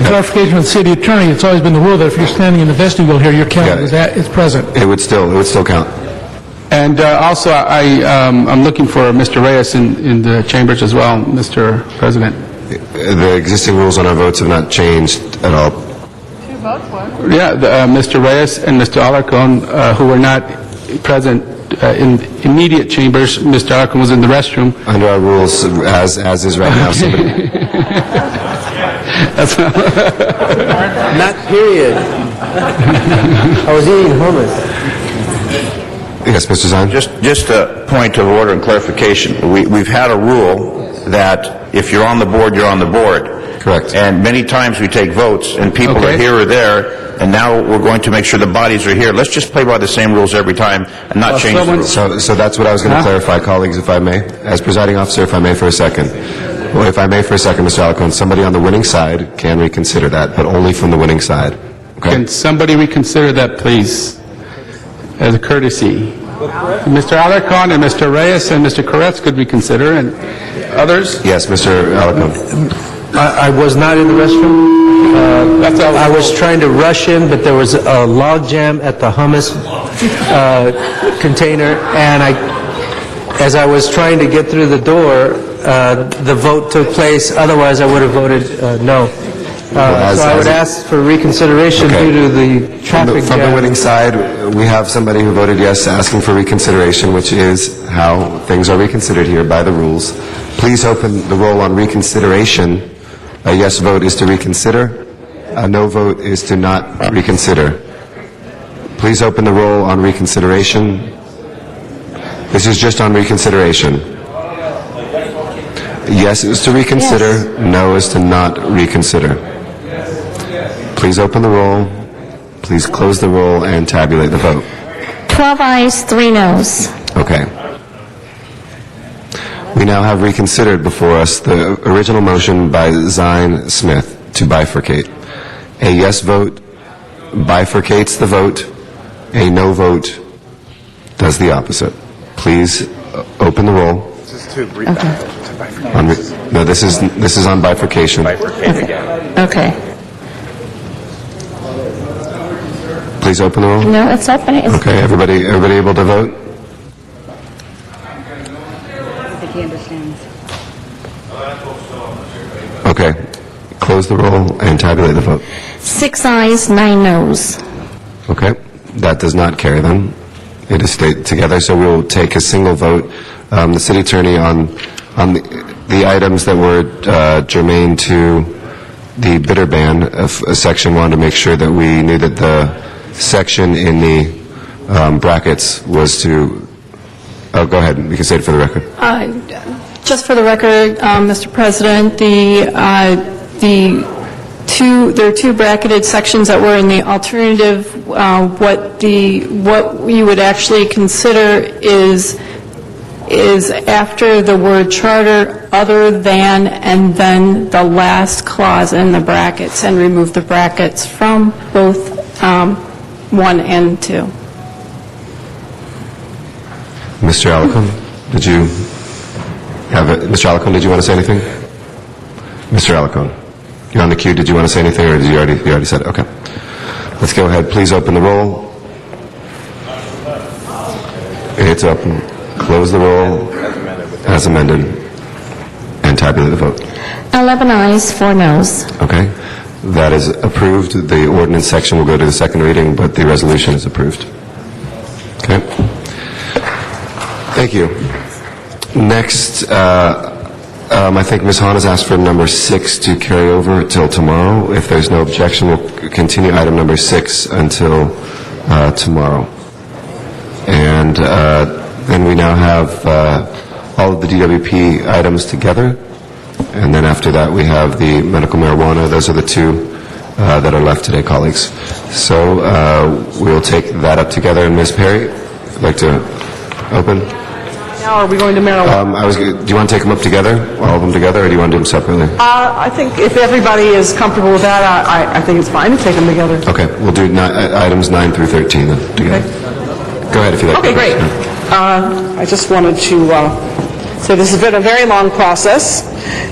Clarification with the city attorney. It's always been the rule that if you're standing in the vestibule here, your count is present. It would still count. And also, I'm looking for Mr. Reyes in the chambers as well, Mr. President. The existing rules on our votes have not changed at all. 2 votes, what? Yeah, Mr. Reyes and Mr. Alarcon, who were not present in immediate chambers. Mr. Alarcon was in the restroom. Under our rules, as is right now, somebody... Not period. I was eating hummus. Yes, Mr. Zine? Just a point of order and clarification. We've had a rule that if you're on the board, you're on the board. Correct. And many times we take votes, and people are here or there, and now we're going to make sure the bodies are here. Let's just play by the same rules every time and not change the rules. So that's what I was going to clarify, colleagues, if I may. As presiding officer, if I may for a second. Well, if I may for a second, Mr. Alacon, somebody on the winning side can reconsider that, but only from the winning side. Okay? Can somebody reconsider that, please, as a courtesy? Mr. Alarcon and Mr. Reyes and Mr. Koretz could reconsider, and others? Yes, Mr. Alacon. I was not in the restroom. I was trying to rush in, but there was a log jam at the hummus container, and as I was trying to get through the door, the vote took place. Otherwise, I would have voted no. So I would ask for reconsideration due to the traffic From jam. the winning side, we have somebody who voted yes asking for reconsideration, which is how things are reconsidered here by the rules. Please open the roll on reconsideration. A yes vote is to reconsider. A no vote is to not reconsider. Please open the roll on reconsideration. This is just on reconsideration. Yes is to reconsider. No is to not reconsider. Please open the roll. Please close the roll and tabulate the vote. 12 ayes, 3 noes. Okay. We now have reconsidered before us the original motion by Zine Smith to bifurcate. A yes vote bifurcates the vote. A no vote does the opposite. Please open the roll. No, this is on bifurcation. Okay. Please open the roll. No, it's open. Okay, everybody able to vote? I think he understands. Okay. Close the roll and tabulate the vote. 6 ayes, 9 noes. Okay. That does not carry then. It is stayed together, so we will take a single vote. The city attorney on the items that were germane to the bidder ban of Section 1 to make sure that we knew that the section in the brackets was to... Oh, go ahead. You can say it for the record. Just for the record, Mr. President, there are two bracketed sections that were in the alternative. What you would actually consider is after the word charter, other than, and then the last clause in the brackets, and remove the brackets from both 1 and 2. Mr. Alacon, did you have it? Mr. Alacon, did you want to say anything? Mr. Alacon, you're on the queue. Did you want to say anything, or did you already said it? Okay. Let's go ahead. Please open the roll. It's open. Close the roll as amended and tabulate the vote. 11 ayes, 4 noes. Okay. That is approved. The ordinance section will go to the second reading, but the resolution is approved. Okay. Thank you. Next, I think Ms. Hahn has asked for number 6 to carry over till tomorrow. If there's no objection, we'll continue item number 6 until tomorrow. And then we now have all of the DWP items together. And then after that, we have the medical marijuana. Those are the two that are left today, colleagues. So we'll take that up together. And Ms. Perry, if you'd like to open. Now are we going to marijuana? Do you want to take them up together, all of them together, or do you want to do them separately? I think if everybody is comfortable with that, I think it's fine to take them together. Okay, we'll do items 9 through 13 then together. Okay. Go ahead if you like. Okay, great. I just wanted to say this has been a very long process,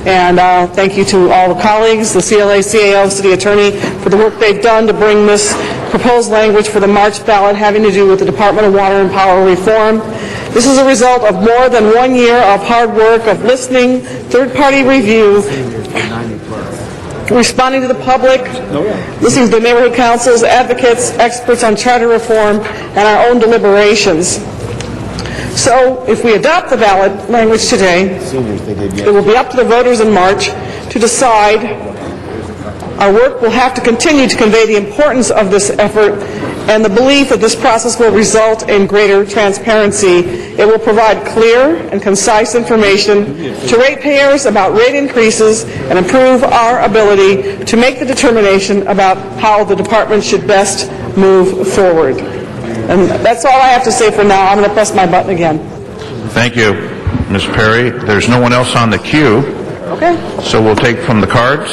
and thank you to all the colleagues, the CLA, CAO, City Attorney, for the work they've done to bring this proposed language for the March ballot having to do with the Department of Water and Power reform. This is a result of more than 1 year of hard work, of listening, third-party review, responding to the public, listening to the neighborhood councils, advocates, experts on charter reform, and our own deliberations. So if we adopt the ballot language today, it will be up to the voters in March to decide. Our work will have to continue to convey the importance of this effort and the belief that this process will result in greater transparency. It will provide clear and concise information to ratepayers about rate increases and improve our ability to make the determination about how the department should best move forward. And that's all I have to say for now. I'm going to press my button again. Thank you, Ms. Perry. There's no one else on the queue. Okay. So we'll take from the cards.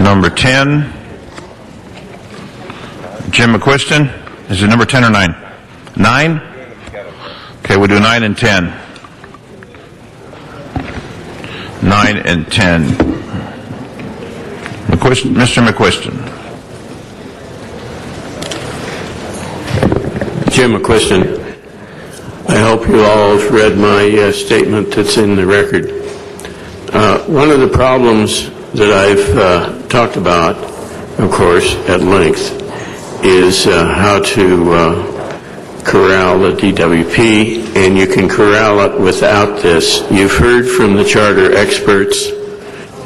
Number 10, Jim McQuiston. Is it number 10 or 9? 9? Okay, we'll do 9 and 10. 9 and 10. Mr. McQuiston. Jim McQuiston. I hope you all have read my statement that's in the record. One of the problems that I've talked about, of course, at length, is how to corral the DWP, and you can corral it without this. You've heard from the charter experts,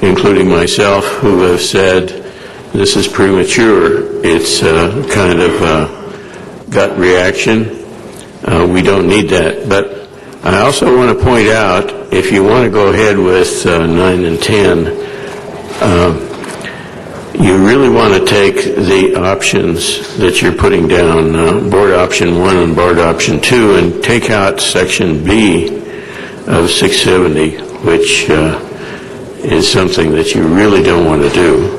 including myself, who have said this is premature. It's kind of a gut reaction. We don't need that. But I also want to point out, if you want to go ahead with 9 and 10, you really want to take the options that you're putting down, board option 1 and board option 2, and take out section B of 670, which is something that you really don't want to do.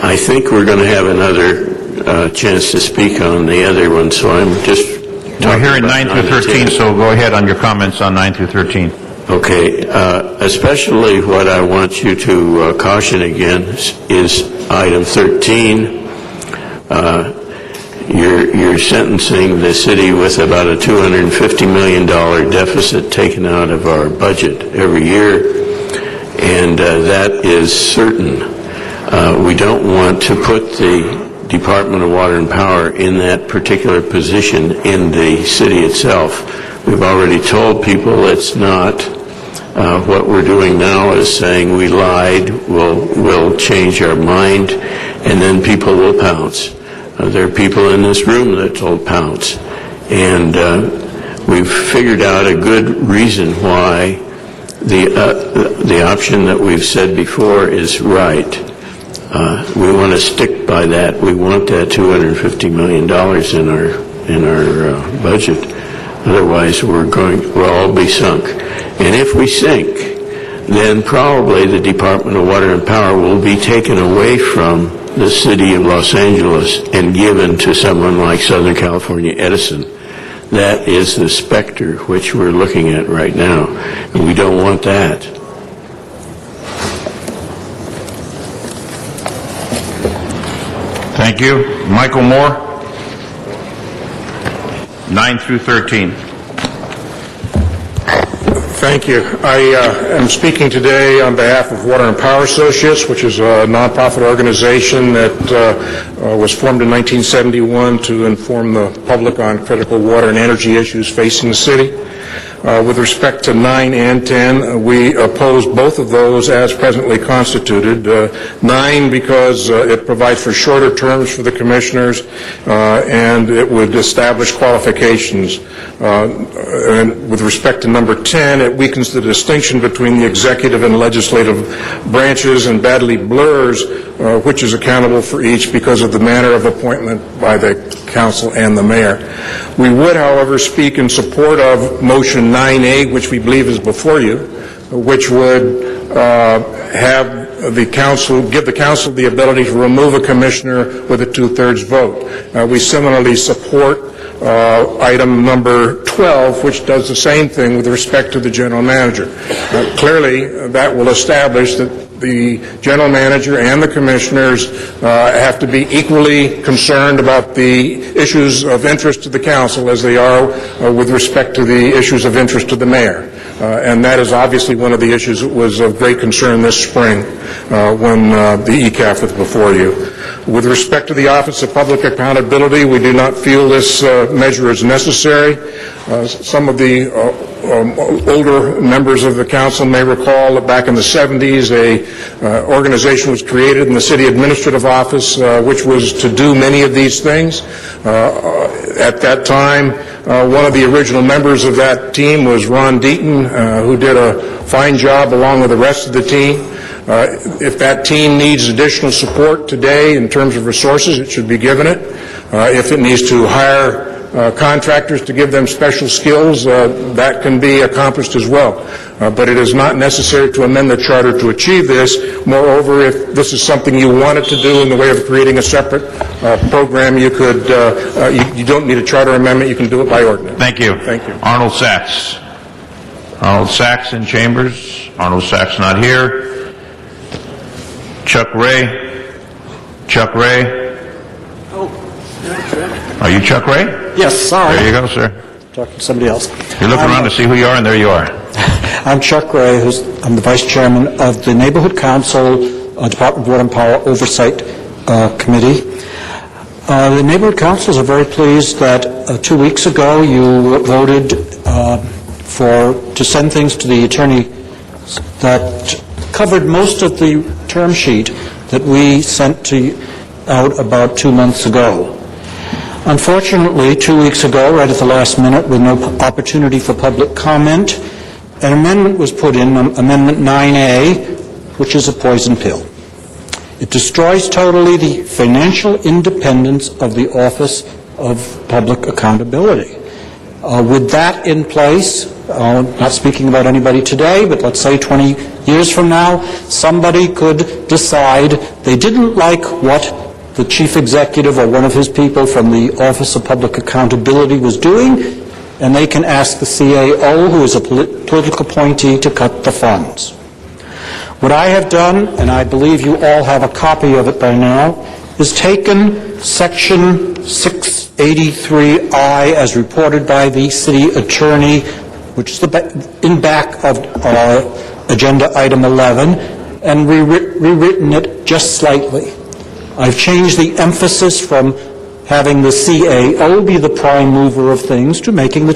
I think we're going to have another chance to speak on the other one, so I'm just We're hearing 9 through 13, so go ahead on your comments on 9 through 13. Okay, especially what I want you to caution again is item 13. You're sentencing the city with about a $250 million deficit taken out of our budget every year, and that is certain. We don't want to put the Department of Water and Power in that particular position in the city itself. We've already told people it's not. What we're doing now is saying we lied, we'll change our mind, and then people will pounce. There are people in this room that told pounce. And we've figured out a good reason why the option that we've said before is right. We want to stick by that. We want that $250 million in our budget. Otherwise, we'll all be sunk. And if we sink, then probably the Department of Water and Power will be taken away from the city of Los Angeles and given to someone like Southern California Edison. That is the specter which we're looking at right now, and we don't want that. Thank you. Michael Moore, 9 through 13. Thank you. I am speaking today on behalf of Water and Power Associates, which is a nonprofit organization that was formed in 1971 to inform the public on critical water and energy issues facing the city. With respect to 9 and 10, we oppose both of those as presently constituted. 9 because it provides for shorter terms for the commissioners and it would establish qualifications. And with respect to number 10, it weakens the distinction between the executive and legislative branches and badly blurs which is accountable for each because of the manner of appointment by the council and the mayor. We would, however, speak in support of motion 9A, which we believe is before you, which would have the council, give the council the ability to remove a commissioner with a 2/3 vote. We similarly support item number 12, which does the same thing with respect to the general manager. Clearly, that will establish that the general manager and the commissioners have to be equally concerned about the issues of interest to the council as they are with respect to the issues of interest to the mayor. And that is obviously one of the issues that was of great concern this spring when the ECAF was before you. With respect to the Office of Public Accountability, we do not feel this measure is necessary. Some of the older members of the council may recall that back in the 70s, a organization was created in the city administrative office, which was to do many of these things. At that time, one of the original members of that team was Ron Deaton, who did a fine job along with the rest of the team. If that team needs additional support today in terms of resources, it should be given it. If it needs to hire contractors to give them special skills, that can be accomplished as well. But it is not necessary to amend the charter to achieve this. Moreover, if this is something you wanted to do in the way of creating a separate program, you could. You don't need a charter amendment. You can do it by ordinance. Thank you. Thank you. Arnold Sachs. Arnold Sachs in chambers. Arnold Sachs not here. Chuck Ray. Chuck Ray. Are you Chuck Ray? Yes, sorry. There you go, sir. Talking to somebody else. You're looking around to see who you are, and there you are. I'm Chuck Ray, I'm the Vice Chairman of the Neighborhood Council Department of Water and Power Oversight Committee. The Neighborhood Councils are very pleased that 2 weeks ago you voted to send things to the attorney that covered most of the term sheet that we sent out about 2 months ago. Unfortunately, 2 weeks ago, right at the last minute, with no opportunity for public comment, an amendment was put in, Amendment 9A, which is a poison pill. It destroys totally the financial independence of the Office of Public Accountability. With that in place, not speaking about anybody today, but let's say 20 years from now, somebody could decide they didn't like what the chief executive or one of his people from the Office of Public Accountability was doing, and they can ask the CAO, who is a political appointee, to cut the funds. What I have done, and I believe you all have a copy of it by now, is taken Section 683I as reported by the city attorney, which is in back of Agenda Item 11, and rewritten it just slightly. I've changed the emphasis from having the CAO be the prime mover of things to making the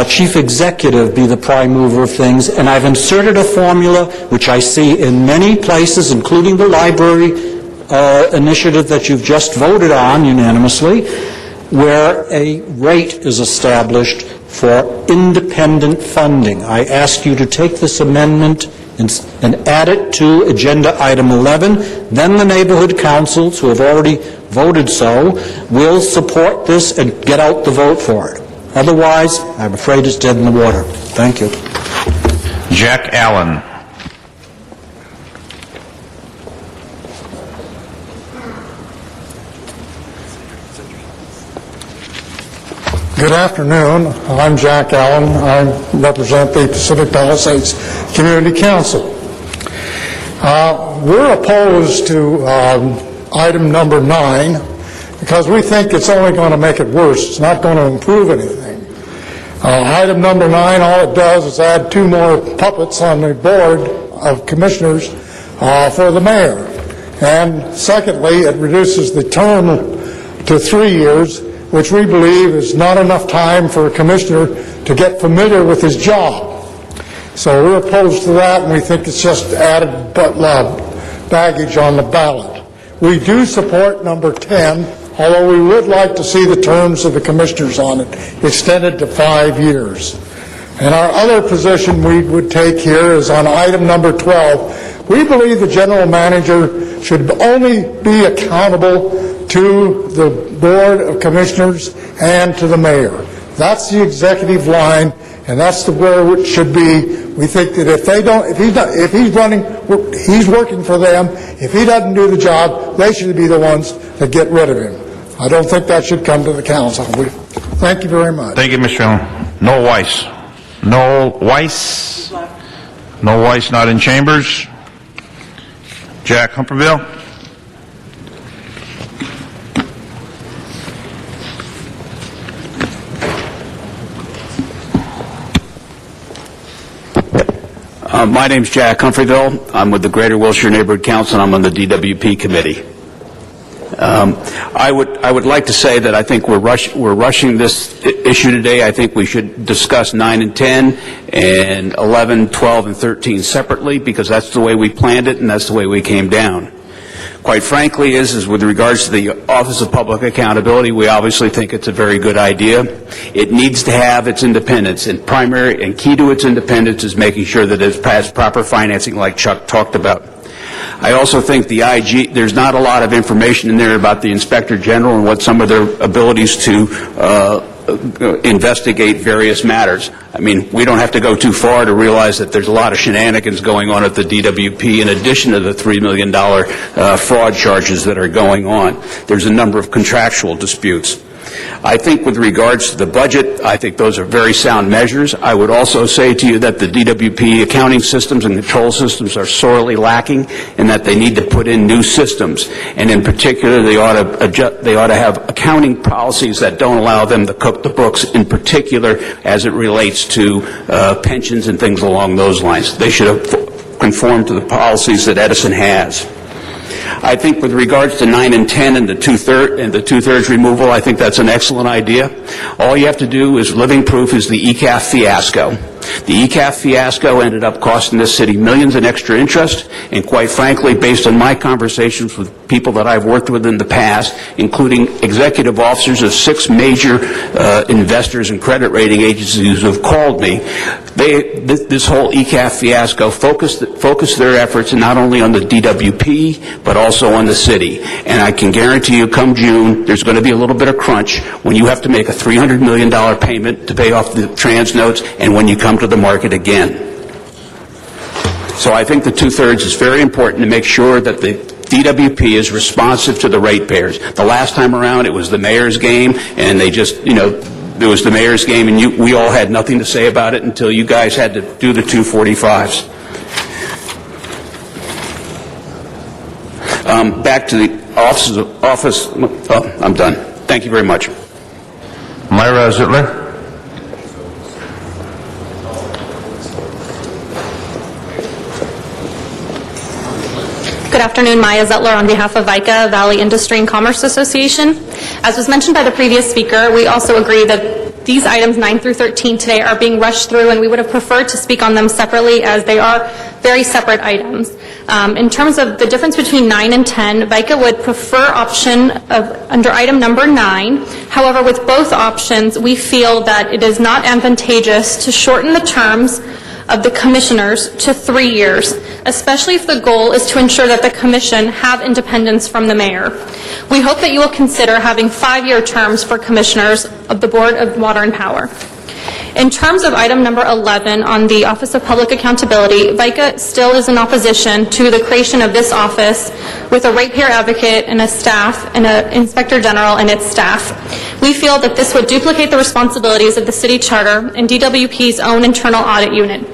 chief executive be the prime mover of things, and I've inserted a formula which I see in many places, including the library initiative that you've just voted on unanimously, where a rate is established for independent funding. I ask you to take this amendment and add it to Agenda Item 11. Then the neighborhood councils, who have already voted so, will support this and get out the vote for it. Otherwise, I'm afraid it's dead in the water. Thank you. Jack Allen. Good afternoon. I'm Jack Allen. I represent the Pacific Palisades Community Council. We're opposed to item number 9 because we think it's only going to make it worse. It's not going to improve anything. Item number 9, all it does is add 2 more puppets on the board of commissioners for the mayor. And secondly, it reduces the term to 3 years, which we believe is not enough time for a commissioner to get familiar with his job. So we're opposed to that, and we think it's just added baggage on the ballot. We do support number 10, although we would like to see the terms of the commissioners on it extended to 5 years. And our other position we would take here is on item number 12. We believe the general manager should only be accountable to the Board of Commissioners and to the mayor. That's the executive line, and that's where it should be. We think that if he's working for them, if he doesn't do the job, they should be the ones that get rid of him. I don't think that should come to the council. Thank you very much. Thank you, Mr. Allen. Noel Weiss. Noel Weiss. Noel Weiss not in chambers. Jack Humperville. My name's Jack Humphreyville. I'm with the Greater Wilshire Neighborhood Council, and I'm on the DWP committee. I would like to say that I think we're rushing this issue today. I think we should discuss 9 and 10 and 11, 12, and 13 separately, because that's the way we planned it and that's the way we came down. Quite frankly, is with regards to the Office of Public Accountability, we obviously think it's a very good idea. It needs to have its independence, and primary and key to its independence is making sure that it has proper financing, like Chuck talked about. I also think the IG, there's not a lot of information in there about the Inspector General and what some of their abilities to investigate various matters. I mean, we don't have to go too far to realize that there's a lot of shenanigans going on at the DWP in addition to the $3 million fraud charges that are going on. There's a number of contractual disputes. I think with regards to the budget, I think those are very sound measures. I would also say to you that the DWP accounting systems and control systems are sorely lacking and that they need to put in new systems. And in particular, they ought to have accounting policies that don't allow them to cook the books, in particular as it relates to pensions and things along those lines. They should have conformed to the policies that Edison has. I think with regards to 9 and 10 and the two-thirds removal, I think that's an excellent idea. All you have to do is living proof is the ECAF fiasco. The ECAF fiasco ended up costing this city millions in extra interest, and quite frankly, based on my conversations with people that I've worked with in the past, including executive officers of 6 major investors and credit rating agencies who have called me, this whole ECAF fiasco focused their efforts not only on the DWP, but also on the city. And I can guarantee you, come June, there's going to be a little bit of crunch when you have to make a $300 million payment to pay off the trans notes and when you come to the market again. So I think the two-thirds is very important to make sure that the DWP is responsive to the ratepayers. The last time around, it was the mayor's game, and they just, it was the mayor's game, and we all had nothing to say about it until you guys had to do the 245s. Back to the office. Oh, I'm done. Thank you very much. Myra Zittler. Good afternoon, Maya Zettler on behalf of VICA, Valley Industry and Commerce Association. As was mentioned by the previous speaker, we also agree that these items 9 through 13 today are being rushed through, and we would have preferred to speak on them separately as they are very separate items. In terms of the difference between 9 and 10, VICA would prefer option of under item number 9. However, with both options, we feel that it is not advantageous to shorten the terms of the commissioners to 3 years, especially if the goal is to ensure that the commission have independence from the mayor. We hope that you will consider having 5-year terms for commissioners of the Board of Water and Power. In terms of item number 11 on the Office of Public Accountability, VICA still is in opposition to the creation of this office with a ratepayer advocate and a staff and an inspector general and its staff. We feel that this would duplicate the responsibilities of the city charter and DWP's own internal audit unit.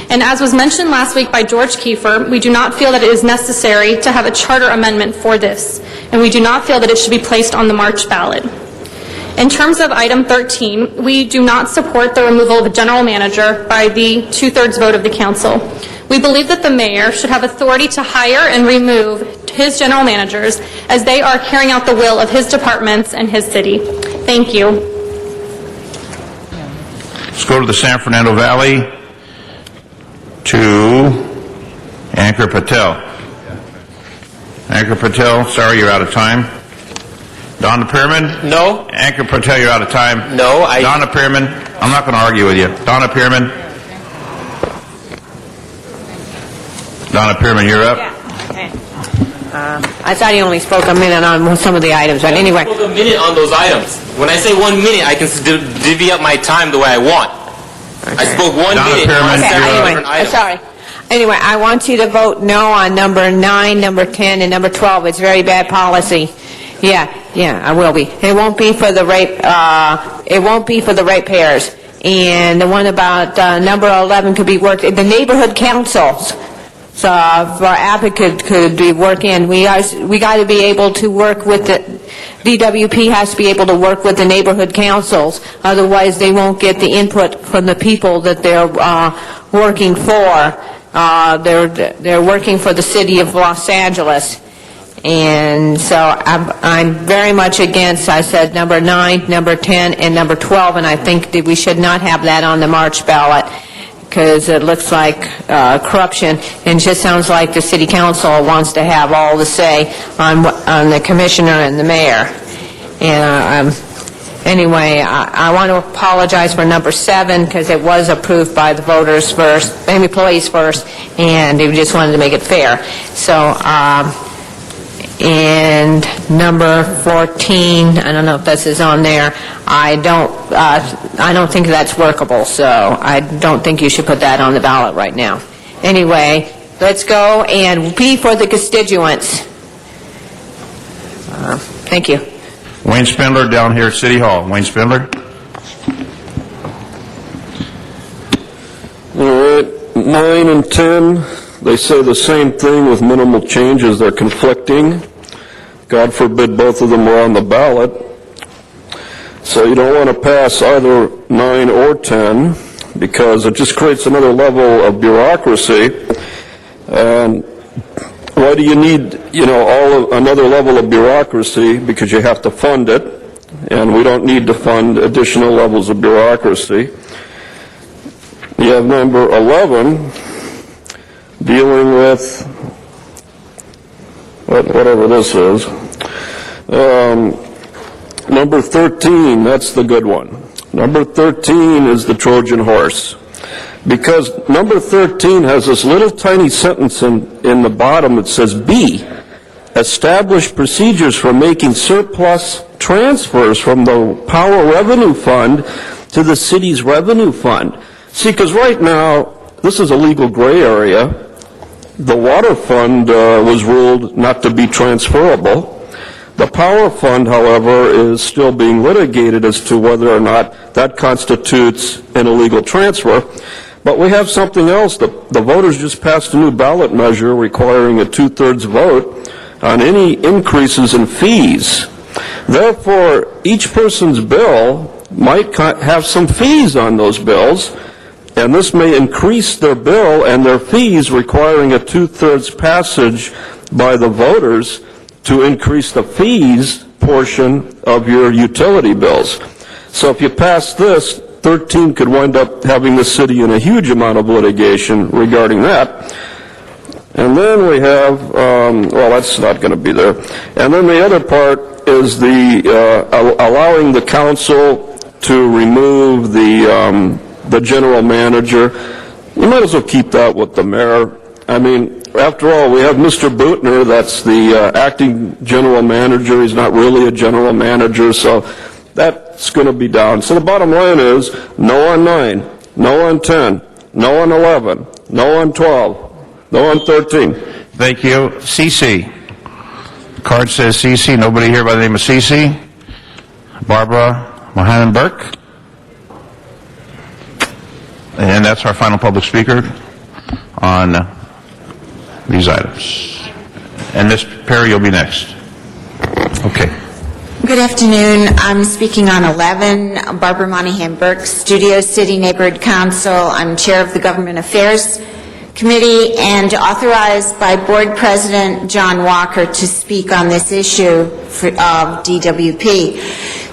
And as was mentioned last week by George Kiefer, we do not feel that it is necessary to have a charter amendment for this, and we do not feel that it should be placed on the March ballot. In terms of item 13, we do not support the removal of the general manager by the 2/3 vote of the council. We believe that the mayor should have authority to hire and remove his general managers as they are carrying out the will of his departments and his city. Thank you. Let's go to the San Fernando Valley to Ankur Patel. Ankur Patel, sorry, you're out of time. Donna Pearman? No. Ankur Patel, you're out of time. No, Donna Pearman? I'm not going to argue with you. Donna Pearman? Donna Pearman, you're up. Yeah, okay. I thought he only spoke a minute on some of the items, but anyway. I spoke a minute on those items. When I say 1 minute, I can divvy up my time the way I want. Okay. I spoke 1 minute on several different items. Sorry. Anyway, I want you to vote no on number 9, number 10, and number 12. It's very bad policy. Yeah, I will be. It won't be for the ratepayers. And the one about number 11 could be worked. The neighborhood councils. So our advocate could be working. We got to be able to work with the DWP has to be able to work with the neighborhood councils. Otherwise, they won't get the input from the people that they're working for. They're working for the city of Los Angeles. And so I'm very much against, I said, number 9, number 10, and number 12, and I think that we should not have that on the March ballot because it looks like corruption and just sounds like the city council wants to have all the say on the commissioner and the mayor. And anyway, I want to apologize for number 7 because it was approved by the voters first, employees first, and we just wanted to make it fair. So, and number 14, I don't know if this is on there. I don't think that's workable, so I don't think you should put that on the ballot right now. Anyway, let's go and P for the constituents. Thank you. Wayne Spindler down here at City Hall. Wayne Spindler. All right, 9 and 10, they say the same thing with minimal changes. They're conflicting. God forbid both of them were on the ballot. So you don't want to pass either 9 or 10 because it just creates another level of bureaucracy. And why do you need, another level of bureaucracy? Because you have to fund it, and we don't need to fund additional levels of bureaucracy. You have number 11 dealing with whatever this is. Number 13, that's the good one. Number 13 is the Trojan horse. Because number 13 has this little tiny sentence in the bottom that says, B, establish procedures for making surplus transfers from the Power Revenue Fund to the city's revenue fund. See, because right now, this is a legal gray area. The water fund was ruled not to be transferable. The power fund, however, is still being litigated as to whether or not that constitutes an illegal transfer. But we have something else. The voters just passed a new ballot measure requiring a 2/3 vote on any increases in fees. Therefore, each person's bill might have some fees on those bills, and this may increase their bill and their fees, requiring a 2/3 passage by the voters to increase the fees portion of your utility bills. So if you pass this, 13 could wind up having the city in a huge amount of litigation regarding that. And then we have, well, that's not going to be there. And then the other part is the allowing the council to remove the general manager. You might as well keep that with the mayor. I mean, after all, we have Mr. Bootner, that's the acting general manager. He's not really a general manager, so that's going to be down. So the bottom line is no on 9, no on 10, no on 11, no on 12, no on 13. Thank you. CC. Card says CC. Nobody here by the name of CC? Barbara Mohamed Burke. And that's our final public speaker on these items. And Ms. Perry, you'll be next. Okay. Good afternoon. I'm speaking on 11, Barbara Monahan Burke, Studio City Neighborhood Council. I'm chair of the Government Affairs Committee and authorized by Board President John Walker to speak on this issue of DWP.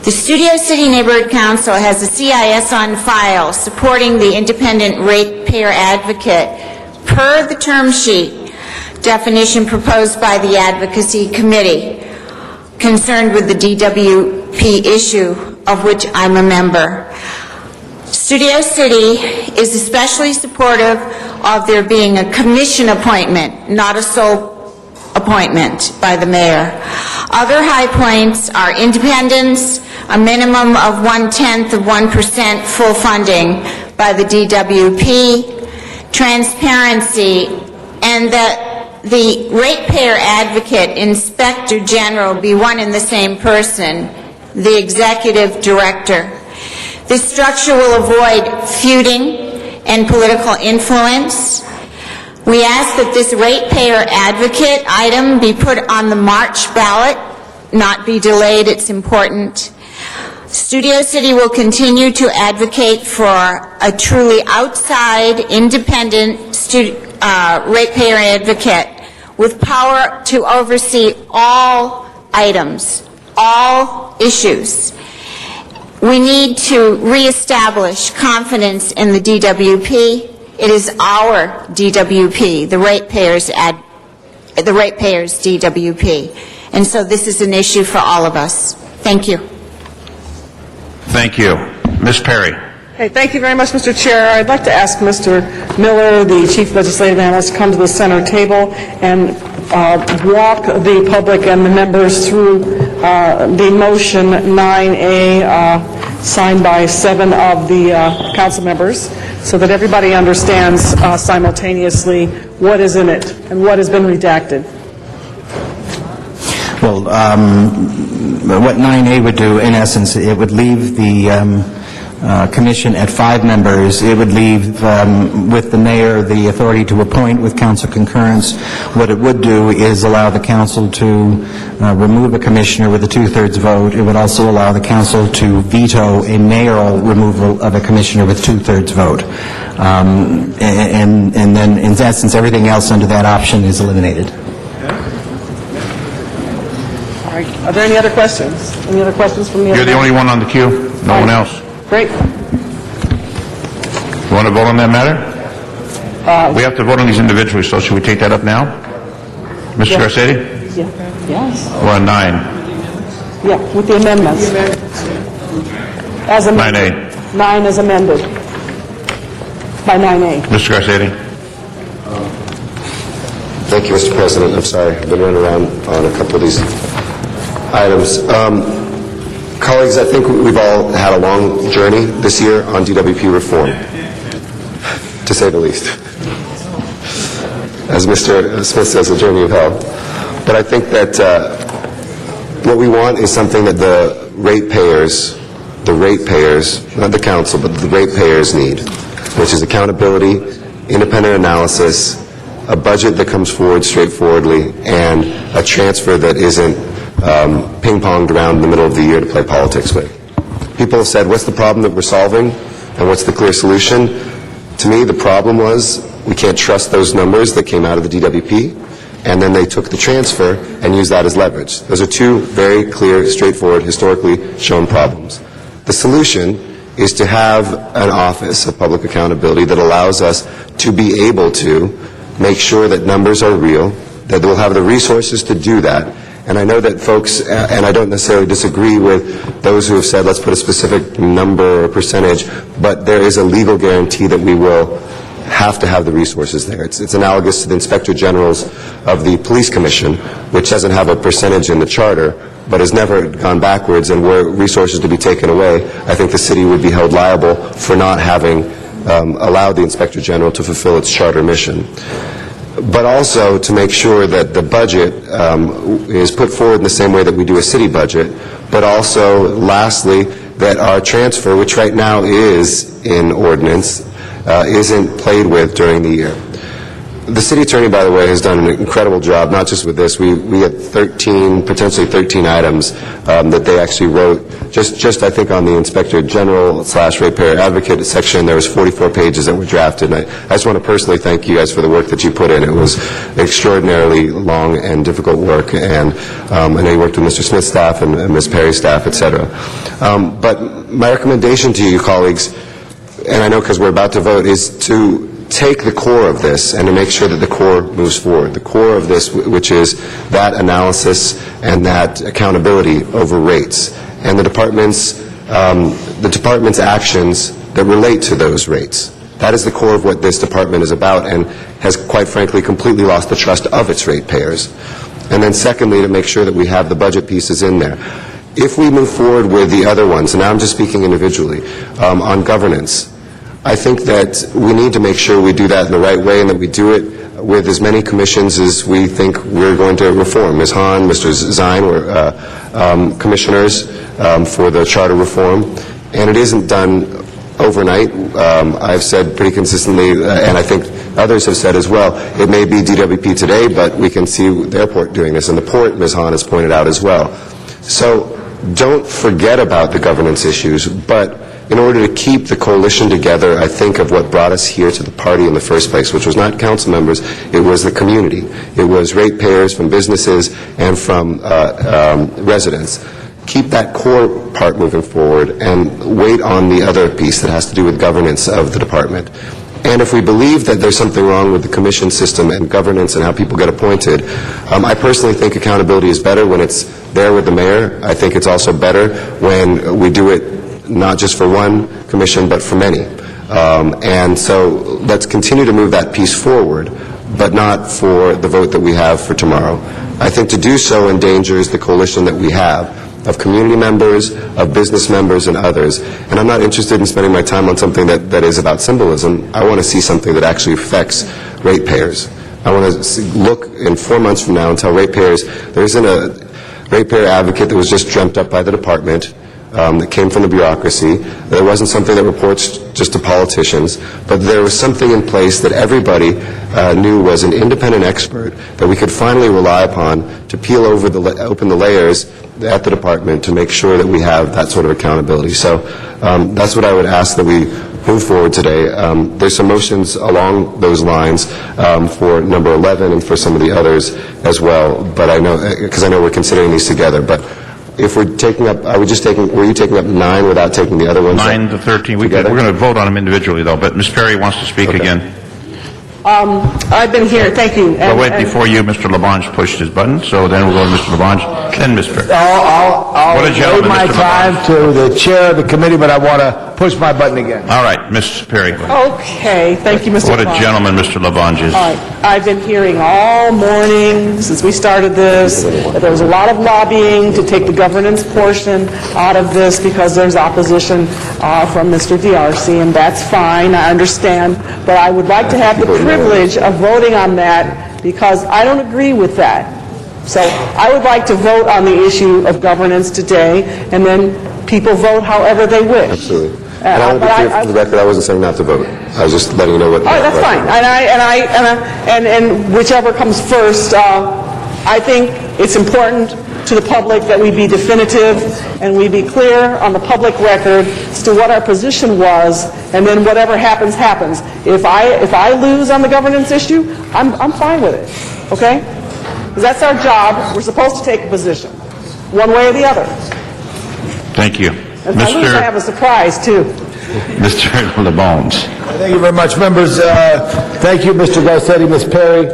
The Studio City Neighborhood Council has a CIS on file supporting the independent ratepayer advocate per the term sheet definition proposed by the Advocacy Committee concerned with the DWP issue, of which I'm a member. Studio City is especially supportive of there being a commission appointment, not a sole appointment by the mayor. Other high points are independence, a minimum of 0.1% full funding by the DWP, transparency, and that the ratepayer advocate inspector general be one and the same person, the executive director. This structure will avoid feuding and political influence. We ask that this ratepayer advocate item be put on the March ballot, not be delayed. It's important. Studio City will continue to advocate for a truly outside, independent ratepayer advocate with power to oversee all items, all issues. We need to reestablish confidence in the DWP. It is our DWP, the ratepayers' DWP. And so this is an issue for all of us. Thank you. Thank you. Ms. Perry. Hey, thank you very much, Mr. Chair. I'd like to ask Mr. Miller, the Chief Legislative Analyst, to come to the center table and walk the public and the members through the motion 9A signed by 7 of the council members so that everybody understands simultaneously what is in it and what has been redacted. Well, what 9A would do, in essence, it would leave the commission at 5 members. It would leave with the mayor the authority to appoint with council concurrence. What it would do is allow the council to remove a commissioner with a 2/3 vote. It would also allow the council to veto a mayoral removal of a commissioner with 2/3 vote. And then, in essence, everything else under that option is eliminated. All right. Are there any other questions? Any other questions from the other? You're the only one on the queue? No one else? Great. You want to vote on that matter? We have to vote on these individually, so should we take that up now? Mr. Yeah. Garcetti? Yeah. Yes. We're on 9. Yeah, with the amendments. As amended. 9A. 9 is amended by 9A. Mr. Garcetti? Thank you, Mr. President. I'm sorry, I've been running around on a couple of these items. Colleagues, I think we've all had a long journey this year on DWP reform, to say the least. As Mr. Smith says, a journey of hell. But I think that what we want is something that the ratepayers, not the council, but the ratepayers need, which is accountability, independent analysis, a budget that comes forward straightforwardly, and a transfer that isn't ping-ponged around in the middle of the year to play politics with. People have said, what's the problem that we're solving, and what's the clear solution? To me, the problem was we can't trust those numbers that came out of the DWP, and then they took the transfer and used that as leverage. Those are two very clear, straightforward, historically shown problems. The solution is to have an office of public accountability that allows us to be able to make sure that numbers are real, that we'll have the resources to do that. And I know that folks, and I don't necessarily disagree with those who have said let's put a specific number or percentage, but there is a legal guarantee that we will have to have the resources there. It's analogous to the Inspector Generals of the Police Commission, which doesn't have a percentage in the charter, but has never gone backwards, and were resources to be taken away, I think the city would be held liable for not having allowed the Inspector General to fulfill its charter mission. But also to make sure that the budget is put forward in the same way that we do a city budget, but also, lastly, that our transfer, which right now is in ordinance, isn't played with during the year. The city attorney, by the way, has done an incredible job, not just with this. We had 13, potentially 13 items that they actually wrote. Just I think on the Inspector General / Ratepayer Advocate section, there was 44 pages that were drafted. And I just want to personally thank you guys for the work that you put in. It was extraordinarily long and difficult work. And I know you worked with Mr. Smith's staff and Ms. Perry's staff, et cetera. But my recommendation to you, colleagues, and I know because we're about to vote, is to take the core of this and to make sure that the core moves forward. The core of this, which is that analysis and that accountability over rates, and the department's actions that relate to those rates. That is the core of what this department is about, and has, quite frankly, completely lost the trust of its ratepayers. And then secondly, to make sure that we have the budget pieces in there. If we move forward with the other ones, and now I'm just speaking individually, on governance, I think that we need to make sure we do that in the right way, and that we do it with as many commissions as we think we're going to reform. Ms. Hahn, Mr. Zine were commissioners for the charter reform, and it isn't done overnight. I've said pretty consistently, and I think others have said as well, it may be DWP today, but we can see the airport doing this, and the port, Ms. Hahn has pointed out as well. So don't forget about the governance issues, but in order to keep the coalition together, I think of what brought us here to the party in the first place, which was not council members, it was the community. It was ratepayers from businesses and from residents. Keep that core part moving forward and wait on the other piece that has to do with governance of the department. And if we believe that there's something wrong with the commission system and governance and how people get appointed, I personally think accountability is better when it's there with the mayor. I think it's also better when we do it not just for one commission, but for many. And so let's continue to move that piece forward, but not for the vote that we have for tomorrow. I think to do so endangers the coalition that we have of community members, of business members, and others. And I'm not interested in spending my time on something that is about symbolism. I want to see something that actually affects ratepayers. I want to look in 4 months from now and tell ratepayers there isn't a ratepayer advocate that was just dreamt up by the department, that came from the bureaucracy. There wasn't something that reports just to politicians, but there was something in place that everybody knew was an independent expert that we could finally rely upon to peel over open the layers at the department to make sure that we have that sort of accountability. So that's what I would ask that we move forward today. There's some motions along those lines for number 11 and for some of the others as well, but I know, because I know we're considering these together, but if we're taking up, were you taking up 9 without taking the other ones? 9 to 13. We're going to vote on them individually, though, but Ms. Perry wants to speak again. I've been here, thank you. But wait, before you, Mr. Labange pushed his button, so then we'll go to Mr. Labange, then Ms. Perry. I'll What a gentleman, give my Mr. time to the chair of the committee, but I want to push my button again. All right, Ms. Perry. Okay, thank you, Mr. What a Labange. gentleman Mr. Labange is. All right. I've been hearing all morning since we started this that there was a lot of lobbying to take the governance portion out of this because there's opposition from Mr. D'Arcy, and that's fine, I understand. But I would like to have the privilege of voting on that because I don't agree with that. So I would like to vote on the issue of governance today, and then people vote however they wish. Absolutely. And I want to be clear for the record, I wasn't saying not to vote. I was just letting you know what... All right, that's fine. And whichever comes first, I think it's important to the public that we be definitive and we be clear on the public record as to what our position was, and then whatever happens, happens. If I lose on the governance issue, I'm fine with it, okay? Because that's our job. We're supposed to take a position, one way or the other. Thank you. And if I lose, I have a surprise, too. Mr. Labange. Thank you very much, members. Thank you, Mr. Garcetti, Ms. Perry.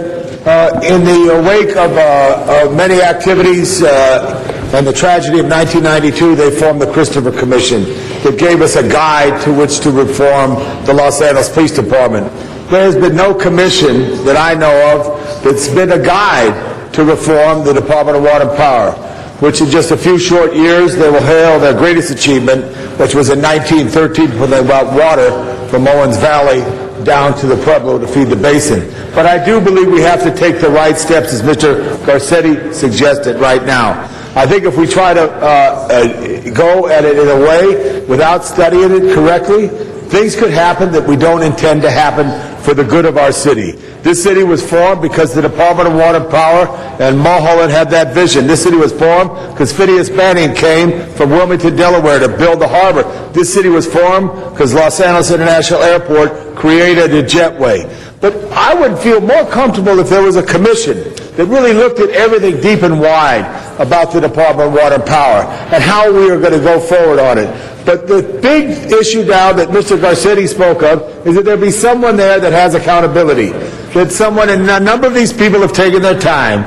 In the wake of many activities and the tragedy of 1992, they formed the Christopher Commission that gave us a guide to which to reform the Los Angeles Police Department. There has been no commission that I know of that's been a guide to reform the Department of Water and Power, which in just a few short years they will hail their greatest achievement, which was in 1913 when they brought water from Owens Valley down to the Pueblo to feed the basin. But I do believe we have to take the right steps, as Mr. Garcetti suggested right now. I think if we try to go at it in a way without studying it correctly, things could happen that we don't intend to happen for the good of our city. This city was formed because the Department of Water and Power and Mulholland had that vision. This city was formed because Phineas Banning came from Wilmington, Delaware to build the harbor. This city was formed because Los Angeles International Airport created a jetway. But I would feel more comfortable if there was a commission that really looked at everything deep and wide about the Department of Water and Power and how we are going to go forward on it. But the big issue now that Mr. Garcetti spoke of is that there be someone there that has accountability. That someone, and a number of these people have taken their time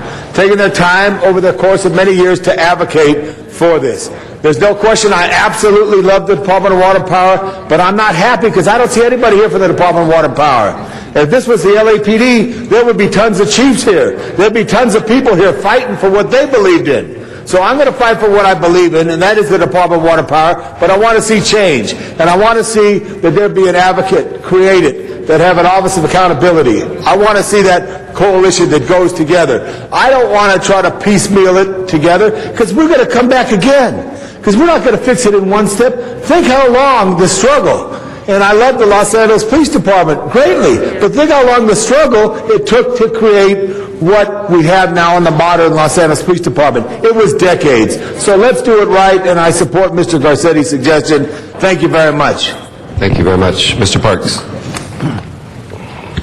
over the course of many years to advocate for this. There's no question I absolutely love the Department of Water and Power, but I'm not happy because I don't see anybody here from the Department of Water and Power. If this was the LAPD, there would be tons of chiefs here. There'd be tons of people here fighting for what they believed in. So I'm going to fight for what I believe in, and that is the Department of Water and Power, but I want to see change. And I want to see that there be an advocate created that have an Office of Accountability. I want to see that coalition that goes together. I don't want to try to piecemeal it together, because we're going to come back again. Because we're not going to fix it in one step. Think how long the struggle. And I love the Los Angeles Police Department greatly, but think how long the struggle it took to create what we have now in the modern Los Angeles Police Department. It was decades. So let's do it right, and I support Mr. Garcetti's suggestion. Thank you very much. Thank you very much. Mr. Parks.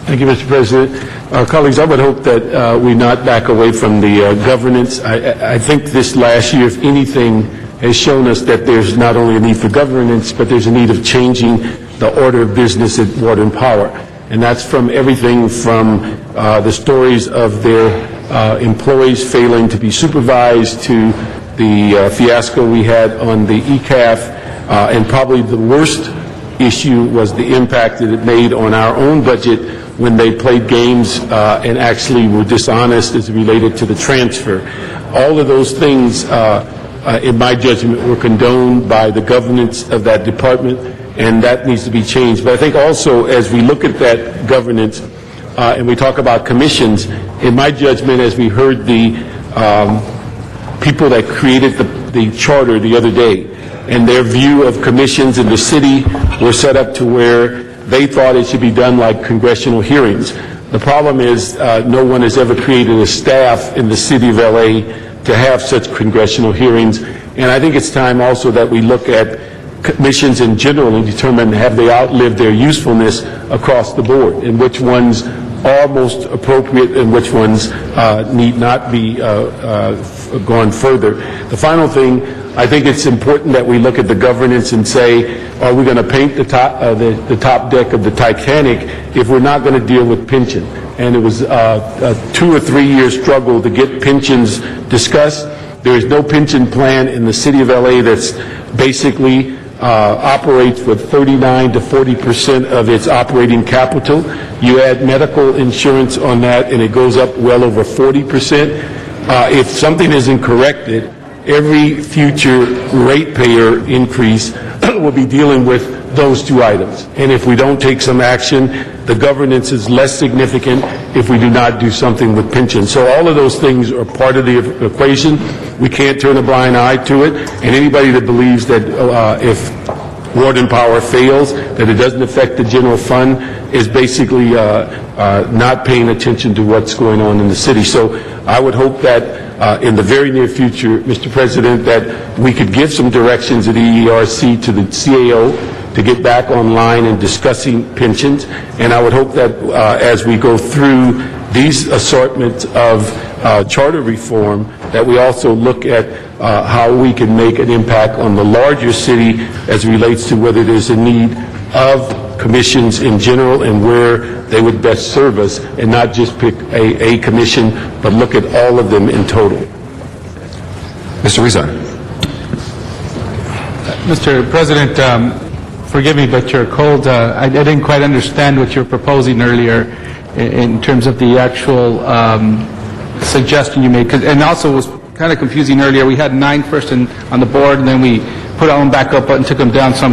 Thank you, Mr. President. Colleagues, I would hope that we not back away from the governance. I think this last year, if anything, has shown us that there's not only a need for governance, but there's a need of changing the order of business at Water and Power. And that's from everything from the stories of their employees failing to be supervised to the fiasco we had on the ECAF And probably the worst issue was the impact that it made on our own budget when they played games and actually were dishonest as related to the transfer. All of those things, in my judgment, were condoned by the governance of that department, and that needs to be changed. But I think also, as we look at that governance and we talk about commissions, in my judgment, as we heard the people that created the charter the other day, and their view of commissions in the city were set up to where they thought it should be done like congressional hearings. The problem is no one has ever created a staff in the city of LA to have such congressional hearings. And I think it's time also that we look at commissions in general and determine have they outlived their usefulness across the board, and which ones are most appropriate and which ones need not be gone further. The final thing, I think it's important that we look at the governance and say, are we going to paint the top deck of the Titanic if we're not going to deal with pension? And it was a 2 or 3 year struggle to get pensions discussed. There is no pension plan in the city of LA that's basically operates with 39 to 40% of its operating capital. You add medical insurance on that, and it goes up well over 40%. If something isn't corrected, every future ratepayer increase will be dealing with those two items. And if we don't take some action, the governance is less significant if we do not do something with pensions. So all of those things are part of the equation. We can't turn a blind eye to it. And anybody that believes that if Water and Power fails, that it doesn't affect the general fund, is basically not paying attention to what's going on in the city. So I would hope that in the very near future, Mr. President, that we could give some directions at EERC to the CAO to get back online and discussing pensions. And I would hope that as we go through these assortments of charter reform, that we also look at how we can make an impact on the larger city as it relates to whether there's a need of commissions in general and where they would best serve us, and not just pick a commission, but look at all of them in total. Mr. Huizar. Mr. President, forgive me, but you're cold. I didn't quite understand what you were proposing earlier in terms of the actual suggestion you made. And also it was kind of confusing earlier. We had 9 first on the board, and then we put them back up and took them down. So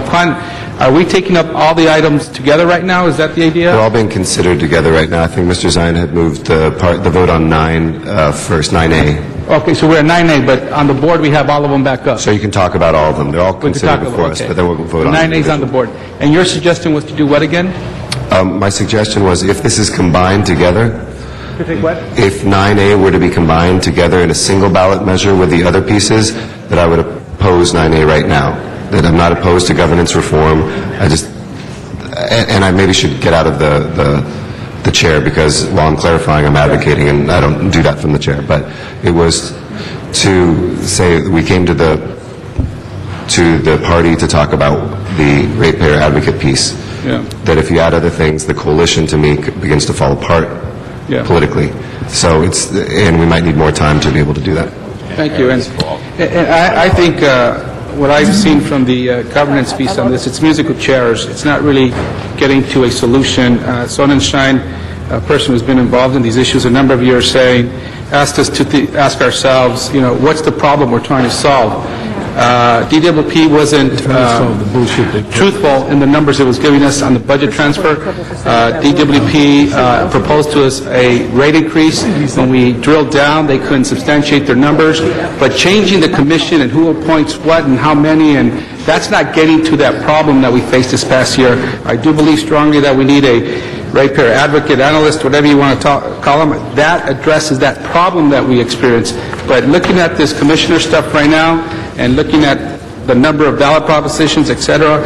are we taking up all the items together right now? Is that the idea? They're all being considered together right now. I think Mr. Zion had moved the vote on 9 first, 9A. Okay, so we're at 9A, but on the board we have all of them back up. So you can talk about all of them. They're all considered before us, but then we'll vote on 9A is on the board. And your suggestion was to do what again? My suggestion was if this is combined together, To take what? if 9A were to be combined together in a single ballot measure with the other pieces, that I would oppose 9A right now. That I'm not opposed to governance reform. And I maybe should get out of the chair, because while I'm clarifying, I'm advocating, and I don't do that from the chair. But it was to say that we came to the party to talk about the ratepayer advocate piece. Yeah. That if you add other things, the coalition to me begins to fall apart politically. So and we might need more time to be able to do that. Thank you. And I think what I've seen from the governance piece on this, it's musical chairs. It's not really getting to a solution. Sonnenschein, a person who's been involved in these issues a number of years, asked us to ask ourselves, what's the problem we're trying to solve? DWP wasn't truthful in the numbers it was giving us on the budget transfer. DWP proposed to us a rate increase. When we drilled down, they couldn't substantiate their numbers. But changing the commission and who appoints what and how many, and that's not getting to that problem that we faced this past year. I do believe strongly that we need a ratepayer advocate, analyst, whatever you want to call them. That addresses that problem that we experience. But looking at this commissioner stuff right now, and looking at the number of ballot propositions, et cetera,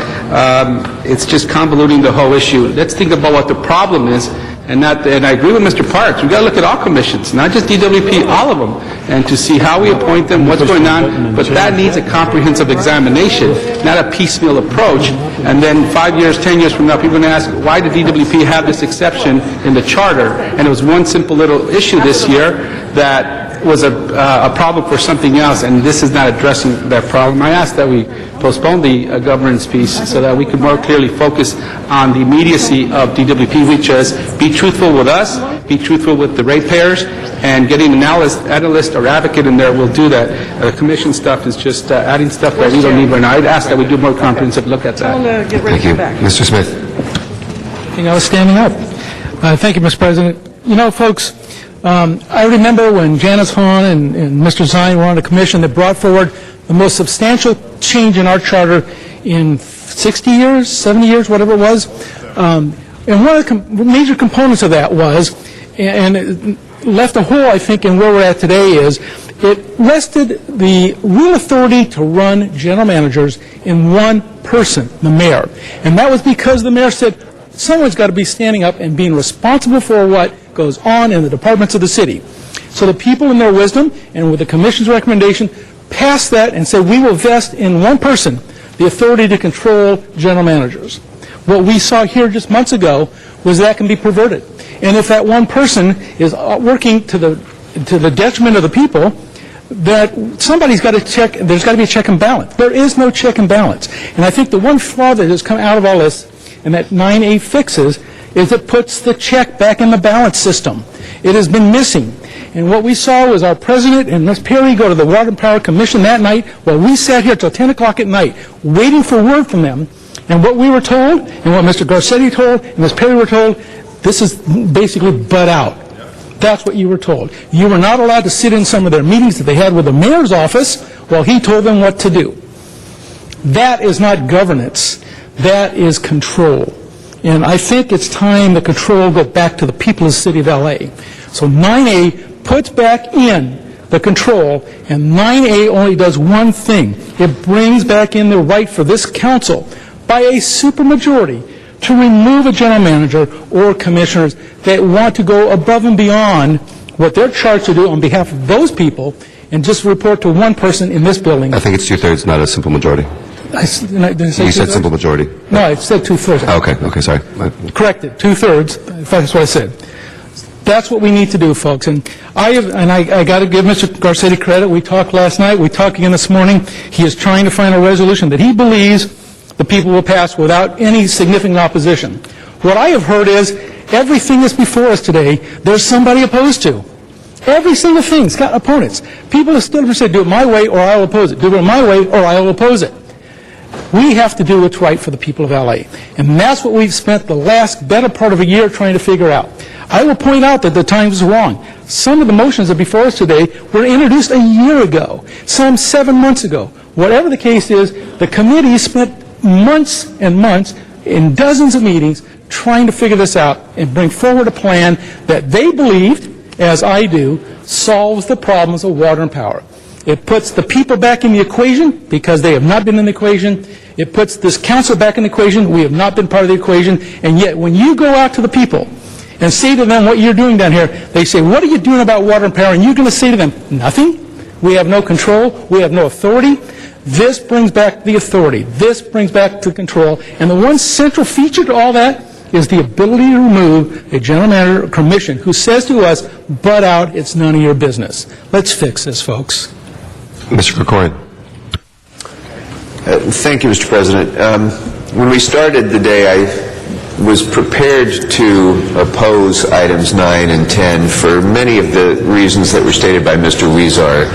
it's just convoluting the whole issue. Let's think about what the problem is, and I agree with Mr. Parks. We've got to look at all commissions, not just DWP, all of them, and to see how we appoint them, what's going on. But that needs a comprehensive examination, not a piecemeal approach. And then 5 years, 10 years from now, people are going to ask, why did DWP have this exception in the charter? And it was one simple little issue this year that was a problem for something else, and this is not addressing that problem. I ask that we postpone the governance piece so that we can more clearly focus on the immediacy of DWP, which is be truthful with us, be truthful with the ratepayers, and getting an analyst or advocate in there will do that. The commission stuff is just adding stuff that we don't need right now. I'd ask that we do a more comprehensive look at that. Thank you. Mr. Smith. I was standing up. Thank you, Mr. President. You know, folks, I remember when Janice Hahn and Mr. Zine were on a commission that brought forward the most substantial change in our charter in 60 years, 70 years, whatever it was. And one of the major components of that was, and it left a hole, I think, in where we're at today, is it rested the real authority to run general managers in one person, the mayor. And that was because the mayor said, someone's got to be standing up and being responsible for what goes on in the departments of the city. So the people in their wisdom and with the commission's recommendation passed that and said we will vest in one person the authority to control general managers. What we saw here just months ago was that can be perverted. And if that one person is working to the detriment of the people, that somebody's got to check, there's got to be a check and balance. There is no check and balance. And I think the one flaw that has come out of all this and that 9A fixes is it puts the check back in the balance system. It has been missing. And what we saw was our president and Ms. Perry go to the Water and Power Commission that night while we sat here till 10 o'clock at night waiting for word from them. And what we were told and what Mr. Garcetti told and Ms. Perry were told, this is basically butt out. That's what you were told. You were not allowed to sit in some of their meetings that they had with the mayor's office while he told them what to do. That is not governance. That is control. And I think it's time the control go back to the people of the city of L.A. So 9A puts back in the control, and 9A only does one thing. It brings back in the right for this council by a supermajority to remove a general manager or commissioners that want to go above and beyond what they're charged to do on behalf of those people and just report to one person in this building. I think it's two-thirds, not a simple majority. Did I say You said simple majority. No, I said two-thirds. Okay, sorry. Corrected, two-thirds. That's what I said. That's what we need to do, folks. And I got to give Mr. Garcetti credit. We talked last night. We talked again this morning. He is trying to find a resolution that he believes the people will pass without any significant opposition. What I have heard is everything that's before us today, there's somebody opposed to. Every single thing's got opponents. People have stood up and said, do it my way or I'll oppose it. Do it my way or I'll oppose it. We have to do what's right for the people of L.A. And that's what we've spent the last better part of a year trying to figure out. I will point out that the time is wrong. Some of the motions that are before us today were introduced a year ago, some 7 months ago. Whatever the case is, the committee spent months and months in dozens of meetings trying to figure this out and bring forward a plan that they believed, as I do, solves the problems of water and power. It puts the people back in the equation because they have not been in the equation. It puts this council back in the equation. We have not been part of the equation. And yet, when you go out to the people and say to them what you're doing down here, they say, what are you doing about water and power? And you're going to say to them, nothing. We have no control. We have no authority. This brings back the authority. This brings back the control. And the one central feature to all that is the ability to remove a general manager or commission who says to us, butt out, it's none of your business. Let's fix this, folks. Mr. Krikorian. Thank you, Mr. President. When we started the day, I was prepared to oppose items 9 and 10 for many of the reasons that were stated by Mr. Weezar,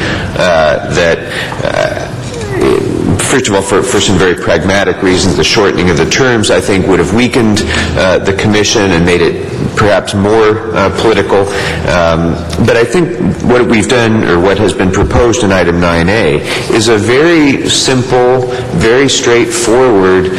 first of all, for some very pragmatic reasons, the shortening of the terms, I think, would have weakened the commission and made it perhaps more political. But I think what we've done, or what has been proposed in item 9A, is a very simple, very straightforward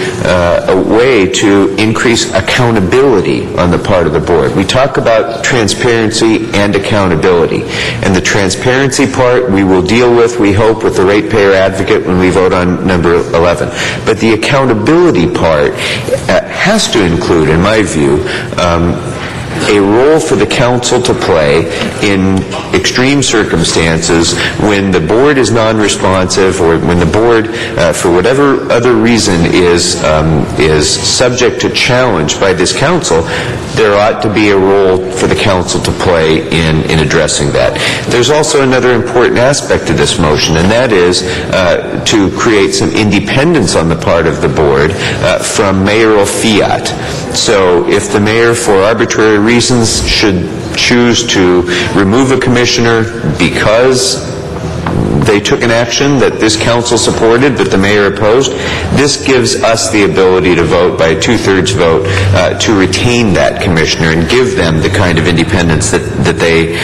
way to increase accountability on the part of the board. We talk about transparency and accountability. And the transparency part we will deal with, we hope, with the ratepayer advocate when we vote on number 11. But the accountability part has to include, in my view, a role for the council to play in extreme circumstances when the board is non-responsive or when the board, for whatever other reason, is subject to challenge by this council. There ought to be a role for the council to play in addressing that. There's also another important aspect of this motion, and that is to create some independence on the part of the board from mayoral fiat. So if the mayor, for arbitrary reasons, should choose to remove a commissioner because they took an action that this council supported but the mayor opposed, this gives us the ability to vote by a two-thirds vote to retain that commissioner and give them the kind of independence that they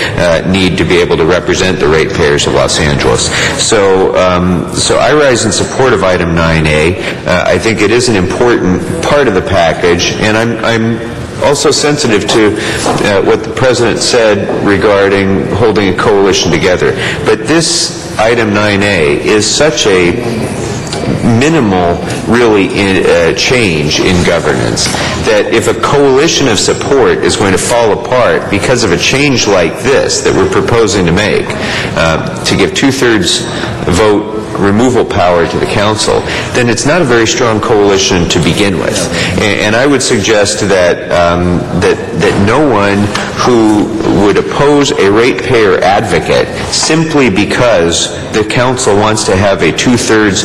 need to be able to represent the ratepayers of Los Angeles. So I rise in support of item 9A. I think it is an important part of the package, and I'm also sensitive to what the President said regarding holding a coalition together. But this item 9A is such a minimal, really, change in governance that if a coalition of support is going to fall apart because of a change like this that we're proposing to make, to give two-thirds vote removal power to the council, then it's not a very strong coalition to begin with. And I would suggest that that no one who would oppose a ratepayer advocate simply because the council wants to have a two-thirds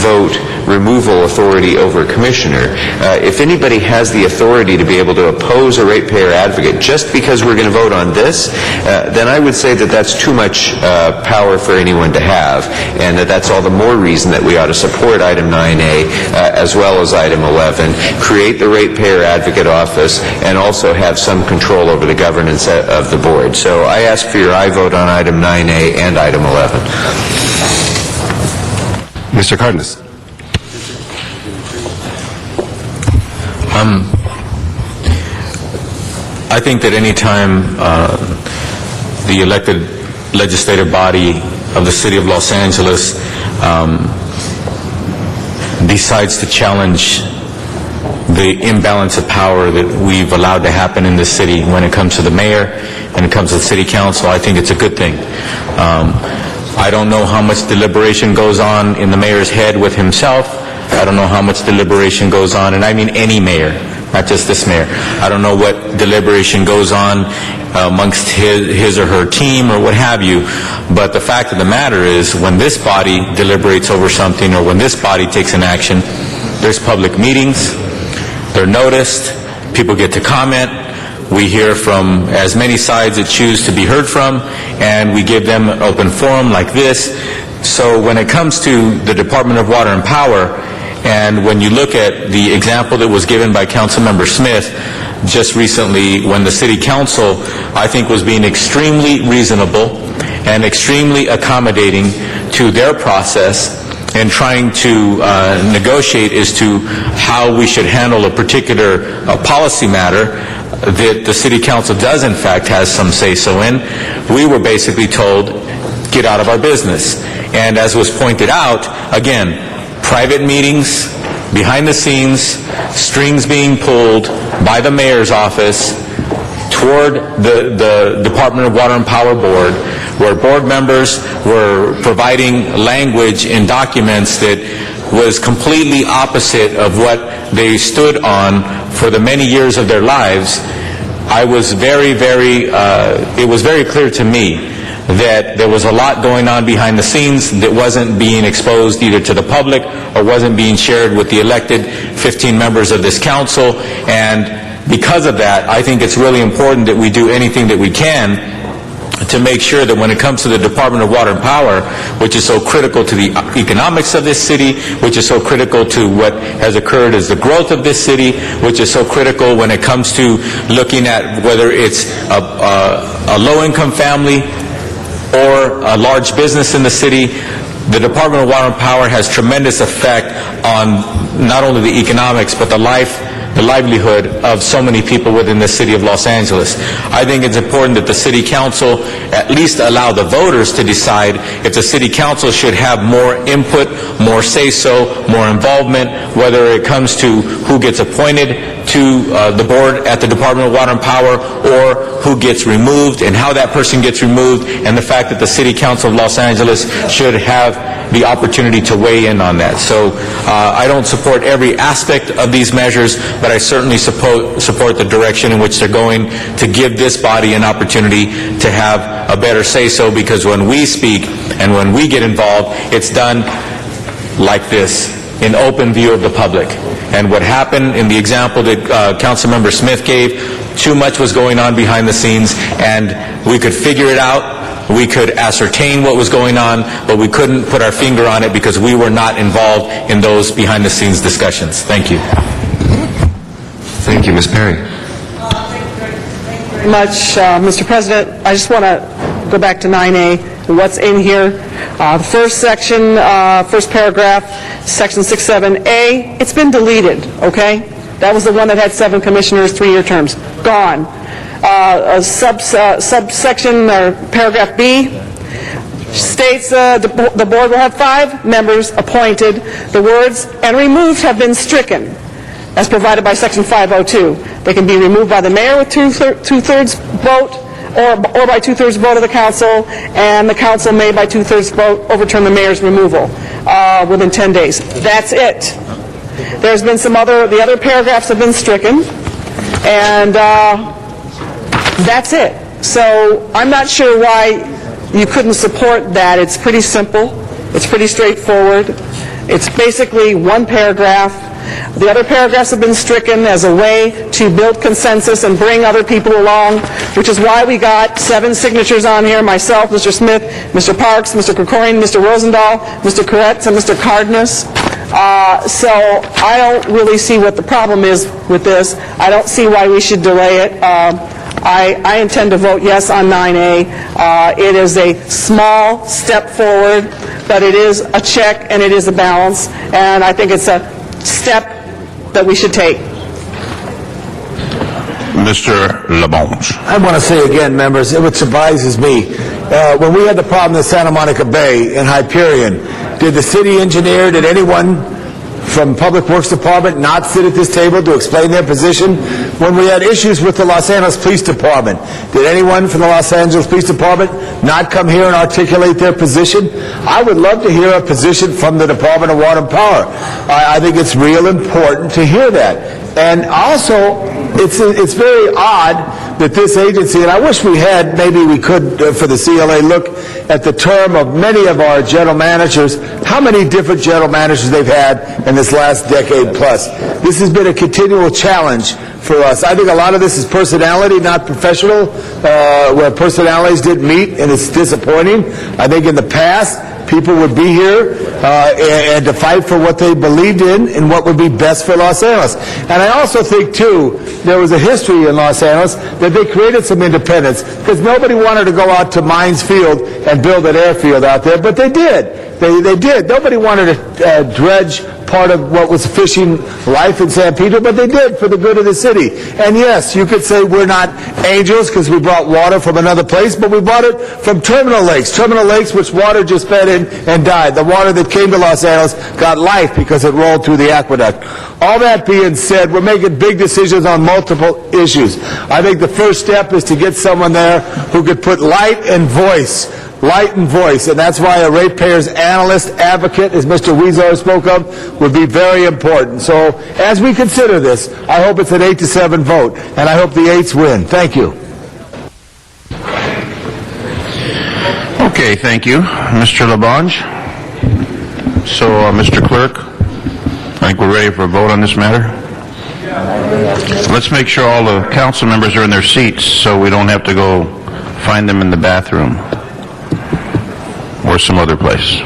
vote removal authority over a commissioner, if anybody has the authority to be able to oppose a ratepayer advocate just because we're going to vote on this, then I would say that that's too much power for anyone to have, and that's all the more reason that we ought to support item 9A as well as item 11, create the ratepayer advocate office, and also have some control over the governance of the board. So I ask for your aye vote on item 9A and item 11. Mr. Cardenas. I think that any time the elected legislative body of the City of Los Angeles decides to challenge the imbalance of power that we've allowed to happen in this city when it comes to the mayor and it comes to the city council, I think it's a good thing. I don't know how much deliberation goes on in the mayor's head with himself. I don't know how much deliberation goes on, and I mean any mayor, not just this mayor. I don't know what deliberation goes on amongst his or her team or what have you, but the fact of the matter is when this body deliberates over something or when this body takes an action, there's public meetings, they're noticed, people get to comment, we hear from as many sides that choose to be heard from, and we give them an open forum like this. So when it comes to the Department of Water and Power, and when you look at the example that was given by Councilmember Smith just recently, when the City Council, I think, was being extremely reasonable and extremely accommodating to their process and trying to negotiate as to how we should handle a particular policy matter that the City Council does, in fact, has some say-so in, we were basically told, get out of our business. And as was pointed out, again, private meetings, behind the scenes, strings being pulled by the mayor's office toward the Department of Water and Power Board, where board members were providing language in documents that was completely opposite of what they stood on for the many years of their lives. I was it was very clear to me that there was a lot going on behind the scenes that wasn't being exposed either to the public or wasn't being shared with the elected 15 members of this council. And because of that, I think it's really important that we do anything that we can to make sure that when it comes to the Department of Water and Power, which is so critical to the economics of this city, which is so critical to what has occurred as the growth of this city, which is so critical when it comes to looking at whether it's a low-income family or a large business in the city, the Department of Water and Power has tremendous effect on not only the economics, but the livelihood of so many people within the city of Los Angeles. I think it's important that the City Council at least allow the voters to decide if the City Council should have more input, more say-so, more involvement, whether it comes to who gets appointed to the board at the Department of Water and Power, or who gets removed and how that person gets removed, and the fact that the City Council of Los Angeles should have the opportunity to weigh in on that. So I don't support every aspect of these measures, but I certainly support the direction in which they're going to give this body an opportunity to have a better say-so, because when we speak and when we get involved, it's done like this, in open view of the public. And what happened in the example that Councilmember Smith gave, too much was going on behind the scenes, and we could figure it out. We could ascertain what was going on, but we couldn't put our finger on it because we were not involved in those behind-the-scenes discussions. Thank you. Thank you, Ms. Perry. Very much, Mr. President. I just want to go back to 9A and what's in here. The first section, first paragraph, section 67A, it's been deleted, okay? That was the one that had 7 commissioners, 3-year terms. Gone. Subsection or paragraph B states the board will have 5 members appointed. The words "and removed" have been stricken, as provided by section 502. They can be removed by the mayor with two-thirds vote, or by two-thirds vote of the council, and the council may by two-thirds vote overturn the mayor's removal within 10 days. That's it. There's been the other paragraphs have been stricken, and that's it. So I'm not sure why you couldn't support that. It's pretty simple. It's pretty straightforward. It's basically one paragraph. The other paragraphs have been stricken as a way to build consensus and bring other people along, which is why we got 7 signatures on here, myself, Mr. Smith, Mr. Parks, Mr. Krikorian, Mr. Rosendahl, Mr. Koretz, and Mr. Cardenas. So I don't really see what the problem is with this. I don't see why we should delay it. I intend to vote yes on 9A. It is a small step forward, but it is a check and it is a balance, and I think it's a step that we should take. Mr. LaBonge. I want to say again, members, it surprises me. When we had the problem in Santa Monica Bay in Hyperion, did the city engineer, did anyone from Public Works Department not sit at this table to explain their position? When we had issues with the Los Angeles Police Department, did anyone from the Los Angeles Police Department not come here and articulate their position? I would love to hear a position from the Department of Water and Power. I think it's real important to hear that. And also, it's very odd that this agency, and I wish we had, maybe we could, for the CLA, look at the term of many of our general managers, how many different general managers they've had in this last decade plus. This has been a continual challenge for us. I think a lot of this is personality, not professional, where personalities didn't meet, and it's disappointing. I think in the past, people would be here and to fight for what they believed in and what would be best for Los Angeles. And I also think, too, there was a history in Los Angeles that they created some independence because nobody wanted to go out to Mines Field and build an airfield out there, but they did. They did. Nobody wanted to dredge part of what was fishing life in San Pedro, but they did for the good of the city. And yes, you could say we're not angels because we brought water from another place, but we brought it from Terminal Lakes. Terminal Lakes, which water just fed in and died. The water that came to Los Angeles got life because it rolled through the aqueduct. All that being said, we're making big decisions on multiple issues. I think the first step is to get someone there who could put light and voice, and that's why a ratepayers analyst advocate, as Mr. Weezer spoke of, would be very important. So as we consider this, I hope it's an 8-7 vote, and I hope the 8s win. Thank you. Okay, thank you, Mr. LaBonge. So, Mr. Clerk, I think we're ready for a vote on this matter. Let's make sure all the council members are in their seats so we don't have to go find them in the bathroom or some other place.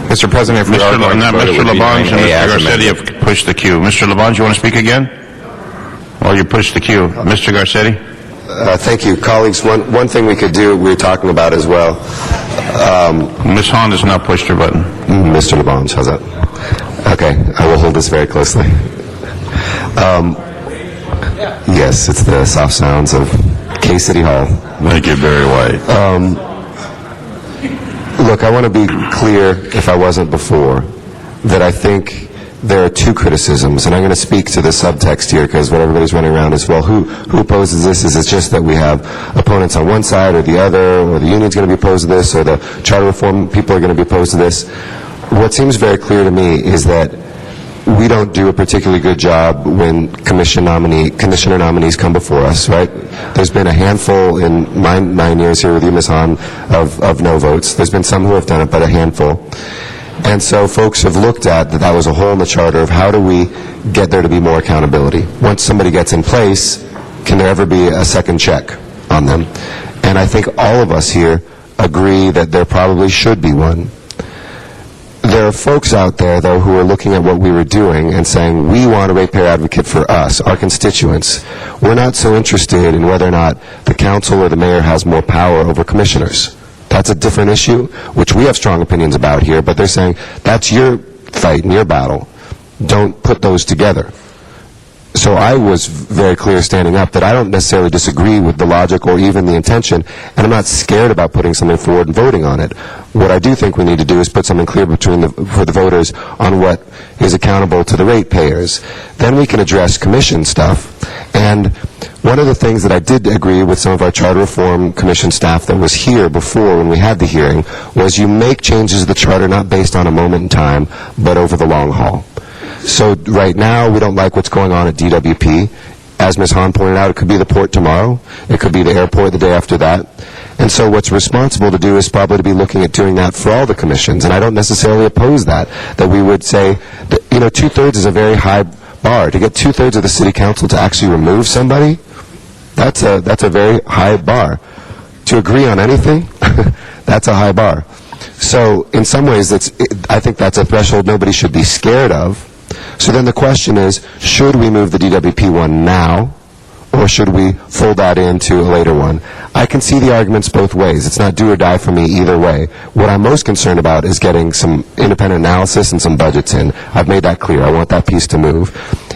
Mr. President, if we are going to vote, it Mr. would be LaBonge and 9A Mr. as Garcetti amended. have pushed the queue. Mr. LaBonge, you want to speak again? Well, you pushed the queue. Mr. Garcetti? Thank you. Colleagues, one thing we could do, we were talking about as well. Ms. Hahn has not pushed her button. Mr. LaBonge, how's that? Okay, I will hold this very closely. Yes, it's the soft sounds of K-City Hall. Thank you, Barry White. Look, I want to be clear, if I wasn't before, that I think there are two criticisms, and I'm going to speak to the subtext here because what everybody's running around is, well, who opposes this? Is it just that we have opponents on one side or the other, or the union's going to be opposed to this, or the charter reform people are going to be opposed to this? What seems very clear to me is that we don't do a particularly good job when commissioner nominees come before us, right? There's been a handful in my 9 years here with you, Ms. Hahn, of no votes. There's been some who have done it, but a handful. And so folks have looked at that was a hole in the charter of how do we get there to be more accountability. Once somebody gets in place, can there ever be a second check on them? And I think all of us here agree that there probably should be one. There are folks out there, though, who are looking at what we were doing and saying, we want a ratepayer advocate for us, our constituents. We're not so interested in whether or not the council or the mayor has more power over commissioners. That's a different issue, which we have strong opinions about here, but they're saying, that's your fight and your battle. Don't put those together. So I was very clear standing up that I don't necessarily disagree with the logic or even the intention, and I'm not scared about putting something forward and voting on it. What I do think we need to do is put something clear for the voters on what is accountable to the ratepayers. Then we can address commission stuff. And one of the things that I did agree with some of our Charter Reform Commission staff that was here before when we had the hearing was you make changes to the charter not based on a moment in time, but over the long haul. So right now, we don't like what's going on at DWP. As Ms. Hahn pointed out, it could be the port tomorrow. It could be the airport the day after that. And so what's responsible to do is probably to be looking at doing that for all the commissions. And I don't necessarily oppose that we would say, that, 2/3 is a very high bar. To get 2/3 of the city council to actually remove somebody, that's a very high bar. To agree on anything, that's a high bar. So in some ways, I think that's a threshold nobody should be scared of. So then the question is, should we move the DWP one now, or should we fold that into a later one? I can see the arguments both ways. It's not do or die for me either way. What I'm most concerned about is getting some independent analysis and some budgets in. I've made that clear. I want that piece to move.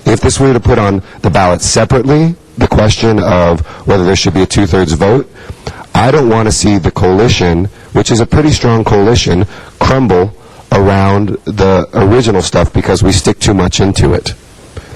If this were to put on the ballot separately, the question of whether there should be a 2/3 vote, I don't want to see the coalition, which is a pretty strong coalition, crumble around the original stuff because we stick too much into it.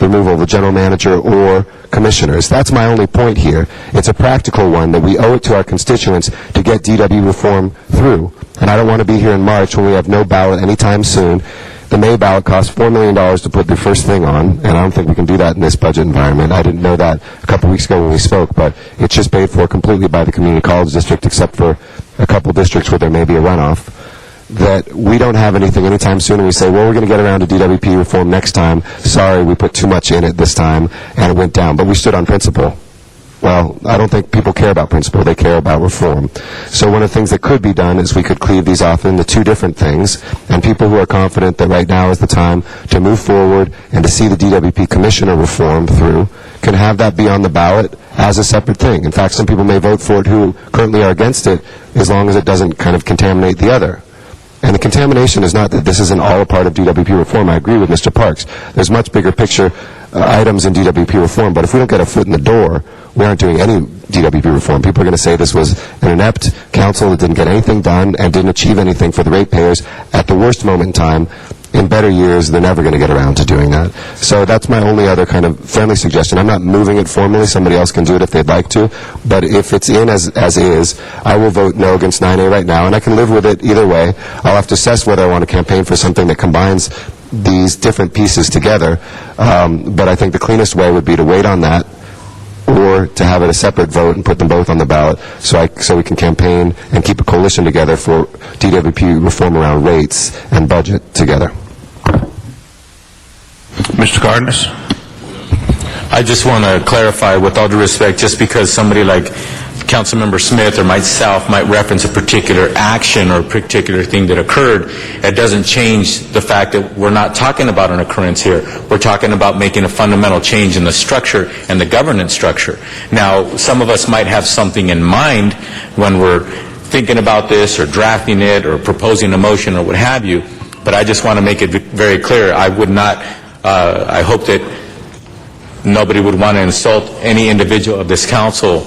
Removal of the general manager or commissioners. That's my only point here. It's a practical one that we owe it to our constituents to get DW reform through. And I don't want to be here in March when we have no ballot anytime soon. The May ballot costs $4 million to put the first thing on, and I don't think we can do that in this budget environment. I didn't know that a couple weeks ago when we spoke, but it's just paid for completely by the community college district, except for a couple districts where there may be a runoff. That we don't have anything anytime soon, and we say, well, we're going to get around to DWP reform next time. Sorry, we put too much in it this time, and it went down. But we stood on principle. Well, I don't think people care about principle. They care about reform. So one of the things that could be done is we could cleave these off into two different things, and people who are confident that right now is the time to move forward and to see the DWP commissioner reform through can have that be on the ballot as a separate thing. In fact, some people may vote for it who currently are against it as long as it doesn't kind of contaminate the other. And the contamination is not that this isn't all a part of DWP reform. I agree with Mr. Parks. There's much bigger picture items in DWP reform, but if we don't get a foot in the door, we aren't doing any DWP reform. People are going to say this was an inept council that didn't get anything done and didn't achieve anything for the ratepayers at the worst moment in time. In better years, they're never going to get around to doing that. So that's my only other kind of friendly suggestion. I'm not moving it formally. Somebody else can do it if they'd like to. But if it's in as is, I will vote no against 9A right now, and I can live with it either way. I'll have to assess whether I want to campaign for something that combines these different pieces together. But I think the cleanest way would be to wait on that, or to have it a separate vote and put them both on the ballot so we can campaign and keep a coalition together for DWP reform around rates and budget together. Mr. Cardenas? I just want to clarify, with all due respect, just because somebody like Councilmember Smith or myself might reference a particular action or a particular thing that occurred, it doesn't change the fact that we're not talking about an occurrence here. We're talking about making a fundamental change in the structure and the governance structure. Now, some of us might have something in mind when we're thinking about this or drafting it or proposing a motion or what have you, but I just want to make it very clear. I would not, I hope that nobody would want to insult any individual of this council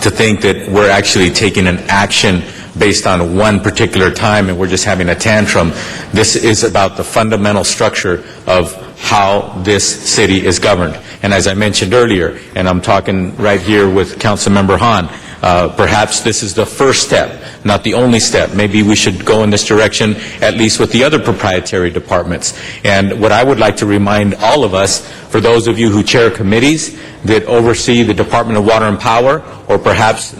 to think that we're actually taking an action based on one particular time and we're just having a tantrum. This is about the fundamental structure of how this city is governed. And as I mentioned earlier, and I'm talking right here with Councilmember Hahn, perhaps this is the first step, not the only step. Maybe we should go in this direction, at least with the other proprietary departments. And what I would like to remind all of us, for those of you who chair committees that oversee the Department of Water and Power, or perhaps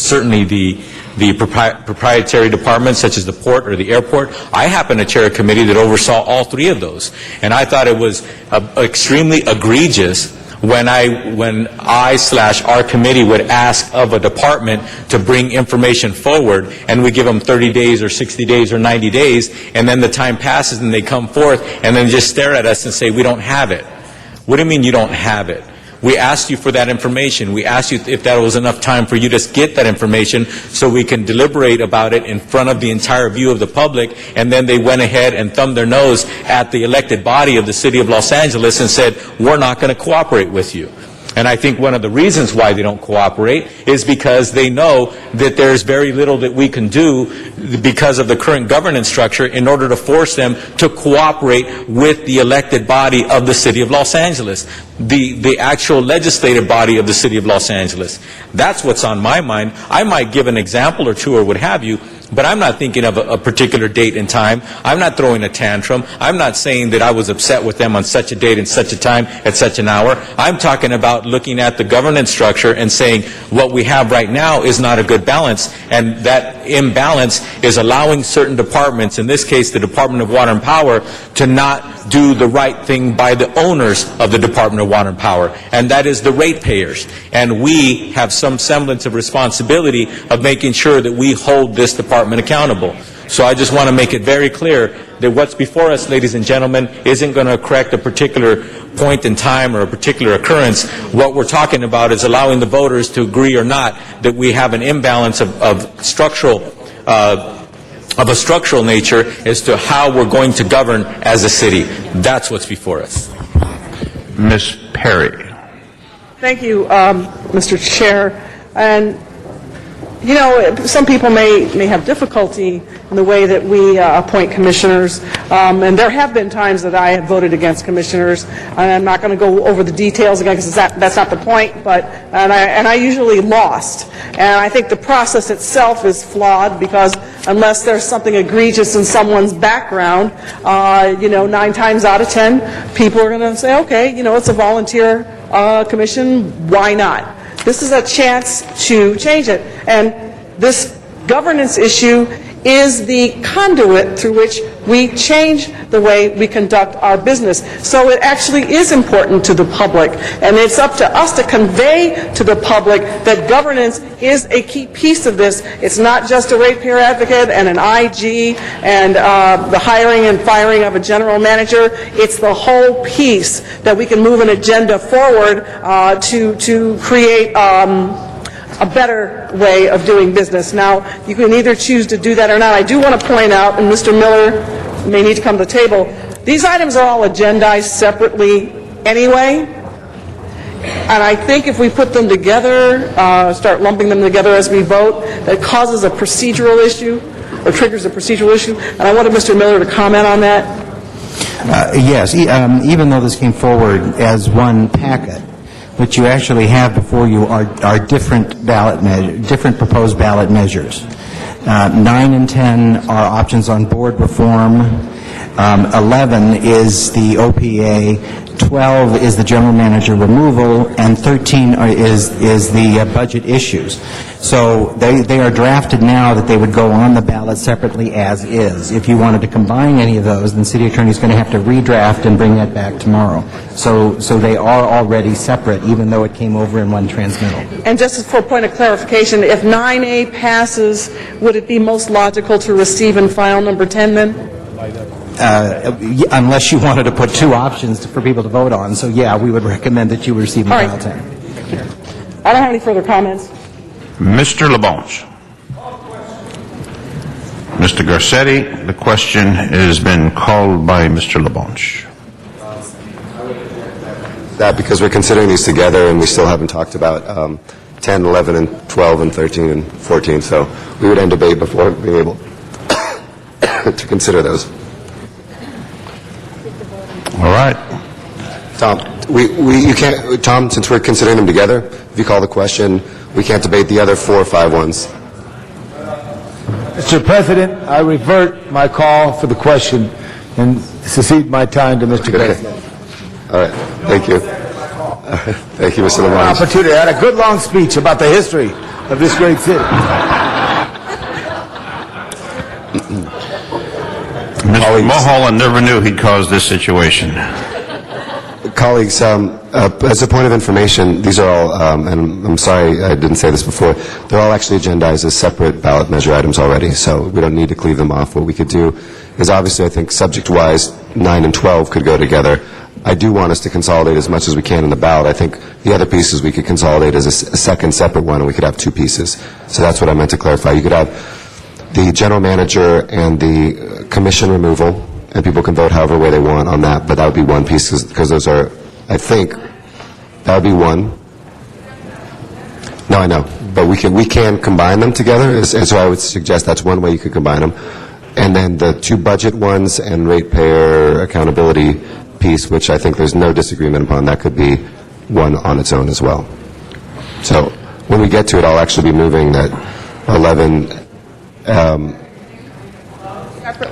certainly the proprietary departments such as the port or the airport, I happen to chair a committee that oversaw all three of those. And I thought it was extremely egregious when our committee would ask of a department to bring information forward, and we give them 30 days or 60 days or 90 days, and then the time passes and they come forth and then just stare at us and say, we don't have it. What do you mean you don't have it? We asked you for that information. We asked you if that was enough time for you to get that information so we can deliberate about it in front of the entire view of the public, and then they went ahead and thumbed their nose at the elected body of the City of Los Angeles and said, we're not going to cooperate with you. And I think one of the reasons why they don't cooperate is because they know that there's very little that we can do because of the current governance structure in order to force them to cooperate with the elected body of the City of Los Angeles, the actual legislative body of the City of Los Angeles. That's what's on my mind. I might give an example or two or what have you, but I'm not thinking of a particular date and time. I'm not throwing a tantrum. I'm not saying that I was upset with them on such a date and such a time at such an hour. I'm talking about looking at the governance structure and saying what we have right now is not a good balance, and that imbalance is allowing certain departments, in this case the Department of Water and Power, to not do the right thing by the owners of the Department of Water and Power, and that is the ratepayers. And we have some semblance of responsibility of making sure that we hold this department accountable. So I just want to make it very clear that what's before us, ladies and gentlemen, isn't going to correct a particular point in time or a particular occurrence. What we're talking about is allowing the voters to agree or not that we have an imbalance of a structural nature as to how we're going to govern as a city. That's what's before us. Ms. Perry. Thank you, Mr. Chair. And, you know, some people may have difficulty in the way that we appoint commissioners, and there have been times that I have voted against commissioners, and I'm not going to go over the details again because that's not the point, and I usually lost. And I think the process itself is flawed because unless there's something egregious in someone's background, 9 times out of 10, people are going to say, okay, it's a volunteer commission, why not? This is a chance to change it. And this governance issue is the conduit through which we change the way we conduct our business. So it actually is important to the public, and it's up to us to convey to the public that governance is a key piece of this. It's not just a ratepayer advocate and an IG and the hiring and firing of a general manager. It's the whole piece that we can move an agenda forward to create a better way of doing business. Now, you can either choose to do that or not. I do want to point out, and Mr. Miller may need to come to the table, these items are all agendized separately anyway, and I think if we put them together, start lumping them together as we vote, that causes a procedural issue, or triggers a procedural issue, and I wanted Mr. Miller to comment on that. Yes, even though this came forward as one packet, what you actually have before you are different proposed ballot measures. 9 and 10 are options on board reform. 11 is the OPA. 12 is the general manager removal, and 13 is the budget issues. So they are drafted now that they would go on the ballot separately as is. If you wanted to combine any of those, then city attorney is going to have to redraft and bring that back tomorrow. So they are already separate, even though it came over in one transmittal. And just for a point of clarification, if 9A passes, would it be most logical to receive and file number 10 then? Unless you wanted to put 2 options for people to vote on. So, yeah, we would recommend that you receive the file 10. I don't have any further comments. Mr. LaBonge. Mr. Garcetti, the question has been called by Mr. LaBonge. That because we're considering these together and we still haven't talked about 10, 11, and 12, and 13, and 14. So we would end debate before being able to consider those. All right. Tom, you can't, Tom, since we're considering them together, if you call the question, we can't debate the other 4 or 5 ones. Mr. President, I revert my call for the question and secede my time to Mr. Garcetti. All right. Thank you. Thank you, Mr. Lamont. Opportunity. I had a good long speech about the history of this great city. Mr. Mulholland never knew he'd cause this situation. Colleagues, as a point of information, these are all, and I'm sorry I didn't say this before, they're all actually agendized as separate ballot measure items already, so we don't need to cleave them off. What we could do is obviously, I think, subject-wise, 9 and 12 could go together. I do want us to consolidate as much as we can in the ballot. I think the other pieces we could consolidate as a second separate one, and we could have 2 pieces. So that's what I meant to clarify. You could have the general manager and the commission removal, and people can vote however way they want on that, but that would be one piece, because those are, I think, that would be one. No, I know, but we can combine them together, and so I would suggest that's one way you could combine them. And then the 2 budget ones and ratepayer accountability piece, which I think there's no disagreement upon, that could be one on its own as well. So when we get to it, I'll actually be moving that 11...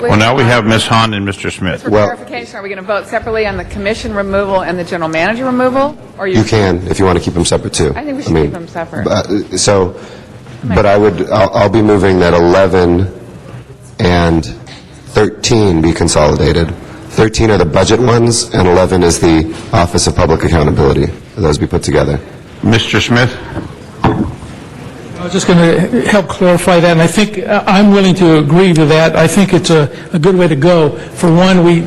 Well, now we have Ms. Hahn and Mr. Smith. For clarification, are we going to vote separately on the commission removal and the general manager removal? Or You can, if you want to keep them separate, too. I think we should keep them separate. But I'll be moving that 11 and 13 be consolidated. 13 are the budget ones, and 11 is the Office of Public Accountability. Those be put together. Mr. Smith? I was just going to help clarify that, and I think I'm willing to agree to that. I think it's a good way to go. For one, we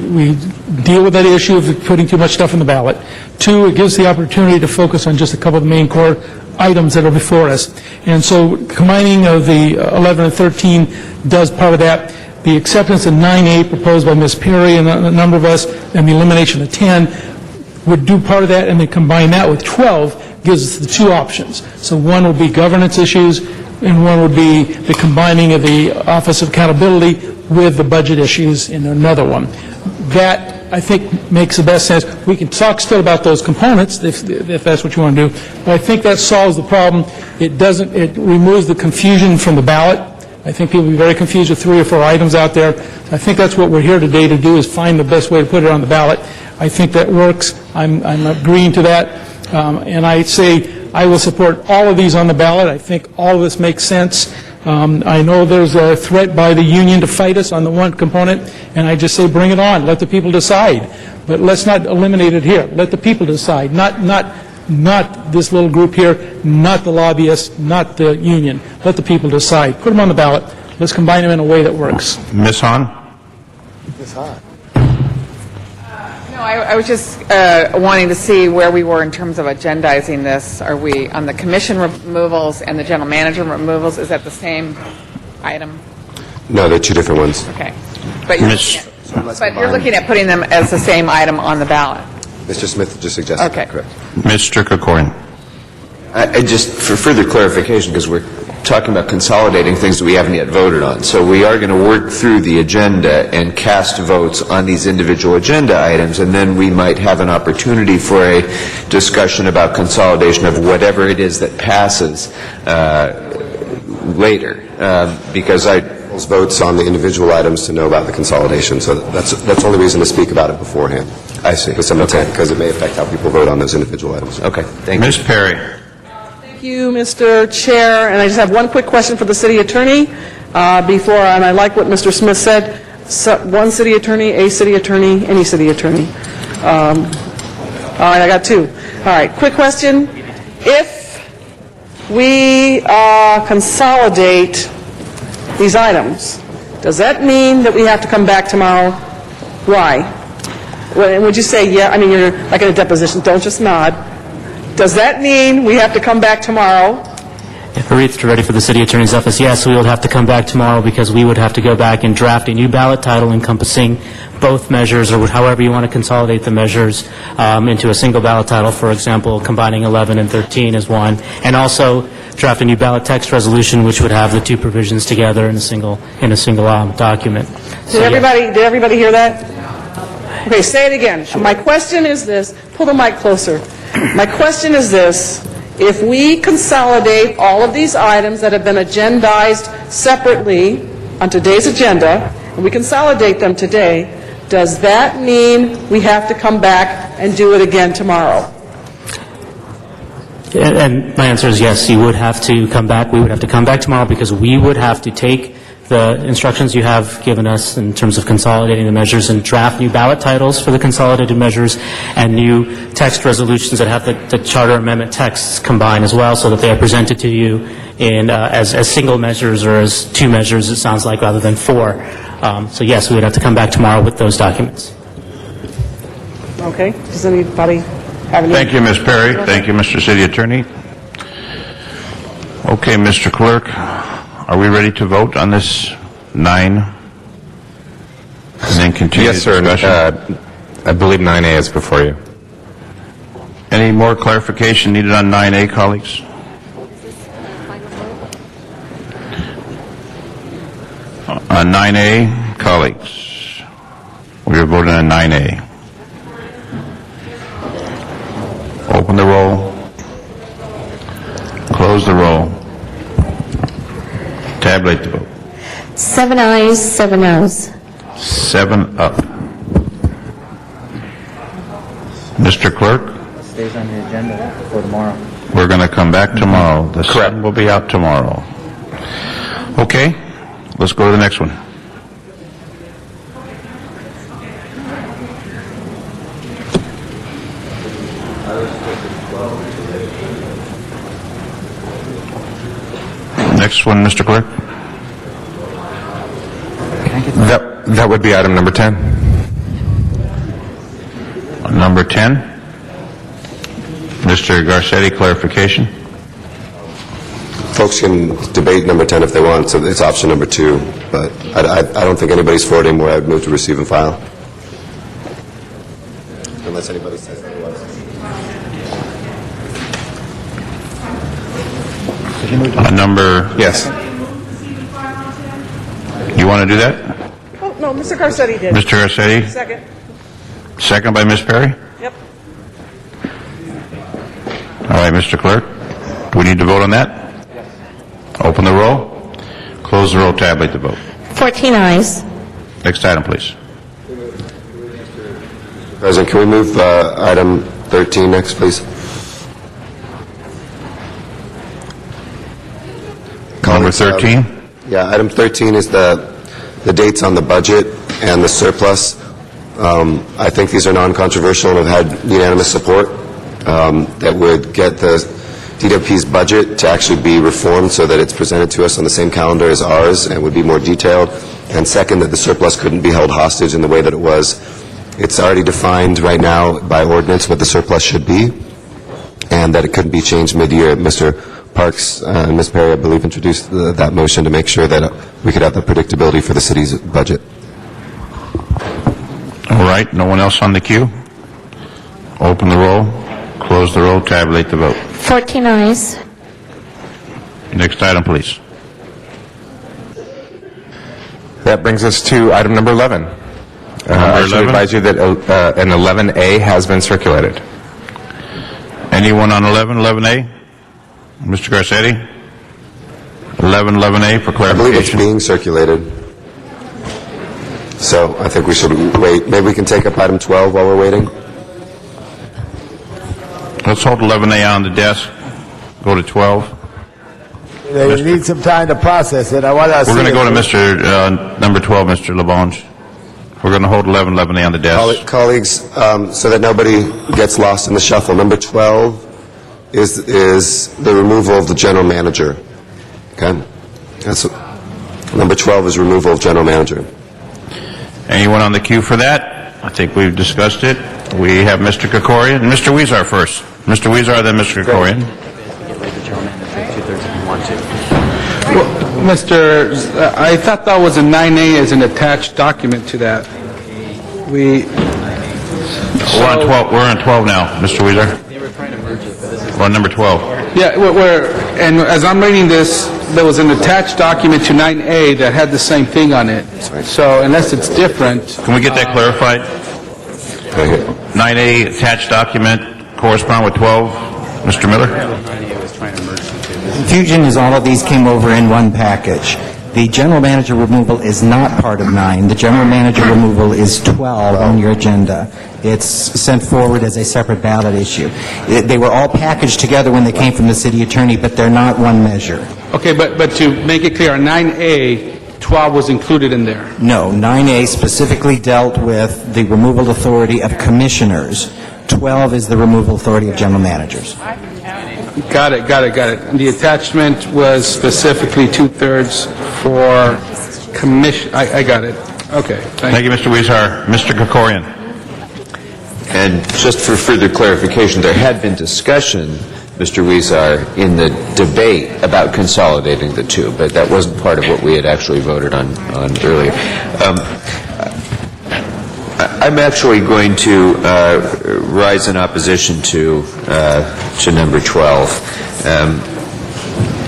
deal with that issue of putting too much stuff in the ballot. 2, it gives the opportunity to focus on just a couple of the main core items that are before us. And so combining of the 11 and 13 does part of that. The acceptance of 9A proposed by Ms. Perry and a number of us, and the elimination of 10 would do part of that, and then combine that with 12 gives us the 2 options. So one would be governance issues, and one would be the combining of the Office of Accountability with the budget issues in another one. That, I think, makes the best sense. We can talk still about those components if that's what you want to do, but I think that solves the problem. It removes the confusion from the ballot. I think people will be very confused with 3 or 4 items out there. I think that's what we're here today to do, is find the best way to put it on the ballot. I think that works. I'm agreeing to that. And I say I will support all of these on the ballot. I think all of this makes sense. I know there's a threat by the union to fight us on the one component, and I just say bring it on. Let the people decide. But let's not eliminate it here. Let the people decide, not this little group here, not the lobbyists, not the union. Let the people decide. Put them on the ballot. Let's combine them in a way that works. Ms. Hahn? Ms. Hahn. I was just wanting to see where we were in terms of agendizing this. Are we on the commission removals and the general manager removals? Is that the same item? No, they're 2 different ones. Okay. But you're looking at putting them as the same item on the ballot. Mr. Smith just suggested Okay. that, correct. Mr. Krikorian? I just, for further clarification, because we're talking about consolidating things that we haven't yet voted on. So we are going to work through the agenda and cast votes on these individual agenda items, and then we might have an opportunity for a discussion about consolidation of whatever it is that passes later. Because votes on the individual items to know about the consolidation. So that's the only reason to speak about it beforehand. I see. With some intent, because it may affect how people vote on those individual items. Okay. Thank you. Ms. Perry? Thank you, Mr. Chair. And I just have one quick question for the city attorney before, and I like what Mr. Smith said, one city attorney, a city attorney, any city attorney. All right, I got 2. All right, quick question. If we consolidate these items, does that mean that we have to come back tomorrow? Why? Would you say, yeah, I mean, you're like in a deposition, don't just nod. Does that mean we have to come back tomorrow Harith, ready for the City Attorney's Office. Yes, we would have to come back tomorrow because we would have to go back and draft a new ballot title encompassing both measures, or however you want to consolidate the measures into a single ballot title, for example, combining 11 and 13 as one, and also draft a new ballot text resolution which would have the two provisions together in a single document. Did everybody hear that? Okay, say it again. My question is this. Pull the mic closer. My question is this. If we consolidate all of these items that have been agendized separately on today's agenda, and we consolidate them today, does that mean we have to come back and do it again tomorrow? And my answer is yes, you would have to come back. We would have to come back tomorrow because we would have to take the instructions you have given us in terms of consolidating the measures and draft new ballot titles for the consolidated measures and new text resolutions that have the charter amendment texts combined as well, so that they are presented to you in as single measures or as two measures, it sounds like, rather than four. So yes, we would have to come back tomorrow with those documents. Okay. Does anybody have any? Thank you, Ms. Perry. Thank you, Mr. City Attorney. Okay, Mr. Clerk, are we ready to vote on this 9? And then continue Yes, sir. discussion? I believe 9A is before you. Any more clarification needed on 9A, colleagues? On 9A, colleagues, we are voting on 9A. Open the roll. Close the roll. Tabulate the vote. 7 ayes, 7 noes. 7 up. Mr. Clerk, Stays on the agenda for tomorrow. we're going to come back tomorrow. The sun will be out tomorrow. Okay, let's go to the next one. Next one, Mr. Clerk. That would be item number 10. Number 10. Mr. Garcetti, clarification. Folks can debate number 10 if they want, so it's option number 2, but I don't think anybody's for it anymore. I would move to receive and file. Unless anybody says otherwise. Number... Yes. You want to do that? Oh, no, Mr. Garcetti did. Mr. Garcetti? Second. Second by Ms. Perry? Yep. All right, Mr. Clerk, we need to vote on that? Open the roll, close the roll, tabulate the vote. 14 ayes. Next item, please. President, can we move item 13 next, please? Number 13? Yeah, item 13 is the dates on the budget and the surplus. I think these are non-controversial and have had unanimous support that would get the DWP's budget to actually be reformed so that it's presented to us on the same calendar as ours and would be more detailed. And second, that the surplus couldn't be held hostage in the way that it was. It's already defined right now by ordinance what the surplus should be, and that it couldn't be changed mid-year. Mr. Parks and Ms. Perry, I believe, introduced that motion to make sure that we could have the predictability for the city's budget. All right, no one else on the queue? Open the roll, close the roll, tabulate the vote. 14 ayes. Next item, please. That brings us to item number 11. I should 11? advise you that an 11A has been circulated. Anyone on 11A? Mr. Garcetti? 11A for I clarification. believe it's being circulated. So I think we should wait. Maybe we can take up item 12 while we're waiting. Let's hold 11A on the desk. Go to 12. They need some time to process it. I want to. We're going to go to Mr. Number 12, Mr. Labange. We're going to hold 11A on the desk. Colleagues, so that nobody gets lost in the shuffle, number 12 is the removal of the general manager. Okay? Number 12 is removal of general manager. Anyone on the queue for that? I think we've discussed it. We have Mr. Krikorian. Mr. Weezar first. Mr. Weezar, then Mr. Krikorian. I thought that was a 9A as an attached document to that. We're on 12 now, Mr. Weezer. We're on number 12. Yeah, and as I'm reading this, there was an attached document to 9A that had the same thing on it. So unless it's different... Can we get that clarified? 9A attached document correspond with 12, Mr. Miller? Confusion is all of these came over in one package. The general manager removal is not part of 9. The general manager removal is 12 on your agenda. It's sent forward as a separate ballot issue. They were all packaged together when they came from the city attorney, but they're not one measure. Okay, but to make it clear, 9A, 12 was included in there. No, 9A specifically dealt with the removal authority of commissioners. 12 is the removal authority of general managers. Got it. And the attachment was specifically 2/3 for commission. I got it. Okay. Thank you, Mr. Weezer. Mr. Krikorian. And just for further clarification, there had been discussion, Mr. Weezer, in the debate about consolidating the two, but that wasn't part of what we had actually voted on earlier. I'm actually going to rise in opposition to number 12,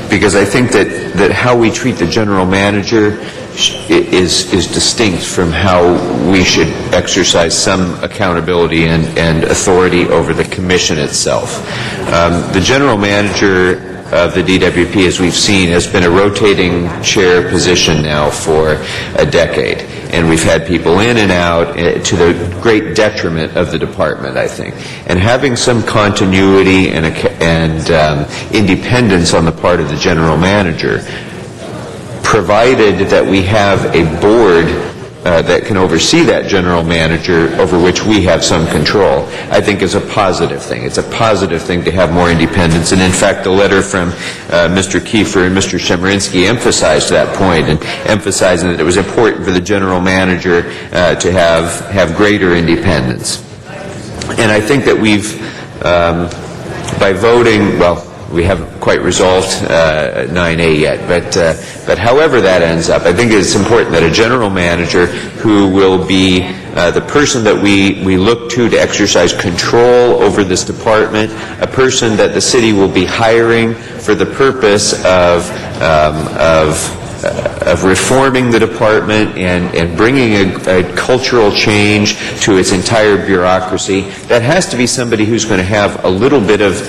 because I think that how we treat the general manager is distinct from how we should exercise some accountability and authority over the commission itself. The general manager of the DWP, as we've seen, has been a rotating chair position now for a decade. And we've had people in and out to the great detriment of the department, I think. And having some continuity and independence on the part of the general manager, provided that we have a board that can oversee that general manager over which we have some control, I think is a positive thing. It's a positive thing to have more independence. And in fact, the letter from Mr. Kiefer and Mr. Chemerinsky emphasized that point, and emphasizing that it was important for the general manager to have greater independence. And I think that we've, by voting, well, we haven't quite resolved 9A yet, but however that ends up, I think it's important that a general manager who will be the person that we look to exercise control over this department, a person that the city will be hiring for the purpose of reforming the department and bringing a cultural change to its entire bureaucracy, that has to be somebody who's going to have a little bit of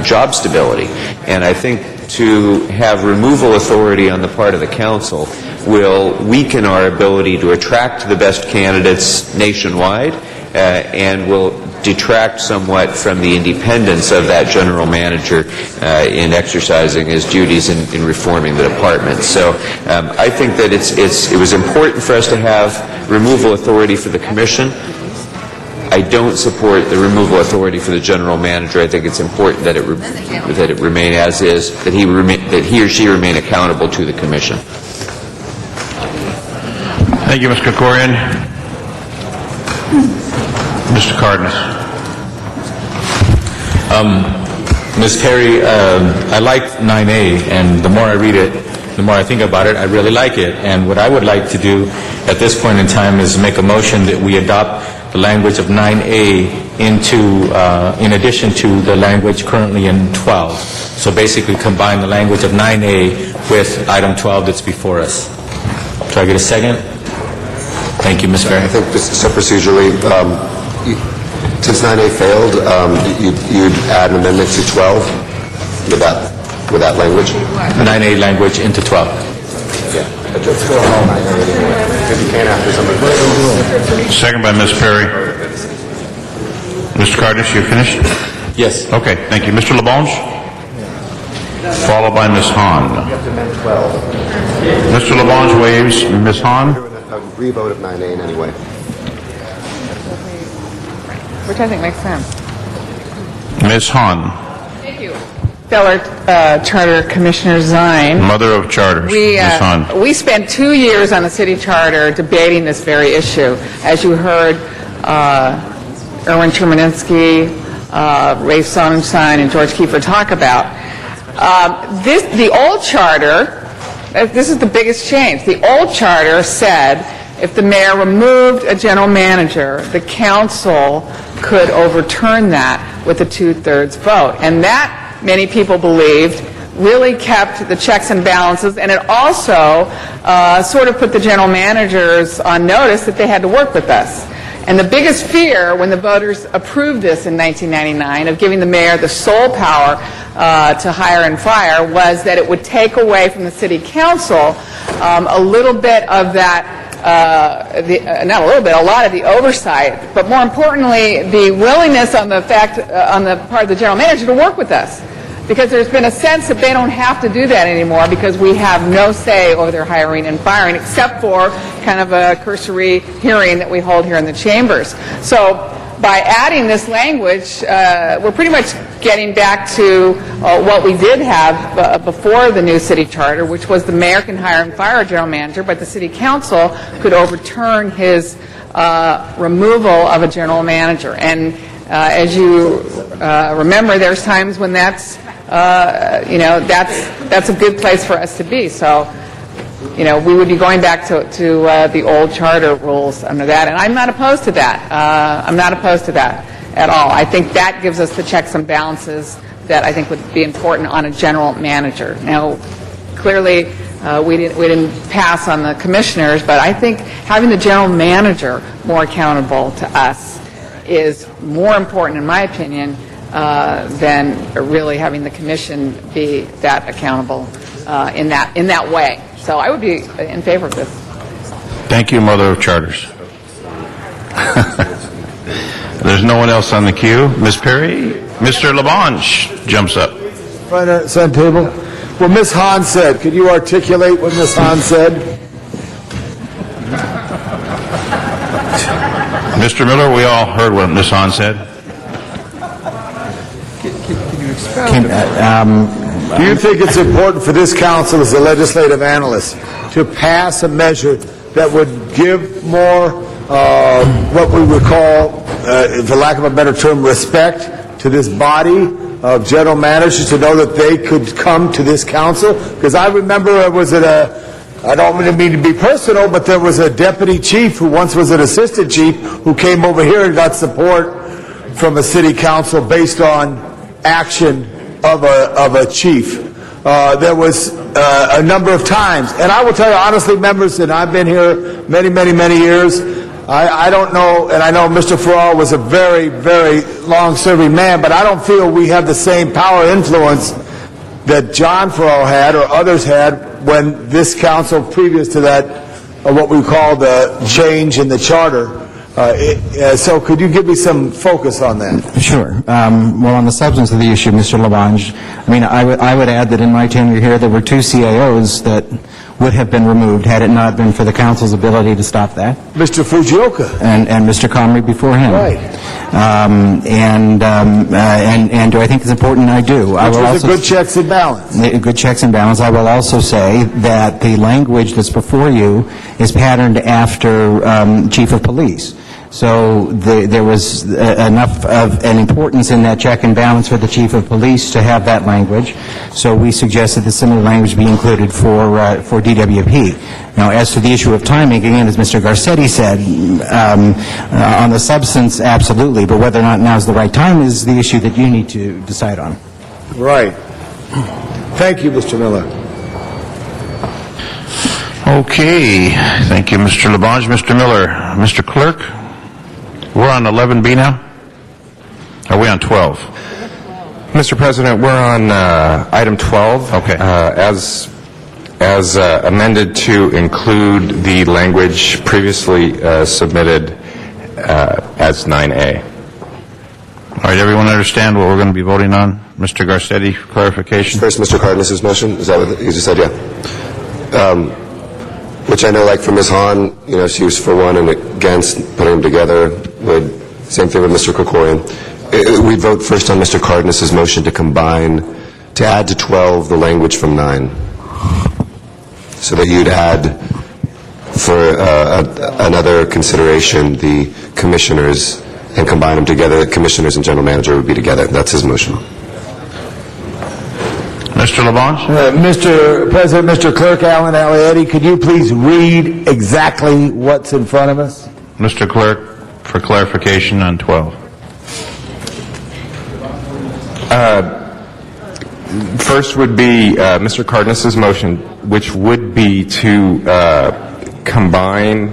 job stability. And I think to have removal authority on the part of the council will weaken our ability to attract the best candidates nationwide and will detract somewhat from the independence of that general manager in exercising his duties in reforming the department. So I think that it was important for us to have removal authority for the commission. I don't support the removal authority for the general manager. I think it's important that it remain as is, that he or she remain accountable to the commission. Thank you, Mr. Krikorian. Mr. Cardenas. Ms. Perry, I like 9A, and the more I read it, the more I think about it, I really like it. And what I would like to do at this point in time is make a motion that we adopt the language of 9A in addition to the language currently in 12. So basically combine the language of 9A with item 12 that's before us. Do I get a second? Thank you, Ms. Perry. I think so procedurally, since 9A failed, you'd add an amendment to 12 with that language? 9A language into 12. Yeah. But just throw all 9A in if you can't after somebody. Second by Ms. Perry. Mr. Cardenas, you finished? Yes. Okay, thank you. Mr. LaBonge? Followed by Ms. Hahn. Mr. LaBonge waives. Ms. Hahn? A revote of 9A in any way. Which I think makes sense. Ms. Hahn. Thank you. Fellow Charter Commissioner Zine. Mother of charters. Ms. Hahn. We spent 2 years on the city charter debating this very issue. As you heard, Erwin Chemerinsky, Ray Sonnenschein, and George Kiefer talk about. The old charter This is the biggest change. The old charter said if the mayor removed a general manager, the council could overturn that with a two-thirds vote. And that, many people believed, really kept the checks and balances, and it also sort of put the general managers on notice that they had to work with us. And the biggest fear when the voters approved this in 1999 of giving the mayor the sole power to hire and fire was that it would take away from the city council a little bit of that not a little bit, a lot of the oversight, but more importantly, the willingness on the part of the general manager to work with us. Because there's been a sense that they don't have to do that anymore because we have no say over their hiring and firing except for kind of a cursory hearing that we hold here in the chambers. So by adding this language, we're pretty much getting back to what we did have before the new city charter, which was the mayor can hire and fire a general manager, but the city council could overturn his removal of a general manager. And as you remember, there's times when that's a good place for us to be. So, we would be going back to the old charter rules under that, and I'm not opposed to that. I'm not opposed to that at all. I think that gives us the checks and balances that I think would be important on a general manager. Now, clearly, we didn't pass on the commissioners, but I think having the general manager more accountable to us is more important, in my opinion, than really having the commission be that accountable in that way. So I would be in favor of this. Thank you, Mother of Charters. There's no one else on the queue. Ms. Perry? Mr. Labange jumps up. Right at the table. Well, Ms. Hahn said, could you articulate what Ms. Hahn said? Mr. Miller, we all heard what Ms. Hahn said. Do you think it's important for this council as a legislative analyst to pass a measure that would give more, what we would call, for lack of a better term, respect to this body of general managers to know that they could come to this council? Because I remember I don't mean to be personal, but there was a deputy chief who once was an assistant chief who came over here and got support from a city council based on action of a chief. There was a number of times, and I will tell you honestly, members, and I've been here many years, I don't know, and I know Mr. Farrar was a very, very long-serving man, but I don't feel we have the same power influence that John Farrar had or others had when this council, previous to that, what we call the change in the charter. So could you give me some focus on that? Sure. Well, on the substance of the issue, Mr. Labange, I would add that in my tenure here, there were 2 CAOs that would have been removed had it not been for the council's ability to stop that. Mr. Fujioka. And Mr. Comrie before him. Right. And do I think it's important? I do. Which was a good checks and balance. Good checks and balance. I will also say that the language that's before you is patterned after Chief of Police. So there was enough of an importance in that check and balance for the Chief of Police to have that language. So we suggested that similar language be included for DWP. Now, as to the issue of timing, again, as Mr. Garcetti said, on the substance, absolutely. But whether or not now is the right time is the issue that you need to decide on. Right. Thank you, Mr. Miller. Okay. Thank you, Mr. Labange. Mr. Miller. Mr. Clerk? We're on 11B now? Are we on 12? Mr. President, we're on item 12. Okay. As amended to include the language previously submitted as 9A. All right, everyone understand what we're going to be voting on? Mr. Garcetti, clarification? First, Mr. Cardenas' motion, is that what you just said? Yeah. Which I know, like for Ms. Hahn, she was for one and against putting them together. Same thing with Mr. Krikorian. We'd vote first on Mr. Cardenas' motion to add to 12 the language from 9. So that you'd add, for another consideration, the commissioners and combine them together. The commissioners and general manager would be together. That's his motion. Mr. Labange? Mr. President, Mr. Clerk, Alan Alietti, could you please read exactly what's in front of us? Mr. Clerk, for clarification on 12. First would be Mr. Cardenas's motion, which would be to combine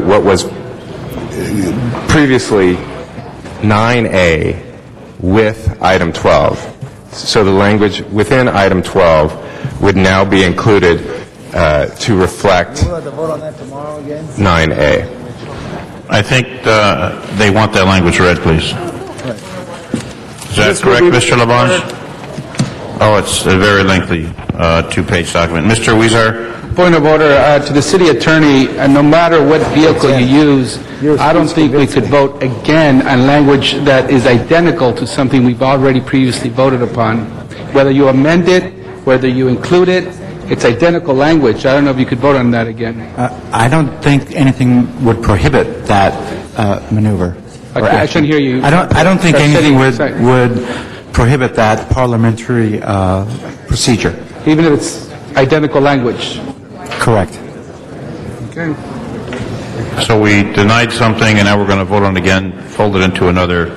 what was previously 9A with item 12. So the language within item 12 would now be included to reflect We'll have to vote on that tomorrow again? 9A. I think they want that language read, please. Is that correct, Mr. Labange? Oh, it's a very lengthy two-page document. Mr. Weezer? Point of order to the city attorney, no matter what vehicle you use, I don't think we could vote again on language that is identical to something we've already previously voted upon. Whether you amend it, whether you include it, it's identical language. I don't know if you could vote on that again. I don't think anything would prohibit that maneuver. or I action. couldn't hear you. I don't think Start anything sitting- would prohibit that parliamentary procedure. Even if it's identical language. Correct. Okay. So we denied something, and now we're going to vote on it again, fold it into another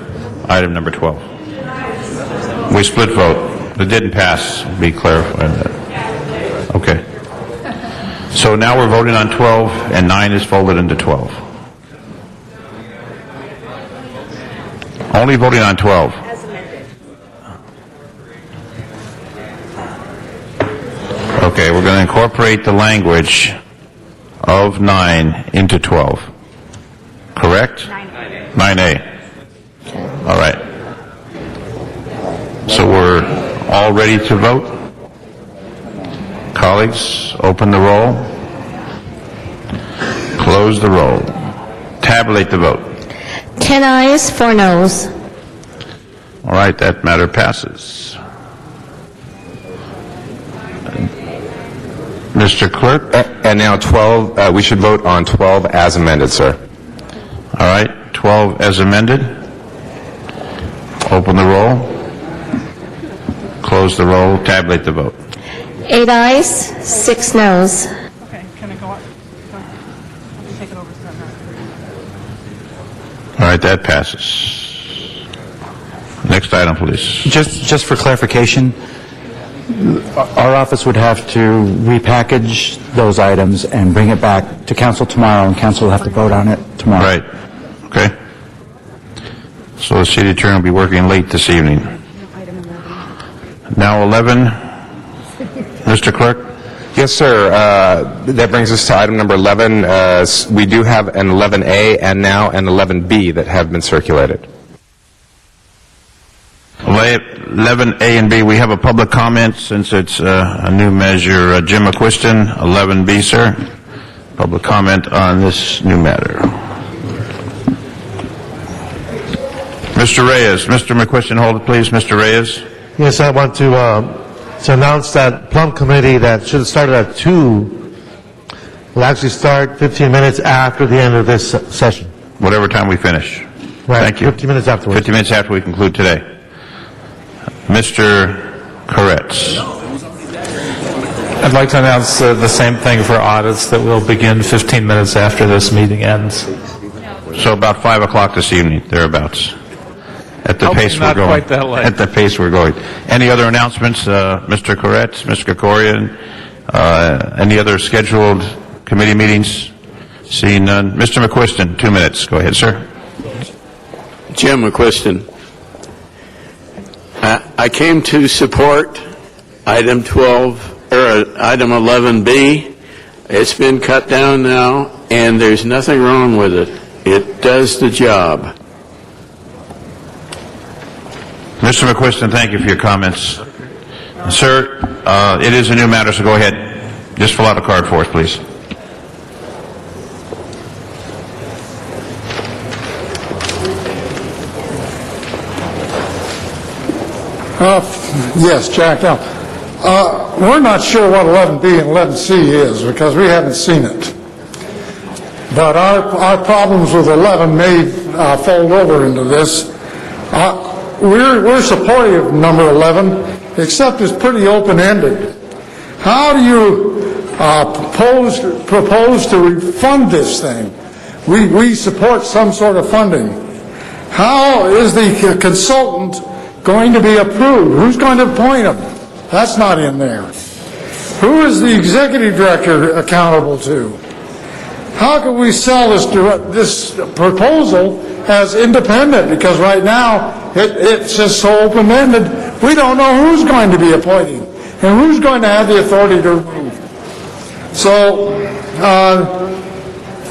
item number 12. We split vote. It didn't pass, be clarified. Okay. So now we're voting on 12, and 9 is folded into 12. Only voting on 12. Okay, we're going to incorporate the language of 9 into 12. Correct? 9A. 9A. All right. So we're all ready to vote? Colleagues, open the roll. Close the roll. Tabulate the vote. 10 ayes, 4 noes. All right, that matter passes. Mr. Clerk? And now 12, we should vote on 12 as amended, sir. All right, 12 as amended. Open the roll. Close the roll. Tabulate the vote. 8 ayes, 6 noes. Okay, can it go up? Take it over. All right, that passes. Next item, please. Just for clarification, our office would have to repackage those items and bring it back to council tomorrow, and council will have to vote on it tomorrow. Right. Okay. So the city attorney will be working late this evening. Now 11. Mr. Clerk? Yes, sir. That brings us to item number 11. We do have an 11A and now an 11B that have been circulated. 11A and B, we have a public comment since it's a new measure. Jim McQuiston, 11B, sir. Public comment on this new matter. Mr. Reyes. Mr. McQuiston, hold it, please. Mr. Reyes. Yes, I want to announce that Plum Committee that should have started at 2 will actually start 15 minutes after the end of this session. Whatever time we finish. Right, Thank you. 15 minutes afterwards. 50 minutes after we conclude today. Mr. Koretz. I'd like to announce the same thing for audits, that we'll begin 15 minutes after this meeting ends. So about 5 o'clock this evening, thereabouts. At the pace we're not going. quite that late. At the pace we're going. Any other announcements, Mr. Koretz, Mr. Krikorian? Any other scheduled committee meetings? Seeing none. Mr. McQuiston, 2 minutes. Go ahead, sir. Jim McQuiston. I came to support item 12, or item 11B. It's been cut down now, and there's nothing wrong with it. It does the job. Mr. McQuiston, thank you for your comments. Sir, it is a new matter, so go ahead. Just fill out a card for us, please. Yes, Jack. Now, we're not sure what 11B and 11C is because we haven't seen it. But our problems with 11 may fold over into this. We're supportive of number 11 except it's pretty open-ended. How do you propose to refund this thing? We support some sort of funding. How is the consultant going to be approved? Who's going to appoint him? That's not in there. Who is the executive director accountable to? How can we sell this proposal as independent? Because right now it's just so open-ended. We don't know who's going to be appointing and who's going to have the authority to remove. So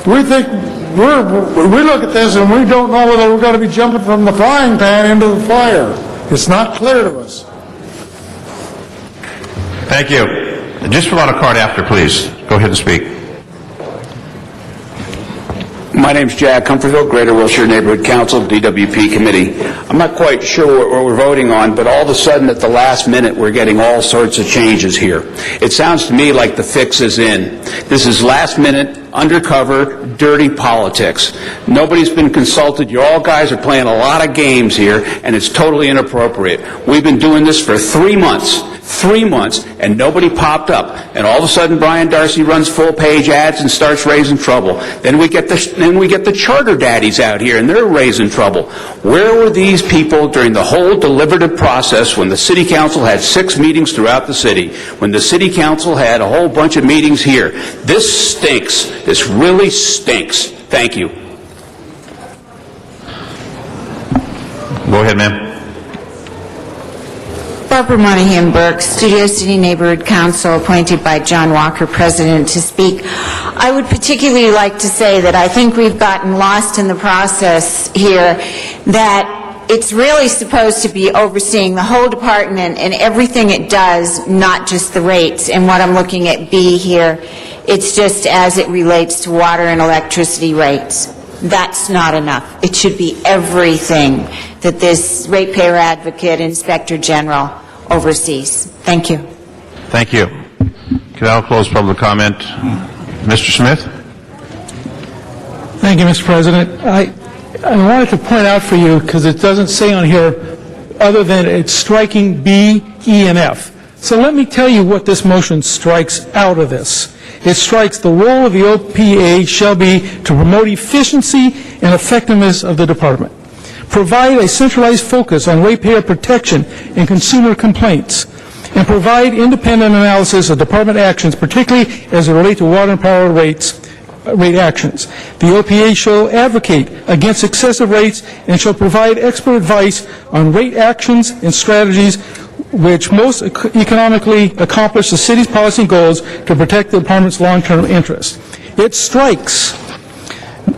we think we look at this and we don't know whether we're going to be jumping from the frying pan into the fire. It's not clear to us. Thank you. Just fill out a card after, please. Go ahead and speak. My name's Jack Comfortville, Greater Wilshire Neighborhood Council, DWP Committee. I'm not quite sure what we're voting on, but all of a sudden at the last minute we're getting all sorts of changes here. It sounds to me like the fix is in. This is last minute, undercover, dirty politics. Nobody's been consulted. You all guys are playing a lot of games here, and it's totally inappropriate. We've been doing this for 3 months. 3 months, and nobody popped up. And all of a sudden, Brian Darcy runs full-page ads and starts raising trouble. Then we get the charter daddies out here, and they're raising trouble. Where were these people during the whole deliberative process when the city council had 6 meetings throughout the city, when the city council had a whole bunch of meetings here? This stinks. This really stinks. Thank you. Go ahead, ma'am. Barbara Monahan Burke, Studio City Neighborhood Council, appointed by John Walker, President, to speak. I would particularly like to say that I think we've gotten lost in the process here, that it's really supposed to be overseeing the whole department and everything it does, not just the rates. And what I'm looking at B here, it's just as it relates to water and electricity rates. That's not enough. It should be everything that this ratepayer advocate, Inspector General, oversees. Thank you. Thank you. Can I close public comment? Mr. Smith? Thank you, Mr. President. I wanted to point out for you, because it doesn't say on here other than it's striking B, E, and F. So let me tell you what this motion strikes out of this. It strikes the role of the OPA shall be to promote efficiency and effectiveness of the department, provide a centralized focus on ratepayer protection and consumer complaints, and provide independent analysis of department actions, particularly as it relates to water and power rate actions. The OPA shall advocate against excessive rates and shall provide expert advice on rate actions and strategies which most economically accomplish the city's policy goals to protect the department's long-term interests. It strikes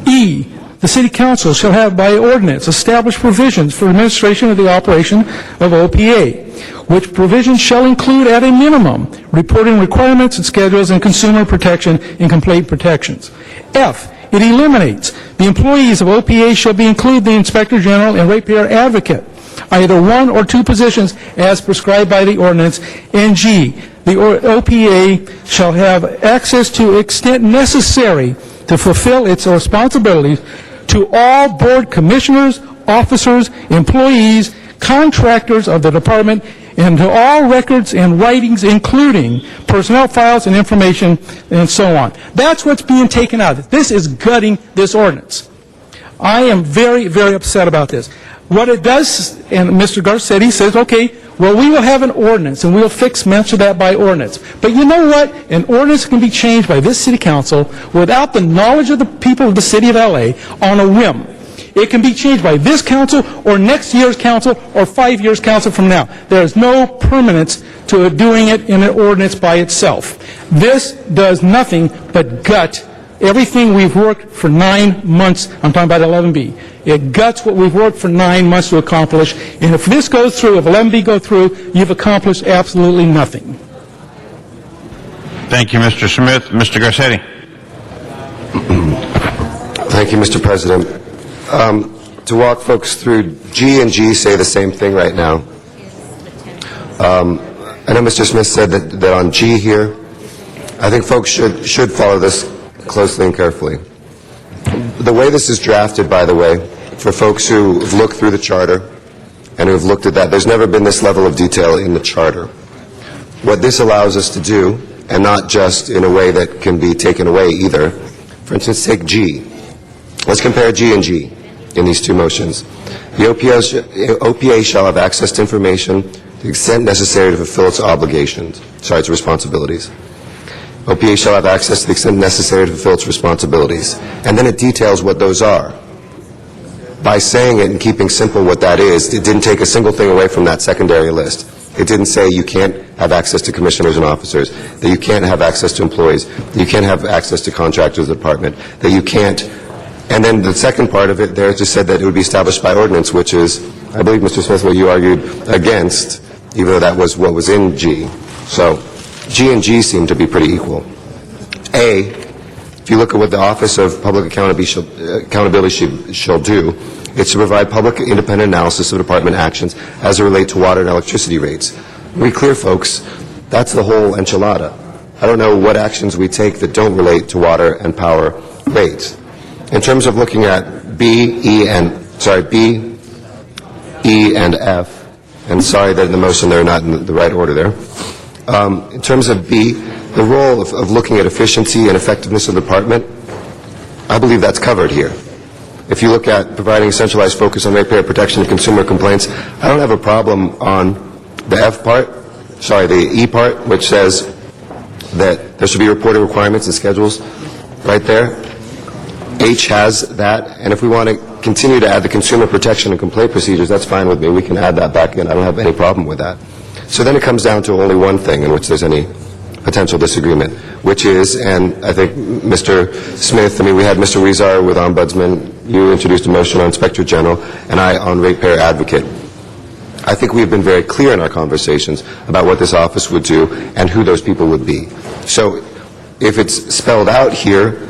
E. The City Council shall have by ordinance established provisions for administration of the operation of OPA, which provisions shall include at a minimum reporting requirements and schedules and consumer protection and complaint protections. F. It eliminates the employees of OPA shall be included the Inspector General and ratepayer advocate, either 1 or 2 positions as prescribed by the ordinance. And G, the OPA shall have access to extent necessary to fulfill its responsibilities to all board commissioners, officers, employees, contractors of the department, and to all records and writings, including personnel files and information, and so on. That's what's being taken out. This is gutting this ordinance. I am very, very upset about this. What it does, and Mr. Garcetti says, okay, well, we will have an ordinance, and we'll fix much of that by ordinance. But you know what? An ordinance can be changed by this city council without the knowledge of the people of the city of L.A. on a whim. It can be changed by this council or next year's council or 5 years' council from now. There is no permanence to doing it in an ordinance by itself. This does nothing but gut everything we've worked for 9 months. I'm talking about 11B. It guts what we've worked for 9 months to accomplish. And if this goes through, if 11B goes through, you've accomplished absolutely nothing. Thank you, Mr. Smith. Mr. Garcetti. Thank you, Mr. President. To walk folks through, G and G say the same thing right now. I know Mr. Smith said that on G here, I think folks should follow this closely and carefully. The way this is drafted, by the way, for folks who have looked through the charter and who have looked at that. There's never been this level of detail in the charter. What this allows us to do, and not just in a way that can be taken away either, for instance, take G. Let's compare G and G in these two motions. The OPA shall have access to information to the extent necessary to fulfill its its responsibilities. OPA shall have access to the extent necessary to fulfill its responsibilities. And then it details what those are. By saying it and keeping simple what that is, it didn't take a single thing away from that secondary list. It didn't say you can't have access to commissioners and officers, that you can't have access to employees, that you can't have access to contractors of the department, that you can't. And then the second part of it there just said that it would be established by ordinance, which is, I believe, Mr. Smith, what you argued against, even though that was what was in G. So G and G seem to be pretty equal. A, if you look at what the Office of Public Accountability shall do, it's to provide public independent analysis of department actions as they relate to water and electricity rates. To be clear, folks, that's the whole enchilada. I don't know what actions we take that don't relate to water and power rates. In terms of looking at B, E, and F, and sorry that in the motion they're not in the right order there. In terms of B, the role of looking at efficiency and effectiveness of the department, I believe that's covered here. If you look at providing a centralized focus on ratepayer protection and consumer complaints, I don't have a problem on the the E part, which says that there should be reporting requirements and schedules right there. H has that, and if we want to continue to add the consumer protection and complaint procedures, that's fine with me. We can add that back in. I don't have any problem with that. So then it comes down to only one thing in which there's any potential disagreement, which is, and I think Mr. Smith, we had Mr. Weezar with Ombudsman, you introduced a motion on Inspector General, and I on ratepayer advocate. I think we've been very clear in our conversations about what this office would do and who those people would be. So if it's spelled out here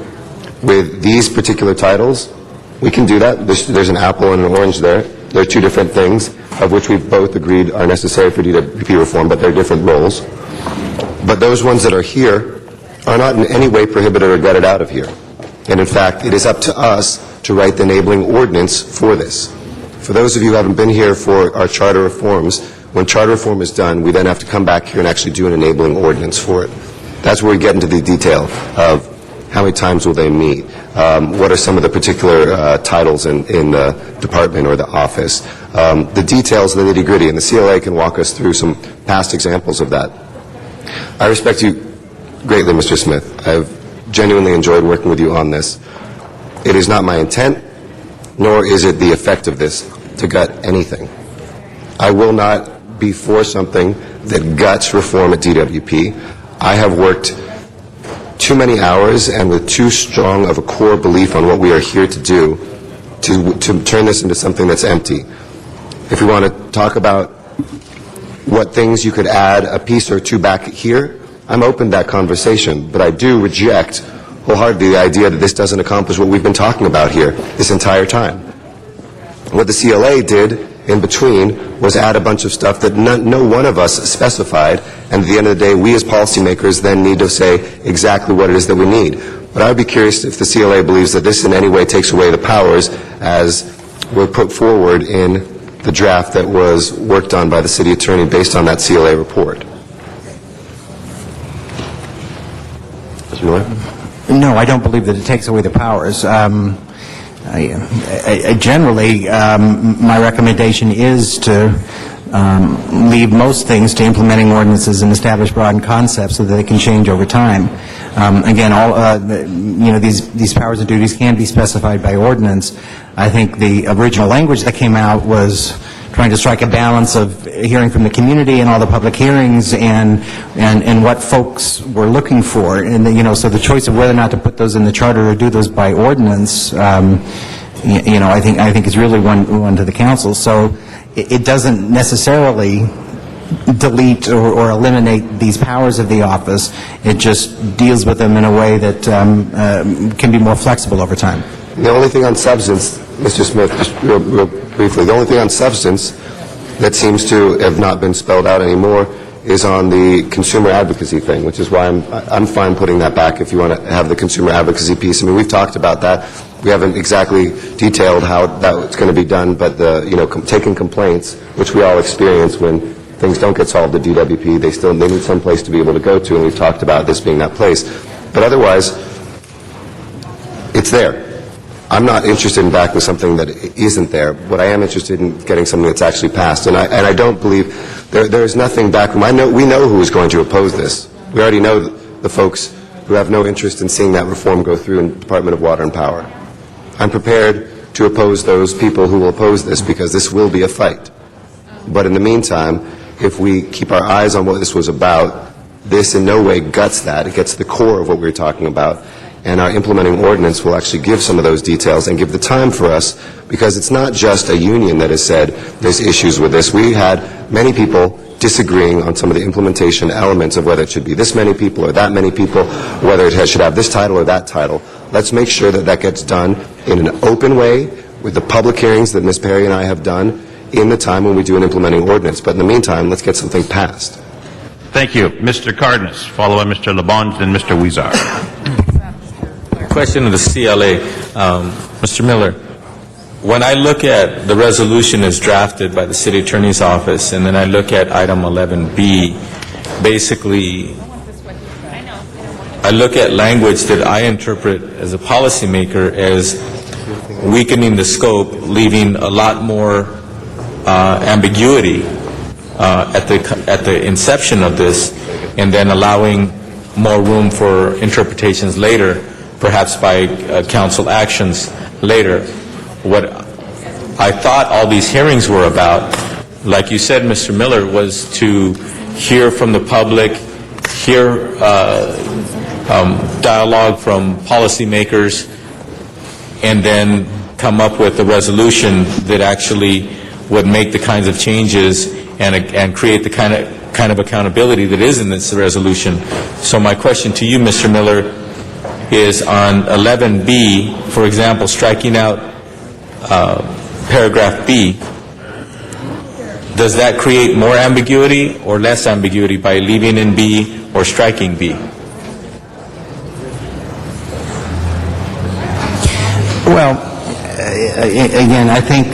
with these particular titles, we can do that. There's an apple and an orange there. They're two different things, of which we've both agreed are necessary for DWP reform, but they're different roles. But those ones that are here are not in any way prohibited or gutted out of here. And in fact, it is up to us to write the enabling ordinance for this. For those of you who haven't been here for our charter reforms, when charter reform is done, we then have to come back here and actually do an enabling ordinance for it. That's where we get into the detail of how many times will they meet, what are some of the particular titles in the department or the office, the details, the nitty-gritty, and the CLA can walk us through some past examples of that. I respect you greatly, Mr. Smith. I've genuinely enjoyed working with you on this. It is not my intent, nor is it the effect of this, to gut anything. I will not be for something that guts reform at DWP. I have worked too many hours and with too strong of a core belief on what we are here to do to turn this into something that's empty. If we want to talk about what things you could add a piece or two back here, I'm open to that conversation, but I do reject wholeheartedly the idea that this doesn't accomplish what we've been talking about here this entire time. What the CLA did in between was add a bunch of stuff that no one of us specified, and at the end of the day, we as policymakers then need to say exactly what it is that we need. But I would be curious if the CLA believes that this in any way takes away the powers as were put forward in the draft that was worked on by the city attorney based on that CLA report. Mr. Miller? No, I don't believe that it takes away the powers. Generally, my recommendation is to leave most things to implementing ordinances and establish broad concepts so that they can change over time. Again, these powers and duties can be specified by ordinance. I think the original language that came out was trying to strike a balance of hearing from the community and all the public hearings and what folks were looking for. And, so the choice of whether or not to put those in the charter or do those by ordinance, I think is really one to the council. So it doesn't necessarily delete or eliminate these powers of the office. It just deals with them in a way that can be more flexible over time. The only thing on substance, Mr. Smith, just real briefly, the only thing on substance that seems to have not been spelled out anymore is on the consumer advocacy thing, which is why I'm fine putting that back if you want to have the consumer advocacy piece. We've talked about that. We haven't exactly detailed how that's going to be done, but taking complaints, which we all experience when things don't get solved at DWP, they need some place to be able to go to, and we've talked about this being that place. But otherwise, it's there. I'm not interested in back with something that isn't there, but I am interested in getting something that's actually passed. And I don't believe there is nothing backroom. We know who is going to oppose this. We already know the folks who have no interest in seeing that reform go through in the Department of Water and Power. I'm prepared to oppose those people who will oppose this, because this will be a fight. But in the meantime, if we keep our eyes on what this was about, this in no way guts that. It gets to the core of what we're talking about. And our implementing ordinance will actually give some of those details and give the time for us, because it's not just a union that has said there's issues with this. We had many people disagreeing on some of the implementation elements of whether it should be this many people or that many people, whether it should have this title or that title. Let's make sure that that gets done in an open way with the public hearings that Ms. Perry and I have done in the time when we do an implementing ordinance. But in the meantime, let's get something passed. Thank you. Mr. Cardenas, followed by Mr. Labange, then Mr. Huizar. Question of the CLA. Mr. Miller, when I look at the resolution as drafted by the City Attorney's Office, and then I look at item 11B, basically, I look at language that I interpret as a policymaker as weakening the scope, leaving a lot more ambiguity at the inception of this, and then allowing more room for interpretations later, perhaps by council actions later. What I thought all these hearings were about, like you said, Mr. Miller, was to hear from the public, hear dialogue from policymakers, and then come up with a resolution that actually would make the kinds of changes and create the kind of accountability that is in this resolution. So my question to you, Mr. Miller, is on 11B, for example, striking out paragraph B, does that create more ambiguity or less ambiguity by leaving in B or striking B? Well, again, I think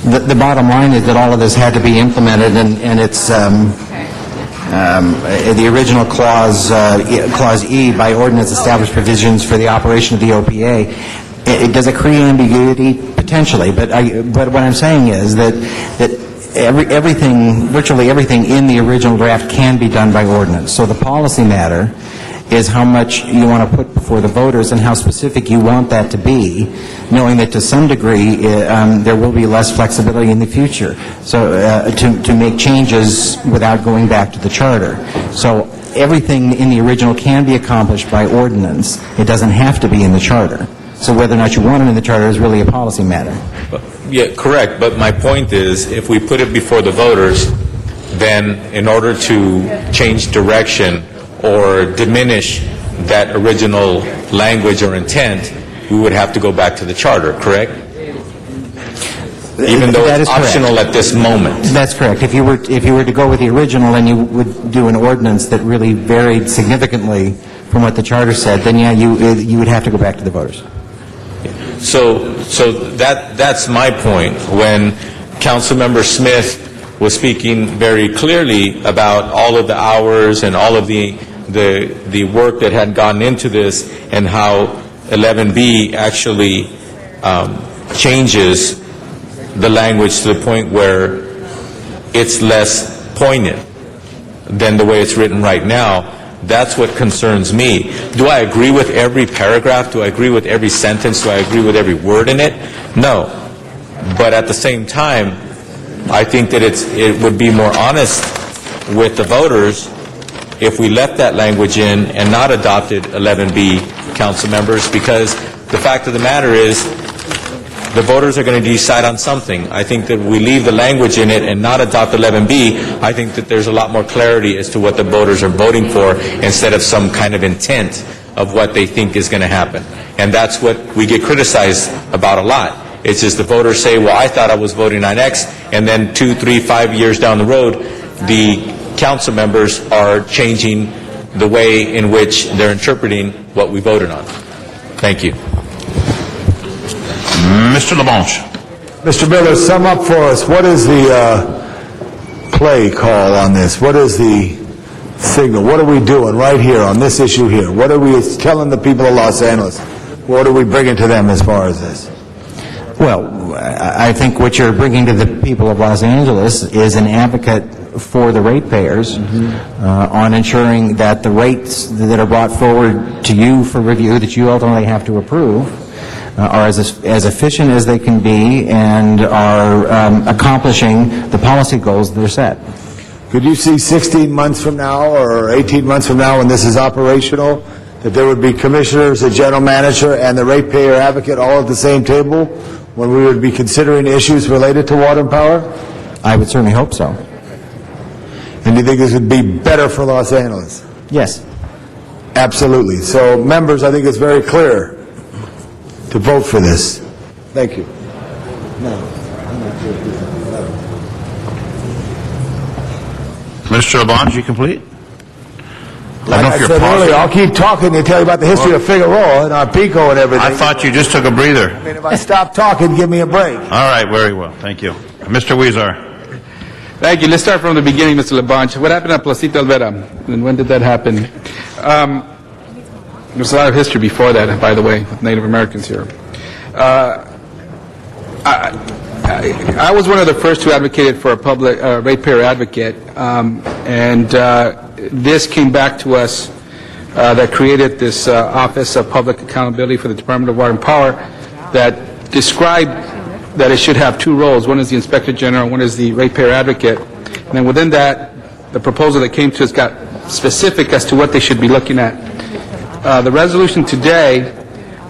the bottom line is that all of this had to be implemented, and it's the original clause E, by ordinance established provisions for the operation of the OPA. Does it create ambiguity? Potentially, but what I'm saying is that virtually everything in the original draft can be done by ordinance. So the policy matter is how much you want to put before the voters and how specific you want that to be, knowing that to some degree there will be less flexibility in the future, so to make changes without going back to the charter. So everything in the original can be accomplished by ordinance. It doesn't have to be in the charter. So whether or not you want it in the charter is really a policy matter. Yeah, correct. But my point is, if we put it before the voters, then in order to change direction or diminish that original language or intent, we would have to go back to the charter, correct? Even though it's optional at this moment. That's correct. If you were to go with the original and you would do an ordinance that really varied significantly from what the charter said, then yeah, you would have to go back to the voters. So that's my point. When Councilmember Smith was speaking very clearly about all of the hours and all of the work that had gone into this, and how 11B actually changes the language to the point where it's less poignant than the way it's written right now. That's what concerns me. Do I agree with every paragraph? Do I agree with every sentence? Do I agree with every word in it? No. But at the same time, I think that it would be more honest with the voters if we left that language in and not adopted 11B, council members, because the fact of the matter is the voters are going to decide on something. I think that we leave the language in it and not adopt 11B, I think that there's a lot more clarity as to what the voters are voting for instead of some kind of intent of what they think is going to happen. And that's what we get criticized about a lot. It's just the voters say, well, I thought I was voting on X, and then 2, 3, 5 years down the road, the council members are changing the way in which they're interpreting what we voted on. Thank you. Mr. Labange. Mr. Miller, sum up for us, what is the play call on this? What is the signal? What are we doing right here on this issue here? What are we telling the people of Los Angeles? What are we bringing to them as far as this? Well, I think what you're bringing to the people of Los Angeles is an advocate for the ratepayers on ensuring that the rates that are brought forward to you for review, that you ultimately have to approve, are as efficient as they can be and are accomplishing the policy goals that are set. Could you see 16 months from now or 18 months from now when this is operational, that there would be commissioners, a general manager, and the ratepayer advocate all at the same table when we would be considering issues related to water and power? I would certainly hope so. And do you think this would be better for Los Angeles? Yes. Absolutely. So, members, I think it's very clear to vote for this. Thank you. Mr. Labange, you complete? Like I said earlier, I'll keep talking and tell you about the history of Figueroa and Arpico and everything. I thought you just took a breather. I mean, if I stop talking, give me a break. All right, very well. Thank you. Mr. Huizar. Thank you. Let's start from the beginning, Mr. Labange. What happened at Placita Alvera, and when did that happen? There's a lot of history before that, by the way, with Native Americans here. I was one of the first who advocated for a public ratepayer advocate, and this came back to us that created this Office of Public Accountability for the Department of Water and Power that described that it should have two roles. One is the Inspector General, one is the ratepayer advocate. And then within that, the proposal that came to us got specific as to what they should be looking at. The resolution today,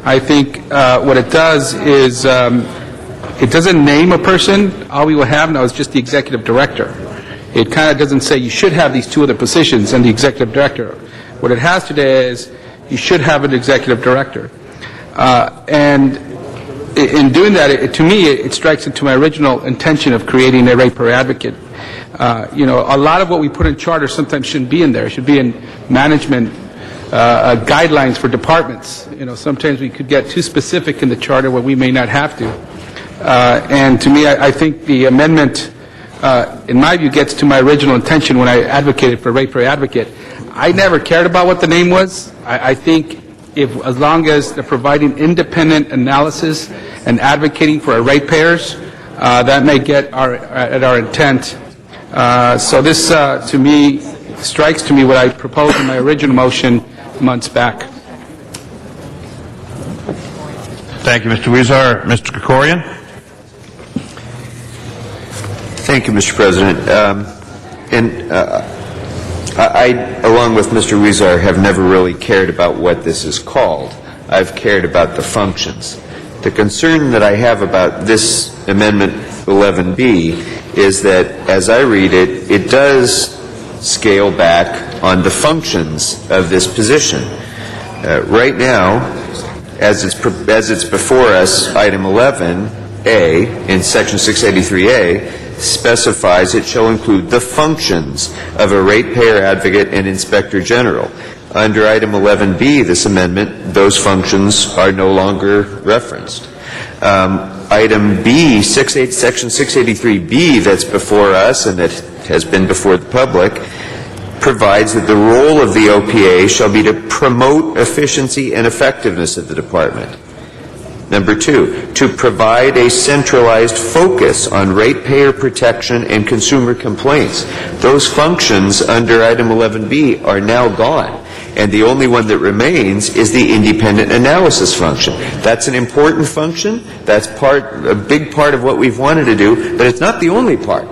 I think what it does is it doesn't name a person. All we will have now is just the executive director. It kind of doesn't say you should have these two other positions and the executive director. What it has today is you should have an executive director. And in doing that, to me, it strikes into my original intention of creating a ratepayer advocate. A lot of what we put in charter sometimes shouldn't be in there. It should be in management guidelines for departments. Sometimes we could get too specific in the charter where we may not have to. And to me, I think the amendment, in my view, gets to my original intention when I advocated for ratepayer advocate. I never cared about what the name was. I think as long as they're providing independent analysis and advocating for our ratepayers, that may get at our intent. So this, to me, strikes to me what I proposed in my original motion months back. Thank you, Mr. Huizar. Mr. Krikorian. Thank you, Mr. President. I, along with Mr. Huizar, have never really cared about what this is called. I've cared about the functions. The concern that I have about this Amendment 11B is that, as I read it, it does scale back on the functions of this position. Right now, as it's before us, item 11A in section 683A specifies it shall include the functions of a ratepayer advocate and inspector general. Under item 11B, this amendment, those functions are no longer referenced. Item B, section 683B that's before us and that has been before the public provides that the role of the OPA shall be to promote efficiency and effectiveness of the department. Number 2, to provide a centralized focus on ratepayer protection and consumer complaints. Those functions under item 11B are now gone, and the only one that remains is the independent analysis function. That's an important function. That's a big part of what we've wanted to do, but it's not the only part.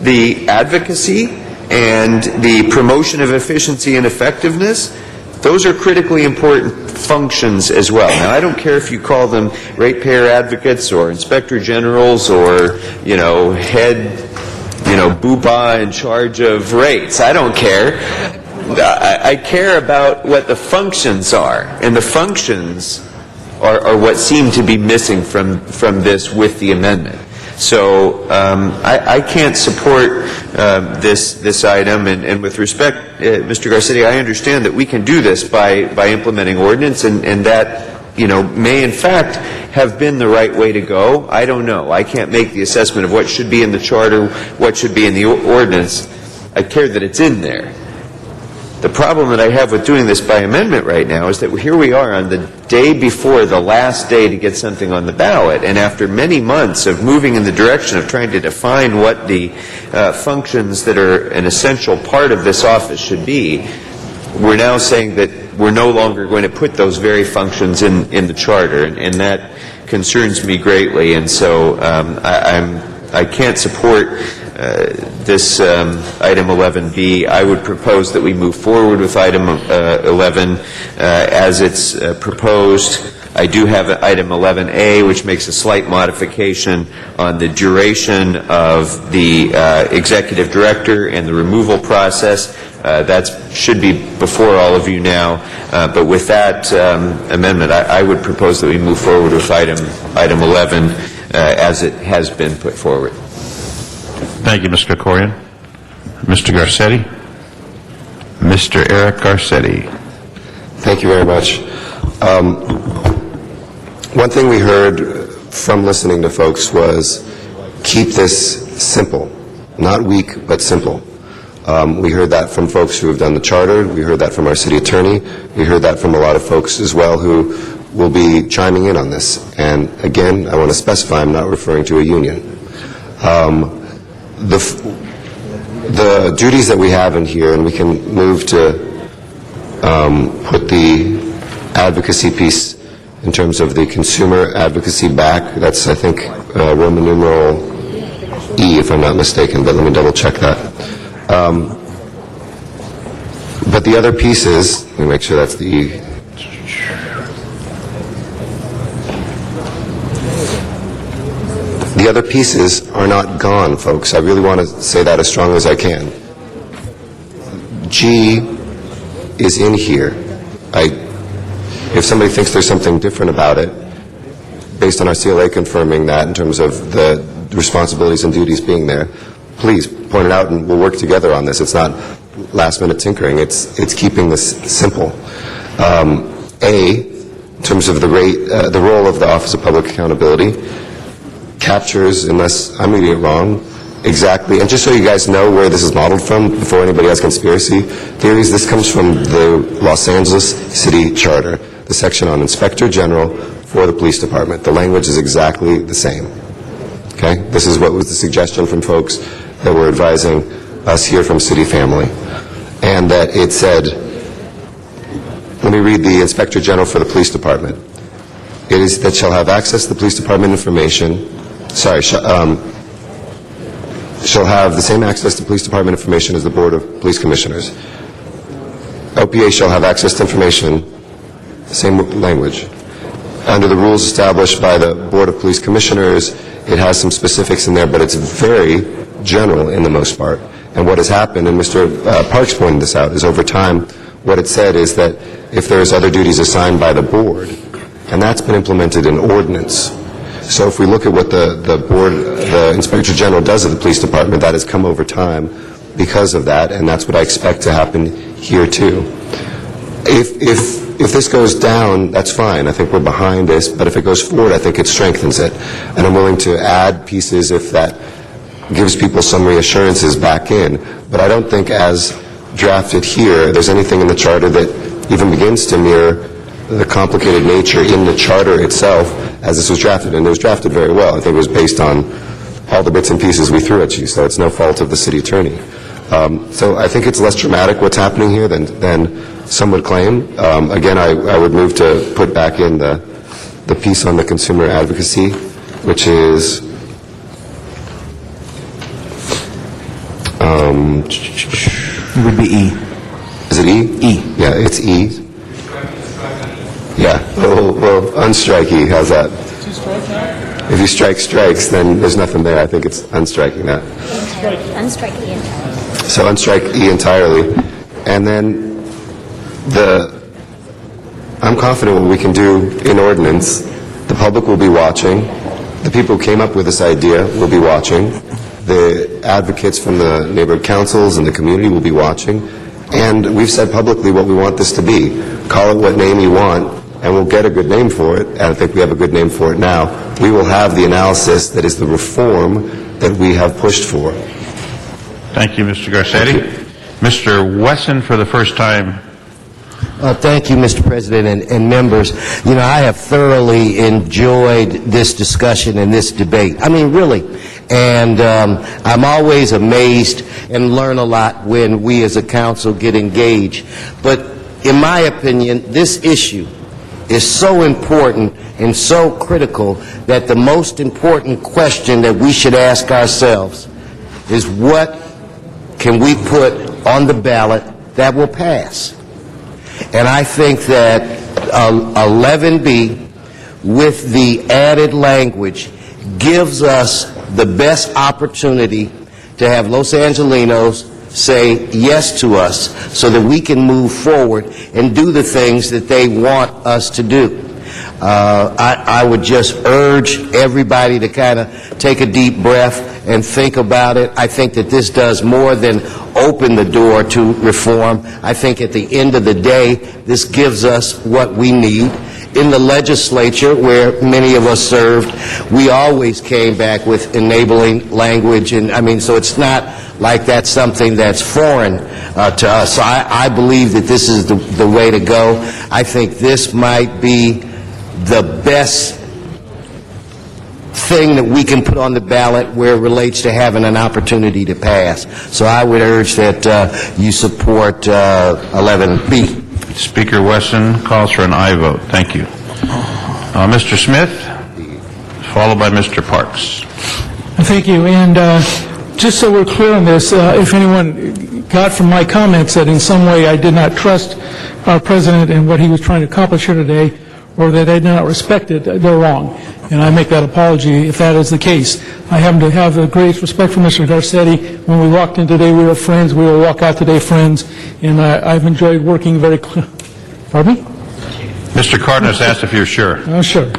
The advocacy and the promotion of efficiency and effectiveness, those are critically important functions as well. Now, I don't care if you call them ratepayer advocates or inspector generals or, head, booba in charge of rates. I don't care. I care about what the functions are, and the functions are what seem to be missing from this with the amendment. So I can't support this item, and with respect, Mr. Garcetti, I understand that we can do this by implementing ordinance, and that may in fact have been the right way to go. I don't know. I can't make the assessment of what should be in the charter, what should be in the ordinance. I care that it's in there. The problem that I have with doing this by amendment right now is that here we are on the day before the last day to get something on the ballot, and after many months of moving in the direction of trying to define what the functions that are an essential part of this office should be, we're now saying that we're no longer going to put those very functions in the charter, and that concerns me greatly. And so I can't support this item 11B. I would propose that we move forward with item 11 as it's proposed. I do have item 11A, which makes a slight modification on the duration of the executive director and the removal process. That should be before all of you now. But with that amendment, I would propose that we move forward with item 11 as it has been put forward. Thank you, Mr. Krikorian. Mr. Garcetti. Mr. Eric Garcetti. Thank you very much. One thing we heard from listening to folks was keep this simple, not weak, but simple. We heard that from folks who have done the charter. We heard that from our city attorney. We heard that from a lot of folks as well who will be chiming in on this. And again, I want to specify I'm not referring to a union. The duties that we have in here, and we can move to put the advocacy piece in terms of the consumer advocacy back. That's, I think, Roman numeral E, if I'm not mistaken, but let me double check that. But the other pieces, let me make sure that's the E. The other pieces are not gone, folks. I really want to say that as strong as I can. G is in here. If somebody thinks there's something different about it, based on our CLA confirming that in terms of the responsibilities and duties being there, please point it out and we'll work together on this. It's not last-minute tinkering. It's keeping this simple. A, in terms of the role of the Office of Public Accountability, captures, unless I'm reading it wrong, exactly, and just so you guys know where this is modeled from before anybody has conspiracy theories, this comes from the Los Angeles City Charter, the section on Inspector General for the Police Department. The language is exactly the same. Okay? This is what was the suggestion from folks that were advising us here from City Family. And that it said, let me read the Inspector General for the Police Department. It is that shall have access to the Police Department information, shall have the same access to Police Department information as the Board of Police Commissioners. OPA shall have access to information, same language. Under the rules established by the Board of Police Commissioners, it has some specifics in there, but it's very general in the most part. And what has happened, and Mr. Parks pointed this out, is over time, what it said is that if there's other duties assigned by the board, and that's been implemented in ordinance. So if we look at what the Inspector General does at the Police Department, that has come over time because of that, and that's what I expect to happen here too. If this goes down, that's fine. I think we're behind this, but if it goes forward, I think it strengthens it. And I'm willing to add pieces if that gives people some reassurances back in. But I don't think as drafted here, there's anything in the charter that even begins to mirror the complicated nature in the charter itself as this was drafted. And it was drafted very well. I think it was based on all the bits and pieces we threw at you, so it's no fault of the city attorney. So I think it's less dramatic what's happening here than some would claim. Again, I would move to put back in the piece on the consumer advocacy, which is it would be E. Is it E? E. Yeah, it's E. Yeah, well, unstrike E, how's that? If you strike strikes, then there's nothing there. I think it's unstriking that. Unstrike E entirely. So unstrike E entirely. And then I'm confident what we can do in ordinance. The public will be watching. The people who came up with this idea will be watching. The advocates from the neighborhood councils and the community will be watching. And we've said publicly what we want this to be. Call it what name you want. and we'll get a good name for it, and I think we have a good name for it now, we will have the analysis that is the reform that we have pushed for. Thank you, Mr. Garcetti. Mr. Wesson, for the first time. Thank you, Mr. President and members. You know, I have thoroughly enjoyed this discussion and this debate. I mean, really. And I'm always amazed and learn a lot when we as a council get engaged. But in my opinion, this issue is so important and so critical that the most important question that we should ask ourselves is what can we put on the ballot that will pass? And I think that 11B, with the added language, gives us the best opportunity to have Los Angelenos say yes to us so that we can move forward and do the things that they want us to do. I would just urge everybody to kind of take a deep breath and think about it. I think that this does more than open the door to reform. I think at the end of the day, this gives us what we need. In the legislature, where many of us served, we always came back with enabling language, and I mean, so it's not like that's something that's foreign to us. So I believe that this is the way to go. I think this might be the best thing that we can put on the ballot where it relates to having an opportunity to pass. So I would urge that you support 11B. Speaker Wesson calls for an aye vote. Thank you. Mr. Smith, followed by Mr. Parks. Thank you. And just so we're clear on this, if anyone got from my comments that in some way I did not trust our president and what he was trying to accomplish here today, or that I did not respect it, they're wrong. And I make that apology if that is the case. I happen to have the greatest respect for Mr. Garcetti. When we walked in today, we were friends. We will walk out today friends. And I've enjoyed working very Pardon me? Mr. Cardenas asked if you're sure. Oh, sure.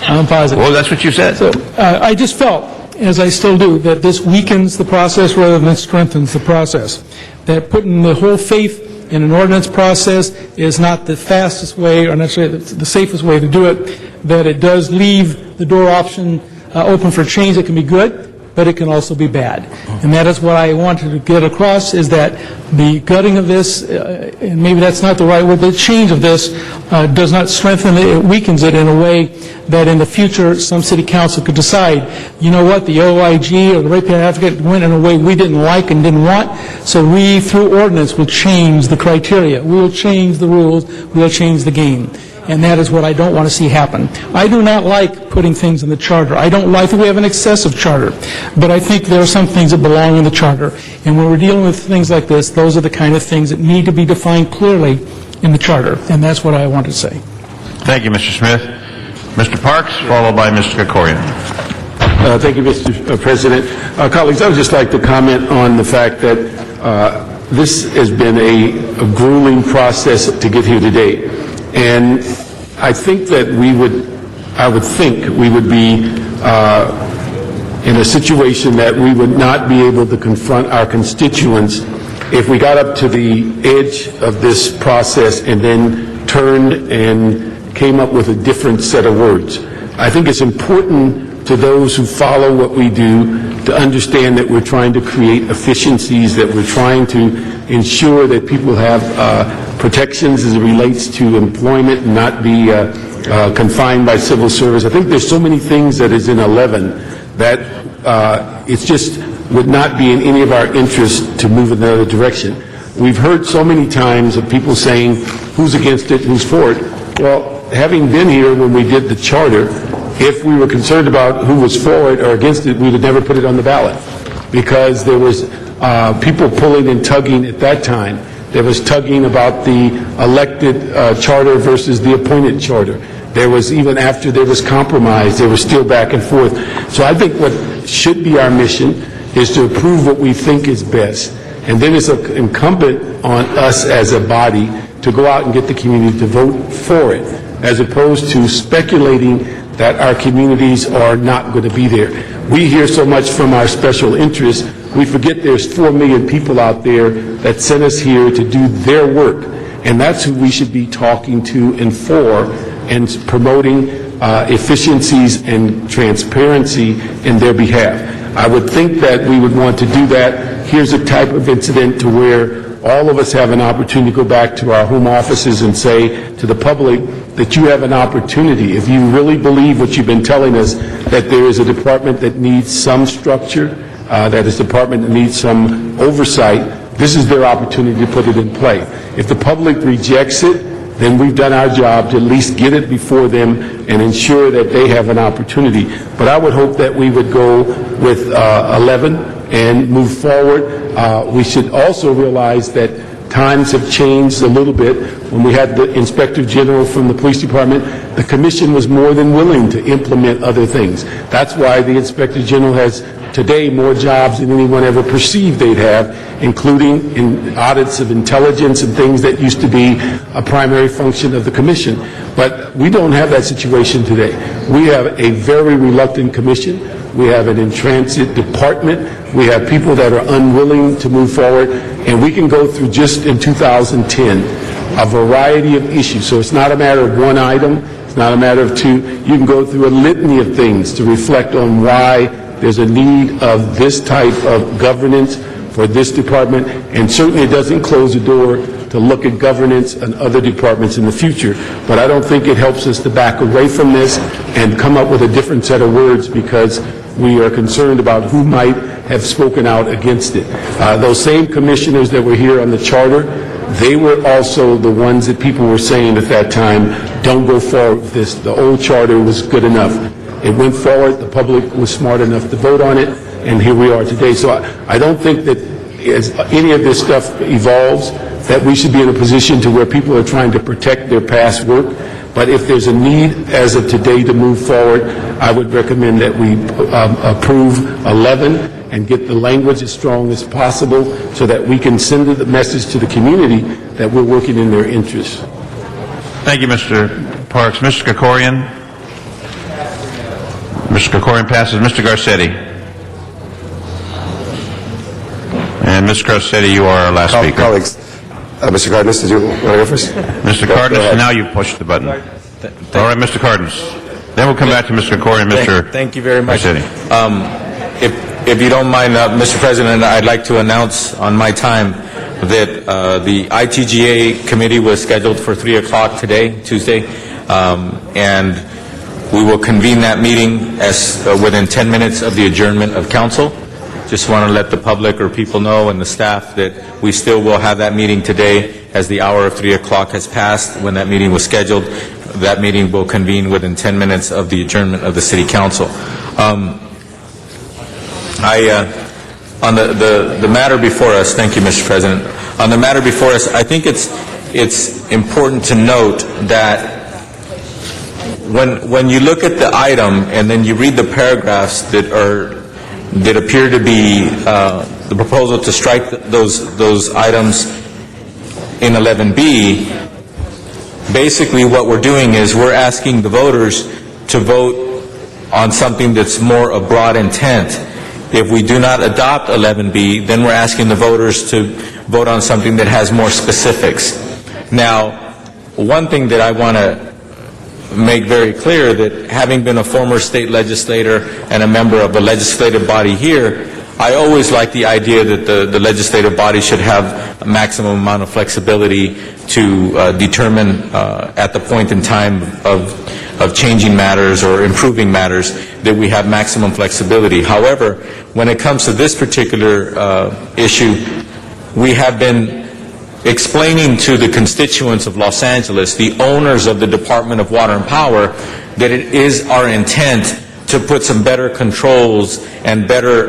I'm positive. Well, that's what you said. So I just felt, as I still do, that this weakens the process rather than strengthens the process. That putting the whole faith in an ordinance process is not the fastest way, or necessarily the safest way to do it, that it does leave the door option open for change that can be good, but it can also be bad. And that is what I wanted to get across, is that the gutting of this, and maybe that's not the right word, the change of this does not strengthen it, it weakens it in a way that in the future some city council could decide, you know what, the OIG or the ratepayer advocate went in a way we didn't like and didn't want, so we, through ordinance, will change the criteria. We will change the rules. We will change the game. And that is what I don't want to see happen. I do not like putting things in the charter. I think we have an excessive charter. But I think there are some things that belong in the charter. And when we're dealing with things like this, those are the kind of things that need to be defined clearly in the charter. And that's what I want to say. Thank you, Mr. Smith. Mr. Parks, followed by Mr. Krikorian. Thank you, Mr. President. Colleagues, I would just like to comment on the fact that this has been a grueling process to get here today. And I think that I would think we would be in a situation that we would not be able to confront our constituents if we got up to the edge of this process and then turned and came up with a different set of words. I think it's important to those who follow what we do to understand that we're trying to create efficiencies, that we're trying to ensure that people have protections as it relates to employment and not be confined by civil service. I think there's so many things that is in 11 that it just would not be in any of our interest to move in another direction. We've heard so many times of people saying who's against it, who's for it. Well, having been here when we did the charter, if we were concerned about who was for it or against it, we would never put it on the ballot, because there was people pulling and tugging at that time. There was tugging about the elected charter versus the appointed charter. There was, even after there was compromise, there was still back and forth. So I think what should be our mission is to approve what we think is best. And then it's incumbent on us as a body to go out and get the community to vote for it, as opposed to speculating that our communities are not going to be there. We hear so much from our special interests, we forget there's 4 million people out there that sent us here to do their work. And that's who we should be talking to and for, and promoting efficiencies and transparency in their behalf. I would think that we would want to do that. Here's a type of incident to where all of us have an opportunity to go back to our home offices and say to the public that you have an opportunity. If you really believe what you've been telling us, that there is a department that needs some structure, that is a department that needs some oversight, this is their opportunity to put it in play. If the public rejects it, then we've done our job to at least get it before them and ensure that they have an opportunity. But I would hope that we would go with 11 and move forward. We should also realize that times have changed a little bit. When we had the Inspector General from the Police Department, the Commission was more than willing to implement other things. That's why the Inspector General has today more jobs than anyone ever perceived they'd have, including in audits of intelligence and things that used to be a primary function of the Commission. But we don't have that situation today. We have a very reluctant Commission. We have an in-transit department. We have people that are unwilling to move forward. And we can go through just in 2010 a variety of issues. So it's not a matter of one item. It's not a matter of two. You can go through a litany of things to reflect on why there's a need of this type of governance for this department. And certainly it doesn't close the door to look at governance and other departments in the future. But I don't think it helps us to back away from this and come up with a different set of words because we are concerned about who might have spoken out against it. Those same commissioners that were here on the charter, they were also the ones that people were saying at that time, don't go forward with this. The old charter was good enough. It went forward, the public was smart enough to vote on it, and here we are today. So I don't think that as any of this stuff evolves, that we should be in a position to where people are trying to protect their past work. But if there's a need as of today to move forward, I would recommend that we approve 11 and get the language as strong as possible so that we can send the message to the community that we're working in their interests. Thank you, Mr. Parks. Mr. Krikorian? Mr. Krikorian passes. Mr. Garcetti? And Mr. Garcetti, you are our last speaker. Colleagues, Mr. Cardenas, did you want to go first? Mr. Cardenas, now you've pushed the button. All right, Mr. Cardenas. Then we'll come back to Mr. Krikorian and Mr. Thank you very much. Garcetti. If you don't mind, Mr. President, I'd like to announce on my time that the ITGA committee was scheduled for 3 o'clock today, Tuesday, and we will convene that meeting as within 10 minutes of the adjournment of council. Just want to let the public or people know and the staff that we still will have that meeting today as the hour of 3 o'clock has passed when that meeting was scheduled. That meeting will convene within 10 minutes of the adjournment of the City Council. On the matter before us, thank you, Mr. President. On the matter before us, I think it's important to note that when you look at the item and then you read the paragraphs that appear to be the proposal to strike those items in 11B, basically what we're doing is we're asking the voters to vote on something that's more a broad intent. If we do not adopt 11B, then we're asking the voters to vote on something that has more specifics. Now, one thing that I want to make very clear, that having been a former state legislator and a member of the legislative body here, I always like the idea that the legislative body should have a maximum amount of flexibility to determine at the point in time of changing matters or improving matters, that we have maximum flexibility. However, when it comes to this particular issue, we have been explaining to the constituents of Los Angeles, the owners of the Department of Water and Power, that it is our intent to put some better controls and better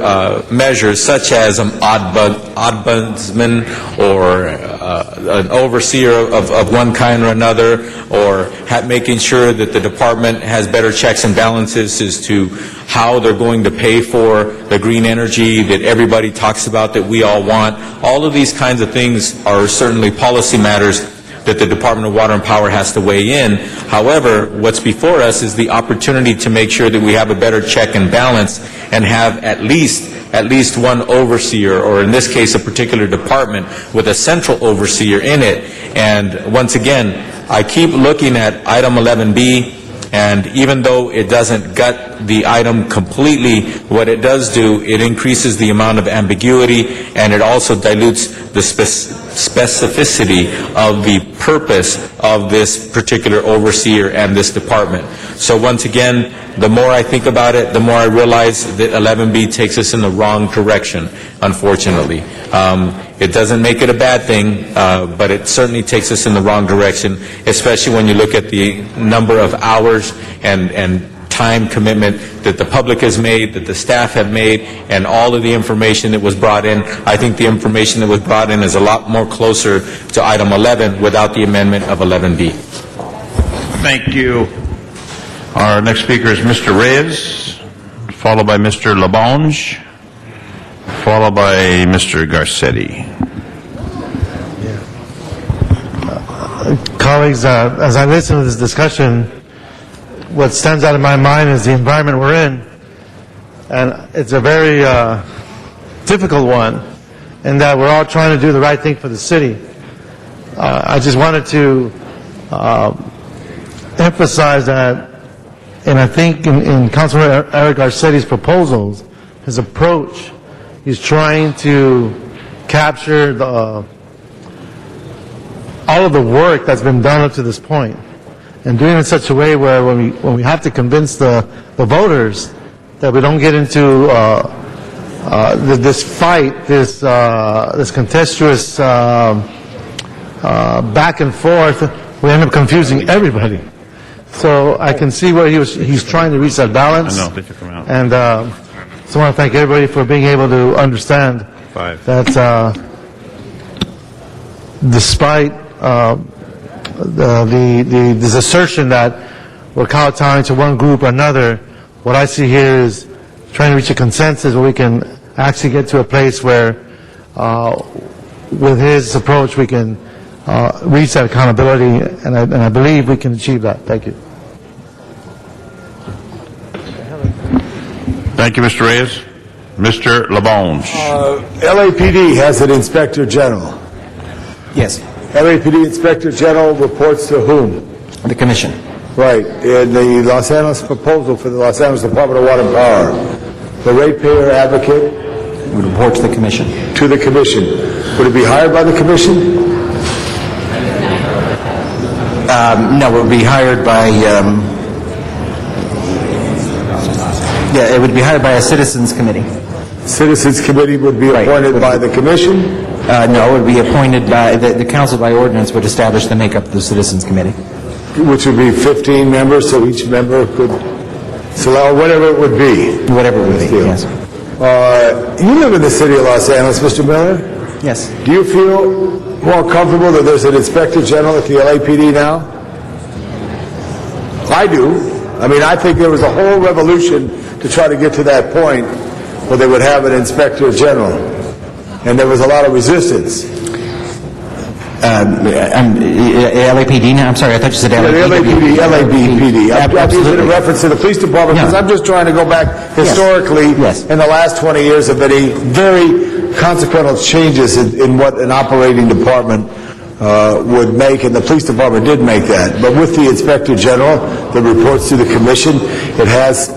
measures, such as an ombudsman or an overseer of one kind or another, or making sure that the department has better checks and balances as to how they're going to pay for the green energy that everybody talks about that we all want. All of these kinds of things are certainly policy matters that the Department of Water and Power has to weigh in. However, what's before us is the opportunity to make sure that we have a better check and balance and have at least one overseer, or in this case a particular department with a central overseer in it. And once again, I keep looking at item 11B, and even though it doesn't gut the item completely, what it does do, it increases the amount of ambiguity, and it also dilutes the specificity of the purpose of this particular overseer and this department. So once again, the more I think about it, the more I realize that 11B takes us in the wrong direction, unfortunately. It doesn't make it a bad thing, but it certainly takes us in the wrong direction, especially when you look at the number of hours and time commitment that the public has made, that the staff have made, and all of the information that was brought in. I think the information that was brought in is a lot more closer to item 11 without the amendment of 11B. Thank you. Our next speaker is Mr. Reyes, followed by Mr. Labange, followed by Mr. Garcetti. Colleagues, as I listen to this discussion, what stands out in my mind is the environment we're in, and it's a very difficult one, in that we're all trying to do the right thing for the city. I just wanted to emphasize that, and I think in Councilman Eric Garcetti's proposals, his approach, he's trying to capture all of the work that's been done up to this point, and doing it in such a way where when we have to convince the voters that we don't get into this fight, this contentious back and forth, we end up confusing everybody. So I can see where he's trying to reach that balance. I know, they took him out. And so I want to thank everybody for being able to understand that despite this assertion that we're kowtowing to one group or another, what I see here is trying to reach a consensus where we can actually get to a place where, with his approach, we can reach that accountability, and I believe we can achieve that. Thank you. Thank you, Mr. Reyes. Mr. Labange. LAPD has an Inspector General. Yes. LAPD Inspector General reports to whom? The Commission. Right. In the Los Angeles proposal for the Los Angeles Department of Water and Power, the ratepayer advocate would report to the Commission. To the Commission. Would it be hired by the Commission? No, it would be hired by, it would be hired by a Citizens Committee. Citizens Committee would be appointed by the Commission? No, it would be appointed by, the Council by ordinance would establish the makeup of the Citizens Committee. Which would be 15 members, so each member could select whatever it would be. Whatever it would be, yes. You live in the city of Los Angeles, Mr. Miller? Yes. Do you feel more comfortable that there's an Inspector General at the LAPD now? I do. I mean, I think there was a whole revolution to try to get to that point where they would have an Inspector General. And there was a lot of resistance. LAPD now? I'm sorry, I thought you said LAPD. I'm using a reference to the police department because I'm just trying to go back historically in the last 20 years of many very consequential changes in what an operating department would make, and the police department did make that. But with the Inspector General that reports to the Commission, it has,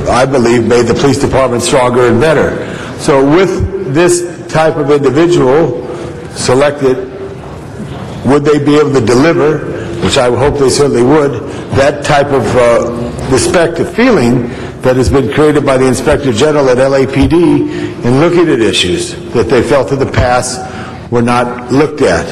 I believe, made the police department stronger and better. So with this type of individual selected, would they be able to deliver, which I hope they certainly would, that type of respect and feeling that has been created by the Inspector General at LAPD in looking at issues that they felt in the past were not looked at.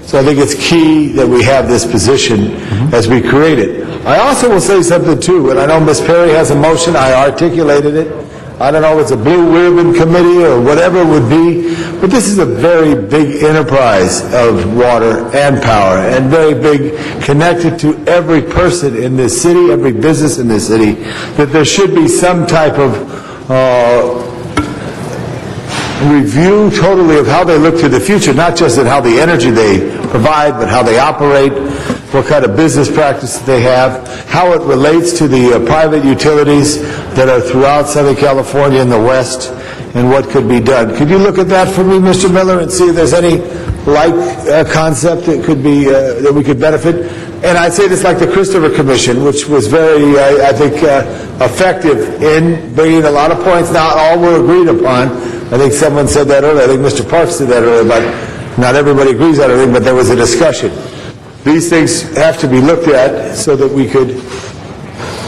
So I think it's key that we have this position as we create it. I also will say something too, and I know Ms. Perry has a motion, I articulated it. I don't know if it's a blue ribbon committee or whatever it would be, but this is a very big enterprise of water and power, and very big, connected to every person in this city, every business in this city, that there should be some type of review totally of how they look to the future, not just in how the energy they provide, but how they operate, what kind of business practices they have, how it relates to the private utilities that are throughout Southern California and the West, and what could be done. Could you look at that for me, Mr. Miller, and see if there's any light concept that could be, that we could benefit. And I'd say this like the Christopher Commission, which was very, I think, effective in bringing a lot of points. Not all were agreed upon. I think someone said that earlier. I think Mr. Parks did that earlier, but not everybody agrees on everything, but there was a discussion. These things have to be looked at so that we could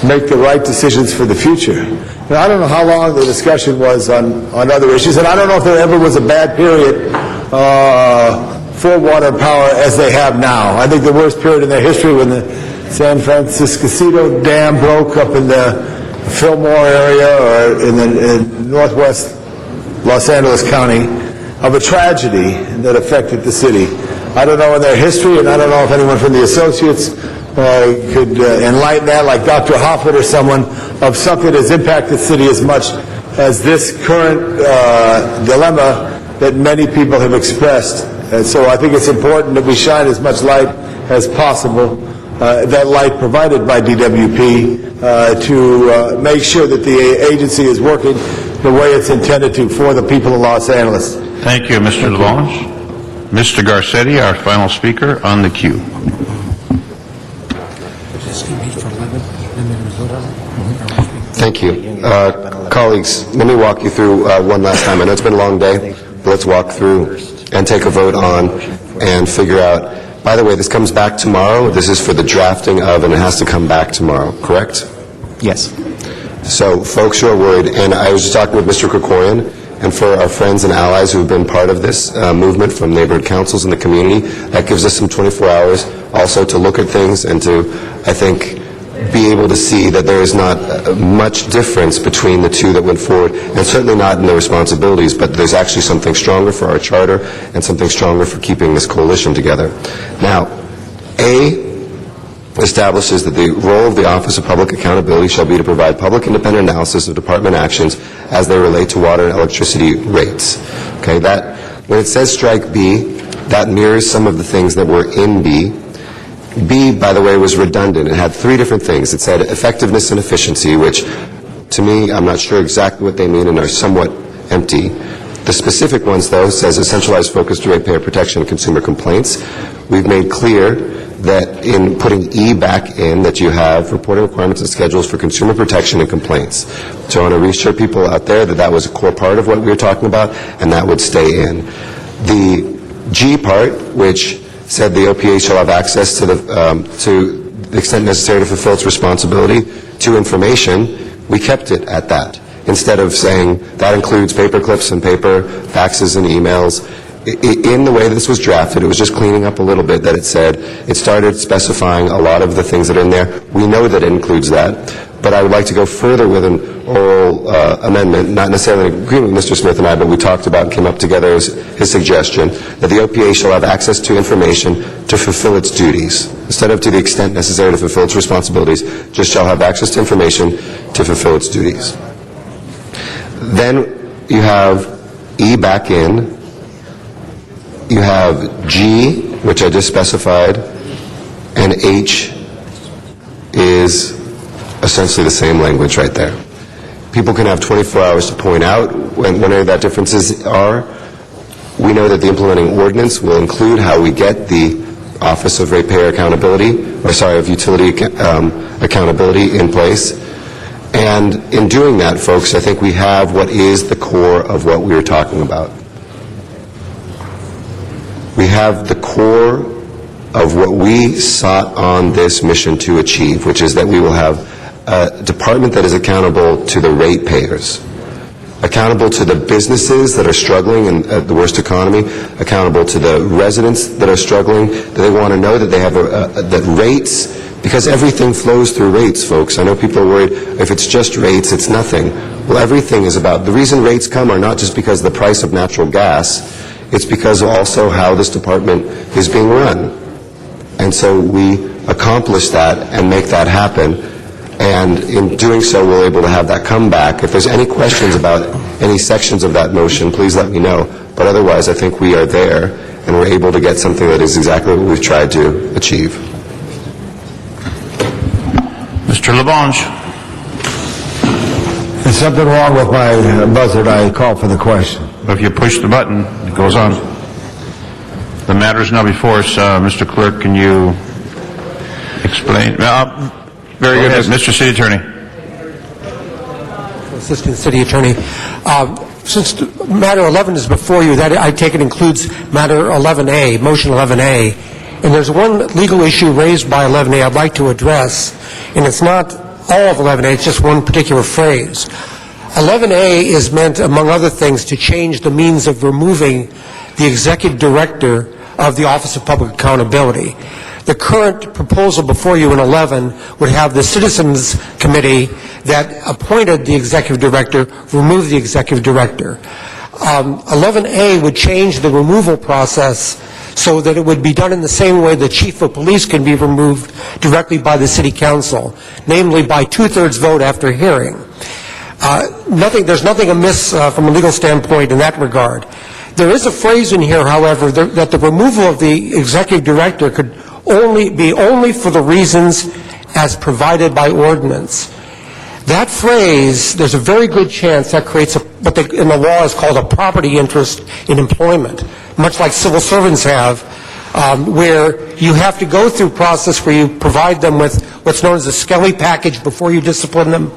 make the right decisions for the future. And I don't know how long the discussion was on other issues, and I don't know if there ever was a bad period for water and power as they have now. I think the worst period in their history when the San Francisco Dam broke up in the Fillmore area or in northwest Los Angeles County, of a tragedy that affected the city. I don't know in their history, and I don't know if anyone from the associates could enlighten that, like Dr. Hoffman or someone, of something that's impacted the city as much as this current dilemma that many people have expressed. And so I think it's important that we shine as much light as possible, that light provided by DWP, to make sure that the agency is working the way it's intended to for the people of Los Angeles. Thank you, Mr. LaBonge. Mr. Garcetti, our final speaker on the queue. Thank you. Colleagues, let me walk you through one last time. I know it's been a long day, but let's walk through and take a vote on and figure out. By the way, this comes back tomorrow. This is for the drafting of, and it has to come back tomorrow, correct? Yes. So folks who are worried, and I was just talking with Mr. Krikorian, and for our friends and allies who have been part of this movement from neighborhood councils in the community, that gives us some 24 hours also to look at things and to, I think, be able to see that there is not much difference between the two that went forward, and certainly not in their responsibilities, but there's actually something stronger for our charter and something stronger for keeping this coalition together. Now, A establishes that the role of the Office of Public Accountability shall be to provide public independent analysis of department actions as they relate to water and electricity rates. Okay, that, when it says strike B, that mirrors some of the things that were in B. B, by the way, was redundant. It had three different things. It said effectiveness and efficiency, which, to me, I'm not sure exactly what they mean and are somewhat empty. The specific ones, though, says a centralized focus to ratepayer protection and consumer complaints. We've made clear that in putting E back in, that you have reporting requirements and schedules for consumer protection and complaints. So I want to reassure people out there that that was a core part of what we were talking about, and that would stay in. The G part, which said the OPA shall have access to the extent necessary to fulfill its responsibility to information, we kept it at that. Instead of saying that includes paper clips and paper, faxes and emails. In the way this was drafted, it was just cleaning up a little bit that it said, it started specifying a lot of the things that are in there. We know that it includes that, but I would like to go further with an oral amendment, not necessarily in agreement with Mr. Smith and I, but we talked about and came up together as his suggestion, that the OPA shall have access to information to fulfill its duties. Instead of to the extent necessary to fulfill its responsibilities, just shall have access to information to fulfill its duties. Then you have E back in. You have G, which I just specified, and H is essentially the same language right there. People can have 24 hours to point out when any of that differences are. We know that the implementing ordinance will include how we get the Office of Ratepayer Accountability, of Utility Accountability in place. And in doing that, folks, I think we have what is the core of what we were talking about. We have the core of what we sought on this mission to achieve, which is that we will have a department that is accountable to the ratepayers, accountable to the businesses that are struggling in the worst economy, accountable to the residents that are struggling, that they want to know that they have that rates, because everything flows through rates, folks. I know people are worried if it's just rates, it's nothing. Well, everything is about, the reason rates come are not just because of the price of natural gas, it's because of also how this department is being run. And so we accomplish that and make that happen. And in doing so, we're able to have that come back. If there's any questions about any sections of that motion, please let me know. But otherwise, I think we are there, and we're able to get something that is exactly what we've tried to achieve. Mr. LaBonge. There's something wrong with my buzzer. I call for the question. If you push the button, it goes on. The matter is now before us. Mr. Clerk, can you explain? Very good. Mr. City Attorney. Assistant City Attorney. Since matter 11 is before you, that I take it includes matter 11A, motion 11A. And there's one legal issue raised by 11A I'd like to address, and it's not all of 11A, it's just one particular phrase. 11A is meant, among other things, to change the means of removing the executive director of the Office of Public Accountability. The current proposal before you in 11 would have the Citizens Committee that appointed the executive director remove the executive director. 11A would change the removal process so that it would be done in the same way the chief of police can be removed directly by the city council, namely by 2/3 vote after hearing. There's nothing amiss from a legal standpoint in that regard. There is a phrase in here, however, that the removal of the executive director could be only for the reasons as provided by ordinance. That phrase, there's a very good chance that creates what in the law is called a property interest in employment, much like civil servants have, where you have to go through a process where you provide them with what's known as a Skelly package before you discipline them,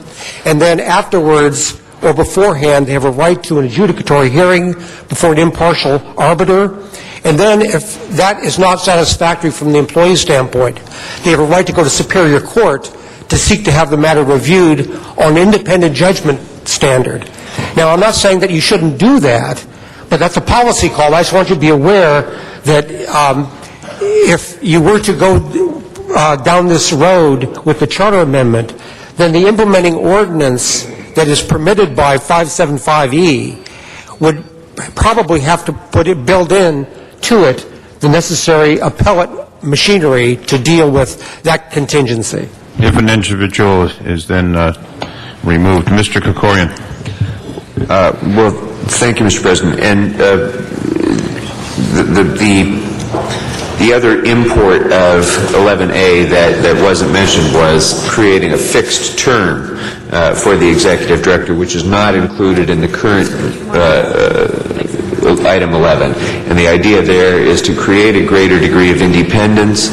and then afterwards or beforehand they have a right to an adjudicatory hearing before an impartial arbiter. And then if that is not satisfactory from the employee's standpoint, they have a right to go to Superior Court to seek to have the matter reviewed on independent judgment standard. Now, I'm not saying that you shouldn't do that, but that's a policy call. I just want you to be aware that if you were to go down this road with the charter amendment, then the implementing ordinance that is permitted by 575E would probably have to build in to it the necessary appellate machinery to deal with that contingency. If an individual is then removed. Mr. Krikorian. Well, thank you, Mr. President. And the other import of 11A that wasn't mentioned was creating a fixed term for the executive director, which is not included in the current item 11. And the idea there is to create a greater degree of independence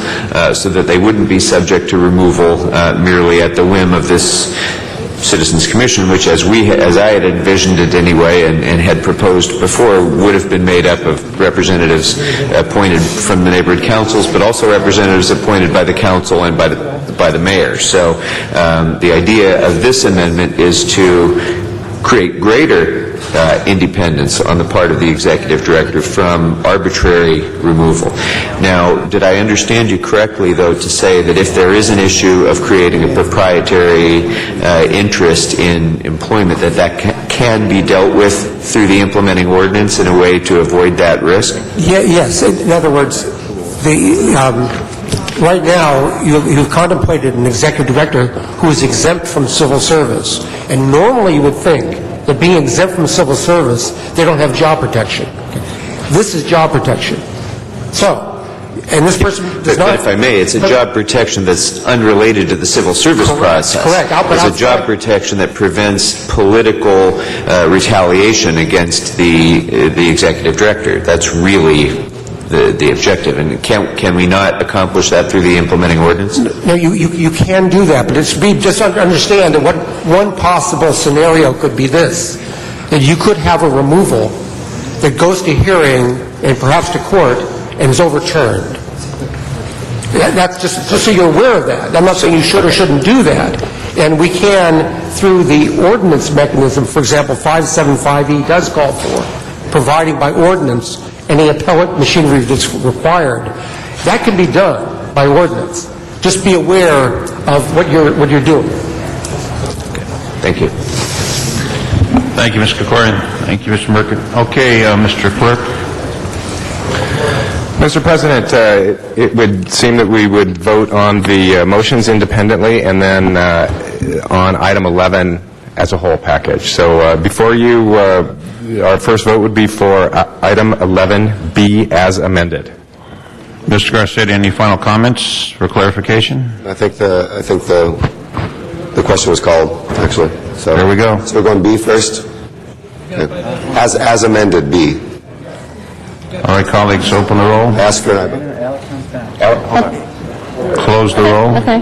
so that they wouldn't be subject to removal merely at the whim of this Citizens Commission, which as I had envisioned it anyway and had proposed before, would have been made up of representatives appointed from the neighborhood councils, but also representatives appointed by the council and by the mayor. So the idea of this amendment is to create greater independence on the part of the executive director from arbitrary removal. Now, did I understand you correctly, though, to say that if there is an issue of creating a proprietary interest in employment, that can be dealt with through the implementing ordinance in a way to avoid that risk? Yes. In other words, right now, you've contemplated an executive director who is exempt from civil service. And normally you would think that being exempt from civil service, they don't have job protection. This is job protection. So, and this person does not... But if I may, it's a job protection that's unrelated to the civil service process. Correct. It's a job protection that prevents political retaliation against the executive director. That's really the objective. And can we not accomplish that through the implementing ordinance? No, you can do that, but just understand that one possible scenario could be this, that you could have a removal that goes to hearing and perhaps to court and is overturned. That's just so you're aware of that. I'm not saying you should or shouldn't do that. And we can, through the ordinance mechanism, for example, 575E does call for, providing by ordinance any appellate machinery that's required. That can be done by ordinance. Just be aware of what you're doing. Okay. Thank you. Thank you, Mr. Krikorian. Thank you, Mr. Merkin. Okay, Mr. Clerk. Mr. President, it would seem that we would vote on the motions independently and then on item 11 as a whole package. So before you, our first vote would be for item 11B as amended. Mr. Garcetti, any final comments for clarification? I think the question was called, actually. So there we go. So we're going B first? Okay. As amended, B. All right, colleagues, open the roll. Ask for an Close the roll. Okay.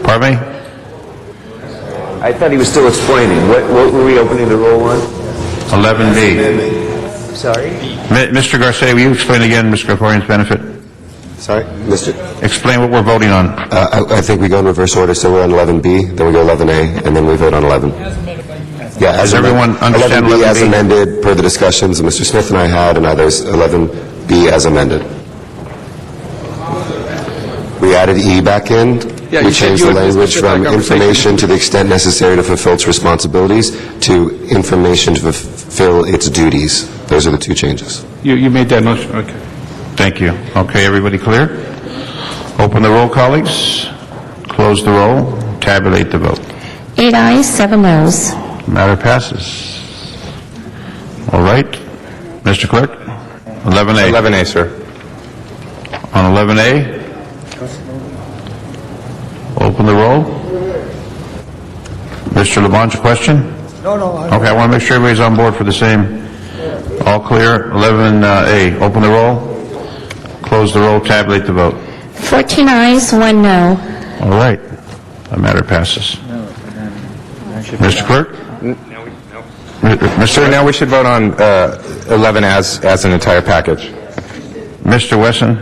Pardon me? I thought he was still explaining. What were we opening the roll on? 11B. Sorry? Mr. Garcetti, will you explain again Mr. Krikorian's benefit? Sorry, Mr. Explain what we're voting on. I think we go in reverse order, so we're on 11B, then we go 11A, and then we vote on 11. Yeah, Does everyone understand 11B 11B? as amended per the discussions that Mr. Smith and I had, and others, 11B as amended. We added E back in. Yeah, We you said changed you the would language discuss that from conversation. information to the extent necessary to fulfill its responsibilities to information to fulfill its duties. Those are the two changes. You made that motion, okay. Thank you. Okay, everybody clear? Open the roll, colleagues. Close the roll. Tabulate the vote. 8 ayes, 7 noes. Matter passes. All right. Mr. Clerk? 11A. 11A, sir. On 11A? Open the roll. Mr. Labange, a question? No. Okay, I want to make sure everybody's on board for the same. All clear? 11A. Open the roll. Close the roll. Tabulate the vote. 14 ayes, 1 no. All right. The matter passes. Mr. Clerk? Sir, now we should vote on 11 as an entire package. Mr. Wesson?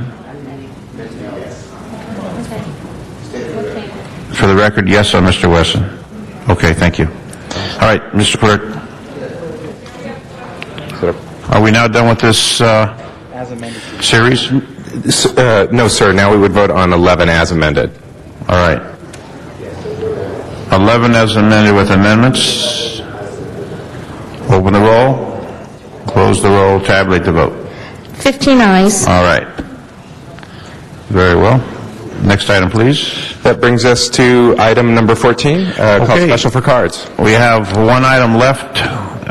For the record, yes on Mr. Wesson. Okay, thank you. All right, Mr. Clerk. Are we now done with this series? No, sir. Now we would vote on 11 as amended. All right. 11 as amended with amendments. Open the roll. Close the roll. Tabulate the vote. 15 ayes. All right. Very well. Next item, please. That brings us to item number 14, called special for cards. We have one item left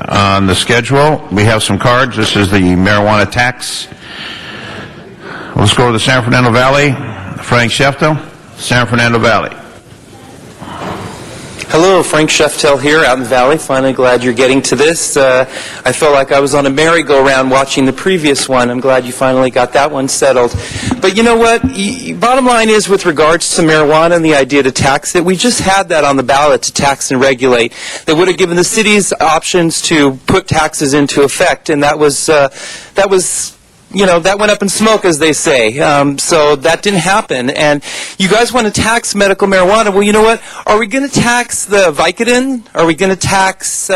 on the schedule. We have some cards. This is the marijuana tax. Let's go to the San Fernando Valley. Frank Sheftel, San Fernando Valley. Hello, Frank Sheftel here out in the Valley. Finally glad you're getting to this. I felt like I was on a merry-go-round watching the previous one. I'm glad you finally got that one settled. But you know what? Bottom line is, with regards to marijuana and the idea to tax it, we just had that on the ballot to tax and regulate. That would have given the cities options to put taxes into effect, and that went up in smoke, as they say. So that didn't happen. And you guys want to tax medical marijuana. Well, you know what? Are we going to tax the Vicodin? Are we going to tax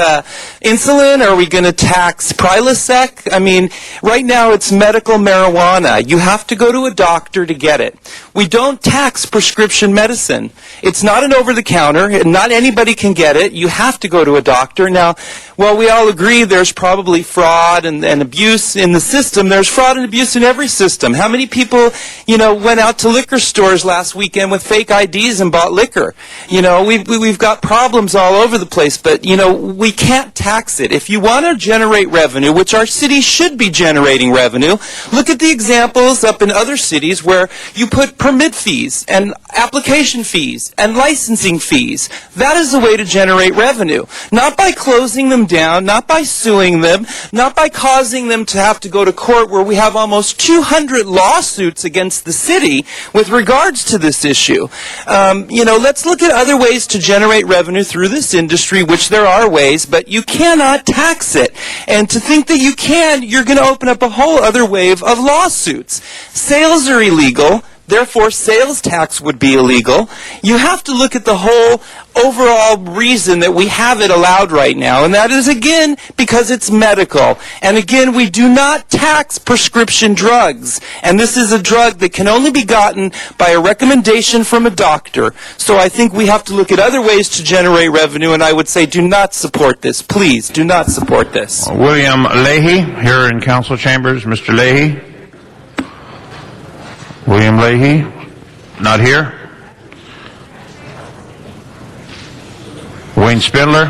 insulin? Are we going to tax Prilosec? I mean, right now it's medical marijuana. You have to go to a doctor to get it. We don't tax prescription medicine. It's not an over-the-counter. Not anybody can get it. You have to go to a doctor. Now, while we all agree there's probably fraud and abuse in the system, there's fraud and abuse in every system. How many people, went out to liquor stores last weekend with fake IDs and bought liquor? We've got problems all over the place, but, we can't tax it. If you want to generate revenue, which our city should be generating revenue, look at the examples up in other cities where you put permit fees and application fees and licensing fees. That is the way to generate revenue. Not by closing them down, not by suing them, not by causing them to have to go to court where we have almost 200 lawsuits against the city with regards to this issue. Let's look at other ways to generate revenue through this industry, which there are ways, but you cannot tax it. And to think that you can, you're going to open up a whole other wave of lawsuits. Sales are illegal. Therefore, sales tax would be illegal. You have to look at the whole overall reason that we have it allowed right now, and that is, again, because it's medical. And again, we do not tax prescription drugs. And this is a drug that can only be gotten by a recommendation from a doctor. So I think we have to look at other ways to generate revenue, and I would say do not support this. Please, do not support this. William Leahy, here in council chambers. Mr. Leahy. William Leahy, not here. Wayne Spindler.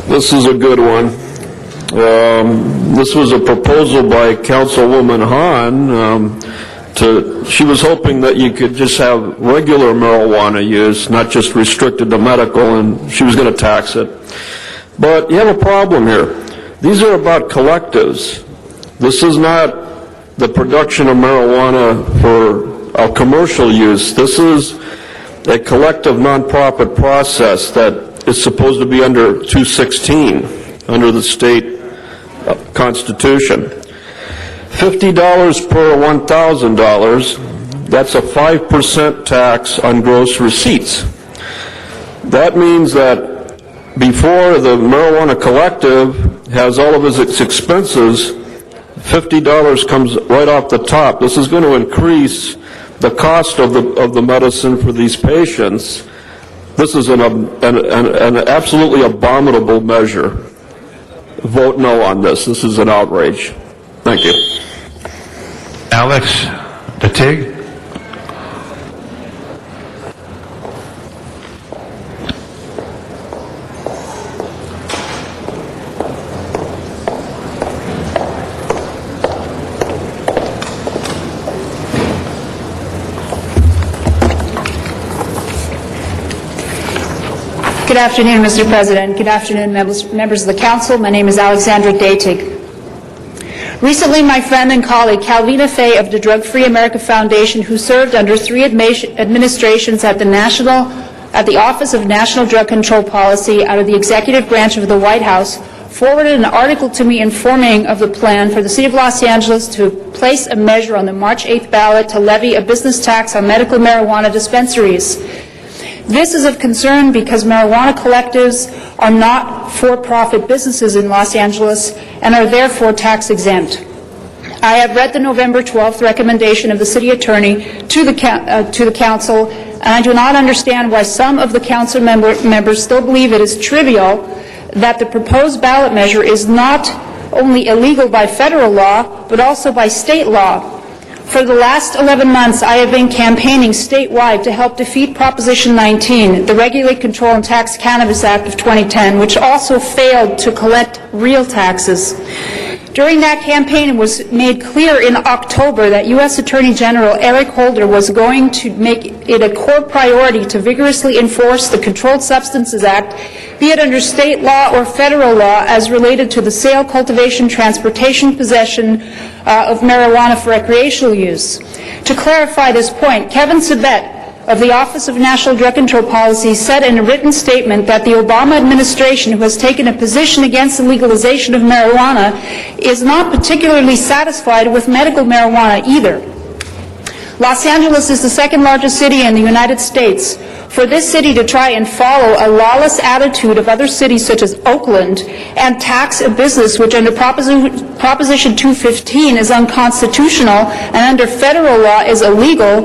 This is a good one. This was a proposal by Councilwoman Hahn. She was hoping that you could just have regular marijuana use, not just restricted to medical, and she was going to tax it. But you have a problem here. These are about collectives. This is not the production of marijuana for a commercial use. This is a collective nonprofit process that is supposed to be under 216, under the state constitution. $50 per $1,000, that's a 5% tax on gross receipts. That means that before the marijuana collective has all of its expenses, $50 comes right off the top. This is going to increase the cost of the medicine for these patients. This is an absolutely abominable measure. Vote no on this. This is an outrage. Thank you. Alex Datig. Good afternoon, Mr. President. Good afternoon, members of the Council. My name is Alexandra Datig. Recently, my friend and colleague, Calvina Fay of the Drug Free America Foundation, who served under 3 administrations at the Office of National Drug Control Policy out of the executive branch of the White House, forwarded an article to me informing of the plan for the City of Los Angeles to place a measure on the March 8th ballot to levy a business tax on medical marijuana dispensaries. This is of concern because marijuana collectives are not for-profit businesses in Los Angeles and are therefore tax exempt. I have read the November 12th recommendation of the City Attorney to the Council, and I do not understand why some of the Council members still believe it is trivial that the proposed ballot measure is not only illegal by federal law, but also by state law. For the last 11 months, I have been campaigning statewide to help defeat Proposition 19, the Regulate, Control, and Tax Cannabis Act of 2010, which also failed to collect real taxes. During that campaign, it was made clear in October that U.S. Attorney General Eric Holder was going to make it a core priority to vigorously enforce the Controlled Substances Act, be it under state law or federal law, as related to the sale, cultivation, transportation, possession of marijuana for recreational use. To clarify this point, Kevin Sabet of the Office of National Drug Control Policy said in a written statement that the Obama administration, who has taken a position against the legalization of marijuana, is not particularly satisfied with medical marijuana either. Los Angeles is the second largest city in the United States. For this city to try and follow a lawless attitude of other cities such as Oakland and tax a business which under Proposition 215 is unconstitutional and under federal law is illegal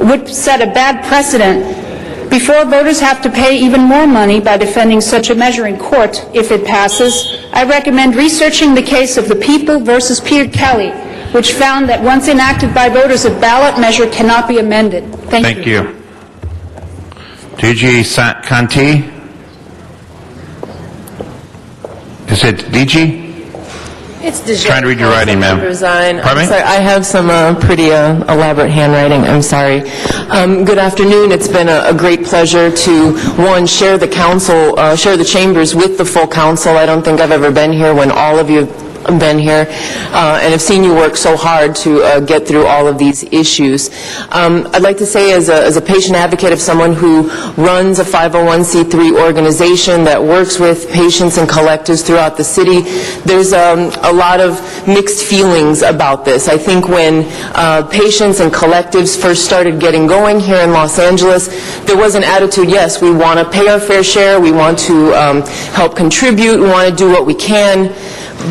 would set a bad precedent. Before voters have to pay even more money by defending such a measure in court if it passes, I recommend researching the case of the People versus Peter Kelly, which found that once enacted by voters, a ballot measure cannot be amended. Thank you. DG Kanti? Is it DG? It's DeJoy. Trying to read your writing, ma'am. Pardon me? Pardon me? Sorry, I have some pretty elaborate handwriting. I'm sorry. Good afternoon. It's been a great pleasure to, one, share the council, share the chambers with the full council. I don't think I've ever been here when all of you have been here, and have seen you work so hard to get through all of these issues. I'd like to say, as a patient advocate, of someone who runs a 501c3 organization that works with patients and collectives throughout the city, there's a lot of mixed feelings about this. I think when patients and collectives first started getting going here in Los Angeles, there was an attitude, yes, we want to pay our fair share, we want to help contribute, we want to do what we can.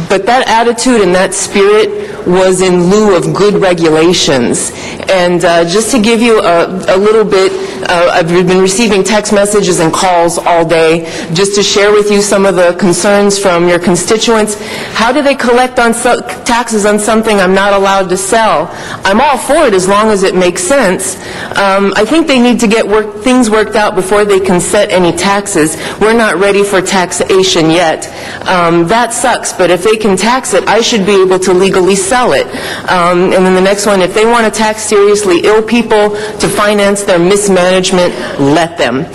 But that attitude and that spirit was in lieu of good regulations. And just to give you a little bit, I've been receiving text messages and calls all day just to share with you some of the concerns from your constituents. How do they collect on taxes on something I'm not allowed to sell? I'm all for it as long as it makes sense. I think they need to get things worked out before they can set any taxes. We're not ready for taxation yet. That sucks, but if if they can tax it, I should be able to legally sell it. And then the next one, if they want to tax seriously ill people to finance their mismanagement, let them.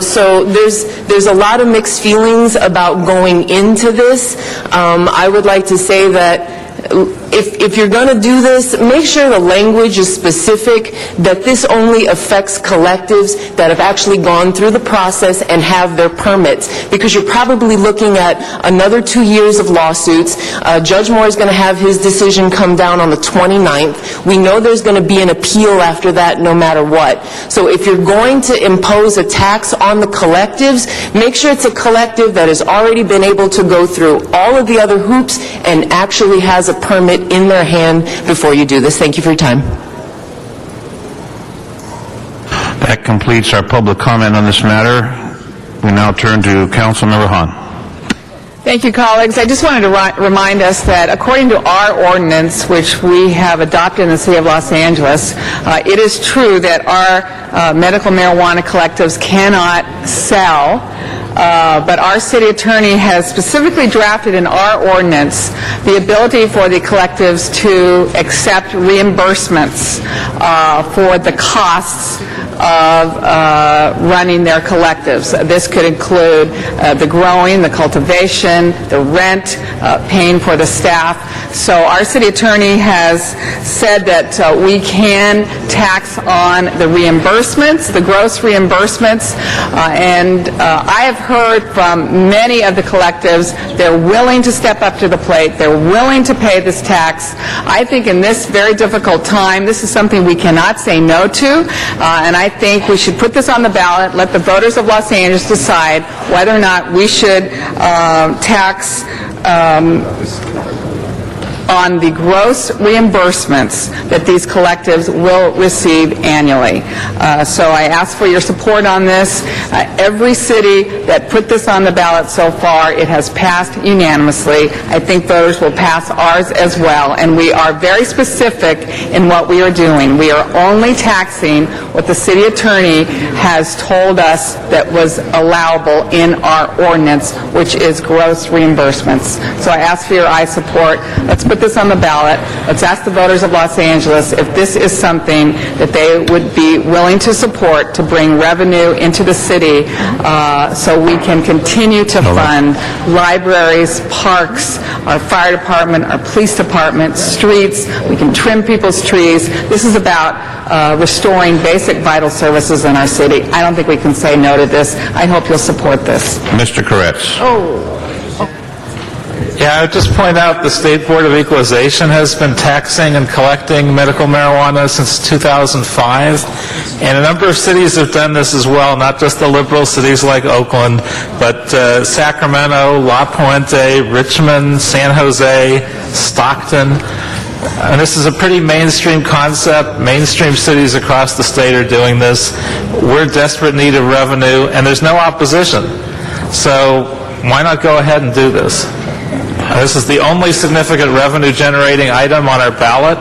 So there's a lot of mixed feelings about going into this. I would like to say that if you're going to do this, make sure the language is specific, that this only affects collectives that have actually gone through the process and have their permits, because you're probably looking at another 2 years of lawsuits. Judge Moore is going to have his decision come down on the 29th. We know there's going to be an appeal after that no matter what. So if you're going to impose a tax on the collectives, make sure it's a collective that has already been able to go through all of the other hoops and actually has a permit in their hand before you do this. Thank you for your time. That completes our public comment on this matter. We now turn to Councilmember Hahn. Thank you, colleagues. I just wanted to remind us that according to our ordinance, which we have adopted in the City of Los Angeles, it is true that our medical marijuana collectives cannot sell, but our city attorney has specifically drafted in our ordinance the ability for the collectives to accept reimbursements for the costs of running their collectives. This could include the growing, the cultivation, the rent, paying for the staff. So our city attorney has said that we can tax on the reimbursements, the gross reimbursements, and I have heard from many of the collectives they're willing to step up to the plate, they're willing to pay this tax. I think in this very difficult time, this is something we cannot say no to, and I think we should put this on the ballot, let the voters of Los Angeles decide whether or not we should tax on the gross reimbursements that these collectives will receive annually. So I ask for your support on this. Every city that put this on the ballot so far, it has passed unanimously. I think voters will pass ours as well, and we are very specific in what we are doing. We are only taxing what the city attorney has told us that was allowable in our ordinance, which is gross reimbursements. So I ask for your support. Let's put this on the ballot. Let's ask the voters of Los Angeles if this is something that they would be willing to support to bring revenue into the city so we can continue to fund libraries, parks, our fire department, our police department, streets. We can trim people's trees. This is about restoring basic vital services in our city. I don't think we can say no to this. I hope you'll support this. Mr. Koretz. Yeah, I would just point out the State Board of Equalization has been taxing and collecting medical marijuana since 2005, and a number of cities have done this as well, not just the liberal cities like Oakland, but Sacramento, La Puente, Richmond, San Jose, Stockton. And this is a pretty mainstream concept. Mainstream cities across the state are doing this. We're in desperate need of revenue, and there's no opposition. So why not go ahead and do this? This is the only significant revenue-generating item on our ballot,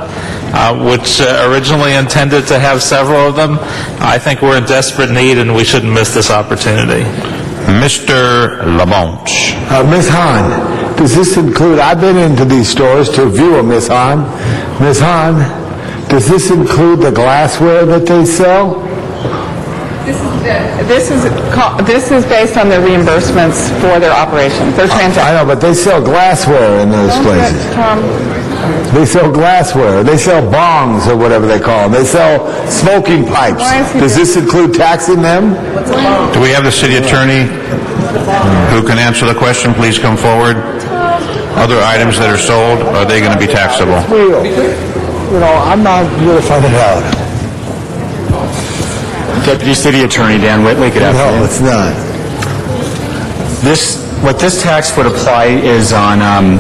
which originally intended to have several of them. I think we're in desperate need, and we shouldn't miss this opportunity. Mr. Labange. Ms. Hahn, does this include, I've been into these stores to view them, Ms. Hahn. Ms. Hahn, does this include the glassware that they sell? This is based on their reimbursements for their operations, their transactions. I know, but they sell glassware in those places. They sell glassware. They sell bongs or whatever they call them. They sell smoking pipes. Does this include taxing them? Do we have the city attorney who can answer the question? Please come forward. Other items that are sold, are they going to be taxable? You know, I'm not really finding out. Deputy City Attorney Dan Whitley, good afternoon. No, it's not. What this tax would apply is on,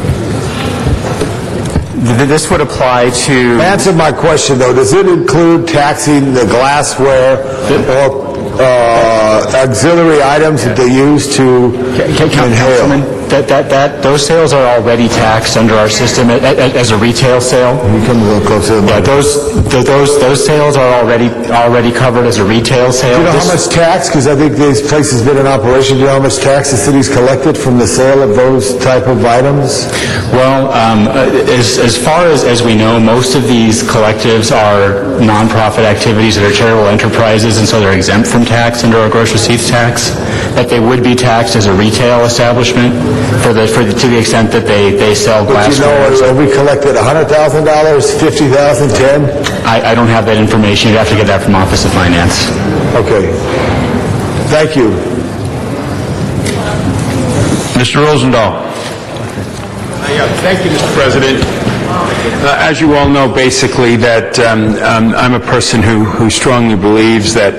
this would apply to... Answer my question, though. Does it include taxing the glassware or auxiliary items that they use to inhale? those sales are already taxed under our system as a retail sale. You come a little closer to the mic. Those sales are already covered as a retail sale. Do you know how much tax, because I think this place has been in operation, do you know how much tax the city's collected from the sale of those type of items? Well, as far as we know, most of these collectives are nonprofit activities that are charitable enterprises, and so they're exempt from tax under our gross receipts tax. That they would be taxed as a retail establishment to the extent that they sell glassware. But you know, have we collected $100,000, $50,000, 10? I don't have that information. You'd have to get that from Office of Finance. Okay. Thank you. Mr. Rosendahl. Thank you, Mr. President. As you all know, basically, that I'm a person who strongly believes that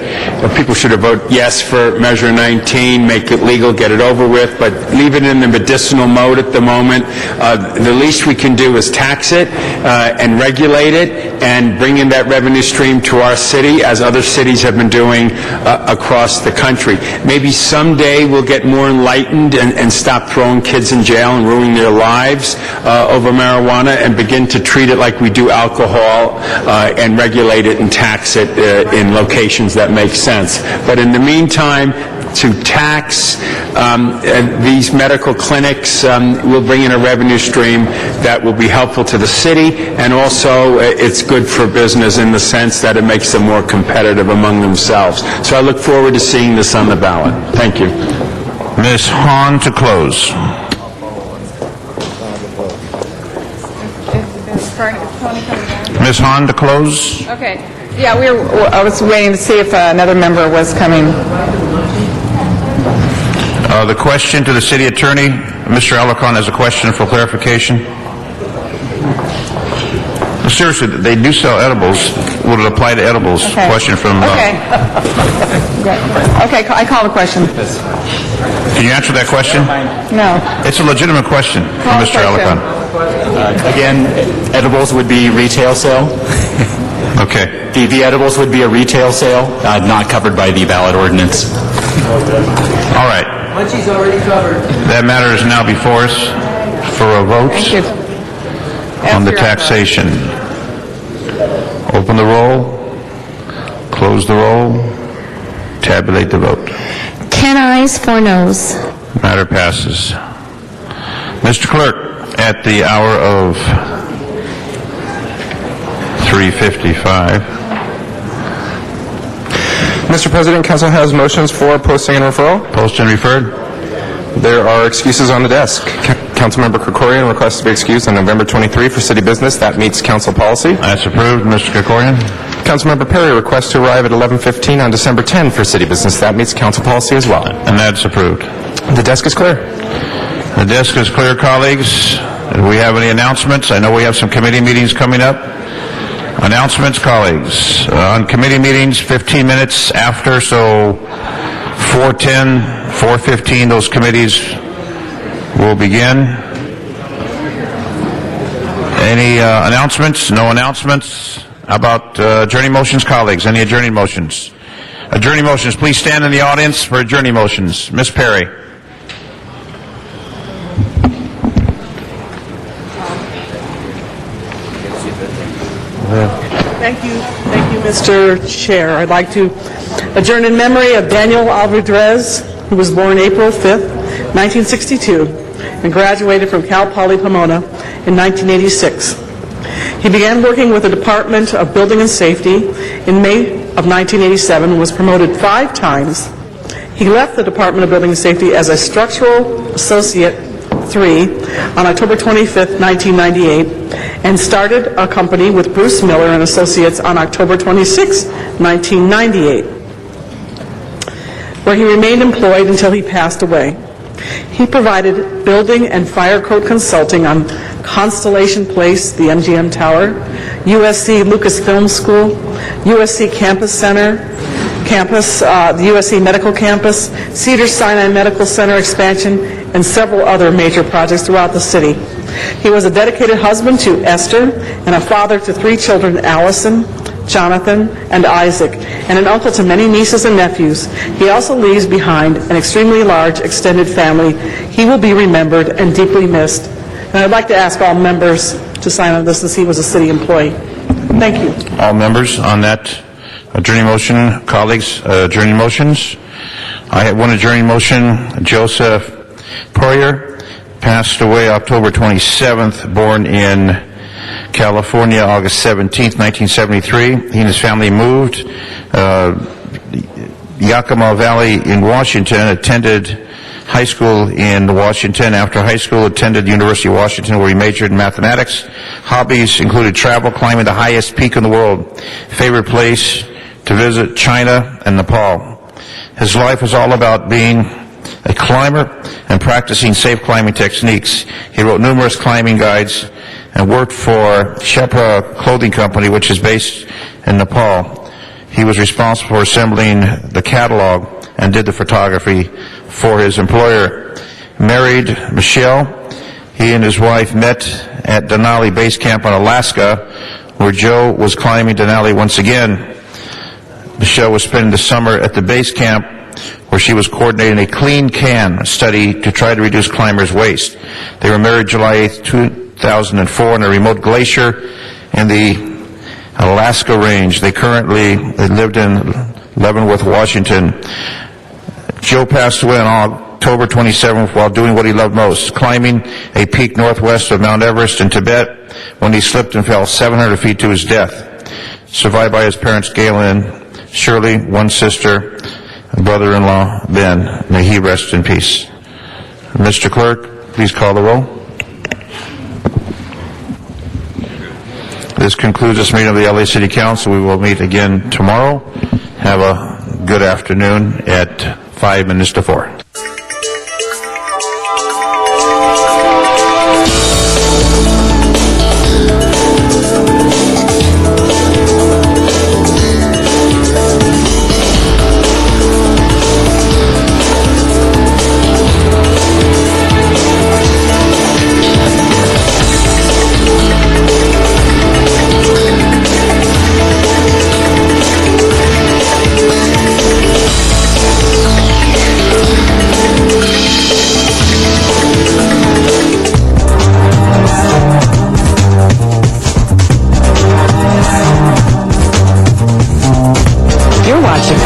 people should vote yes for Measure 19, make it legal, get it over with, but leave it in the medicinal mode at the moment. The least we can do is tax it and regulate it and bring in that revenue stream to our city, as other cities have been doing across the country. Maybe someday we'll get more enlightened and stop throwing kids in jail and ruining their lives over marijuana and begin to treat it like we do alcohol and regulate it and tax it in locations that make sense. But in the meantime, to tax these medical clinics will bring in a revenue stream that will be helpful to the city, and also it's good for business in the sense that it makes them more competitive among themselves. So I look forward to seeing this on the ballot. Thank you. Ms. Hahn to close. Ms. Hahn to close. Okay. Yeah, I was waiting to see if another member was coming. The question to the city attorney. Mr. Alarcon has a question for clarification. Seriously, they do sell edibles. Would it apply to edibles? Okay. Question from... Okay. Okay, I call the question. Can you answer that question? No. It's a legitimate question from Mr. Alarcon. Again, edibles would be retail sale. Okay. The edibles would be a retail sale, not covered by the ballot ordinance. All right. Munchie's already covered. That matter is now before us for a vote on the taxation. Open the roll, close the roll, tabulate the vote. 10 ayes, 4 noes. Matter passes. Mr. Clerk, at the hour of 3:55. Mr. President, Council has motions for posting and referral. Post and referred. There are excuses on the desk. Councilmember Krikorian requests to be excused on November 23 for city business. That meets council policy. That's approved, Mr. Krikorian. Councilmember Perry requests to arrive at 11:15 on December 10 for city business. That meets council policy as well. And that's approved. The desk is clear. The desk is clear, colleagues. Do we have any announcements? I know we have some committee meetings coming up. Announcements, colleagues. On committee meetings, 15 minutes after, so 4:10, 4:15, those committees will begin. Any announcements? No announcements? How about adjourning motions, colleagues? Any adjourning motions? Adjourning motions, please stand in the audience for adjourning motions. Ms. Perry. Thank you, Mr. Chair. I'd like to adjourn in memory of Daniel Alvarez, who was born April 5th, 1962, and graduated from Cal Poly Pomona in 1986. He began working with the Department of Building and Safety in May of 1987 and was promoted 5 times. He left the Department of Building and Safety as a Structural Associate 3 on October 25th, 1998, and started a company with Bruce Miller and Associates on October 26, 1998, where he remained employed until he passed away. He provided building and fire code consulting on Constellation Place, the MGM Tower, USC Lucasfilm School, USC Campus Center, the USC Medical Campus, Cedars-Sinai Medical Center expansion, and several other major projects throughout the city. He was a dedicated husband to Esther and a father to 3 children, Allison, Jonathan, and Isaac, and an uncle to many nieces and nephews. He also leaves behind an extremely large extended family. He will be remembered and deeply missed. And I'd like to ask all members to sign on this since he was a city employee. Thank you. All members on that adjourning motion, colleagues, adjourning motions. I have one adjourning motion. Joseph Poirier passed away October 27th, born in California, August 17th, 1973. He and his family moved Yakima Valley in Washington, attended high school in Washington. After high school, attended the University of Washington, where he majored in mathematics. Hobbies included travel, climbing the highest peak in the world. Favorite place to visit, China and Nepal. His life was all about being a climber and practicing safe climbing techniques. He wrote numerous climbing guides and worked for Sherpa Clothing Company, which is based in Nepal. He was responsible for assembling the catalog and did the photography for his employer. Married Michelle, he and his wife met at Denali Base Camp in Alaska, where Joe was climbing Denali once again. Michelle was spending the summer at the base camp, where she was coordinating a clean can study to try to reduce climbers' waste. They were married July 8th, 2004 on a remote glacier in the Alaska Range. They lived in Leavenworth, Washington. Joe passed away on October 27th while doing what he loved most, climbing a peak northwest of Mount Everest in Tibet, when he slipped and fell 700 feet to his death. Survived by his parents, Galen, Shirley, one sister, and brother-in-law, Ben. May he rest in peace. Mr. Clerk, please call the roll. This concludes this meeting of the LA City Council. We will meet again tomorrow. Have a good afternoon at 5 minutes to 4.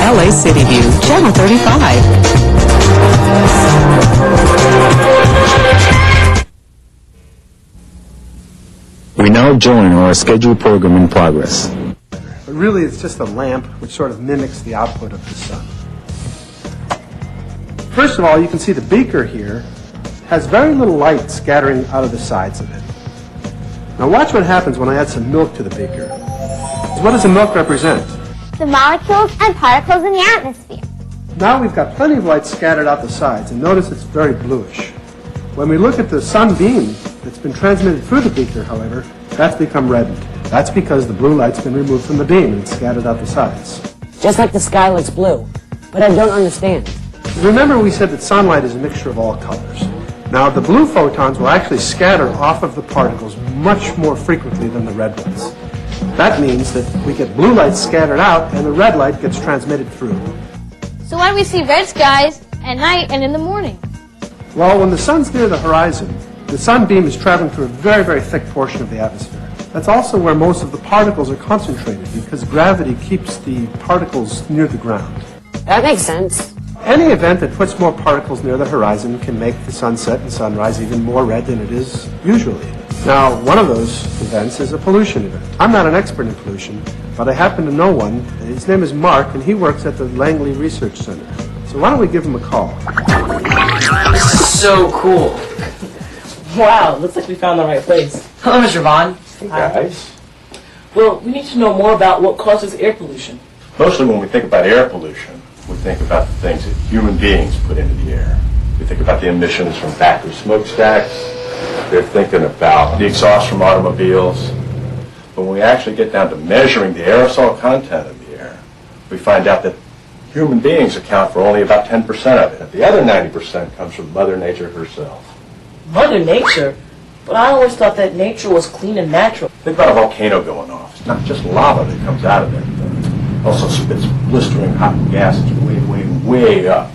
LA City View, Channel 35. We now join our scheduled program in progress. But really, it's just a lamp which sort of mimics the output of the sun. First of all, you can see the beaker here has very little light scattering out of the sides of it. Now watch what happens when I add some milk to the beaker. What does the milk represent? The molecules and particles in the atmosphere. Now we've got plenty of light scattered out the sides, and notice it's very bluish. When we look at the sunbeam that's been transmitted through the beaker, however, that's become reddened. That's because the blue light's been removed from the beam and scattered out the sides. Just like the sky looks blue. But I don't understand. Remember we said that sunlight is a mixture of all colors. Now the blue photons will actually scatter off of the particles much more frequently than the red ones. That means that we get blue light scattered out and the red light gets transmitted through. So why do we see red skies at night and in the morning? Well, when the sun's near the horizon, the sunbeam is traveling through a very, very thick portion of the atmosphere. That's also where most of the particles are concentrated because gravity keeps the particles near the ground. That makes sense. Any event that puts more particles near the horizon can make the sunset and sunrise even more red than it is usually. Now, one of those events is a pollution event. I'm not an expert in pollution, but I happen to know one. His name is Mark, and he works at the Langley Research Center. So why don't we give him a call? So cool. Wow, looks like we found the right place. Hello, Mr. Vaughn. Hey, guys. Well, we need to know more about what causes air pollution. Mostly when we think about air pollution, we think about the things that human beings put into the air. We think about the emissions from factory smokestacks. They're thinking about the exhaust from automobiles. But when we actually get down to measuring the aerosol content of the air, we find out that human beings account for only about 10% of it. The other 90% comes from Mother Nature herself. Mother Nature? But I always thought that nature was clean and natural. Think about a volcano going off. It's not just lava that comes out of it. It also spits blistering hot gases way, way, way up.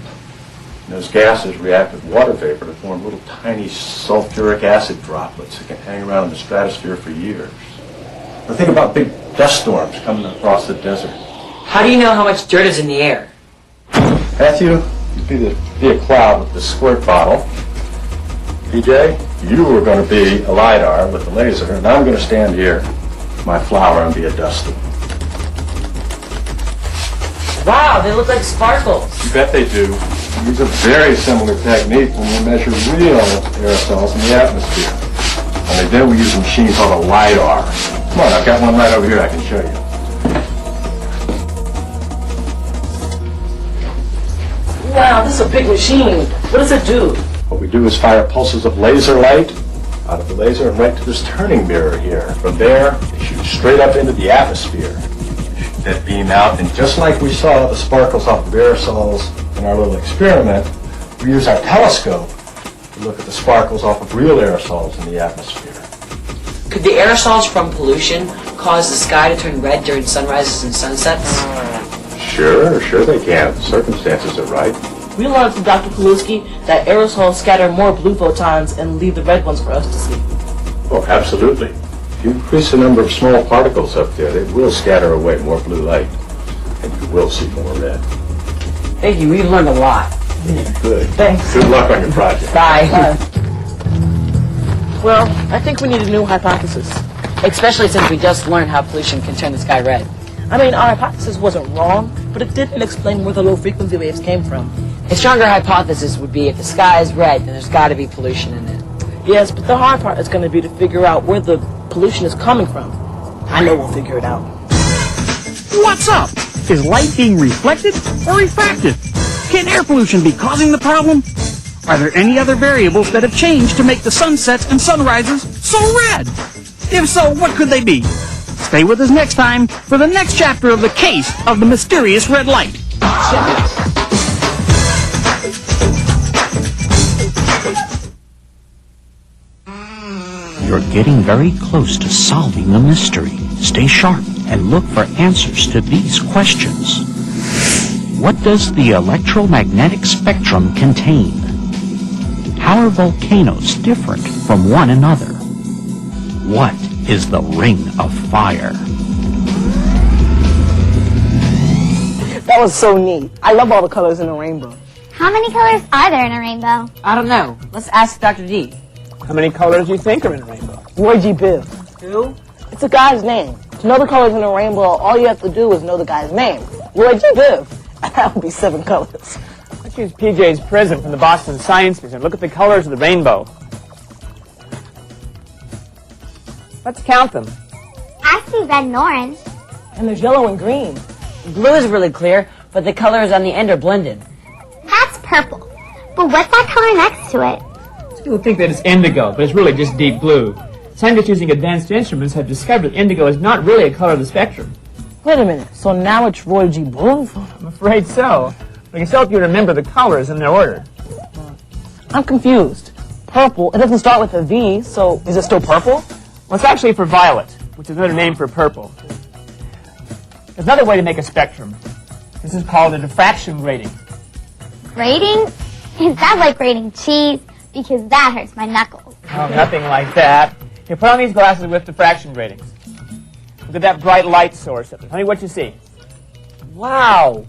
And those gases react with water vapor to form little tiny sulfuric acid droplets that can hang around in the stratosphere for years. Now think about big dust storms coming across the desert. How do you know how much dirt is in the air? Matthew, you'd be a cloud with the squirt bottle. PJ, you are going to be a LiDAR with a laser, and I'm going to stand here, my flower, and be a dust storm. Wow, they look like sparkles. You bet they do. Use a very similar technique when we measure real aerosols in the atmosphere. Only then we use a machine called a LiDAR. Come on, I've got one right over here I can show you. Wow, this is a big machine. What does it do? What we do is fire pulses of laser light out of the laser and right to this turning mirror here. From there, they shoot straight up into the atmosphere. Shoot that beam out, and just like we saw the sparkles off of aerosols in our little experiment, we use our telescope to look at the sparkles off of real aerosols in the atmosphere. Could the aerosols from pollution cause the sky to turn red during sunrises and sunsets? Sure they can. If the circumstances are right. We learned from Dr. Paluski that aerosols scatter more blue photons and leave the red ones for us to see. Oh, absolutely. If you increase the number of small particles up there, they will scatter away more blue light, and you will see more red. Thank you. We learned a lot. Good. Thanks. Good luck on your project. Bye. Well, I think we need a new hypothesis. Especially since we just learned how pollution can turn the sky red. I mean, our hypothesis wasn't wrong, but it didn't explain where the low frequency waves came from. A stronger hypothesis would be if the sky is red, then there's got to be pollution in it. Yes, but the hard part is going to be to figure out where the pollution is coming from. I know we'll figure it out. What's up? Is light being reflected or refracted? Can air pollution be causing the problem? Are there any other variables that have changed to make the sunsets and sunrises so red? If so, what could they be? Stay with us next time for the next chapter of the case of the mysterious red light. You're getting very close to solving the mystery. Stay sharp and look for answers to these questions. What does the electromagnetic spectrum contain? How are volcanoes different from one another? What is the Ring of Fire? That was so neat. I love all the colors in the rainbow. How many colors are there in a rainbow? I don't know. Let's ask Dr. D. How many colors do you think are in a rainbow? Roy G. Biv. Who? It's a guy's name. To know the colors in a rainbow, all you have to do is know the guy's name. Roy G. Biv. That would be 7 colors. Let's use PJ's prism from the Boston Science Museum. Look at the colors of the rainbow. Let's count them. I see red and orange. And there's yellow and green. Blue is really clear, but the colors on the end are blended. That's purple. But what's that color next to it? People think that it's indigo, but it's really just deep blue. Scientists using advanced instruments have discovered that indigo is not really a color of the spectrum. Wait a minute. So now it's Roy G. Biv? I'm afraid so. We can help you remember the colors in their order. I'm confused. Purple, it doesn't start with a V, so is it still purple? Well, it's actually for violet, which is another name for purple. There's another way to make a spectrum. This is called a diffraction grating. Grating? Is that like grating cheese? Because that hurts my knuckles. Oh, nothing like that. You put on these glasses with diffraction gratings. Look at that bright light source. Tell me what you see. Wow!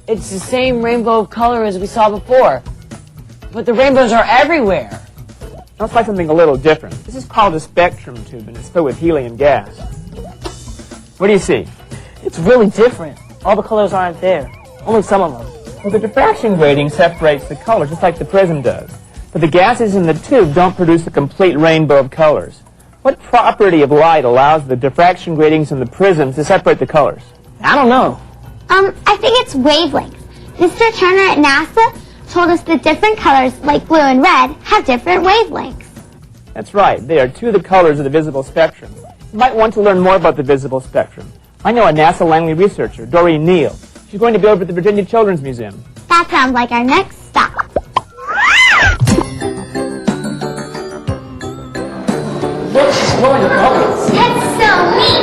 It's the same rainbow of color as we saw before. But the rainbows are everywhere. Let's try something a little different. This is called a spectrum tube, and it's filled with helium gas. What do you see? It's really different. All the colors aren't there. Only some of them. Well, the diffraction grating separates the colors, just like the prism does. But the gases in the tube don't produce a complete rainbow of colors. What property of light allows the diffraction gratings in the prism to separate the colors? I don't know. I think it's wavelengths. Mr. Turner at NASA told us that different colors, like blue and red, have different wavelengths. That's right. They are two of the colors of the visible spectrum. You might want to learn more about the visible spectrum. I know a NASA Langley researcher, Doreen Neal. She's going to be over at the Virginia Children's Museum. That sounds like our next stop. enjoying the colors. That's so neat.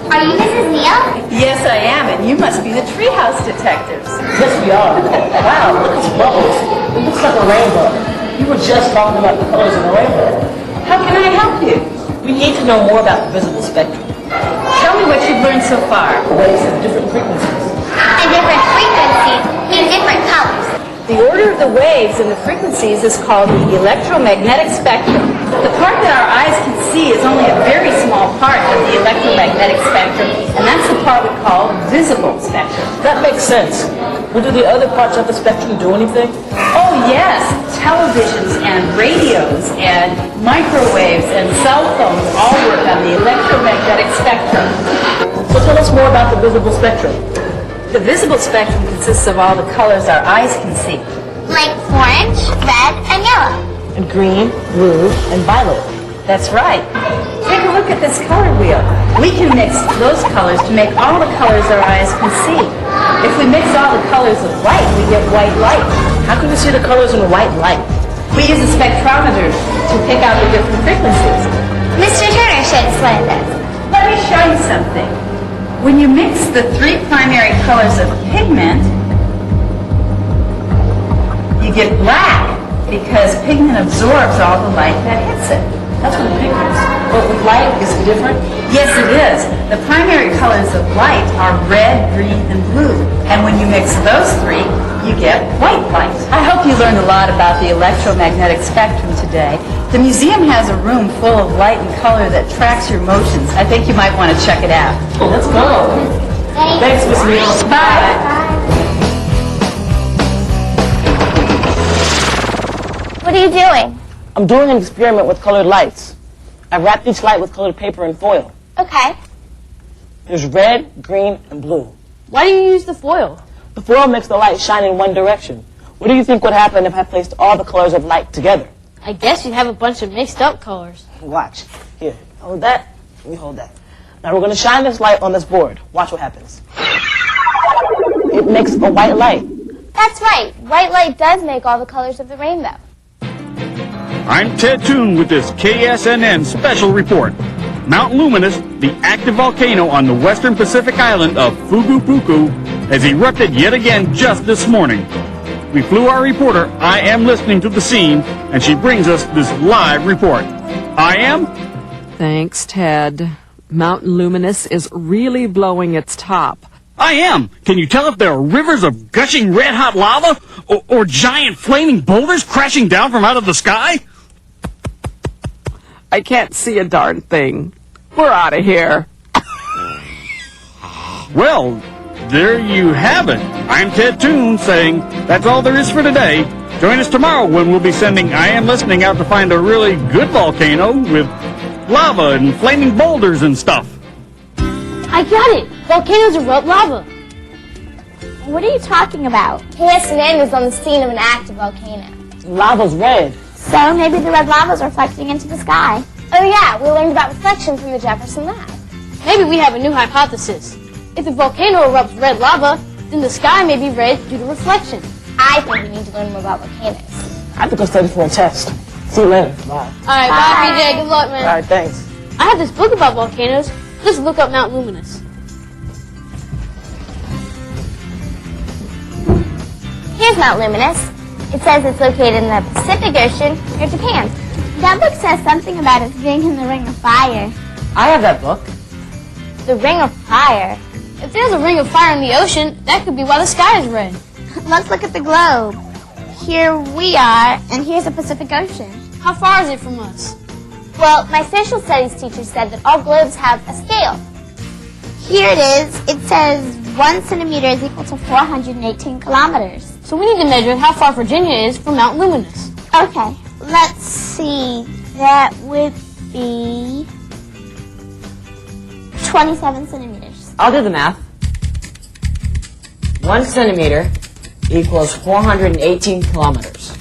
Are you Mrs. Neal? Yes, I am, and you must be the treehouse detectives. Yes, we are. Wow, look at these bubbles. It looks like a rainbow. You were just talking about the colors in the rainbow. How can I help you? We need to know more about the visible spectrum. Tell me what you've learned so far. Waves of different frequencies. And different frequencies mean different colors. The order of the waves and the frequencies is called the electromagnetic spectrum. The part that our eyes can see is only a very small part of the electromagnetic spectrum, and that's the part we call visible spectrum. That makes sense. But do the other parts of the spectrum do anything? Oh yes, televisions and radios and microwaves and cell phones all work on the electromagnetic spectrum. So tell us more about the visible spectrum. The visible spectrum consists of all the colors our eyes can see. Like orange, red, and yellow. And green, blue, and violet. That's right. Take a look at this color wheel. We can mix those colors to make all the colors our eyes can see. If we mix all the colors of light, we get white light. How can we see the colors in the white light? We use a spectrometer to pick out the different frequencies. Mr. Turner should explain this. Let me show you something. When you mix the three primary colors of pigment, you get black because pigment absorbs all the light that hits it. That's what pigment is. But with light, is it different? Yes, it is. The primary colors of light are red, green, and blue. And when you mix those three, you get white light. I hope you learned a lot about the electromagnetic spectrum today. The museum has a room full of light and color that tracks your motions. I think you might want to check it out. Oh, let's go. Thanks, Miss Neal. Bye. What are you doing? I'm doing an experiment with colored lights. I wrapped each light with colored paper and foil. Okay. There's red, green, and blue. Why do you use the foil? The foil makes the light shine in one direction. What do you think would happen if I placed all the colors of light together? I guess you'd have a bunch of mixed up colors. Watch. Here, hold that. Let me hold that. Now we're going to shine this light on this board. Watch what happens. It makes a white light. That's right. White light does make all the colors of the rainbow. I'm Ted Toon with this KSNN special report. Mount Luminous, the active volcano on the western Pacific island of Fugu-Puku, has erupted yet again just this morning. We flew our reporter, I Am, listening to the scene, and she brings us this live report. I Am? Thanks, Ted. Mountain Luminous is really blowing its top. I Am! Can you tell if there are rivers of gushing red-hot lava or giant flaming boulders crashing down from out of the sky? I can't see a darn thing. We're out of here. Well, there you have it. I'm Ted Toon saying that's all there is for today. Join us tomorrow when we'll be sending I Am Listening out to find a really good volcano with lava and flaming boulders and stuff. I got it! Volcanoes erupt lava. What are you talking about? KSNN is on the scene of an active volcano. Lava's red. So maybe the red lava's reflecting into the sky. Oh yeah, we learned about reflection from the Jefferson Lab. Maybe we have a new hypothesis. If the volcano erupts red lava, then the sky may be red due to reflection. I think we need to learn more about volcanoes. I have to go study for a test. See you later. Bye. Alright, bye, PJ. Good luck, man. Alright, thanks. I have this book about volcanoes. Let's look up Mount Luminous. Here's Mount Luminous. It says it's located in the Pacific Ocean near Japan. That book says something about it being in the Ring of Fire. I have that book. The Ring of Fire? If there's a ring of fire in the ocean, that could be why the sky is red. Let's look at the globe. Here we are, and here's the Pacific Ocean. How far is it from us? Well, my social studies teacher said that all globes have a scale. Here it is. It says 1 centimeter is equal to 418 kilometers. So we need to measure how far Virginia is from Mount Luminous. Okay, let's see. That would be 27 centimeters. I'll do the math. 1 centimeter equals 418 kilometers.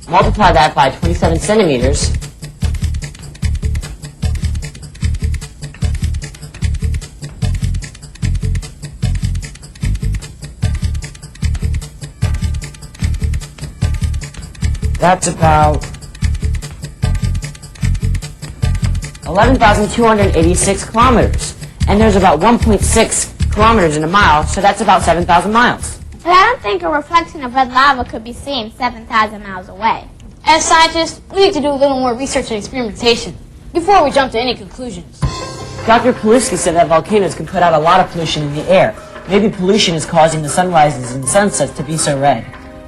Multiply that by 27 centimeters. That's about 11,286 kilometers. And there's about 1.6 kilometers in a mile, so that's about 7,000 miles. But I don't think a reflection of red lava could be seen 7,000 miles away. As scientists, we need to do a little more research and experimentation before we jump to any conclusions. Dr. Kaluski said that volcanoes can put out a lot of pollution in the air. Maybe pollution is causing the sunrises and sunsets to be so red.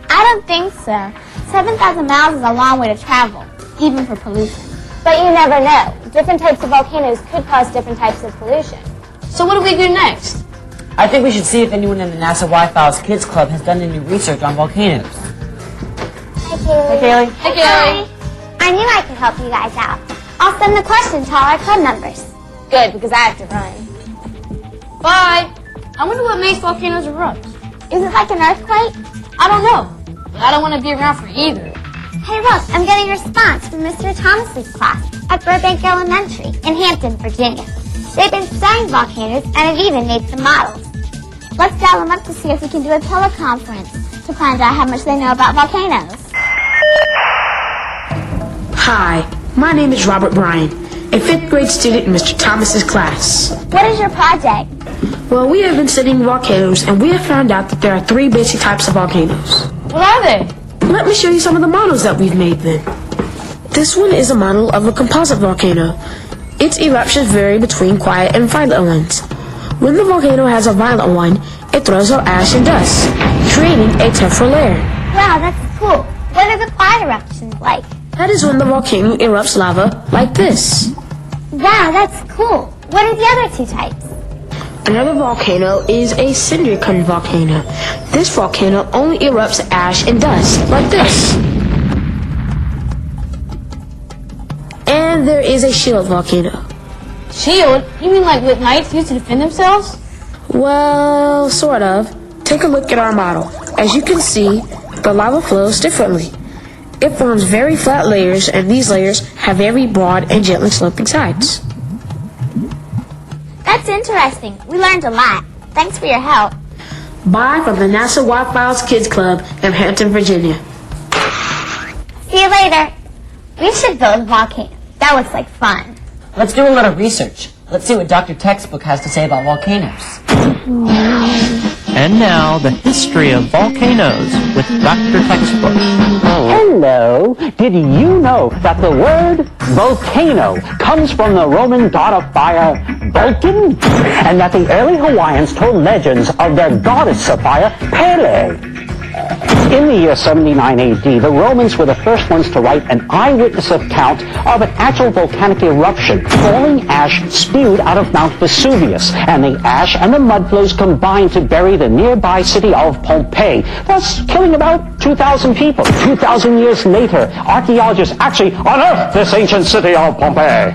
I don't think so. 7,000 miles is a long way to travel, even for pollution. But you never know. Different types of volcanoes could cause different types of pollution. So what do we do next? I think we should see if anyone in the NASA Y-Files Kids Club has done any research on volcanoes. Hi, Kaylee. Hey, Kaylee. Hey, Kaylee. I knew I could help you guys out. I'll send the question to all our club members. Good, because I have to run. Bye. I wonder what makes volcanoes erupt. Is it like an earthquake? I don't know, but I don't want to be around for either. Hey, look, I'm getting a response from Mr. Thomas's class at Burbank Elementary in Hampton, Virginia. They've been studying volcanoes and have even made some models. Let's dial them up to see if we can do a teleconference to find out how much they know about volcanoes. Hi, my name is Robert Bryan, a 5th grade student in Mr. Thomas's class. What is your project? Well, we have been studying volcanoes, and we have found out that there are 3 basic types of volcanoes. What are they? Let me show you some of the models that we've made then. This one is a model of a composite volcano. Its eruptions vary between quiet and violent ones. When the volcano has a violent one, it throws out ash and dust, creating a tougher layer. Wow, that's cool. What are the quiet eruptions like? That is when the volcano erupts lava like this. Wow, that's cool. What are the other 2 types? Another volcano is a cinder cone volcano. This volcano only erupts ash and dust, like this. And there is a shield volcano. Shield? You mean like what knights use to defend themselves? Well, sort of. Take a look at our model. As you can see, the lava flows differently. It forms very flat layers, and these layers have very broad and gently sloping sides. That's interesting. We learned a lot. Thanks for your help. Bye from the NASA Y-Files Kids Club in Hampton, Virginia. See you later. We should build a volcano. That looks like fun. Let's do a little research. Let's see what Dr. Textbook has to say about volcanoes. And now, the history of volcanoes with Dr. Textbook. Hello! Did you know that the word volcano comes from the Roman god of fire, Vulcan? And that the early Hawaiians told legends of their goddess of fire, Pele. In the year 79 AD, the Romans were the first ones to write an eyewitness account of an actual volcanic eruption. Falling ash spewed out of Mount Vesuvius, and the ash and the mud flows combined to bury the nearby city of Pompeii, thus killing about 2,000 people. 2,000 years later, archaeologists actually unearthed this ancient city of Pompeii.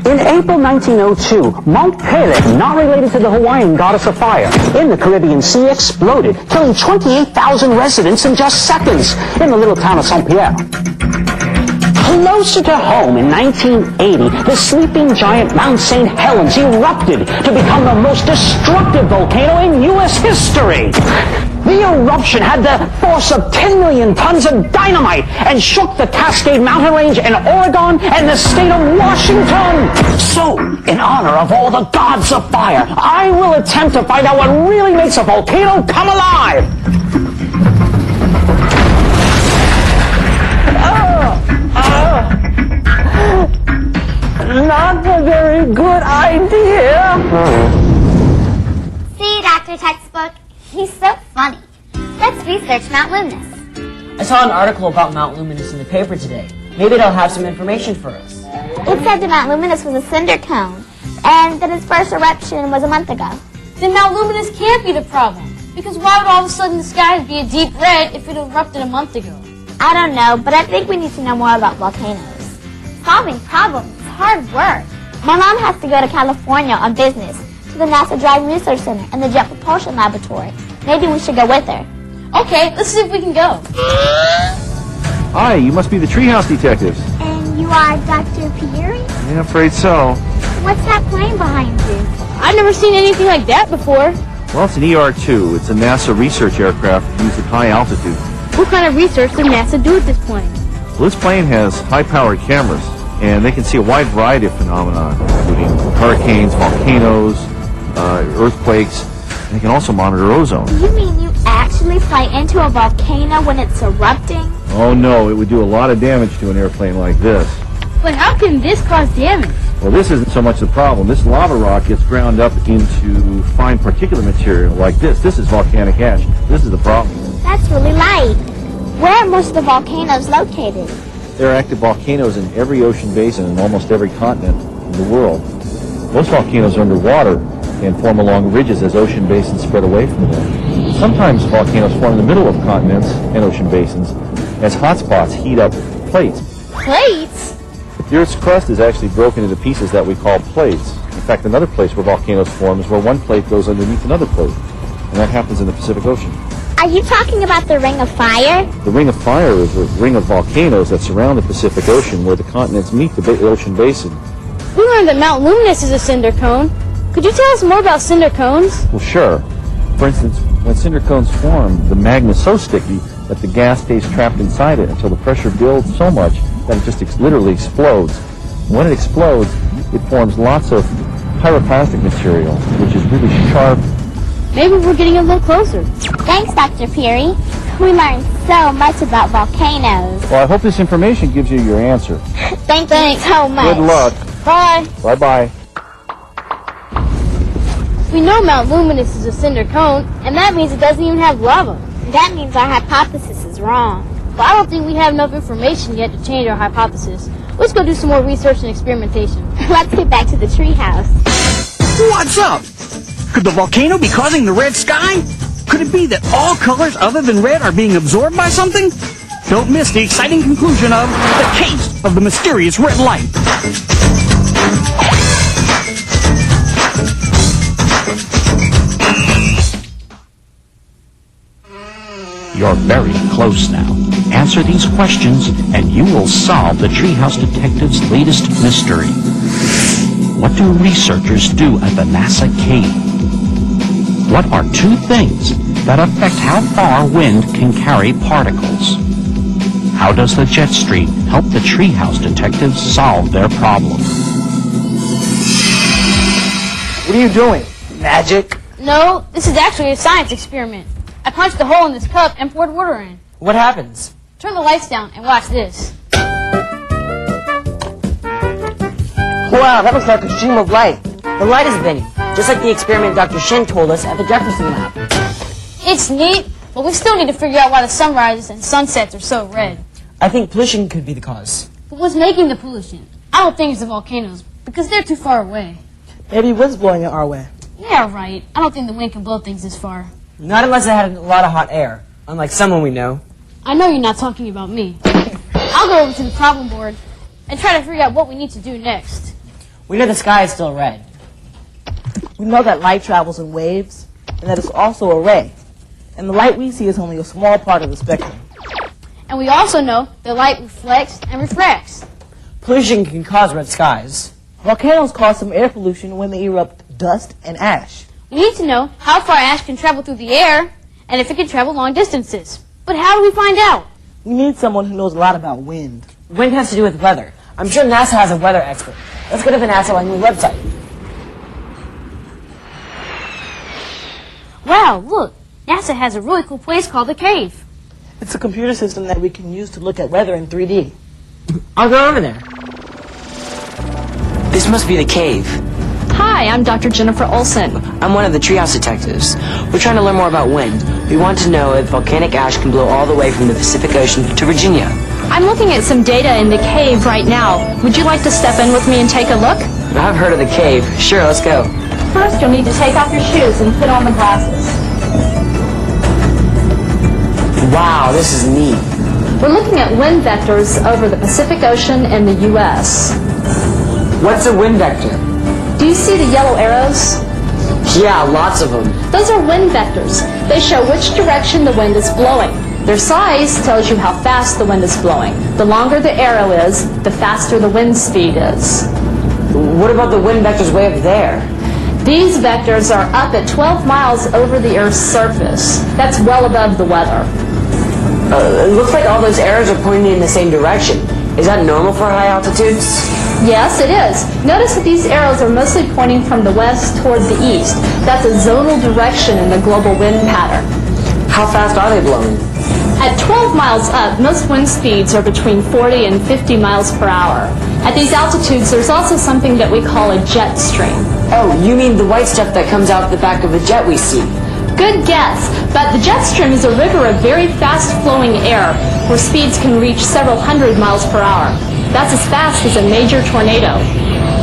In April 1902, Mount Pele, not related to the Hawaiian goddess of fire, in the Caribbean Sea exploded, killing 28,000 residents in just seconds in the little town of St. Pierre. Closer to home, in 1980, the sleeping giant Mount St. Helens erupted to become the most destructive volcano in U.S. history. The eruption had the force of 10 million tons of dynamite and shook the Cascade Mountain Range in Oregon and the state of Washington. So, in honor of all the gods of fire, I will attempt to find out what really makes a volcano come alive. Not a very good idea. See, Dr. Textbook? He's so funny. Let's research Mount Luminous. I saw an article about Mount Luminous in the paper today. Maybe it'll have some information for us. It said that Mount Luminous was a cinder cone, and that its first eruption was a month ago. Then Mount Luminous can't be the problem. Because why would all of a sudden the skies be a deep red if it erupted a month ago? I don't know, but I think we need to know more about volcanoes. Solving problems is hard work. My mom has to go to California on business, to the NASA Dryden Research Center and the Jet Propulsion Laboratory. Maybe we should go with her. Okay, let's see if we can go. Hi, you must be the Treehouse Detectives. And you are Dr. Pieri? Yeah, I'm afraid so. What's that plane behind you? I've never seen anything like that before. Well, it's an ER-2. It's a NASA research aircraft used at high altitude. What kind of research does NASA do with this plane? Well, this plane has high-powered cameras. and they can see a wide variety of phenomena, including hurricanes, volcanoes, earthquakes, and they can also monitor ozone. You mean you actually fly into a volcano when it's erupting? Oh no, it would do a lot of damage to an airplane like this. But how can this cause damage? Well, this isn't so much the problem. This lava rock gets ground up into fine particulate material like this. This is volcanic ash. This is the problem. That's really light. Where are most of the volcanoes located? There are active volcanoes in every ocean basin and almost every continent in the world. Most volcanoes are underwater and form along ridges as ocean basins spread away from them. Sometimes volcanoes form in the middle of continents and ocean basins as hotspots heat up plates. Plates? The Earth's crust is actually broken into pieces that we call plates. In fact, another place where volcanoes form is where one plate goes underneath another plate, and that happens in the Pacific Ocean. Are you talking about the Ring of Fire? The Ring of Fire is a ring of volcanoes that surround the Pacific Ocean where the continents meet the ocean basin. We learned that Mount Luminous is a cinder cone. Could you tell us more about cinder cones? Well, sure. For instance, when cinder cones form, the magma is so sticky that the gas stays trapped inside it until the pressure builds so much that it just literally explodes. And when it explodes, it forms lots of pyroclastic material, which is really sharp. Maybe we're getting a little closer. Thanks, Dr. Peary. We learned so much about volcanoes. Well, I hope this information gives you your answer. Thank you so much. Good luck. Bye. Bye-bye. We know Mount Luminous is a cinder cone, and that means it doesn't even have lava. That means our hypothesis is wrong. But I don't think we have enough information yet to change our hypothesis. Let's go do some more research and experimentation. Let's get back to the treehouse. What's up? Could the volcano be causing the red sky? Could it be that all colors other than red are being absorbed by something? Don't miss the exciting conclusion of The Case of the Mysterious Red Light. You're very close now. Answer these questions, and you will solve the Treehouse Detective's latest mystery. What do researchers do at the NASA cave? What are two things that affect how far wind can carry particles? How does the jet stream help the Treehouse Detectives solve their problem? What are you doing? Magic? No, this is actually a science experiment. I punched a hole in this cup and poured water in. What happens? Turn the lights down and watch this. Wow, that looks like a stream of light. The light is bending, just like the experiment Dr. Shen told us at the Jefferson Lab. It's neat, but we still need to figure out why the sunrises and sunsets are so red. I think pollution could be the cause. But what's making the pollution? I don't think it's the volcanoes, because they're too far away. Maybe wind's blowing it our way. Yeah, right. I don't think the wind can blow things this far. Not unless it had a lot of hot air, unlike someone we know. I know you're not talking about me. I'll go over to the problem board and try to figure out what we need to do next. We know the sky is still red. We know that light travels in waves, and that it's also a ray. And the light we see is only a small part of the spectrum. And we also know that light reflects and refracts. Pollution can cause red skies. Volcanoes cause some air pollution when they erupt dust and ash. We need to know how far ash can travel through the air, and if it can travel long distances. But how do we find out? We need someone who knows a lot about wind. Wind has to do with weather. I'm sure NASA has a weather expert. Let's go to the NASA Langley website. Wow, look. NASA has a really cool place called the Cave. It's a computer system that we can use to look at weather in 3D. I'll go over there. This must be the cave. Hi, I'm Dr. Jennifer Olson. I'm one of the Treehouse Detectives. We're trying to learn more about wind. We want to know if volcanic ash can blow all the way from the Pacific Ocean to Virginia. I'm looking at some data in the cave right now. Would you like to step in with me and take a look? I've heard of the cave. Sure, let's go. First, you'll need to take off your shoes and put on the glasses. Wow, this is neat. We're looking at wind vectors over the Pacific Ocean and the U.S. What's a wind vector? Do you see the yellow arrows? Yeah, lots of them. Those are wind vectors. They show which direction the wind is blowing. Their size tells you how fast the wind is blowing. The longer the arrow is, the faster the wind speed is. What about the wind vectors way up there? These vectors are up at 12 miles over the Earth's surface. That's well above the weather. It looks like all those arrows are pointing in the same direction. Is that normal for high altitudes? Yes, it is. Notice that these arrows are mostly pointing from the west toward the east. That's a zonal direction in the global wind pattern. How fast are they blowing? At 12 miles up, most wind speeds are between 40 and 50 miles per hour. At these altitudes, there's also something that we call a jet stream. Oh, you mean the white stuff that comes out the back of the jet we see? Good guess, but the jet stream is a river of very fast-flowing air where speeds can reach several hundred miles per hour. That's as fast as a major tornado.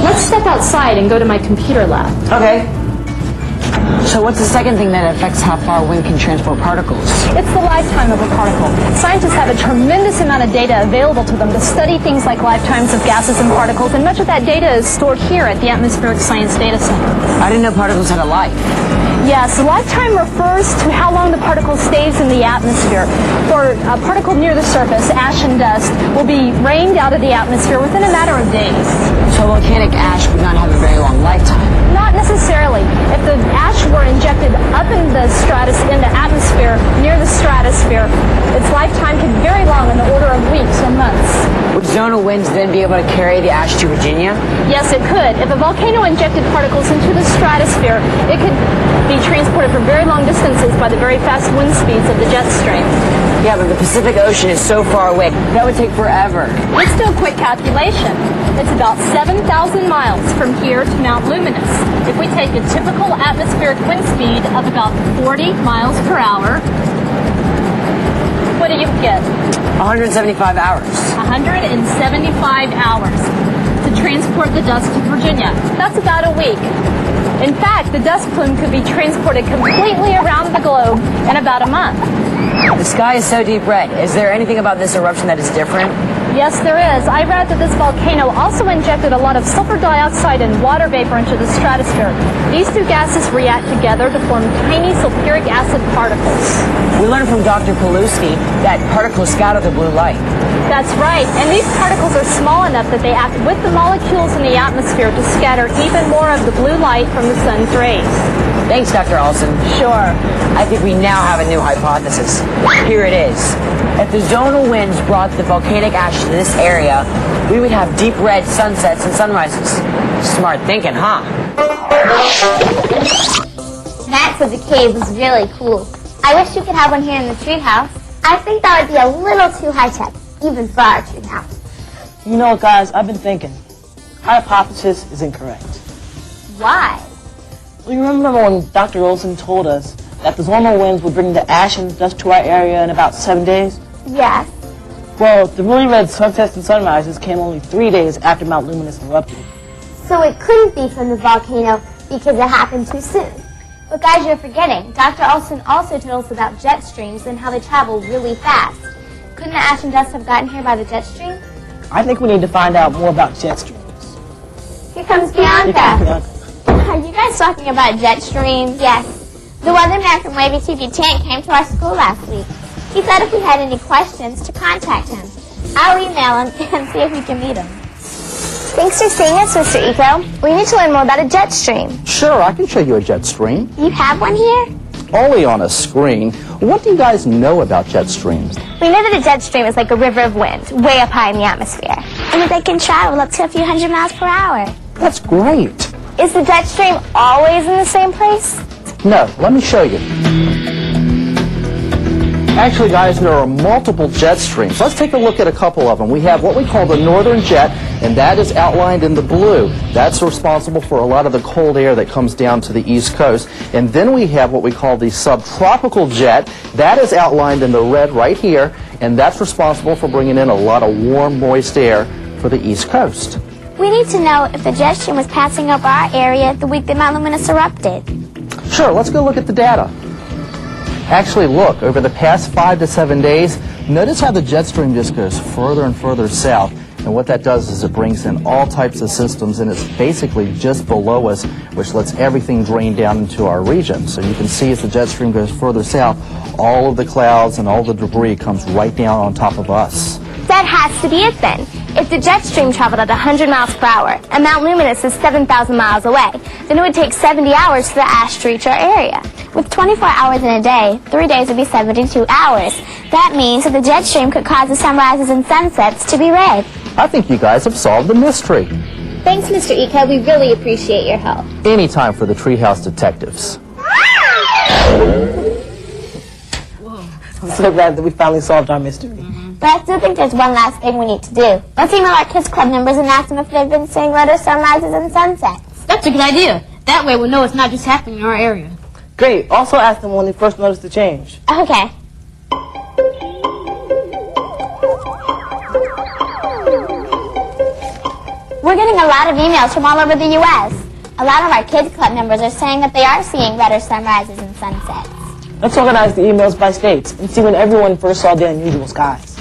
Let's step outside and go to my computer lab. Okay. So what's the second thing that affects how far wind can transport particles? It's the lifetime of a particle. Scientists have a tremendous amount of data available to them to study things like lifetimes of gases and particles, and much of that data is stored here at the Atmospheric Science Data Center. I didn't know particles had a life. Yes, lifetime refers to how long the particle stays in the atmosphere. For a particle near the surface, ash and dust will be rained out of the atmosphere within a matter of days. So volcanic ash would not have a very long lifetime? Not necessarily. If the ash were injected up in the atmosphere, near the stratosphere, its lifetime could be very long, in the order of weeks or months. Would zonal winds then be able to carry the ash to Virginia? Yes, it could. If a volcano injected particles into the stratosphere, it could be transported for very long distances by the very fast wind speeds of the jet stream. Yeah, but the Pacific Ocean is so far away. That would take forever. Let's do a quick calculation. It's about 7,000 miles from here to Mount Luminous. If we take a typical atmospheric wind speed of about 40 miles per hour, what do you get? 175 hours. 175 hours to transport the dust to Virginia. That's about a week. In fact, the dust plume could be transported completely around the globe in about a month. The sky is so deep red. Is there anything about this eruption that is different? Yes, there is. I read that this volcano also injected a lot of sulfur dioxide and water vapor into the stratosphere. These two gases react together to form tiny sulfuric acid particles. We learned from Dr. Paluski that particles scatter the blue light. That's right, and these particles are small enough that they act with the molecules in the atmosphere to scatter even more of the blue light from the sun's rays. Thanks, Dr. Olson. Sure. I think we now have a new hypothesis. Here it is. If the zonal winds brought the volcanic ash to this area, we would have deep red sunsets and sunrises. Smart thinking, huh? Matt said the cave was really cool. I wish you could have one here in the treehouse. I think that would be a little too high-tech, even for our treehouse. You know, guys, I've been thinking. Our hypothesis is incorrect. Why? Well, you remember when Dr. Olson told us that the zonal winds would bring the ash and dust to our area in about 7 days? Yes. Well, the really red sunsets and sunrises came only 3 days after Mount Luminous erupted. So it couldn't be from the volcano because it happened too soon. But guys, you're forgetting. Dr. Olson also told us about jet streams and how they travel really fast. Couldn't the ash and dust have gotten here by the jet stream? I think we need to find out more about jet streams. Here comes Bianca. Are you guys talking about jet streams? Yes. The weatherman from Wavy TV Tank came to our school last week. He said if we had any questions to contact him. I'll email him and see if we can meet him. Thanks for seeing us, Mr. Eco. We need to learn more about a jet stream. Sure, I can show you a jet stream. You have one here? Only on a screen. What do you guys know about jet streams? We know that a jet stream is like a river of wind, way up high in the atmosphere. And that they can travel up to a few hundred miles per hour. That's great. Is the jet stream always in the same place? No, let me show you. Actually, guys, there are multiple jet streams. Let's take a look at a couple of them. We have what we call the northern jet, and that is outlined in the blue. That's responsible for a lot of the cold air that comes down to the east coast. And then we have what we call the subtropical jet. That is outlined in the red right here, and that's responsible for bringing in a lot of warm, moist air for the east coast. We need to know if the jet stream was passing over our area the week that Mount Luminous erupted. Sure, let's go look at the data. Actually, look, over the past 5 to 7 days, notice how the jet stream just goes further and further south. And what that does is it brings in all types of systems, and it's basically just below us, which lets everything drain down into our region. So you can see as the jet stream goes further south, all of the clouds and all the debris comes right down on top of us. That has to be it then. If the jet stream traveled at 100 miles per hour and Mount Luminous is 7,000 miles away, then it would take 70 hours for the ash to reach our area. With 24 hours in a day, 3 days would be 72 hours. That means that the jet stream could cause the sunrises and sunsets to be red. I think you guys have solved the mystery. Thanks, Mr. Ika. We really appreciate your help. Anytime for the Treehouse Detectives. I'm so glad that we finally solved our mystery. But I still think there's one last thing we need to do. Let's email our Kids Club members and ask them if they've been seeing redder sunrises and sunsets. That's a good idea. That way we'll know it's not just happening in our area. Great. Also ask them when they first noticed the change. Okay. We're getting a lot of emails from all over the U.S. A lot of our Kids Club members are saying that they are seeing redder sunrises and sunsets. Let's organize the emails by states and see when everyone first saw the unusual skies.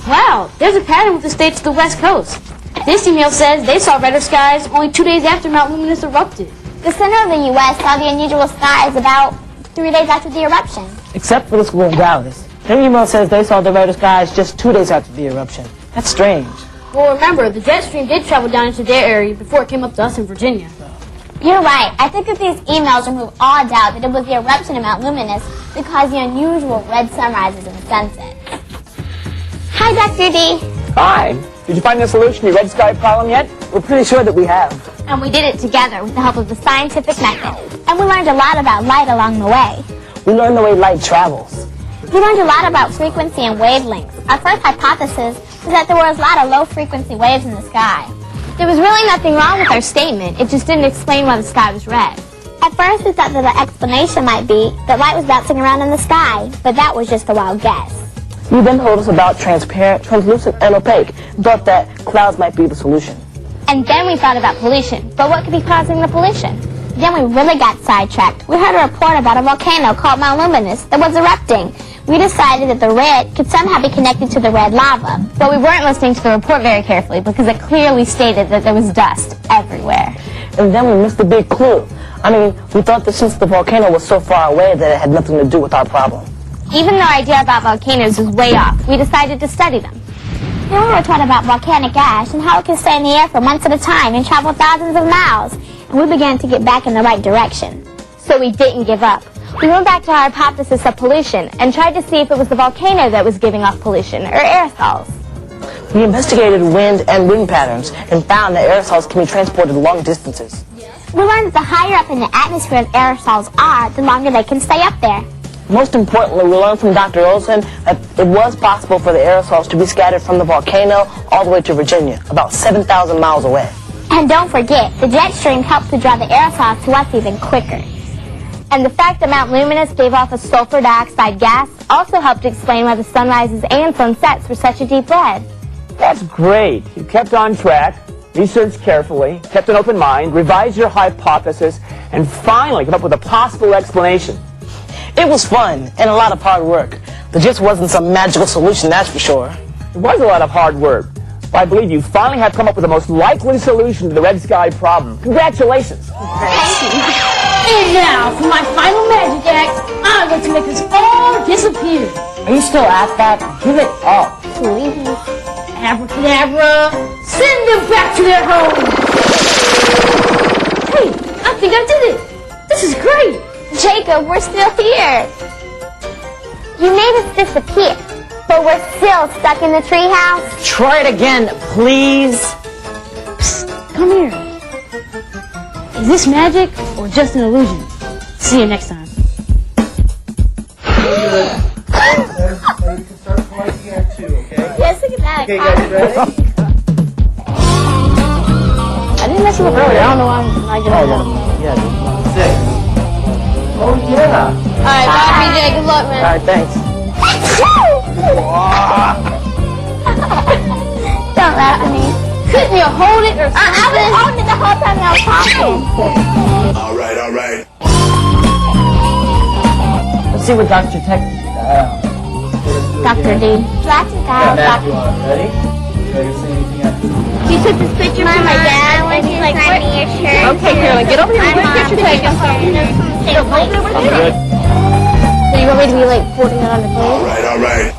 Wow, there's a pattern with the states to the west coast. This email says they saw redder skies only 2 days after Mount Luminous erupted. The center of the U.S. saw the unusual skies about 3 days after the eruption. Except for the school in Dallas. Their email says they saw the redder skies just 2 days after the eruption. That's strange. Well, remember, the jet stream did travel down into their area before it came up to us in Virginia. You're right. I think that these emails remove all doubt that it was the eruption of Mount Luminous that caused the unusual red sunrises and sunsets. Hi, Dr. D. Hi. Did you find the solution to your red sky problem yet? We're pretty sure that we have. And we did it together with the help of the scientific method. And we learned a lot about light along the way. We learned the way light travels. We learned a lot about frequency and wavelengths. Our first hypothesis was that there was a lot of low-frequency waves in the sky. There was really nothing wrong with our statement. It just didn't explain why the sky was red. At first, we thought that the explanation might be that light was bouncing around in the sky, but that was just a wild guess. You then told us about transparent, translucent, and opaque, and thought that clouds might be the solution. And then we thought about pollution. But what could be causing the pollution? Then we really got sidetracked. We heard a report about a volcano called Mount Luminous that was erupting. We decided that the red could somehow be connected to the red lava. But we weren't listening to the report very carefully because it clearly stated that there was dust everywhere. And then we missed a big clue. We thought that since the volcano was so far away that it had nothing to do with our problem. Even though our idea about volcanoes was way off, we decided to study them. Then we were taught about volcanic ash and how it can stay in the air for months at a time and travel thousands of miles. And we began to get back in the right direction. So we didn't give up. We went back to our hypothesis of pollution and tried to see if it was the volcano that was giving off pollution, or aerosols. We investigated wind and wind patterns and found that aerosols can be transported long distances. We learned that the higher up in the atmosphere the aerosols are, the longer they can stay up there. Most importantly, we learned from Dr. Olson that it was possible for the aerosols to be scattered from the volcano all the way to Virginia, about 7,000 miles away. And don't forget, the jet stream helped to draw the aerosols to us even quicker. And the fact that Mount Luminous gave off a sulfur dioxide gas also helped explain why the sunrises and sunsets were such a deep red. That's great. You kept on track, researched carefully, kept an open mind, revised your hypothesis, and finally came up with a possible explanation. It was fun and a lot of hard work. There just wasn't some magical solution, that's for sure. It was a lot of hard work. But I believe you finally have come up with the most likely solution to the red sky problem. Congratulations. Thank you. And now, for my final magic act, I'm going to make this all disappear. Are you still at that? Give it up. Please. Abracadabra, send them back to their home. Hey, I think I did it. This is great. Jacob, we're still here. You made us disappear, but we're still stuck in the treehouse. Try it again, please. Psst, come here. Is this magic or just an illusion? See you next time. Yes, look at that. Okay, guys, ready? I didn't mess it up earlier. I don't know why I'm not getting it. Yeah. 6. Oh, yeah. Alright, bye, BJ. Good luck, man. All right, thanks. Don't laugh at me. Couldn't you hold it or something? I was holding it the whole time I was talking. All right, all right. Let's see what Dr. Dr. D. Dr. Matthew on it. Ready? You ready to say anything after this? You took this picture from my dad when he's like, find me your shirt. Okay, Carolyn, get over here. We're going to get you taken. Good. So you want me to be like holding it on the phone? All right, all right.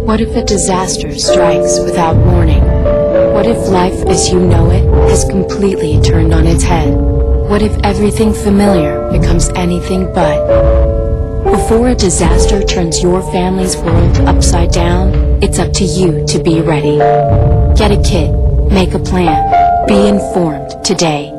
What if a disaster strikes without warning? What if life as you know it has completely turned on its head? What if everything familiar becomes anything but? Before a disaster turns your family's world upside down, it's up to you to be ready. Get a kit. Make a plan. Be informed today.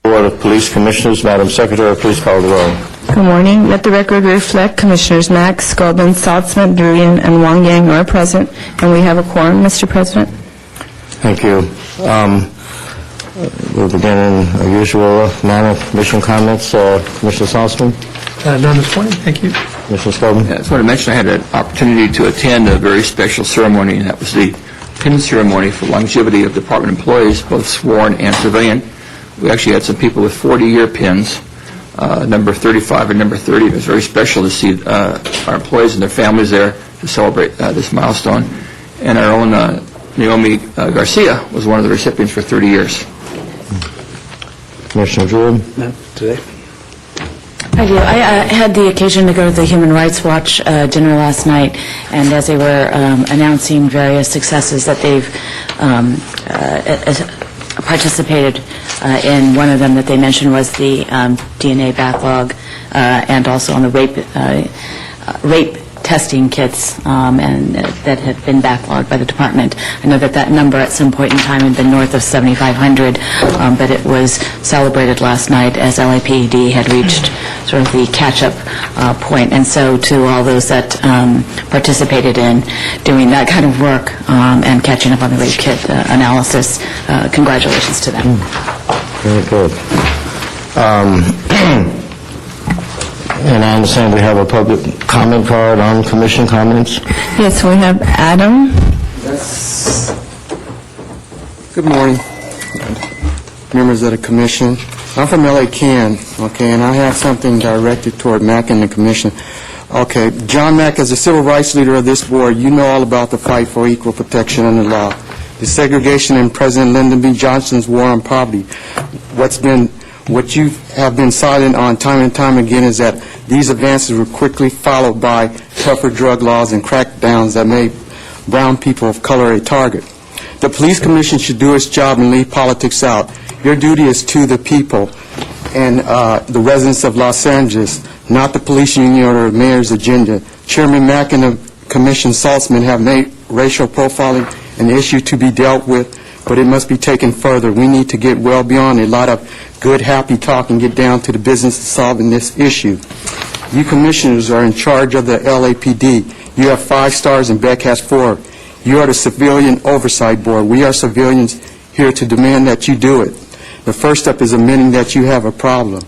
Board of Police Commissioners, Madam Secretary, please call the roll. Good morning. Let the record reflect Commissioners Max, Skolben, Saltzman, Durian, and Wang Yang are present, and we have a quorum, Mr. President. Thank you. We'll begin in our usual manner, Commission comments. Commissioner Saltzman? None this morning. Thank you. Commissioner Skolben? I just want to mention I had an opportunity to attend a very special ceremony, and that was the pin ceremony for longevity of department employees, both sworn and civilian. We actually had some people with 40-year pins, number 35 and number 30. It was very special to see our employees and their families there to celebrate this milestone. And our own Naomi Garcia was one of the recipients for 30 years. Commissioner Jordan? No, today. I do. I had the occasion to go to the Human Rights Watch dinner last night, and as they were announcing various successes that they've participated in, one of them that they mentioned was the DNA backlog and also on the rape testing kits and that had been backlogged by the department. I know that number at some point in time had been north of 7,500, but it was celebrated last night as LAPD had reached sort of the catch-up point. And so to all those that participated in doing that kind of work and catching up on the rape kit analysis, congratulations to them. Very good. And I understand we have a public comment card on commission comments. Yes, we have Adam. Good morning, members of the commission. I'm from LA Can, okay, and I have something directed toward Mack and the commission. Okay, John Mack, as the civil rights leader of this board, you know all about the fight for equal protection under law, the segregation in President Lyndon B. Johnson's war on poverty. What you have been silent on time and time again is that these advances were quickly followed by tougher drug laws and crackdowns that made brown people of color a target. The police commission should do its job and leave politics out. Your duty is to the people and the residents of Los Angeles, not the police union or the mayor's agenda. Chairman Mack and the commission Saltzman have made racial profiling an issue to be dealt with, but it must be taken further. We need to get well beyond a lot of good, happy talk and get down to the business of solving this issue. You commissioners are in charge of the LAPD. You have 5 stars and Beck has 4. You are the civilian oversight board. We are civilians here to demand that you do it. The first step is admitting that you have a problem.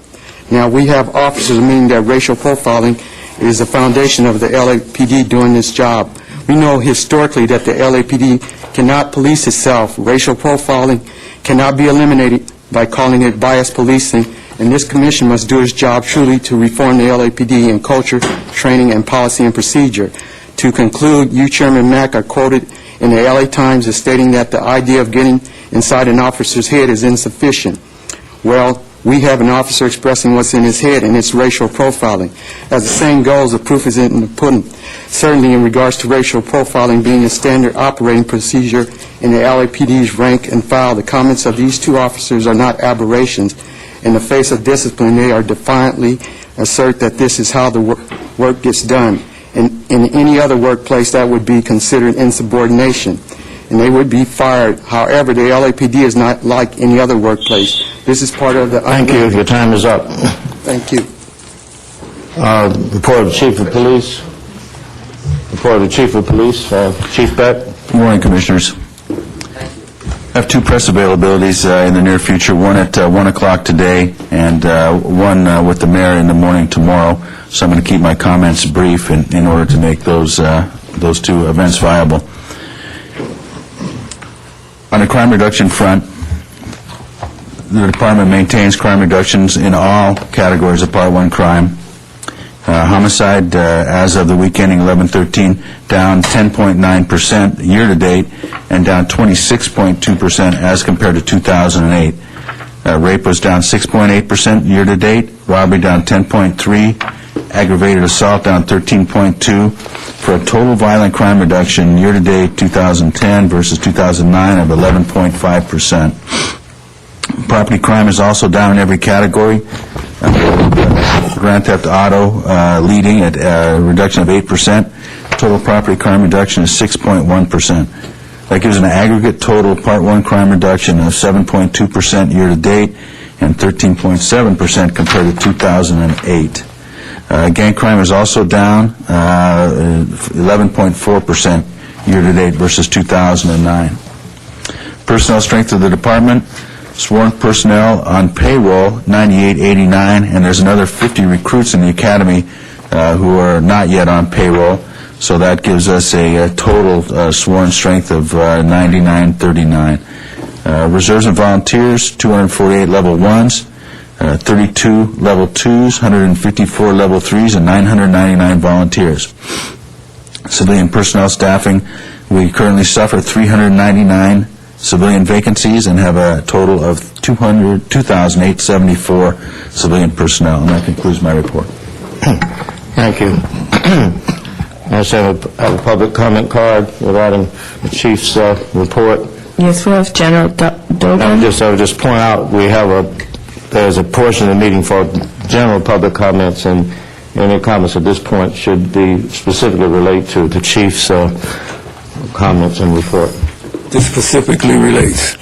Now, we have officers admitting that racial profiling is the foundation of the LAPD doing this job. We know historically that the LAPD cannot police itself. Racial profiling cannot be eliminated by calling it bias policing, and this commission must do its job truly to reform the LAPD in culture, training, and policy and procedure. To conclude, you, Chairman Mack, are quoted in the LA Times as stating that the idea of getting inside an officer's head is insufficient. Well, we have an officer expressing what's in his head, and it's racial profiling. As the saying goes, the proof is in the pudding. Certainly in regards to racial profiling being a standard operating procedure in the LAPD's rank and file, the comments of these 2 officers are not aberrations. In the face of discipline, they are defiantly assert that this is how the work gets done. In any other workplace, that would be considered insubordination, and they would be fired. However, the LAPD is not like any other workplace. This is part of the... Thank you. Your time is up. Thank you. Report of the Chief of Police. Report of the Chief of Police. Chief Beck. Good morning, Commissioners. I have 2 press availabilities in the near future, one at 1 o'clock today and one with the mayor in the morning tomorrow. So I'm going to keep my comments brief in order to make those 2 events viable. On the crime reduction front, the department maintains crime reductions in all categories of Part 1 crime. Homicide, as of the week ending 11/13, down 10.9% year-to-date and down 26.2% as compared to 2008. Rape was down 6.8% year-to-date, robbery down 10.3%, aggravated assault down 13.2%, for a total violent crime reduction year-to-date 2010 versus 2009 of 11.5%. Property crime is also down in every category. Grand theft auto leading at a reduction of 8%. Total property crime reduction is 6.1%. That gives an aggregate total Part 1 crime reduction of 7.2% year-to-date and 13.7% compared to 2008. Gang crime is also down 11.4% year-to-date versus 2009. Personnel strength of the department, sworn personnel on payroll, 9889, and there's another 50 recruits in the academy who are not yet on payroll, so that gives us a total sworn strength of 9939. Reserves and volunteers, 248 level 1s, 32 level 2s, 154 level 3s, and 999 volunteers. Civilian personnel staffing, we currently suffer 399 civilian vacancies and have a total of 2,874 civilian personnel. And that concludes my report. Thank you. I also have a public comment card regarding the chief's report. Yes, we have General Dogan. I would just point out there's a portion of the meeting for general public comments, and any comments at this point should be specifically relate to the chief's comments and report. This specifically relates.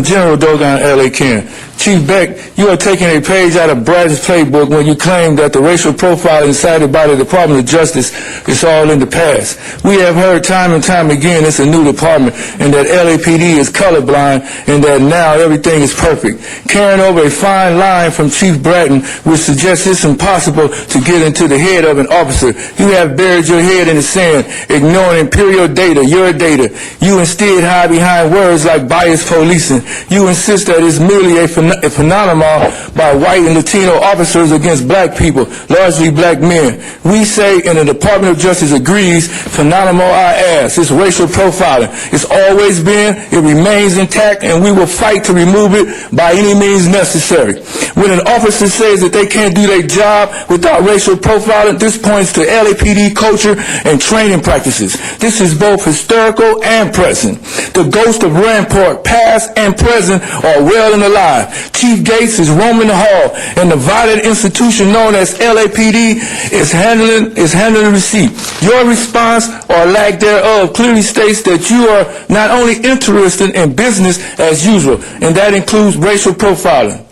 General Dogon, L.A. Ken. Chief Beck, you are taking a page out of Brad's playbook when you claim that the racial profiling cited by the Department of Justice is all in the past. We have heard time and time again it's a new department and that LAPD is colorblind and that now everything is perfect. Carrying over a fine line from Chief Bratton, which suggests it's impossible to get into the head of an officer. You have buried your head in the sand, ignoring imperial data, your data. You instead hide behind words like biased policing. You insist that it's merely a phenomenon by white and Latino officers against black people, largely black men. We say, and the Department of Justice agrees, phenomenon our ass. It's racial profiling. It's always been, it remains intact, and we will fight to remove it by any means necessary. When an officer says that they can't do their job without racial profiling, this points to LAPD culture and training practices. This is both historical and present. The ghost of Rampart, past and present, are well and alive. Chief Gates is roaming the hall, and the violent institution known as LAPD is handling the receipt. Your response, or lack thereof, clearly states that you are not only interested in business as usual, and that includes racial profiling.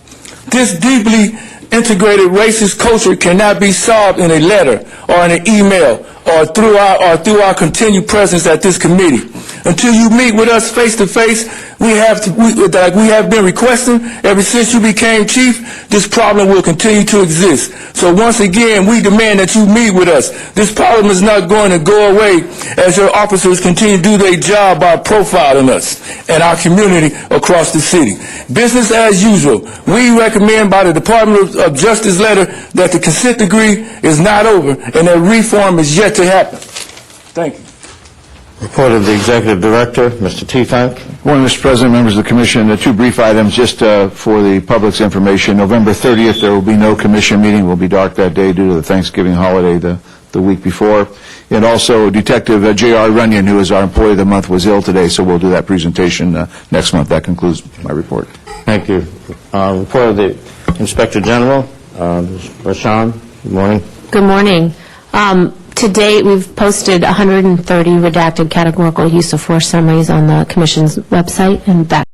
This deeply integrated racist culture cannot be solved in a letter or in an email or through our continued presence at this committee. Until you meet with us face to face, we have been requesting ever since you became chief, this problem will continue to exist. So once again, we demand that you meet with us. This problem is not going to go away as your officers continue to do their job by profiling us and our community across the city. Business as usual. We recommend by the Department of Justice letter that the consent decree is not over and that reform is yet to happen. Thank you. Report of the Executive Director, Mr. Teefank. Good morning, Mr. President, members of the Commission. Two brief items just for the public's information. November 30th, there will be no Commission meeting. It will be dark that day due to the Thanksgiving holiday the week before. And also, Detective J.R. Runyon, who is our Employee of the Month, was ill today, so we'll do that presentation next month. That concludes my report. Thank you. Report of the Inspector General, Rashawn. Good morning. Good morning. To date, we've posted 130 redacted categorical use of force summaries on the Commission's website, and that